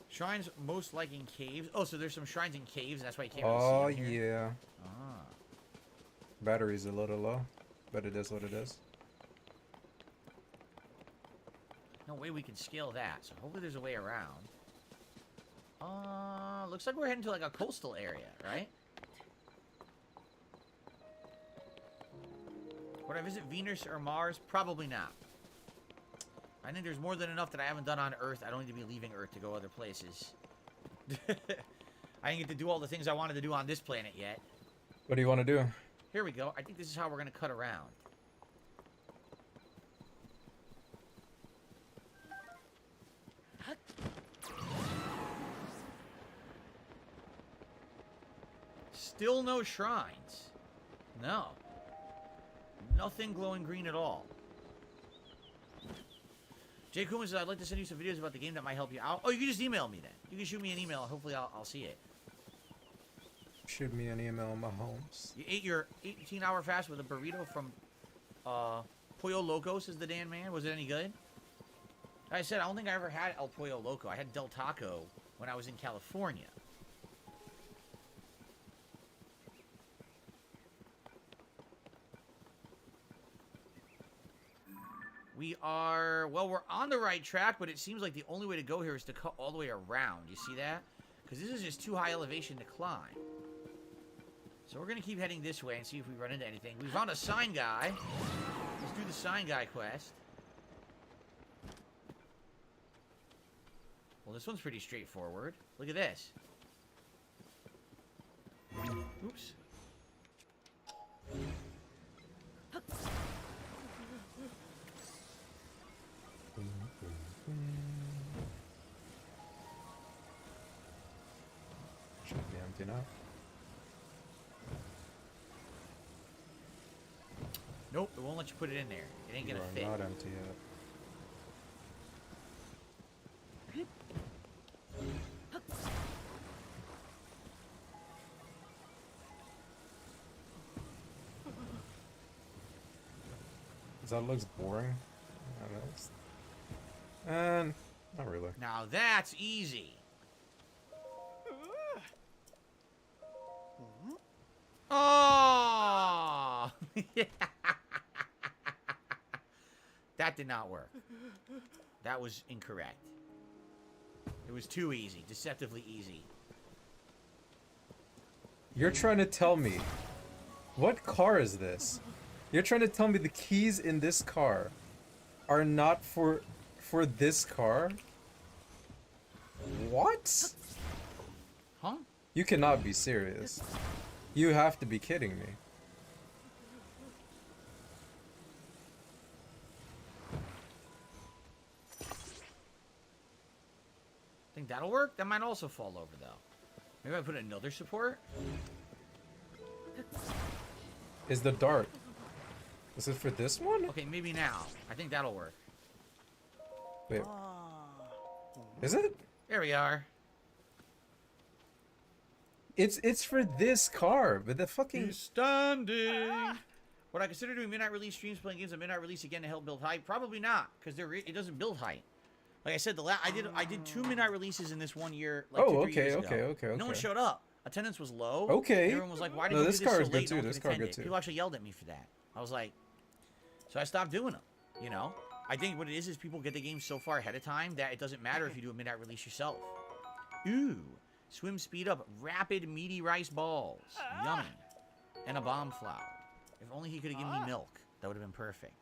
Shrines most like in caves. Oh, so there's some shrines in caves, and that's why you can't Oh really see them here? yeah. Ah. Battery's a little low, but it is what it is. No way we can scale that, so hopefully there's a way around. Looks like we're heading to like a coastal area, right? Would I visit Venus or Mars? Probably not. I think there's more than enough that I haven't done on Earth. I don't need to be leaving Earth to go other places. I didn't get to do all the things I wanted to do on this planet yet. What do you want to do? Here we go. I think this is how we're going to cut around. Still no shrines. No. Nothing glowing green at all. Jay Kuma says, I'd like to send you some videos about the game that might help you out. Oh, you can just email me then. You can shoot me an email. Hopefully I'll see it. Shoot me an email, Mahomes. You ate your 18-hour fast with a burrito from Pollo Loco, says the Dan Man. Was it any good? Like I said, I don't think I ever had El Pollo Loco. I had Del Taco when I was in California. We are, well, we're on the right track, but it seems like the only way to go here is to cut all the way around. You see that? Because this is just too high elevation to climb. So we're going to keep heading this way and see if we run into anything. We found a sign guy. Let's do the sign guy quest. Well, this one's pretty straightforward. Look at this. Oops. empty now. Nope, it won't let you put it in there. It ain't gonna fit. You are not empty yet. That looks boring. And not really. Now that's easy. Oh! That did not work. That was incorrect. It was too easy, deceptively easy. You're trying to tell me, what car is this? You're trying to tell me the keys in this car are not for this car? What? Huh? You cannot be serious. You have to be kidding me. Think that'll work? That might also fall over though. Maybe I put another support? Is the dart? Is it for this one? Okay, maybe now. I think that'll work. Wait. Is it? There we are. It's for this car, but the fucking He's standing. Would I consider doing midnight release streams, playing games at midnight release again to help build hype? Probably not, because it doesn't build hype. Like I said, I did 2 midnight releases in this 1 year. Like Oh, 2-3 years ago. okay. No one showed up. Attendance was low. Okay. Everyone was like, "Why did No, you this do this car so is good late? too. No one This could car attend good it." too. People actually yelled at me for that. I was like, so I stopped doing them. You know, I think what it is people get the game so far ahead of time that it doesn't matter if you do a midnight release yourself. Ooh, swim speed up, rapid meaty rice balls, yummy, and a bomb flower. If only he could have given me milk, that would have been perfect.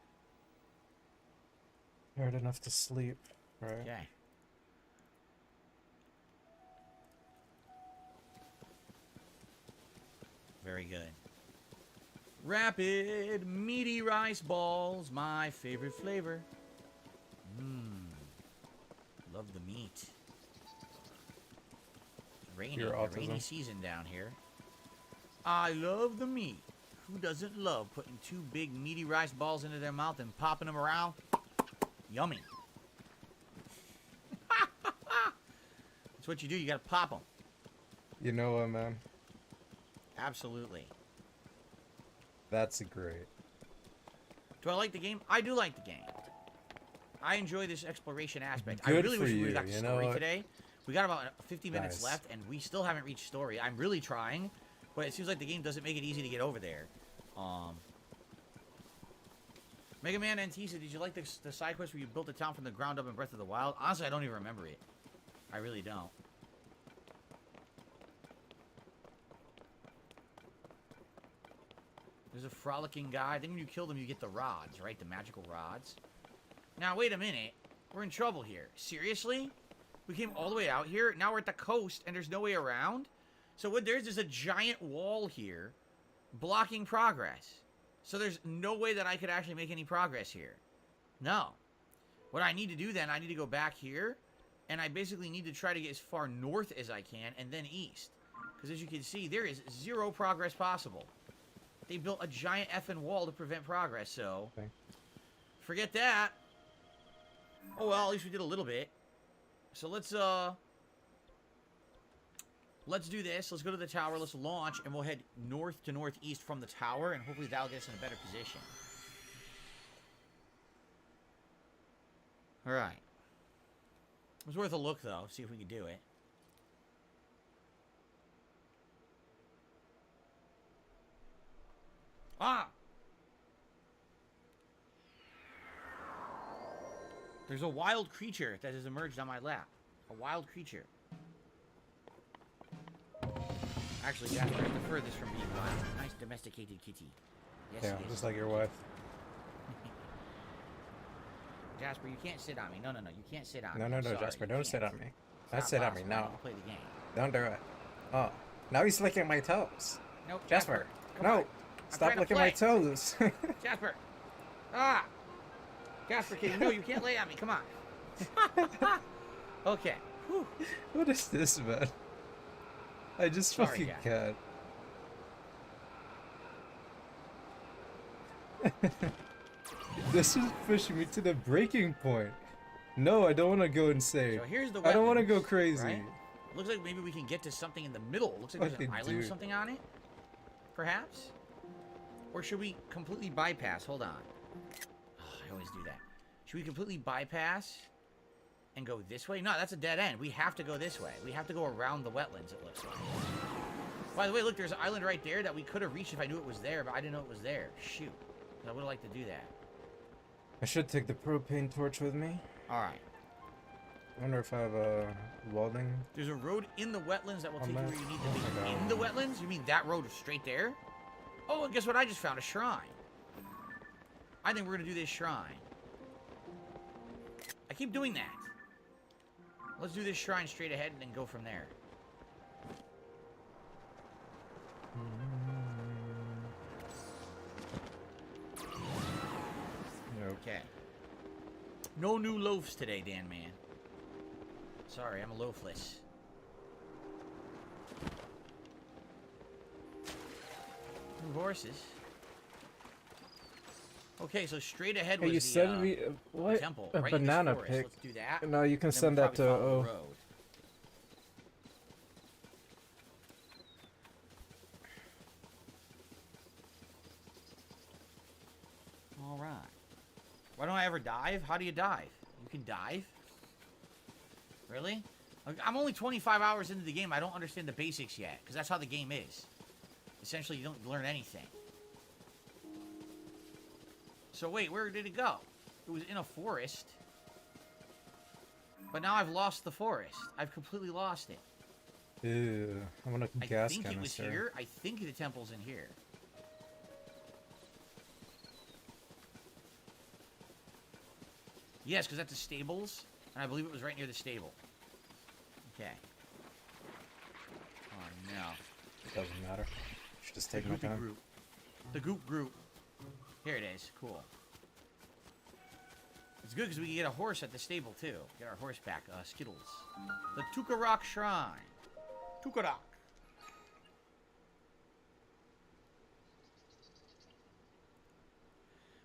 Tired enough to sleep, right? Okay. Very good. Rapid meaty rice balls, my favorite flavor. Mmm. Love the meat. It's rainy. Pure A rainy autism. season down here. I love the meat. Who doesn't love putting 2 big meaty rice balls into their mouth and popping them around? Yummy. That's what you do. You gotta pop them. You know what, man? Absolutely. That's great. Do I like the game? I do like the game. I enjoy this exploration aspect. I Good really for wish we you, got you know story what? today. We got about 50 minutes Nice. left, and we still haven't reached story. I'm really trying, but it seems like the game doesn't make it easy to get over there. Mega Man Antisa, did you like the side quest where you built a town from the ground up in Breath of the Wild? Honestly, I don't even remember it. I really don't. There's a frolicking guy. Then when you kill them, you get the rods, right? The magical rods. Now, wait a minute. We're in trouble here. Seriously? We came all the way out here. Now we're at the coast, and there's no way around? So what there is a giant wall here blocking progress. So there's no way that I could actually make any progress here. No. What I need to do then, I need to go back here, and I basically need to try to get as far north as I can, and then east. Because as you can see, there is 0 progress possible. They built a giant effing wall to prevent progress, so... Okay. Forget that. Oh well, at least we did a little bit. So let's do this. Let's go to the tower, let's launch, and we'll head north to northeast from the tower, and hopefully that'll get us in a better position. Alright. It was worth a look, though. See if we could do it. Ah! There's a wild creature that has emerged on my lap. A wild creature. Actually, Jasper is the furthest from being wild. Nice domesticated kitty. Yes, Yeah, it is. just like your wife. Jasper, you can't sit on me. No, you can't sit on me. No, I'm no, sorry, Jasper, you don't can't. sit on me. It's Don't not sit on me, possible. no. I need to play the game. Don't do it. Oh, now he's licking my toes. Nope, Jasper, come no. on. Stop trying to licking my play. toes. Jasper! Ah! Jasper, kid, no, you can't lay on me. Come on. Okay. Whew. What is this, man? I just Sorry, fucking guy. can't. This is pushing me to the breaking point. No, I don't want to go insane. So here's the I don't want to wetlands, go crazy. right? Looks like maybe we can get to something in the middle. Looks like there's an Fucking island or dude. something on it. Perhaps? Or should we completely bypass? Hold on. Oh, I always do that. Should we completely bypass and go this way? No, that's a dead end. We have to go this way. We have to go around the wetlands, it looks like. By the way, look, there's an island right there that we could have reached if I knew it was there, but I didn't know it was there. Shoot. I would have liked to do that. I should take the propane torch with me. Alright. I wonder if I have a welding. There's a road in the wetlands that will take you that? where you need Oh to my be. God. In the wetlands? You mean that road straight there? Oh, and guess what? I just found a shrine. I think we're going to do this shrine. I keep doing that. Let's do this shrine straight ahead and then go from there. Okay. No new loafs today, Dan man. Sorry, I'm a loafless. New horses. Okay, so straight ahead Hey, was you the, said we the what? temple, A right in this banana forest. pick. Let's do that. No, you can and then send we'll that to probably follow O. the road. All right. Why don't I ever dive? How do you dive? You can dive? Really? Like, I'm only 25 hours into the game. I don't understand the basics yet, because that's how the game is. Essentially, you don't learn anything. So wait, where did it go? It was in a forest. But now I've lost the forest. I've completely lost it. Ew, I want a I gas think it was canister. here. I think the temple's in here. Yes, because that's the stables. And I believe it was right near the stable. Okay. Oh, no. It doesn't matter. Should just take The my goopy time. group. The goop group. Here it is. Cool. It's good because we can get a horse at the stable, too. Get our horse back. Skittles. The Tukarok Shrine. Tukarok.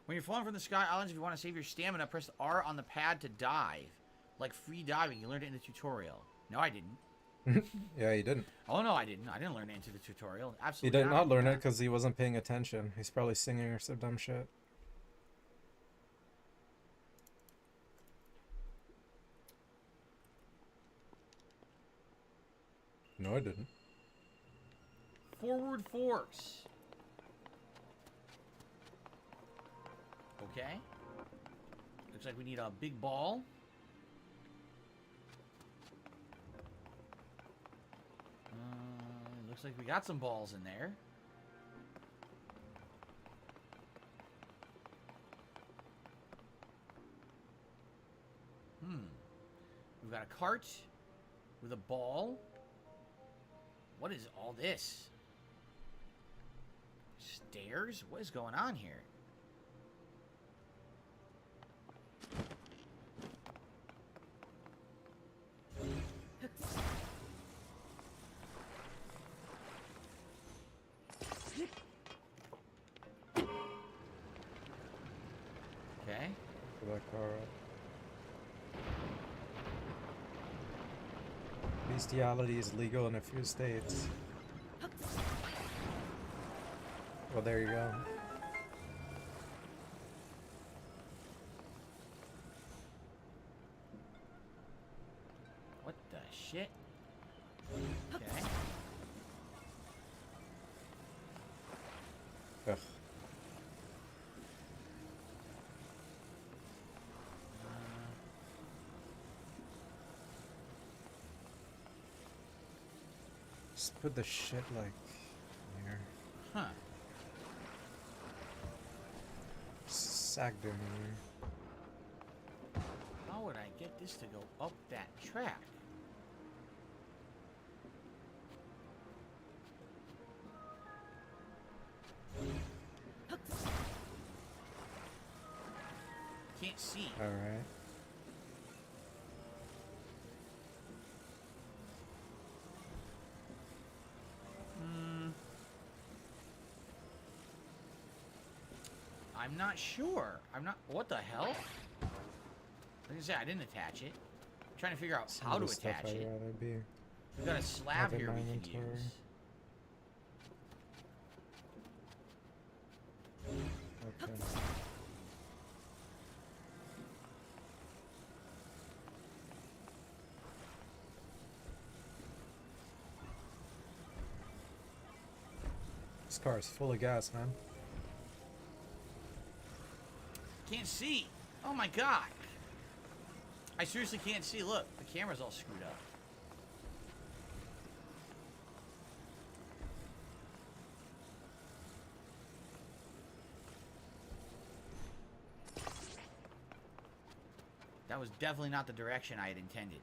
When you're falling from the Sky Islands, if you want to save your stamina, press R on the pad to dive. Like free diving. You learned it in the tutorial. No, I didn't. Yeah, he didn't. Oh, no, I didn't. I didn't learn it into the tutorial. He Absolutely did not learn it because he wasn't paying attention. He's probably singing or some dumb shit. No, I didn't. Forward force. Okay. Looks like we need a big ball. Looks like we got some balls in there. We've got a cart with a ball. What is all this? Stairs? What is going on here? Okay. For that car up. Bestiality is legal in a few states. Well, there you go. What the shit? Okay. Ugh. Just put the shit like here. Huh. Sagged in here. How would I get this to go up that track? Can't see. Alright. I'm not sure. I'm not. What the hell? Like I said, I didn't attach it. I'm trying to figure out Some how of to the stuff attach I'd it. rather be. We've got a slab have in here my we can inventory. use. Okay. This car is full of gas, man. Can't see. Oh my god. I seriously can't see. Look, the camera's all screwed up. That was definitely not the direction I had intended.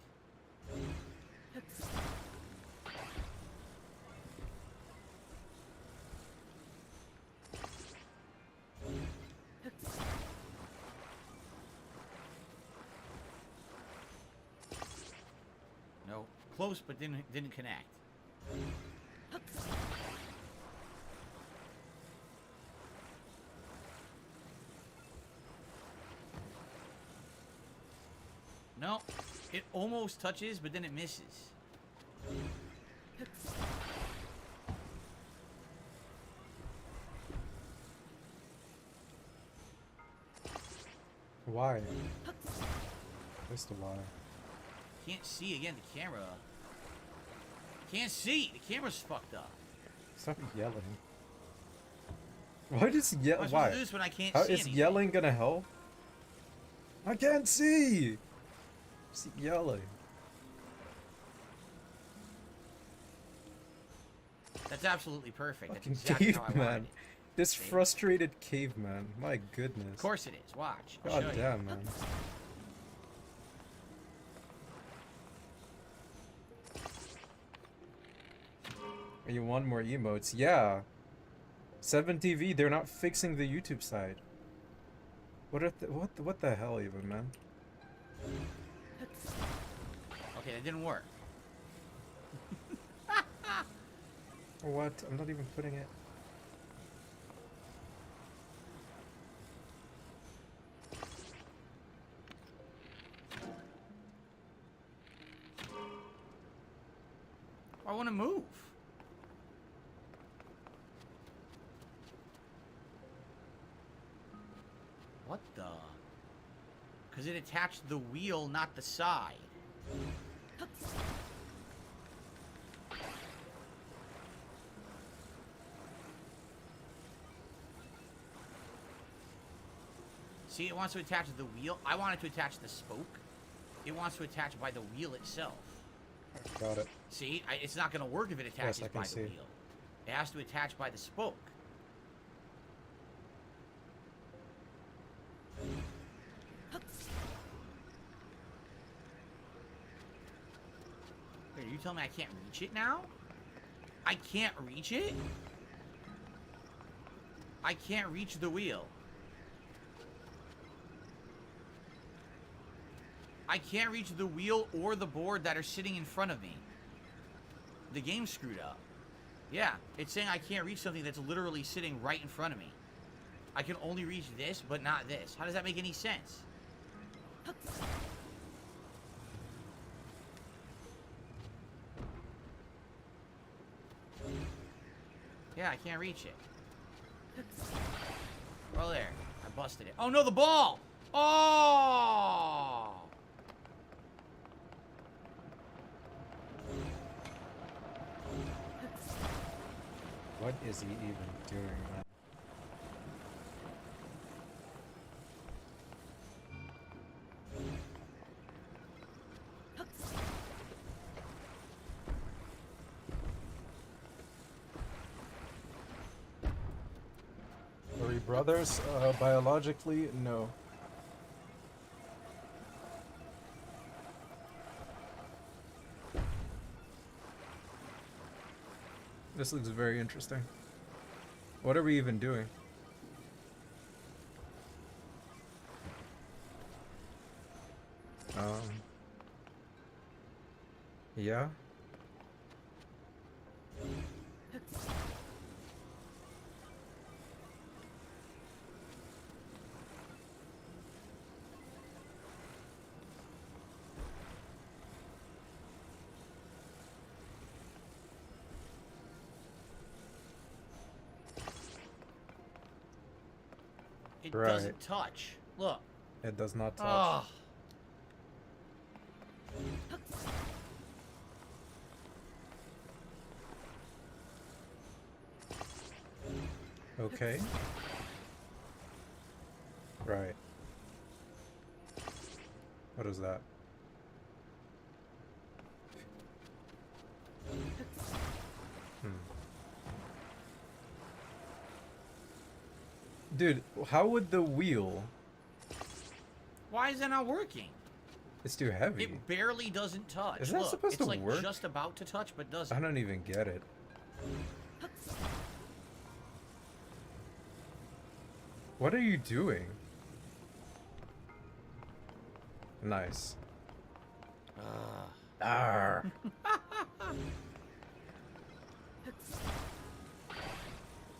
No, close but didn't connect. No, it almost touches, but then it misses. Why? What's the why? Can't see again. The camera. Can't see. The camera's fucked up. Stop yelling. Why does Am I yell? supposed Why? to do this when I can't How see is anything? yelling gonna help? I can't see. Just yelling. That's absolutely perfect. That's Fucking exactly how I wanted caveman. it. This See? frustrated caveman. My goodness. Of course it is. Watch. I'll God show you. damn, man. You want more emotes? Yeah. 7TV, they're not fixing the YouTube side. What the hell even, man? Okay, that didn't work. What? I'm not even putting it. I want to move. What the? Because it attached the wheel, not the side. See, it wants to attach the wheel. I want it to attach the spoke. It wants to attach by the wheel itself. Got it. See, it's not going to work if it attaches I can by the see. wheel. It has to attach by the spoke. Wait, are you telling me I can't reach it now? I can't reach it? I can't reach the wheel. I can't reach the wheel or the board that are sitting in front of me. The game's screwed up. Yeah, it's saying I can't reach something that's literally sitting right in front of me. I can only reach this, but not this. How does that make any sense? Yeah, I can't reach it. Oh, there. I busted it. Oh, no, the ball! Oh! What is he even doing, man? Are we brothers? Biologically, no. This looks very interesting. What are we even doing? Yeah? It Right. doesn't touch. Look. It does not touch. Oh. Okay. Right. What is that? Dude, how would the wheel... Why is that not working? It's too heavy. It barely doesn't touch. Isn't that Look, supposed it's to like work? just about to touch, but doesn't. I don't even get it. What are you doing? Nice. Arr.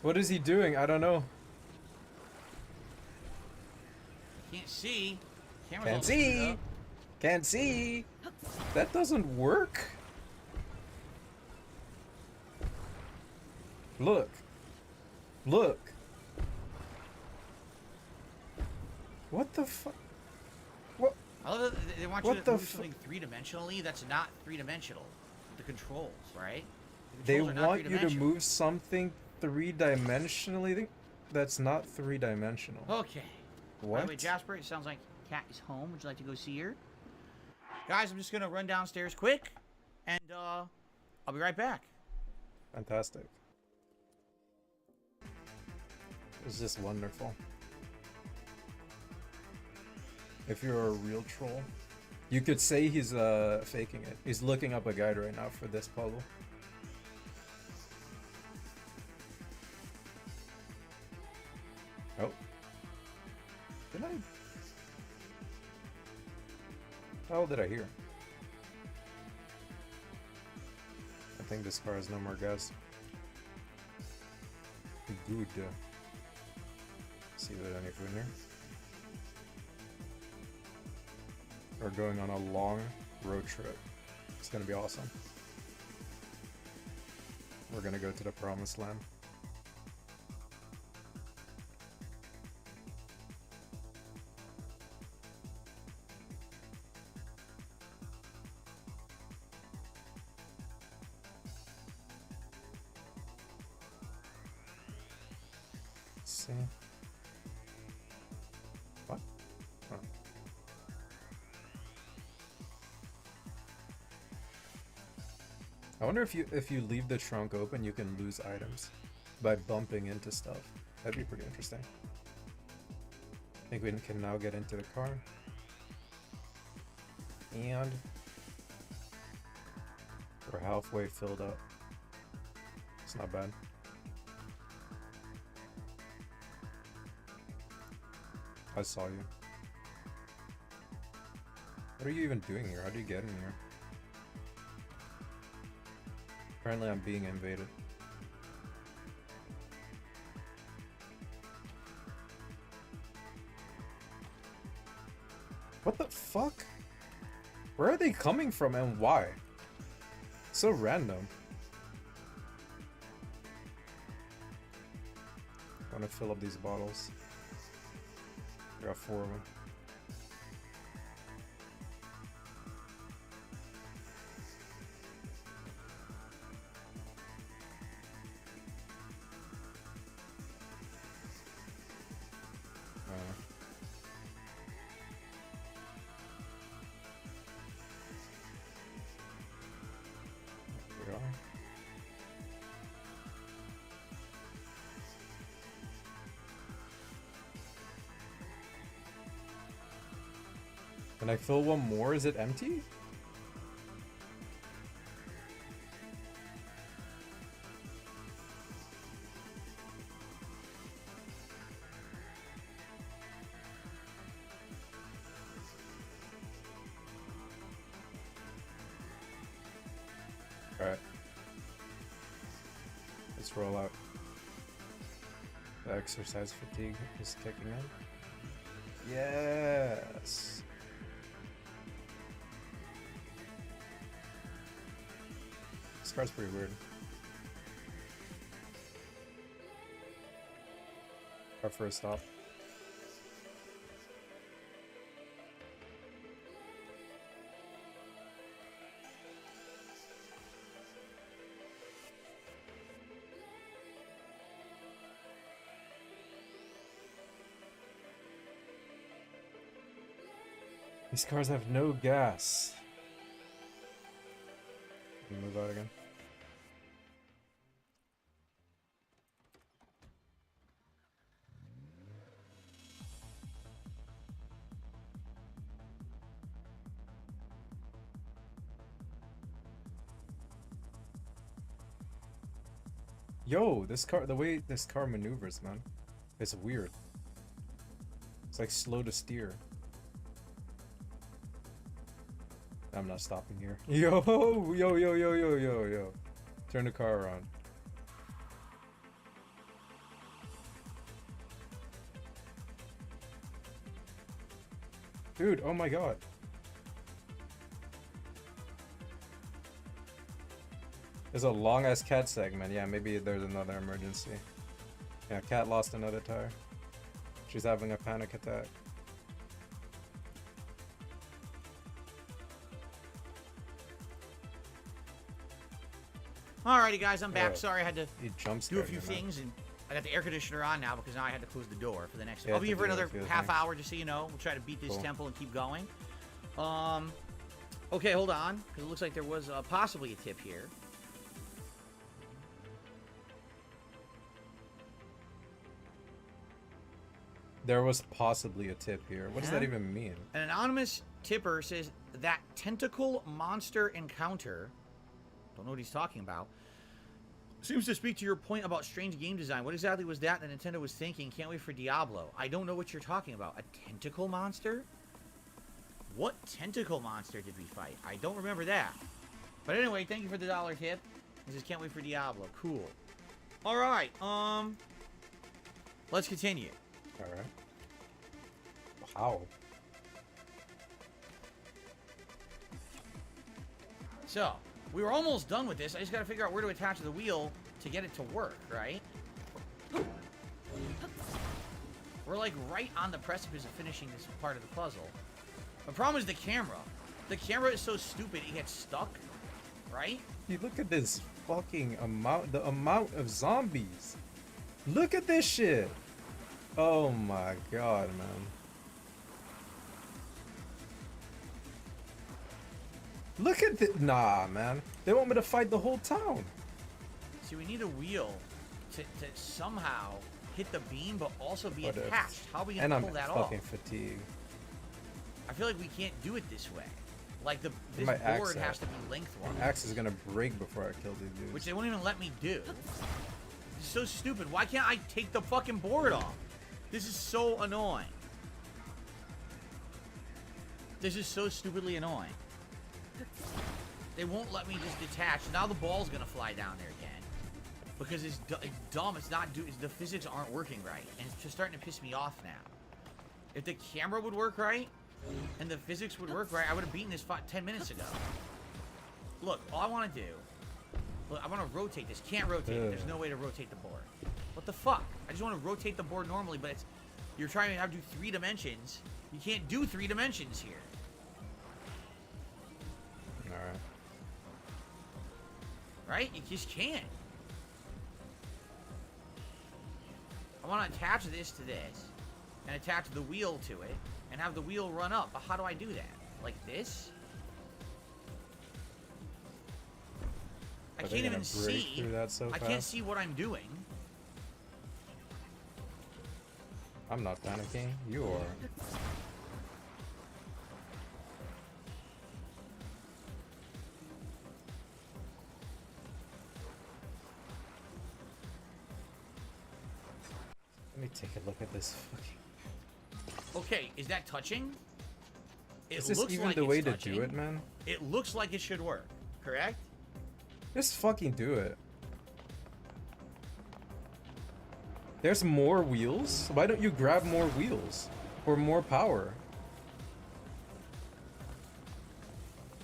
What is he doing? I don't know. Can't see. Camera's Can't all screwed see. up. Can't see. That doesn't work. Look. Look. What the fuck? What? I love that they want What you to the move fu- something three-dimensionally. That's not three-dimensional. The controls, right? The They controls are not want you to three-dimensional. move something three-dimensionally that's not three-dimensional. Okay. By What? the way, Jasper, it sounds like Kat is home. Would you like to go see her? Guys, I'm just gonna run downstairs quick, and I'll be right back. Fantastic. It's just wonderful. If you're a real troll, you could say he's faking it. He's looking up a guide right now for this puzzle. Oh. Did I? How did I hear? I think this car has no more gas. Good. See if there's any food in here. We're going on a long road trip. It's gonna be awesome. We're gonna go to the promised land. Let's see. What? Oh. I wonder if you leave the trunk open, you can lose items by bumping into stuff. That'd be pretty interesting. I think we can now get into the car. And we're halfway filled up. It's not bad. I saw you. What are you even doing here? How do you get in here? Apparently I'm being invaded. What the fuck? Where are they coming from and why? So random. I want to fill up these bottles. I got 4 of them. We are. Can I fill one more? Is it empty? Alright. Let's roll out. The exercise fatigue is kicking in. Yes! This car's pretty weird. Our first stop. These cars have no gas. Move out again. Yo, this car, the way this car maneuvers, man, it's weird. It's like slow to steer. I'm not stopping here. Yo, yo, yo, yo, yo, yo, yo. Turn the car around. Dude, oh my god. There's a long ass cat segment. Yeah, maybe there's another emergency. Yeah, cat lost another tire. She's having a panic attack. Alrighty, guys, I'm back. Sorry, I had to do a few me, things, and I got the air conditioner on now because now I had to close the door for the next. Yeah, I'll be here for to do another a few half things. hour, just so you know. We'll try to beat this Cool. temple and keep going. Okay, hold on, because it looks like there was possibly a tip here. There was possibly a tip here. What does that even mean? An anonymous tipper says that tentacle monster encounter, don't know what he's talking about, seems to speak to your point about strange game design. What exactly was that Nintendo was thinking? Can't wait for Diablo. I don't know what you're talking about. A tentacle monster? What tentacle monster did we fight? I don't remember that. But anyway, thank you for the $1 tip. He says can't wait for Diablo. Cool. Alright, let's continue. Alright. How? So, we were almost done with this. I just gotta figure out where to attach the wheel to get it to work, right? We're like right on the precipice of finishing this part of the puzzle. The problem is the camera. The camera is so stupid it gets stuck, right? You look at this fucking amount, the amount of zombies. Look at this shit. Oh my god, man. Look at this. Nah, man. They want me to fight the whole town. See, we need a wheel to somehow hit the beam, but also be What if- attached. How are we And gonna I'm pull that off? fucking fatigued. I feel like we can't do it this way. Like this My axe board at? has to be lengthwise. My axe is gonna break before I kill these dudes. Which they won't even let me do. It's so stupid. Why can't I take the fucking board off? This is so annoying. This is so stupidly annoying. They won't let me just detach. Now the ball's gonna fly down there again. Because it's dumb. It's not the physics aren't working right. And it's just starting to piss me off now. If the camera would work right, and the physics would work right, I would have beaten this fight 10 minutes ago. Look, all I want to do... Look, I want to rotate this. Can't rotate it. There's no way to rotate the board. What the fuck? I just want to rotate the board normally, but it's... You're trying to have to do 3 dimensions. You can't do 3 dimensions here. Alright. Right? You just can't. I want to attach this to this, and attach the wheel to it, and have the wheel run up. But how do I do that? Like this? I Are they can't even gonna break see. through that so I can't fast? see what I'm doing. I'm not panicking. You are. Let me take a look at this fucking... Okay, is that touching? It Is this looks even like the it's way to touching. do it, man? It looks like it should work, correct? Just fucking do it. There's more wheels? Why don't you grab more wheels? Or more power?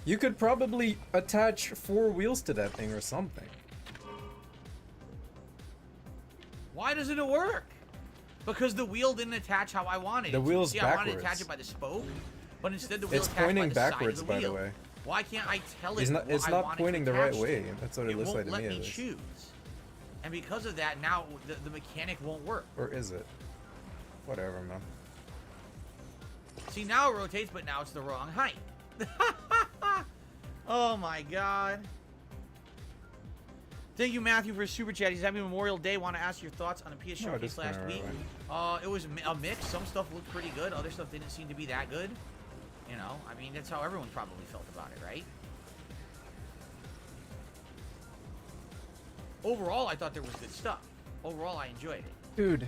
You could probably attach 4 wheels to that thing or something. Why doesn't it work? Because the wheel didn't attach how I wanted it. The wheel's See, I wanted to backwards. attach it by the spoke, but instead the wheel It's attached by pointing the side of backwards, the by the wheel. way. Why can't I tell it? It's not, what it's I not want it pointing to the right attach way. to? That's what it looks like to won't me. let at me least. choose, and because of that, now the mechanic won't work. Or is it? Whatever, man. See, now it rotates, but now it's the wrong height. Oh my god. Thank you, Matthew, for super chat. He's having Memorial Day. Want to ask your thoughts on the PS No, Showcase just last kinda week? right. It was a mix. Some stuff looked pretty good. Other stuff didn't seem to be that good. You know, I mean, that's how everyone probably felt about it, right? Overall, I thought there was good stuff. Overall, I enjoyed it. Dude.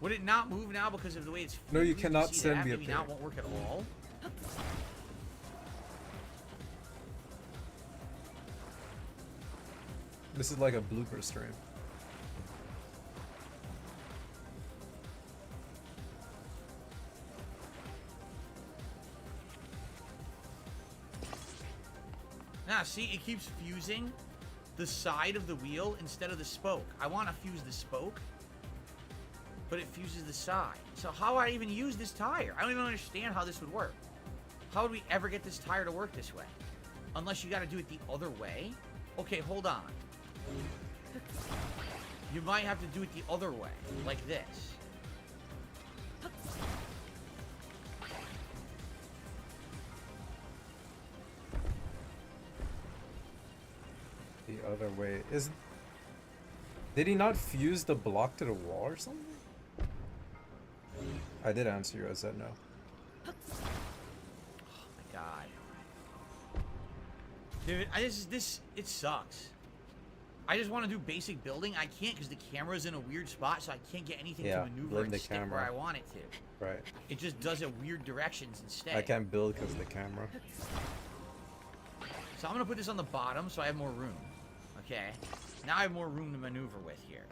Would it not move now because of the way it's... No, you fused? cannot See send that? me a Maybe now pic. it won't work at all. This is like a blooper stream. Now, see, it keeps fusing the side of the wheel instead of the spoke. I want to fuse the spoke, but it fuses the side. So how do I even use this tire? I don't even understand how this would work. How would we ever get this tire to work this way? Unless you got to do it the other way? Okay, hold on. You might have to do it the other way, like this. The other way is. Did he not fuse the block to the wall or something? I did answer you. I said no. Oh my god. Dude, it sucks. I just want to do basic building. I can't because the camera's in a weird spot, so I can't get anything to maneuver blame and the stick camera. where I want it to. Right. It just does it weird directions instead. I can't build because of the camera. So I'm going to put this on the bottom so I have more room. Okay. Now I have more room to maneuver with here.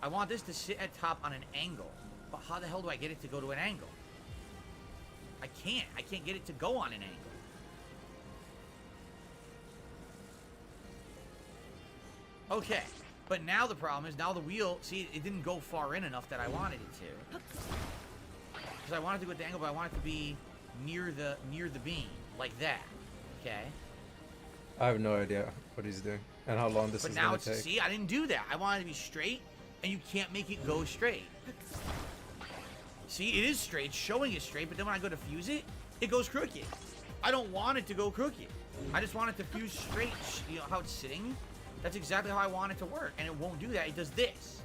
I want this to sit at top on an angle. But how the hell do I get it to go to an angle? I can't. I can't get it to go on an angle. Okay. But now the problem is, now the wheel, see, it didn't go far in enough that I wanted it to. Because I wanted to go at the angle, but I want it to be near the beam. Like that. Okay? I have no idea what he's doing and how long this But is now gonna it's, take. see, I didn't do that. I wanted it to be straight, and you can't make it go straight. See, it is straight, it's showing it straight, but then when I go to fuse it, it goes crooked. I don't want it to go crooked. I just want it to fuse straight. You know how it's sitting? That's exactly how I want it to work, and it won't do that. It does this.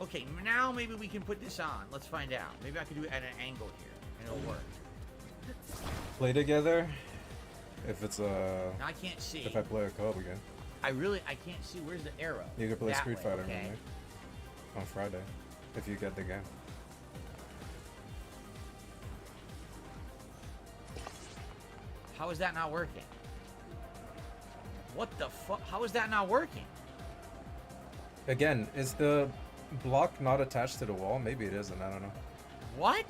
Okay, now maybe we can put this on. Let's find out. Maybe I can do it at an angle here, and it'll work. Play together. If it's a. Now I can't see. If I play a co-op again. I can't see. Where's the arrow? You can play That Street way, Fighter okay. with me on Friday if you get the game. How is that not working? What the fuck? How is that not working? Again, is the block not attached to the wall? Maybe it isn't. I don't know. What?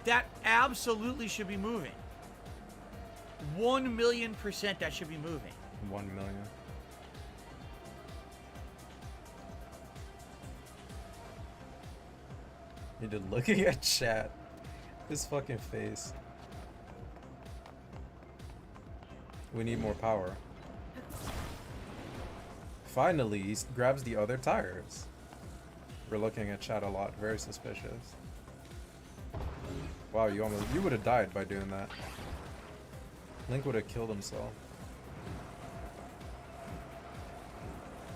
That absolutely should be moving. 1,000,000% that should be moving. 1 million. Need to look at your chat. His fucking face. We need more power. Finally, he grabs the other tires. We're looking at chat a lot. Very suspicious. Wow, you would have died by doing that. Link would have killed himself.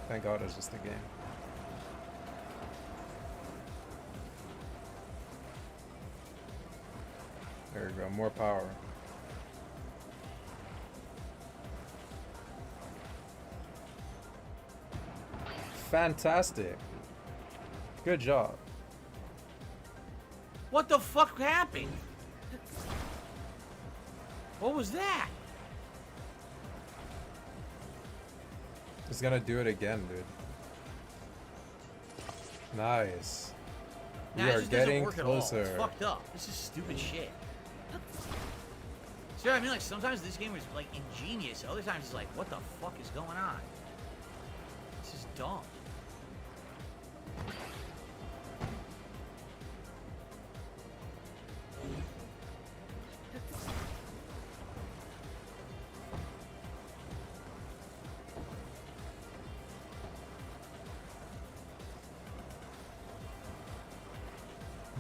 Thank God it's just a game. There we go, more power. Fantastic. Good job. What the fuck happened? What was that? He's gonna do it again, dude. Nice. We Nah, are this just doesn't getting work at all. closer. It's fucked up. This is stupid shit. See what I mean? Like, sometimes this game is, like, ingenious. Other times it's like, what the fuck is going on? This is dumb.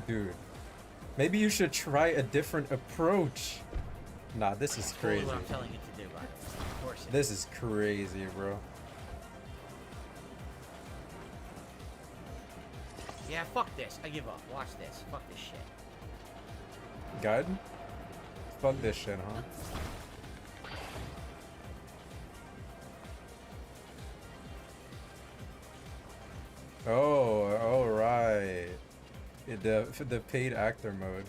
Dude, maybe you should try a different approach. Nah, this is Totally crazy. what I'm telling you to do, bud. Of course it This is crazy, bro. Yeah, fuck this. I give up. Watch this. Fuck this shit. Guide? Fuck this shit, huh? Oh, alright. The paid actor mode.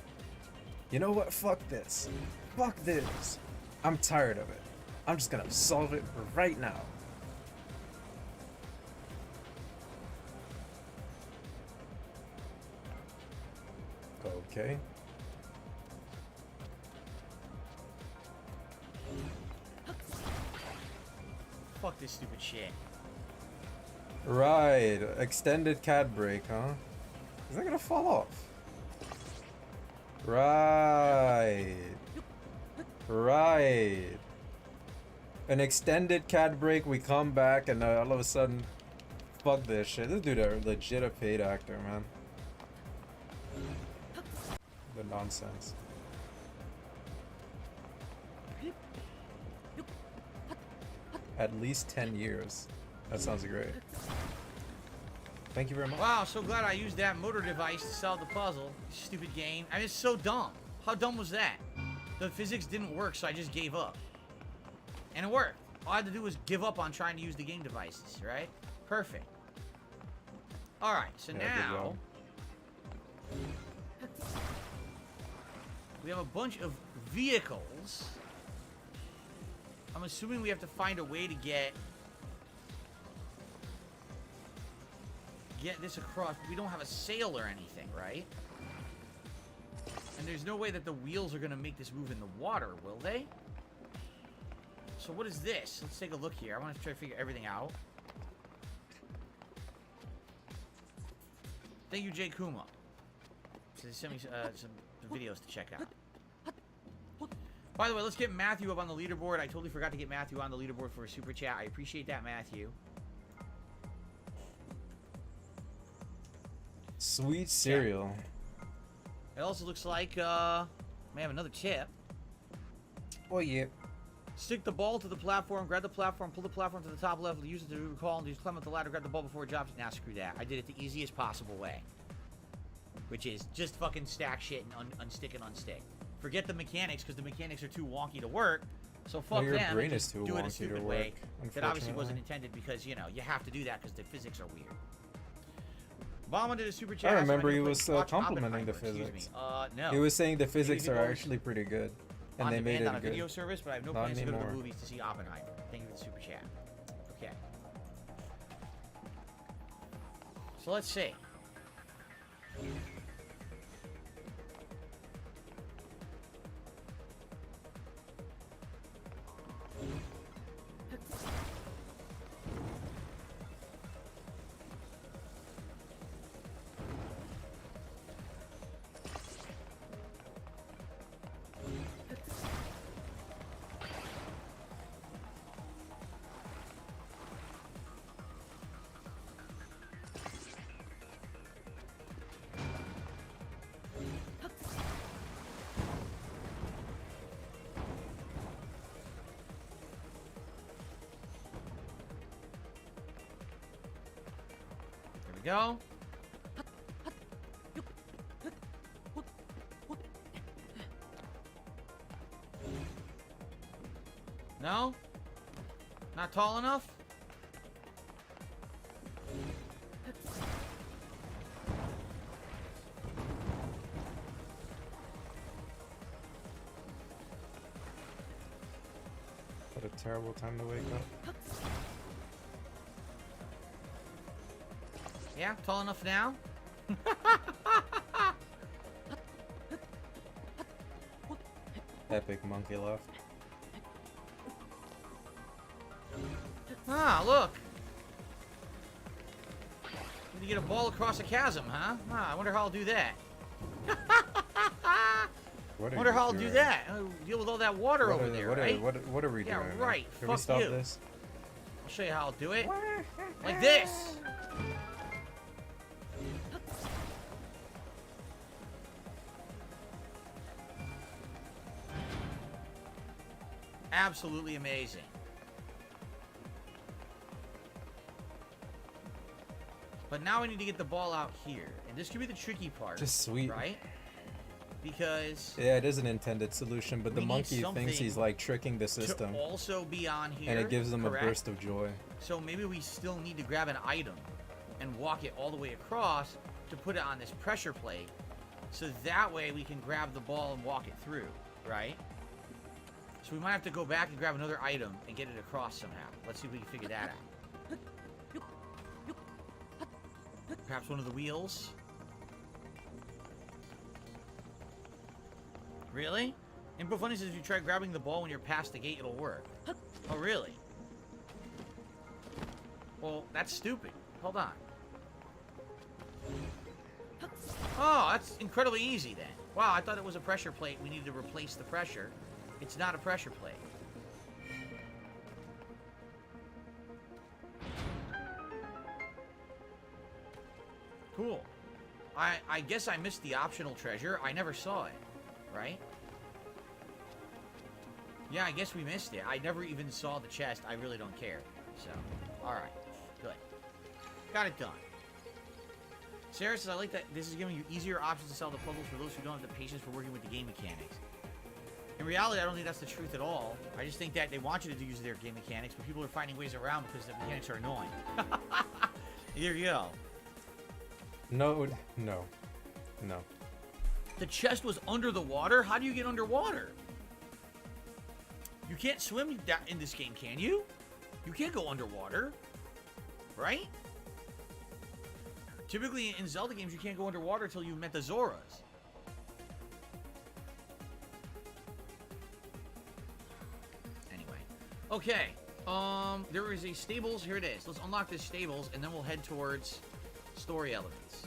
You know what? Fuck this. Fuck this. I'm tired of it. I'm just gonna solve it right now. Okay. Fuck this stupid shit. Right. Extended cat break, huh? Is that gonna fall off? Right. Right. An extended cat break, we come back, and all of a sudden, fuck this shit. This dude a legit a paid actor, man. The nonsense. At least 10 years. That sounds great. Thank you very much. Wow, so glad I used that motor device to solve the puzzle. Stupid game. I mean, it's so dumb. How dumb was that? The physics didn't work, so I just gave up. And it worked. All I had to do was give up on trying to use the game devices, right? Perfect. Alright, so Yeah, good now... job. we have a bunch of vehicles. I'm assuming we have to find a way to get this across. We don't have a sail or anything, right? And there's no way that the wheels are going to make this move in the water, will they? So what is this? Let's take a look here. I want to try to figure everything out. Thank you, Jay Kuma. So they sent me some videos to check out. By the way, let's get Matthew up on the leaderboard. I totally forgot to get Matthew on the leaderboard for a super chat. I appreciate that, Matthew. Sweet cereal. It also looks like may have another tip. Oh yeah. Stick the ball to the platform, grab the platform, pull the platform to the top left, use it to recall, and just climb up the ladder, grab the ball before it drops. Nah, screw that. I did it the easiest possible way. Which is just fucking stack shit and unstick and unstick. Forget the mechanics, because the mechanics are too wonky to work. So fuck your them. brain and is just too do it a wonky to stupid work, way that obviously wasn't unfortunately. intended because, you know, you have to do that because the physics are weird. Obama did a super chat. I asking remember if he I was could watch complimenting the Oppenheimer. Excuse physics. me. No. He was saying the Maybe physics it are goes actually pretty good, and on they made demand it on a good. video service, but I have no Not plans to go to the anymore. movies to see Oppenheimer. Thank you for the super chat. Okay. So let's see. There we go. No? Not tall enough? What a terrible time to wake up. Yeah, tall enough now? Epic monkey laugh. Ah, look. Need to get a ball across a chasm, huh? Ah, I wonder how I'll do that. What Wonder you how I'll do doing? that. I'll deal with all that water What over are- there, what are- right? what are we Yeah, doing? man? right. Can we Fuck stop you. this? I'll show you how I'll do it. Like this. Absolutely amazing. But now I need to get the ball out here. And this could be the tricky part. Just sweet. Right? Because... Yeah, it is an intended solution, but the we need monkey thinks he's something like tricking the system. to also be on here, And it gives them correct? a burst of joy. So maybe we still need to grab an item and walk it all the way across to put it on this pressure plate. So that way we can grab the ball and walk it through, right? So we might have to go back and grab another item and get it across somehow. Let's see if we can figure that out. Perhaps one of the wheels. Really? Input Funny says if you try grabbing the ball when you're past the gate, it'll work. Oh, really? Well, that's stupid. Hold on. Oh, that's incredibly easy then. Wow, I thought it was a pressure plate. We needed to replace the pressure. It's not a pressure plate. Cool. I guess I missed the optional treasure. I never saw it, right? Yeah, I guess we missed it. I never even saw the chest. I really don't care. So, alright. Good. Got it done. Sarah says, I like that this is giving you easier options to solve the puzzles for those who don't have the patience for working with the game mechanics. In reality, I don't think that's the truth at all. I just think that they want you to use their game mechanics, but people are finding ways around because the mechanics are annoying. Here you go. No. The chest was under the water? How do you get underwater? You can't swim in this game, can you? You can't go underwater. Right? Typically in Zelda games, you can't go underwater until you've met the Zoras. Anyway. Okay. There is a stables. Here it is. Let's unlock this stables, and then we'll head towards story elements.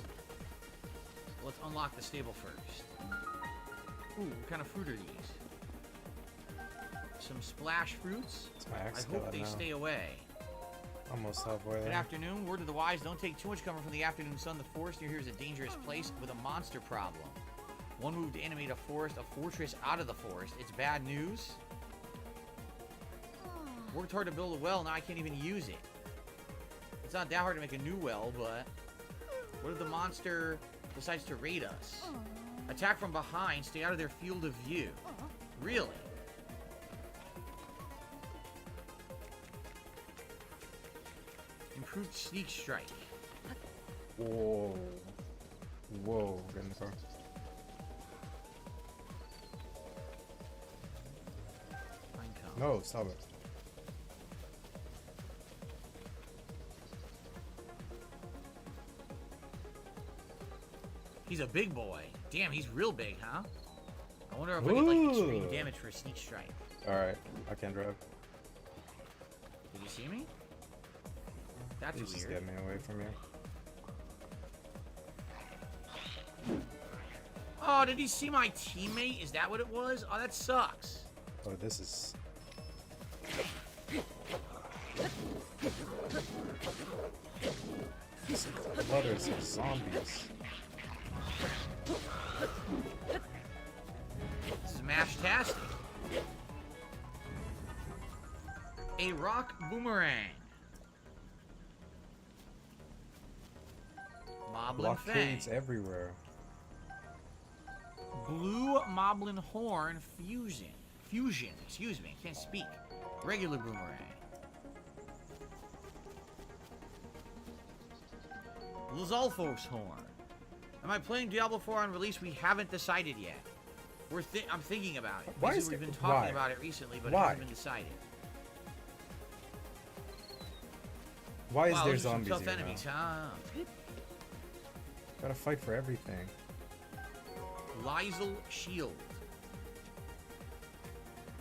Let's unlock the stable first. Ooh, what kind of fruit are these? Some splash fruits. It's my axe I hope skeleton they now. stay away. Almost halfway Good there. afternoon. Word to the wise, don't take too much cover from the afternoon sun. The forest near here is a dangerous place with a monster problem. One move to animate a fortress out of the forest. It's bad news. Worked hard to build a well, now I can't even use it. It's not that hard to make a new well, but... What if the monster decides to raid us? Attack from behind, stay out of their field of view. Really? Improved sneak strike. Whoa. Whoa. Get in the car. No, stop it. He's a big boy. Damn, he's real big, huh? I wonder if I get like extreme Ooh. damage for a sneak strike. Alright, I can't drive. Did you see me? That's Please just weird. get me away from you. Oh, did he see my teammate? Is that what it was? Oh, that sucks. Oh, this is... These clutters of zombies. Smash-tastic. A rock boomerang. Moblin Blockades Fang. everywhere. Blue Moblin Horn Fusion. Excuse me. Can't speak. Regular boomerang. Lizalfos Horn. Am I playing Diablo 4 on release? We haven't decided yet. I'm thinking about it. Why Because is we've it- been talking why? about it recently, but Why? it hasn't been decided. Why is Wow, there those are some zombies tough here enemies, now? huh? Gotta fight for everything. Lysel Shield.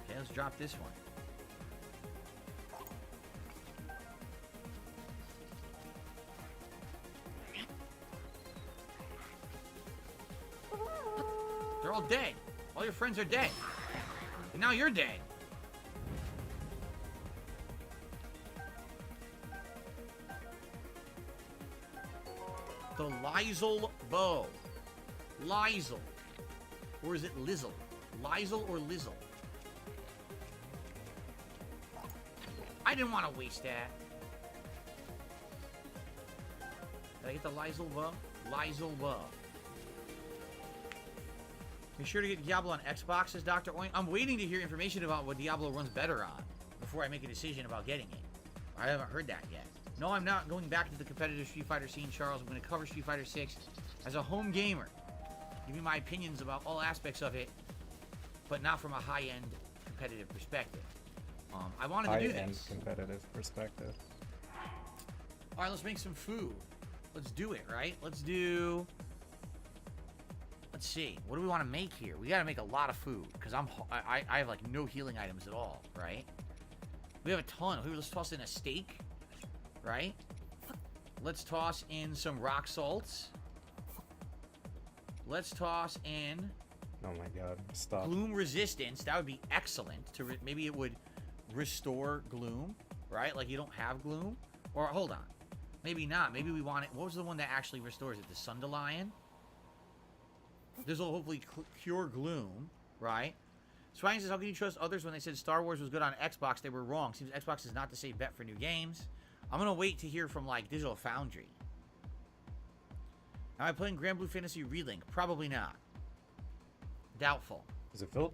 Okay, let's drop this one. They're all dead. All your friends are dead. And now you're dead. The Lysel Bow. Lysel. Or is it Lizzle? Lysel or Lizzle? I didn't want to waste that. Did I get the Lysol buff? Lysol buff. Be sure to get Diablo on Xbox, says Dr. Oink. I'm waiting to hear information about what Diablo runs better on before I make a decision about getting it. I haven't heard that yet. No, I'm not going back to the competitive Street Fighter scene, Charles. I'm going to cover Street Fighter 6 as a home gamer. Give you my opinions about all aspects of it, but not from a high-end competitive perspective. I wanted to do High-end this. competitive perspective. All right, let's make some food. Let's do it, right? Let's do... Let's see. What do we want to make here? We got to make a lot of food because I have like no healing items at all, right? We have a ton. Let's toss in a steak, right? Let's toss in some rock salts. Let's toss in Oh my god, stop. gloom resistance. That would be excellent. Maybe it would restore gloom, right? Like you don't have gloom. Or hold on. Maybe not. Maybe we want it. What was the one that actually restores it? The Sundelion? This will hopefully cure gloom, right? Swang says, how can you trust others when they said Star Wars was good on Xbox? They were wrong. Seems Xbox is not the safe bet for new games. I'm going to wait to hear from, like, Digital Foundry. Am I playing Grand Blue Fantasy Relink? Probably not. Doubtful. Is it filled?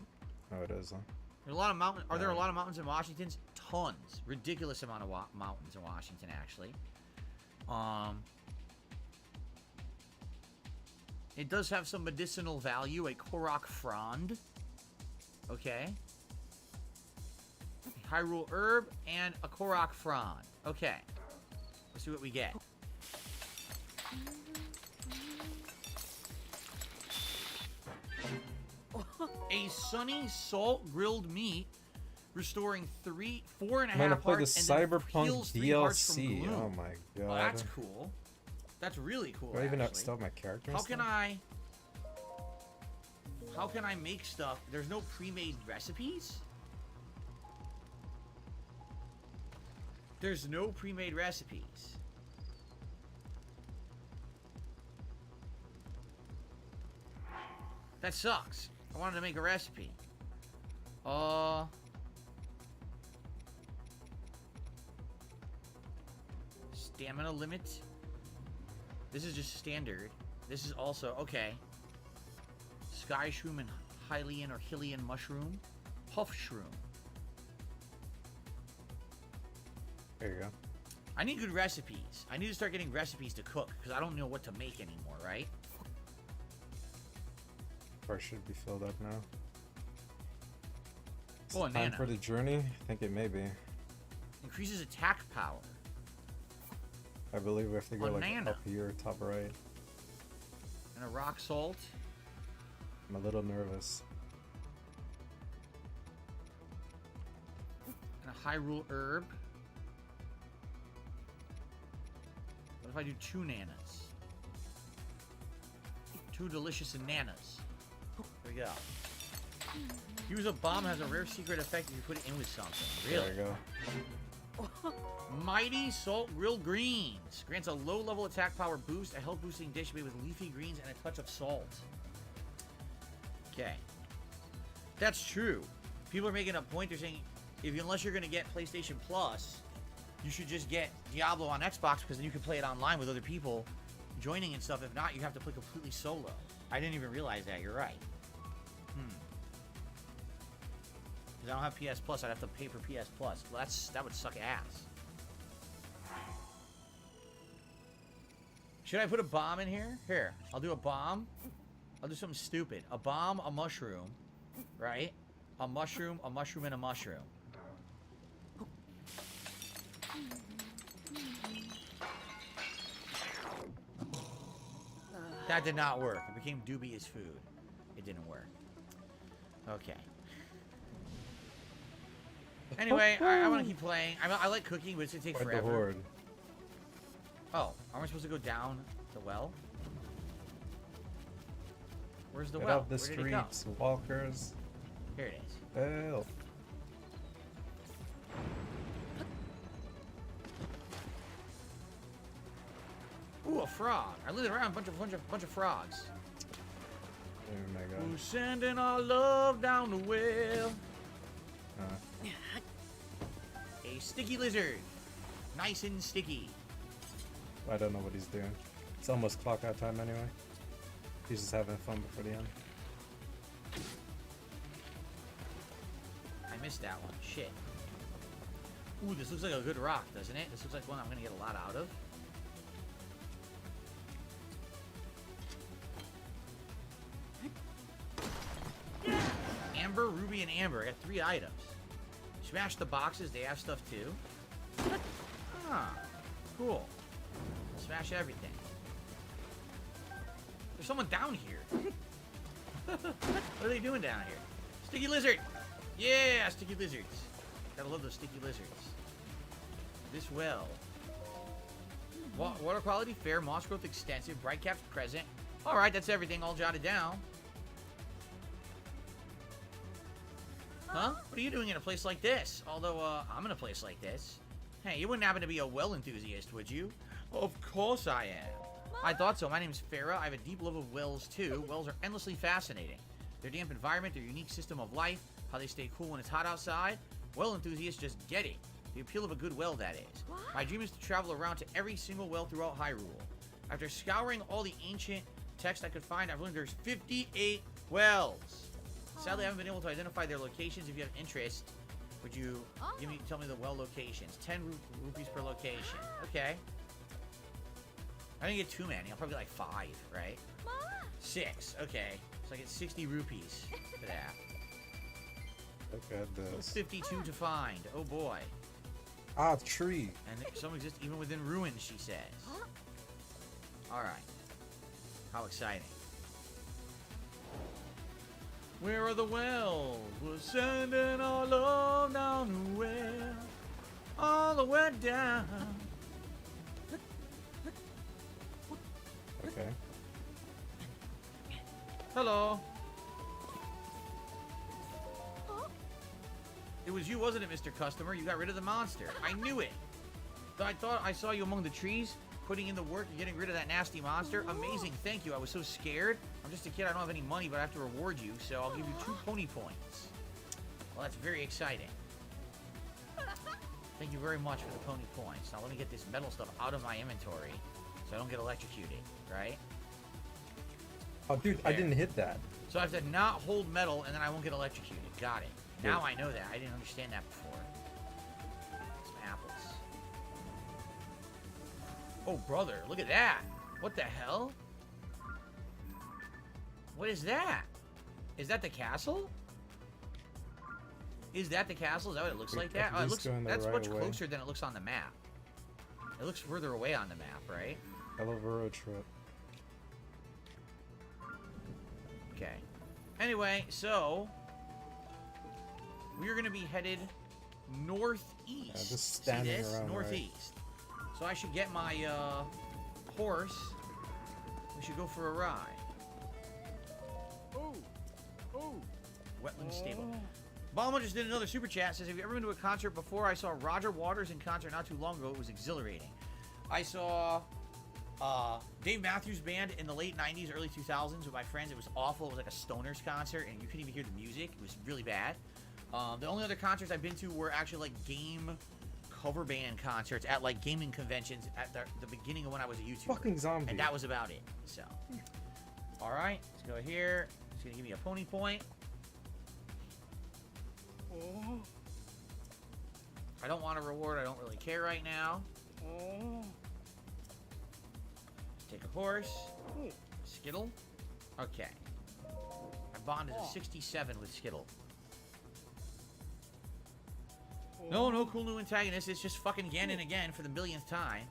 Oh, it is, huh? There's a lot of mountains. Are there a lot of mountains in Washington? Tons. Ridiculous amount of mountains in Washington, actually. It does have some medicinal value, a Korok Frond. Okay. Hyrule Herb and a Korok Frond. Okay. Let's see what we get. A Sunny Salt Grilled Meat, restoring 4.5 I'm gonna play the hearts, and then Cyberpunk heals 3 hearts from DLC. gloom. Oh my god. Oh, that's cool. That's really cool. Do I even actually. still have my character? How and can stuff? How can I make stuff? There's no pre-made recipes? There's no pre-made recipes. That sucks. I wanted to make a recipe. Stamina limit. This is just standard. This is also okay. Sky shroom and Hylian or Hylian mushroom. Puff shroom. There you go. I need good recipes. I need to start getting recipes to cook because I don't know what to make anymore, right? Or should be filled up now. Is Oh, it time Nana. for the journey? I think it may be. Increases attack power. I believe we have to go like Banana. up here, top right. And a rock salt. I'm a little nervous. And a Hyrule herb. What if I do 2 nanas? 2 delicious nanas. There we go. Use a bomb has a rare secret effect if you put it in with something. Really? There you go. Mighty Salt Grilled Greens. Grants a low-level attack power boost, a health-boosting dish made with leafy greens and a touch of salt. Okay. That's true. People are making a point. They're saying, unless you're going to get PlayStation Plus, you should just get Diablo on Xbox because then you can play it online with other people joining and stuff. If not, you have to play completely solo. I didn't even realize that. You're right. Because I don't have PS Plus, I'd have to pay for PS Plus. Well, that would suck ass. Should I put a bomb in here? Here, I'll do a bomb. I'll do something stupid. A bomb, a mushroom, right? A mushroom, and a mushroom. That did not work. It became dubious food. It didn't work. Okay. Anyway, I want to keep playing. I like cooking, but it's going to take Quite the forever. horde. Oh, aren't we supposed to go down the well? Where's the Get well? off the Where did it go? streets, walkers. Here it is. Help. Ooh, a frog. I lived around a bunch of frogs. Oh my god. Who's sending our love down the well? A a sticky lizard. Nice and sticky. I don't know what he's doing. It's almost clock out time anyway. He's just having fun before the end. I missed that one. Shit. Ooh, this looks like a good rock, doesn't it? This looks like one I'm gonna get a lot out of. Amber, ruby, and amber. I got 3 items. Smash the boxes. They have stuff too. Ah, cool. Smash everything. There's someone down here. What are they doing down here? Sticky lizard. Yeah, sticky lizards. Gotta love those sticky lizards. This well. Water quality, fair, moss growth extensive, bright caps present. Alright, that's everything all jotted down. Huh? What are you doing in a place like this? Although, I'm in a place like this. Hey, you wouldn't happen to be a well enthusiast, would you? Of course I am. I thought so. My name's Farah. I have a deep love of wells, too. Wells are endlessly fascinating. Their damp environment, their unique system of life, how they stay cool when it's hot outside. Well enthusiasts just get it. The appeal of a good well, that is. My dream is to travel around to every single well throughout Hyrule. After scouring all the ancient text I could find, I've learned there's 58 wells. Sadly, I haven't been able to identify their locations. If you have interest, would you tell me the well locations? 10 rupees per location. Okay. I didn't get too many. I'll probably get like 5, right? 6. Okay. So I get 60 rupees for that. Look at this. 52 to find. Oh boy. Ah, tree. And some exist even within ruins, she says. Alright. How exciting. Where are the wells? We're sending our love down the well. All the way down. Okay. Hello. It was you, wasn't it, Mr. Customer? You got rid of the monster. I knew it. I thought I saw you among the trees, putting in the work and getting rid of that nasty monster. Amazing, thank you. I was so scared. I'm just a kid, I don't have any money, but I have to reward you, so I'll give you 2 pony points. Well, that's very exciting. Thank you very much for the pony points. Now let me get this metal stuff out of my inventory so I don't get electrocuted, right? Oh, dude, I didn't hit that. So I have to not hold metal and then I won't get electrocuted. Got it. Now I know that. I didn't understand that before. Some apples. Oh, brother, look at that. What the hell? What is that? Is that the castle? Is that the castle? Is that what it looks like that? Oh, it looks, that's much closer than it looks on the map. It looks further away on the map, right? I love a road trip. Okay. Anyway, so we're going to be headed northeast. Yeah, just standing See this? around, Northeast. Right. So I should get my horse. We should go for a ride. Wetland Stable. Balma just did another super chat. Says, have you ever been to a concert before? I saw Roger Waters in concert not too long ago. It was exhilarating. I saw Dave Matthews Band in the late 90s, early 2000s with my friends. It was awful. It was like a Stoners concert, and you couldn't even hear the music. It was really bad. The only other concerts I've been to were actually like game cover band concerts at like gaming conventions at the beginning of when I was a YouTuber. Fucking zombie. And that was about it. So, all right, let's go here. It's gonna give me a pony point. I don't want a reward. I don't really care right now. Take a horse. Skittle. Okay. My bond is a 67 with Skittle. No cool new antagonist. It's just fucking Ganon again for the millionth time.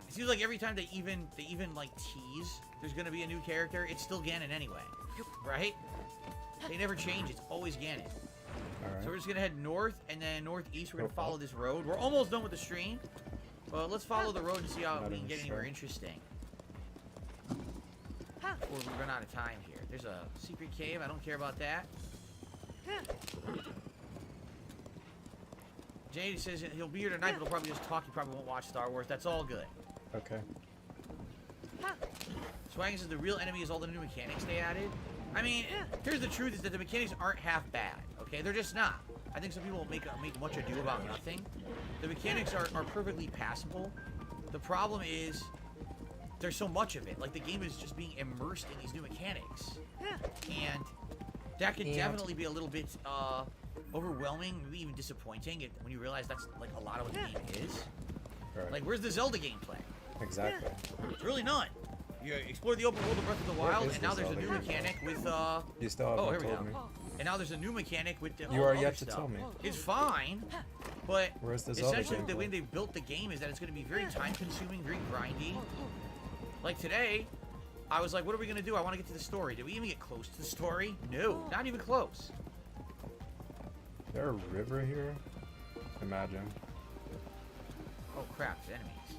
It seems like every time they even like tease there's gonna be a new character, it's still Ganon anyway, right? They never change. It's always Ganon. Right. So we're just gonna head north and then northeast. We're gonna follow this road. We're almost done with the stream, but let's follow the road and see how we can get anywhere interesting before we run out of time here. There's a secret cave. I don't care about that. Jade says he'll be here tonight, but he'll probably just talk. He probably won't watch Star Wars. That's all good. Okay. Swaggin says the real enemy is all the new mechanics they added. I mean, here's the truth: is that the mechanics aren't half bad. Okay, they're just not. I think some people make much ado about nothing. The mechanics are perfectly passable. The problem is there's so much of it. Like, the game is just being immersed in these new mechanics. And that can definitely be a little bit overwhelming, maybe even disappointing when you realize that's like a lot of what the game is. Right. Like, where's the Zelda gameplay? Exactly. It's really none. You explore the open world of Breath of the Wild, and now there's a new mechanic with You still haven't here we told go. me. And now there's a new mechanic with the You are other yet to stuff. tell me. It's fine, but Where's the Zelda essentially the way gameplay? they built the game is that it's going to be very time-consuming, very grindy. Like today, I was like, what are we going to do? I want to get to the story. Did we even get close to the story? No, not even close. Is there a river here? Imagine. Oh crap, there's enemies.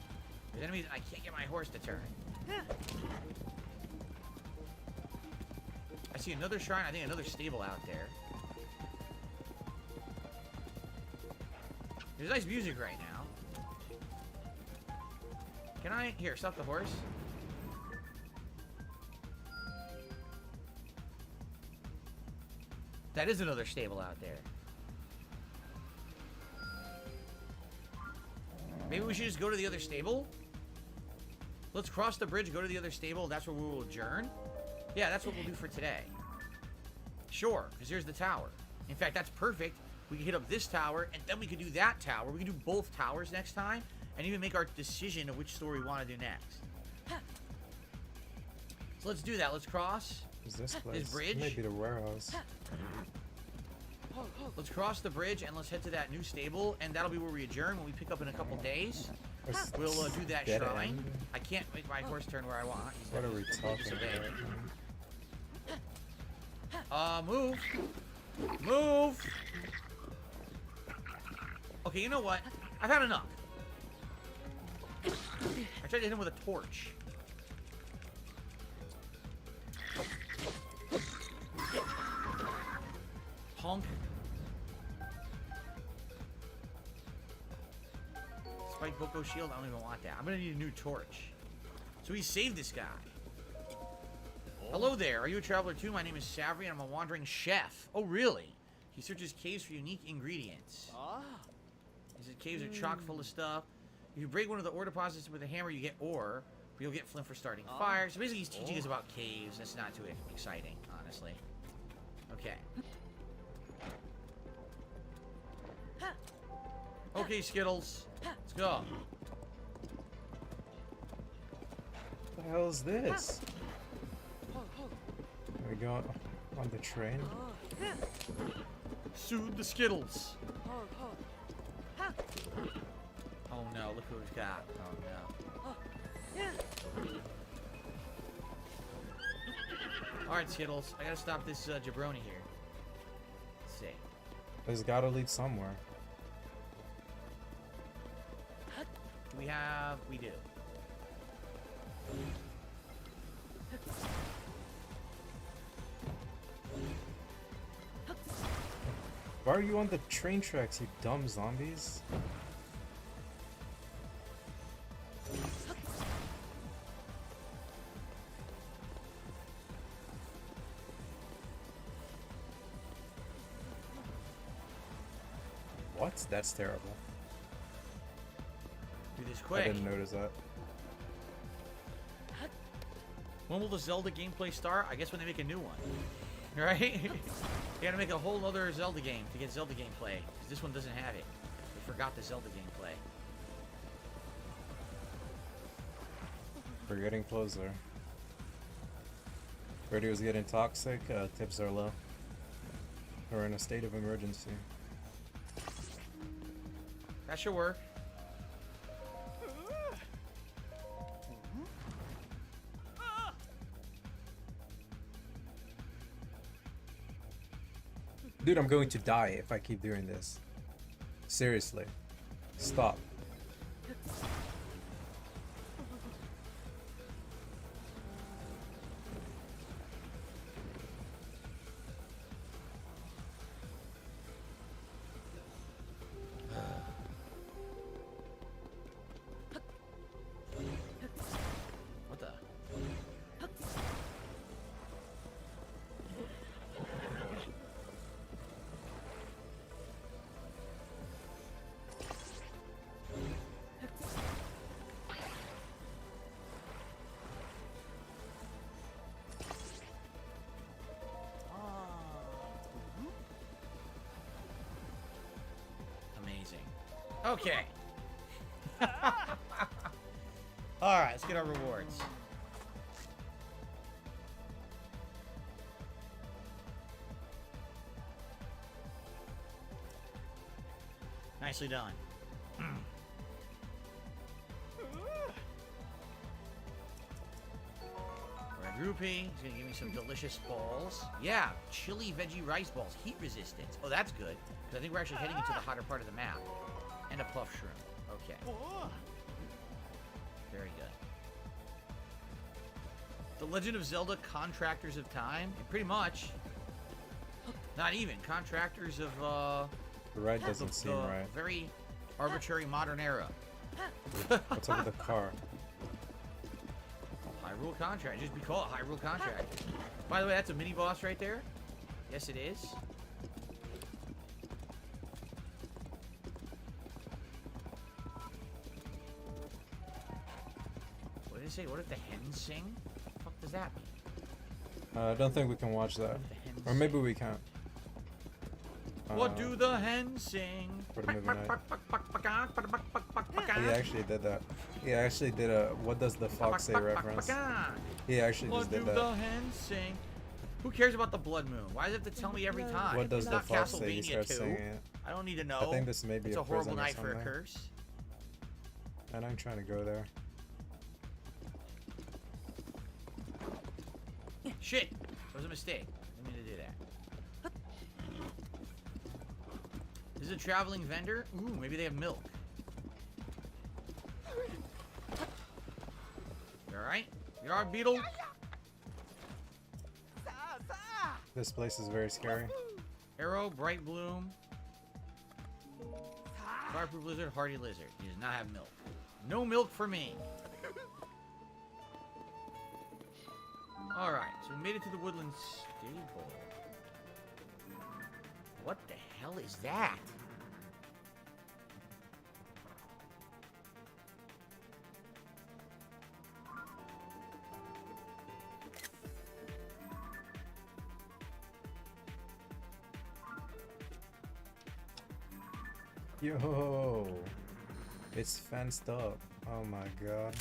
There's enemies and I can't get my horse to turn. I see another shrine, I think another stable out there. There's nice music right now. Can I? Here, stop the horse. That is another stable out there. Maybe we should just go to the other stable? Let's cross the bridge, go to the other stable. That's where we will adjourn. Yeah, that's what we'll do for today. Sure, because here's the tower. In fact, that's perfect. We can hit up this tower, and then we can do that tower. We can do both towers next time, and even make our decision of which story we want to do next. So let's do that. Let's cross Is this place? bridge. Maybe the warehouse. Let's cross the bridge, and let's head to that new stable, and that'll be where we adjourn when we pick up in a couple days. We'll do that Dead shrine. end? I can't make my horse turn where I want. He's What are gonna we talking disobey. about? Move. Move. Okay, you know what? I've had enough. I tried to hit him with a torch. Punk. Spike Boko shield? I don't even want that. I'm gonna need a new torch. So he saved this guy. Hello there. Are you a traveler too? My name is Savri and I'm a wandering chef. Oh, really? He searches caves for unique ingredients. He said caves are chock full of stuff. If you break one of the ore deposits with a hammer, you get ore. But you'll get flint for starting fire. So basically he's teaching us about caves. That's not too exciting, honestly. Okay. Okay, Skittles. Let's go. What the hell is this? Are we going on the train? Soothe the Skittles. Oh no, look who we've got. Oh no. Alright, Skittles. I gotta stop this jabroni here. Let's see. There's gotta lead somewhere. Do we have... We do. Why are you on the train tracks, you dumb zombies? What? That's terrible. Do this I quick. didn't notice that. When will the Zelda gameplay start? I guess when they make a new one. Right? You gotta make a whole other Zelda game to get Zelda gameplay. Because this one doesn't have it. They forgot the Zelda gameplay. We're getting closer. Radio's getting toxic, tips are low. We're in a state of emergency. That should work. Dude, I'm going to die if I keep doing this. Seriously. Stop. What the? amazing. Okay. Alright, let's get our rewards. Nicely done. Red rupee. He's gonna give me some delicious balls. Yeah, chili veggie rice balls. Heat resistance. Oh, that's good. Because I think we're actually heading into the hotter part of the map. And a puff shroom. Okay. Very good. The Legend of Zelda Contractors of Time? Pretty much. Not even. Contractors of, The ride doesn't seem right. very arbitrary modern era. What's up with the car? Hyrule Contract. Just be called Hyrule Contract. By the way, that's a mini boss right there. Yes, it is. What did it say? What if the hens sing? What the fuck does that mean? I don't think we can watch that. Or maybe we can. What do the hens sing? For the movie night. He actually did that. He actually did a "What does the fox say" reference. He actually just did What do the that. hens sing? Who cares about the blood moon? Why does it have to tell me every time? What does It's the not fox say? He Castlevania starts 2. singing it. I don't need to know. I think this may be It's a a horrible prison or night for a something. curse. And I'm trying to go there. Shit! That was a mistake. I didn't mean to do that. This is a traveling vendor? Ooh, maybe they have milk. You alright? You alright, Beetle? This place is very scary. Arrow, Bright Bloom. Fireproof Lizard, Hardy Lizard. He does not have milk. No milk for me. Alright, so we made it to the Woodland Stable. What the hell is that? Yo, it's fenced up. Oh my god.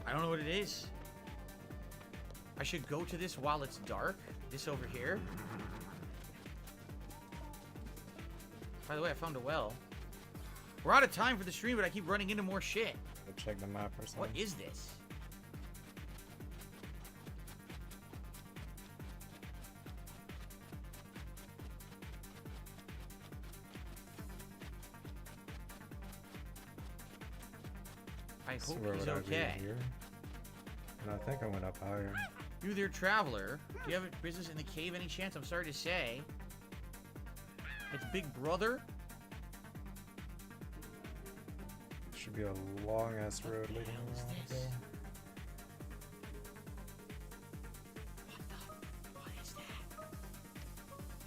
I don't know what it is. I should go to this while it's dark. This over here. By the way, I found a well. We're out of time for the stream, but I keep running into more shit. Go check the map or something. What is this? I So hope where he's would I be, okay. here? And I think I went up higher. You there, traveler. Do you have a business in the cave any chance? I'm sorry to say. It's Big Brother. Should be a long ass road leading around there. What is that?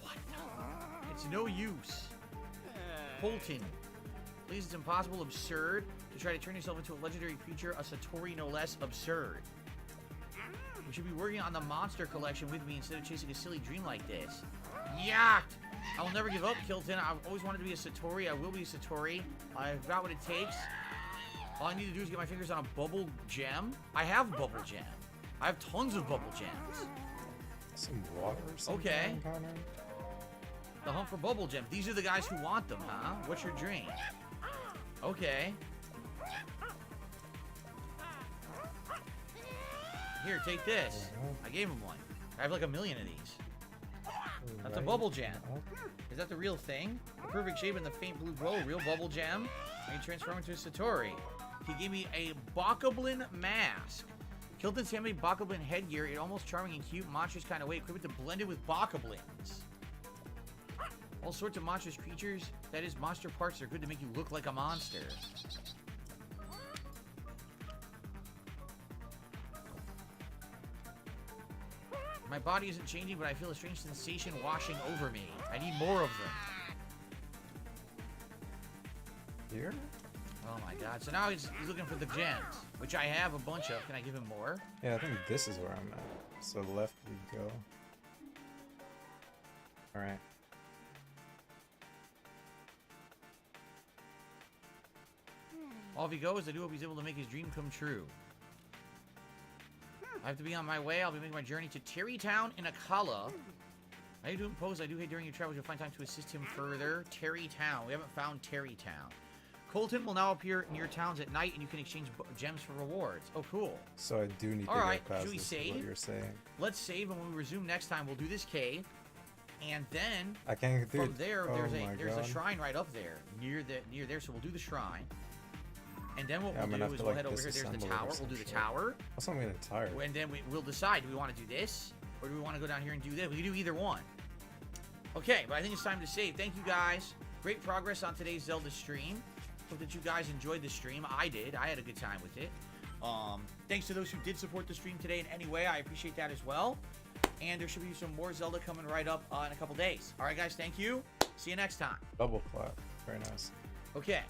What the? It's no use. Holton. Please, it's impossible, absurd, to try to turn yourself into a legendary creature, a Satori no less absurd. You should be working on the monster collection with me instead of chasing a silly dream like this. Yacht! I will never give up, Kilton. I've always wanted to be a Satori. I will be a Satori. I've got what it takes. All I need to do is get my fingers on a bubble gem. I have bubble gem. I have tons of bubble gems. Some water or something. Okay. Connor? The hunt for bubble gems. These are the guys who want them, huh? What's your dream? Okay. Here, take this. I gave him one. I have like 1 million of these. That's a bubble gem. Is that the real thing? The perfect shape and the faint blue glow. Real bubble gem. I can transform into a Satori. He gave me a Bokoblin mask. Kilton's handmade Bokoblin headgear. It almost charming and cute. Monstrous kind of way. Equipped to blend it with Bokoblins. All sorts of monstrous creatures. That is, monster parts are good to make you look like a monster. My body isn't changing, but I feel a strange sensation washing over me. I need more of them. Here? Oh my god. So now he's looking for the gems, which I have a bunch of. Can I give him more? Yeah, I think this is where I'm at. So left we go. All right. Off he goes. I do hope he's able to make his dream come true. I have to be on my way. I'll be making my journey to Terrytown in Akala. I do impose. I do hate during your travels you'll find time to assist him further. Terrytown. We haven't found Terrytown. Colton will now appear near towns at night, and you can exchange gems for rewards. Oh, cool. So I do need to Alright, get past should we this, is save? what you're saying. Let's save, and when we resume next time, we'll do this cave. And then I can't do from there, oh there's God. a shrine right up there near there. So we'll do the shrine, and then what Yeah, I'm we'll gonna do have is to, we'll like, head over here. There's the disassemble it or tower. We'll some do the shit. tower, Also, I'm getting tired. and then we'll decide. Do we want to do this, or do we want to go down here and do this? We can do either one. Okay, but I think it's time to save. Thank you guys. Great progress on today's Zelda stream. Hope that you guys enjoyed the stream. I did. I had a good time with it. Thanks to those who did support the stream today in any way. I appreciate that as well. And there should be some more Zelda coming right up in a couple days. All right, guys. Thank you. See you next time. Double clap. Very nice. Okay.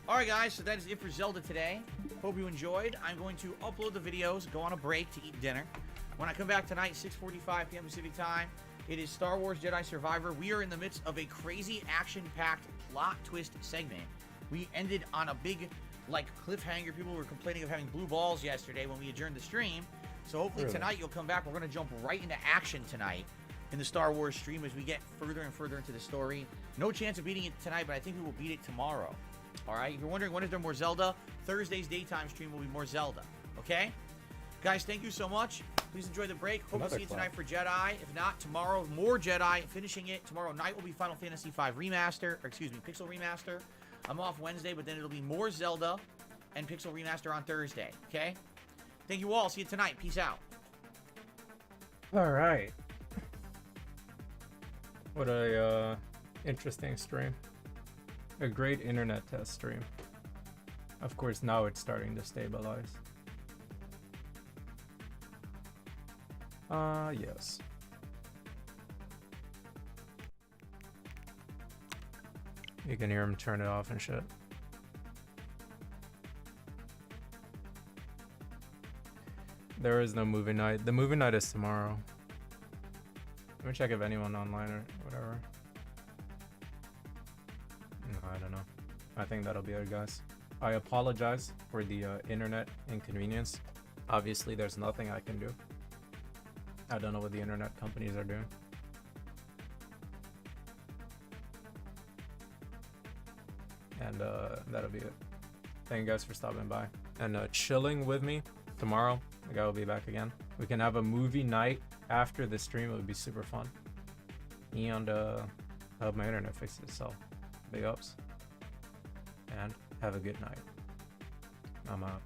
All right, guys. So that is it for Zelda today. Hope you enjoyed. I'm going to upload the videos, go on a break to eat dinner. When I come back tonight, 6:45 p.m. Pacific time, it is Star Wars Jedi Survivor. We are in the midst of a crazy action-packed plot twist segment. We ended on a big, cliffhanger. People were complaining of having blue balls yesterday when we adjourned the stream. So hopefully Really? tonight you'll come back. We're going to jump right into action tonight in the Star Wars stream as we get further and further into the story. No chance of beating it tonight, but I think we will beat it tomorrow. All right? If you're wondering when is there more Zelda, Thursday's daytime stream will be more Zelda. Okay? Guys, thank you so much. Please enjoy the break. Hope to Another see you clap. tonight for Jedi. If not, tomorrow, more Jedi. Finishing it. Tomorrow night will be Final Fantasy V Pixel Remaster. I'm off Wednesday, but then it'll be more Zelda and Pixel Remaster on Thursday. Okay? Thank you all. See you tonight. Peace out. All right. What a interesting stream. A great internet test stream. Of course, now it's starting to stabilize. Yes. You can hear him turn it off and shit. There is no movie night. The movie night is tomorrow. Let me check if anyone online or whatever. No, I don't know. I think that'll be it, guys. I apologize for the internet inconvenience. Obviously, there's nothing I can do. I don't know what the internet companies are doing. And that'll be it. Thank you guys for stopping by and chilling with me. Tomorrow, the guy will be back again. We can have a movie night after the stream. It would be super fun. And I hope my internet fixes itself. Big ups. And have a good night. I'm out.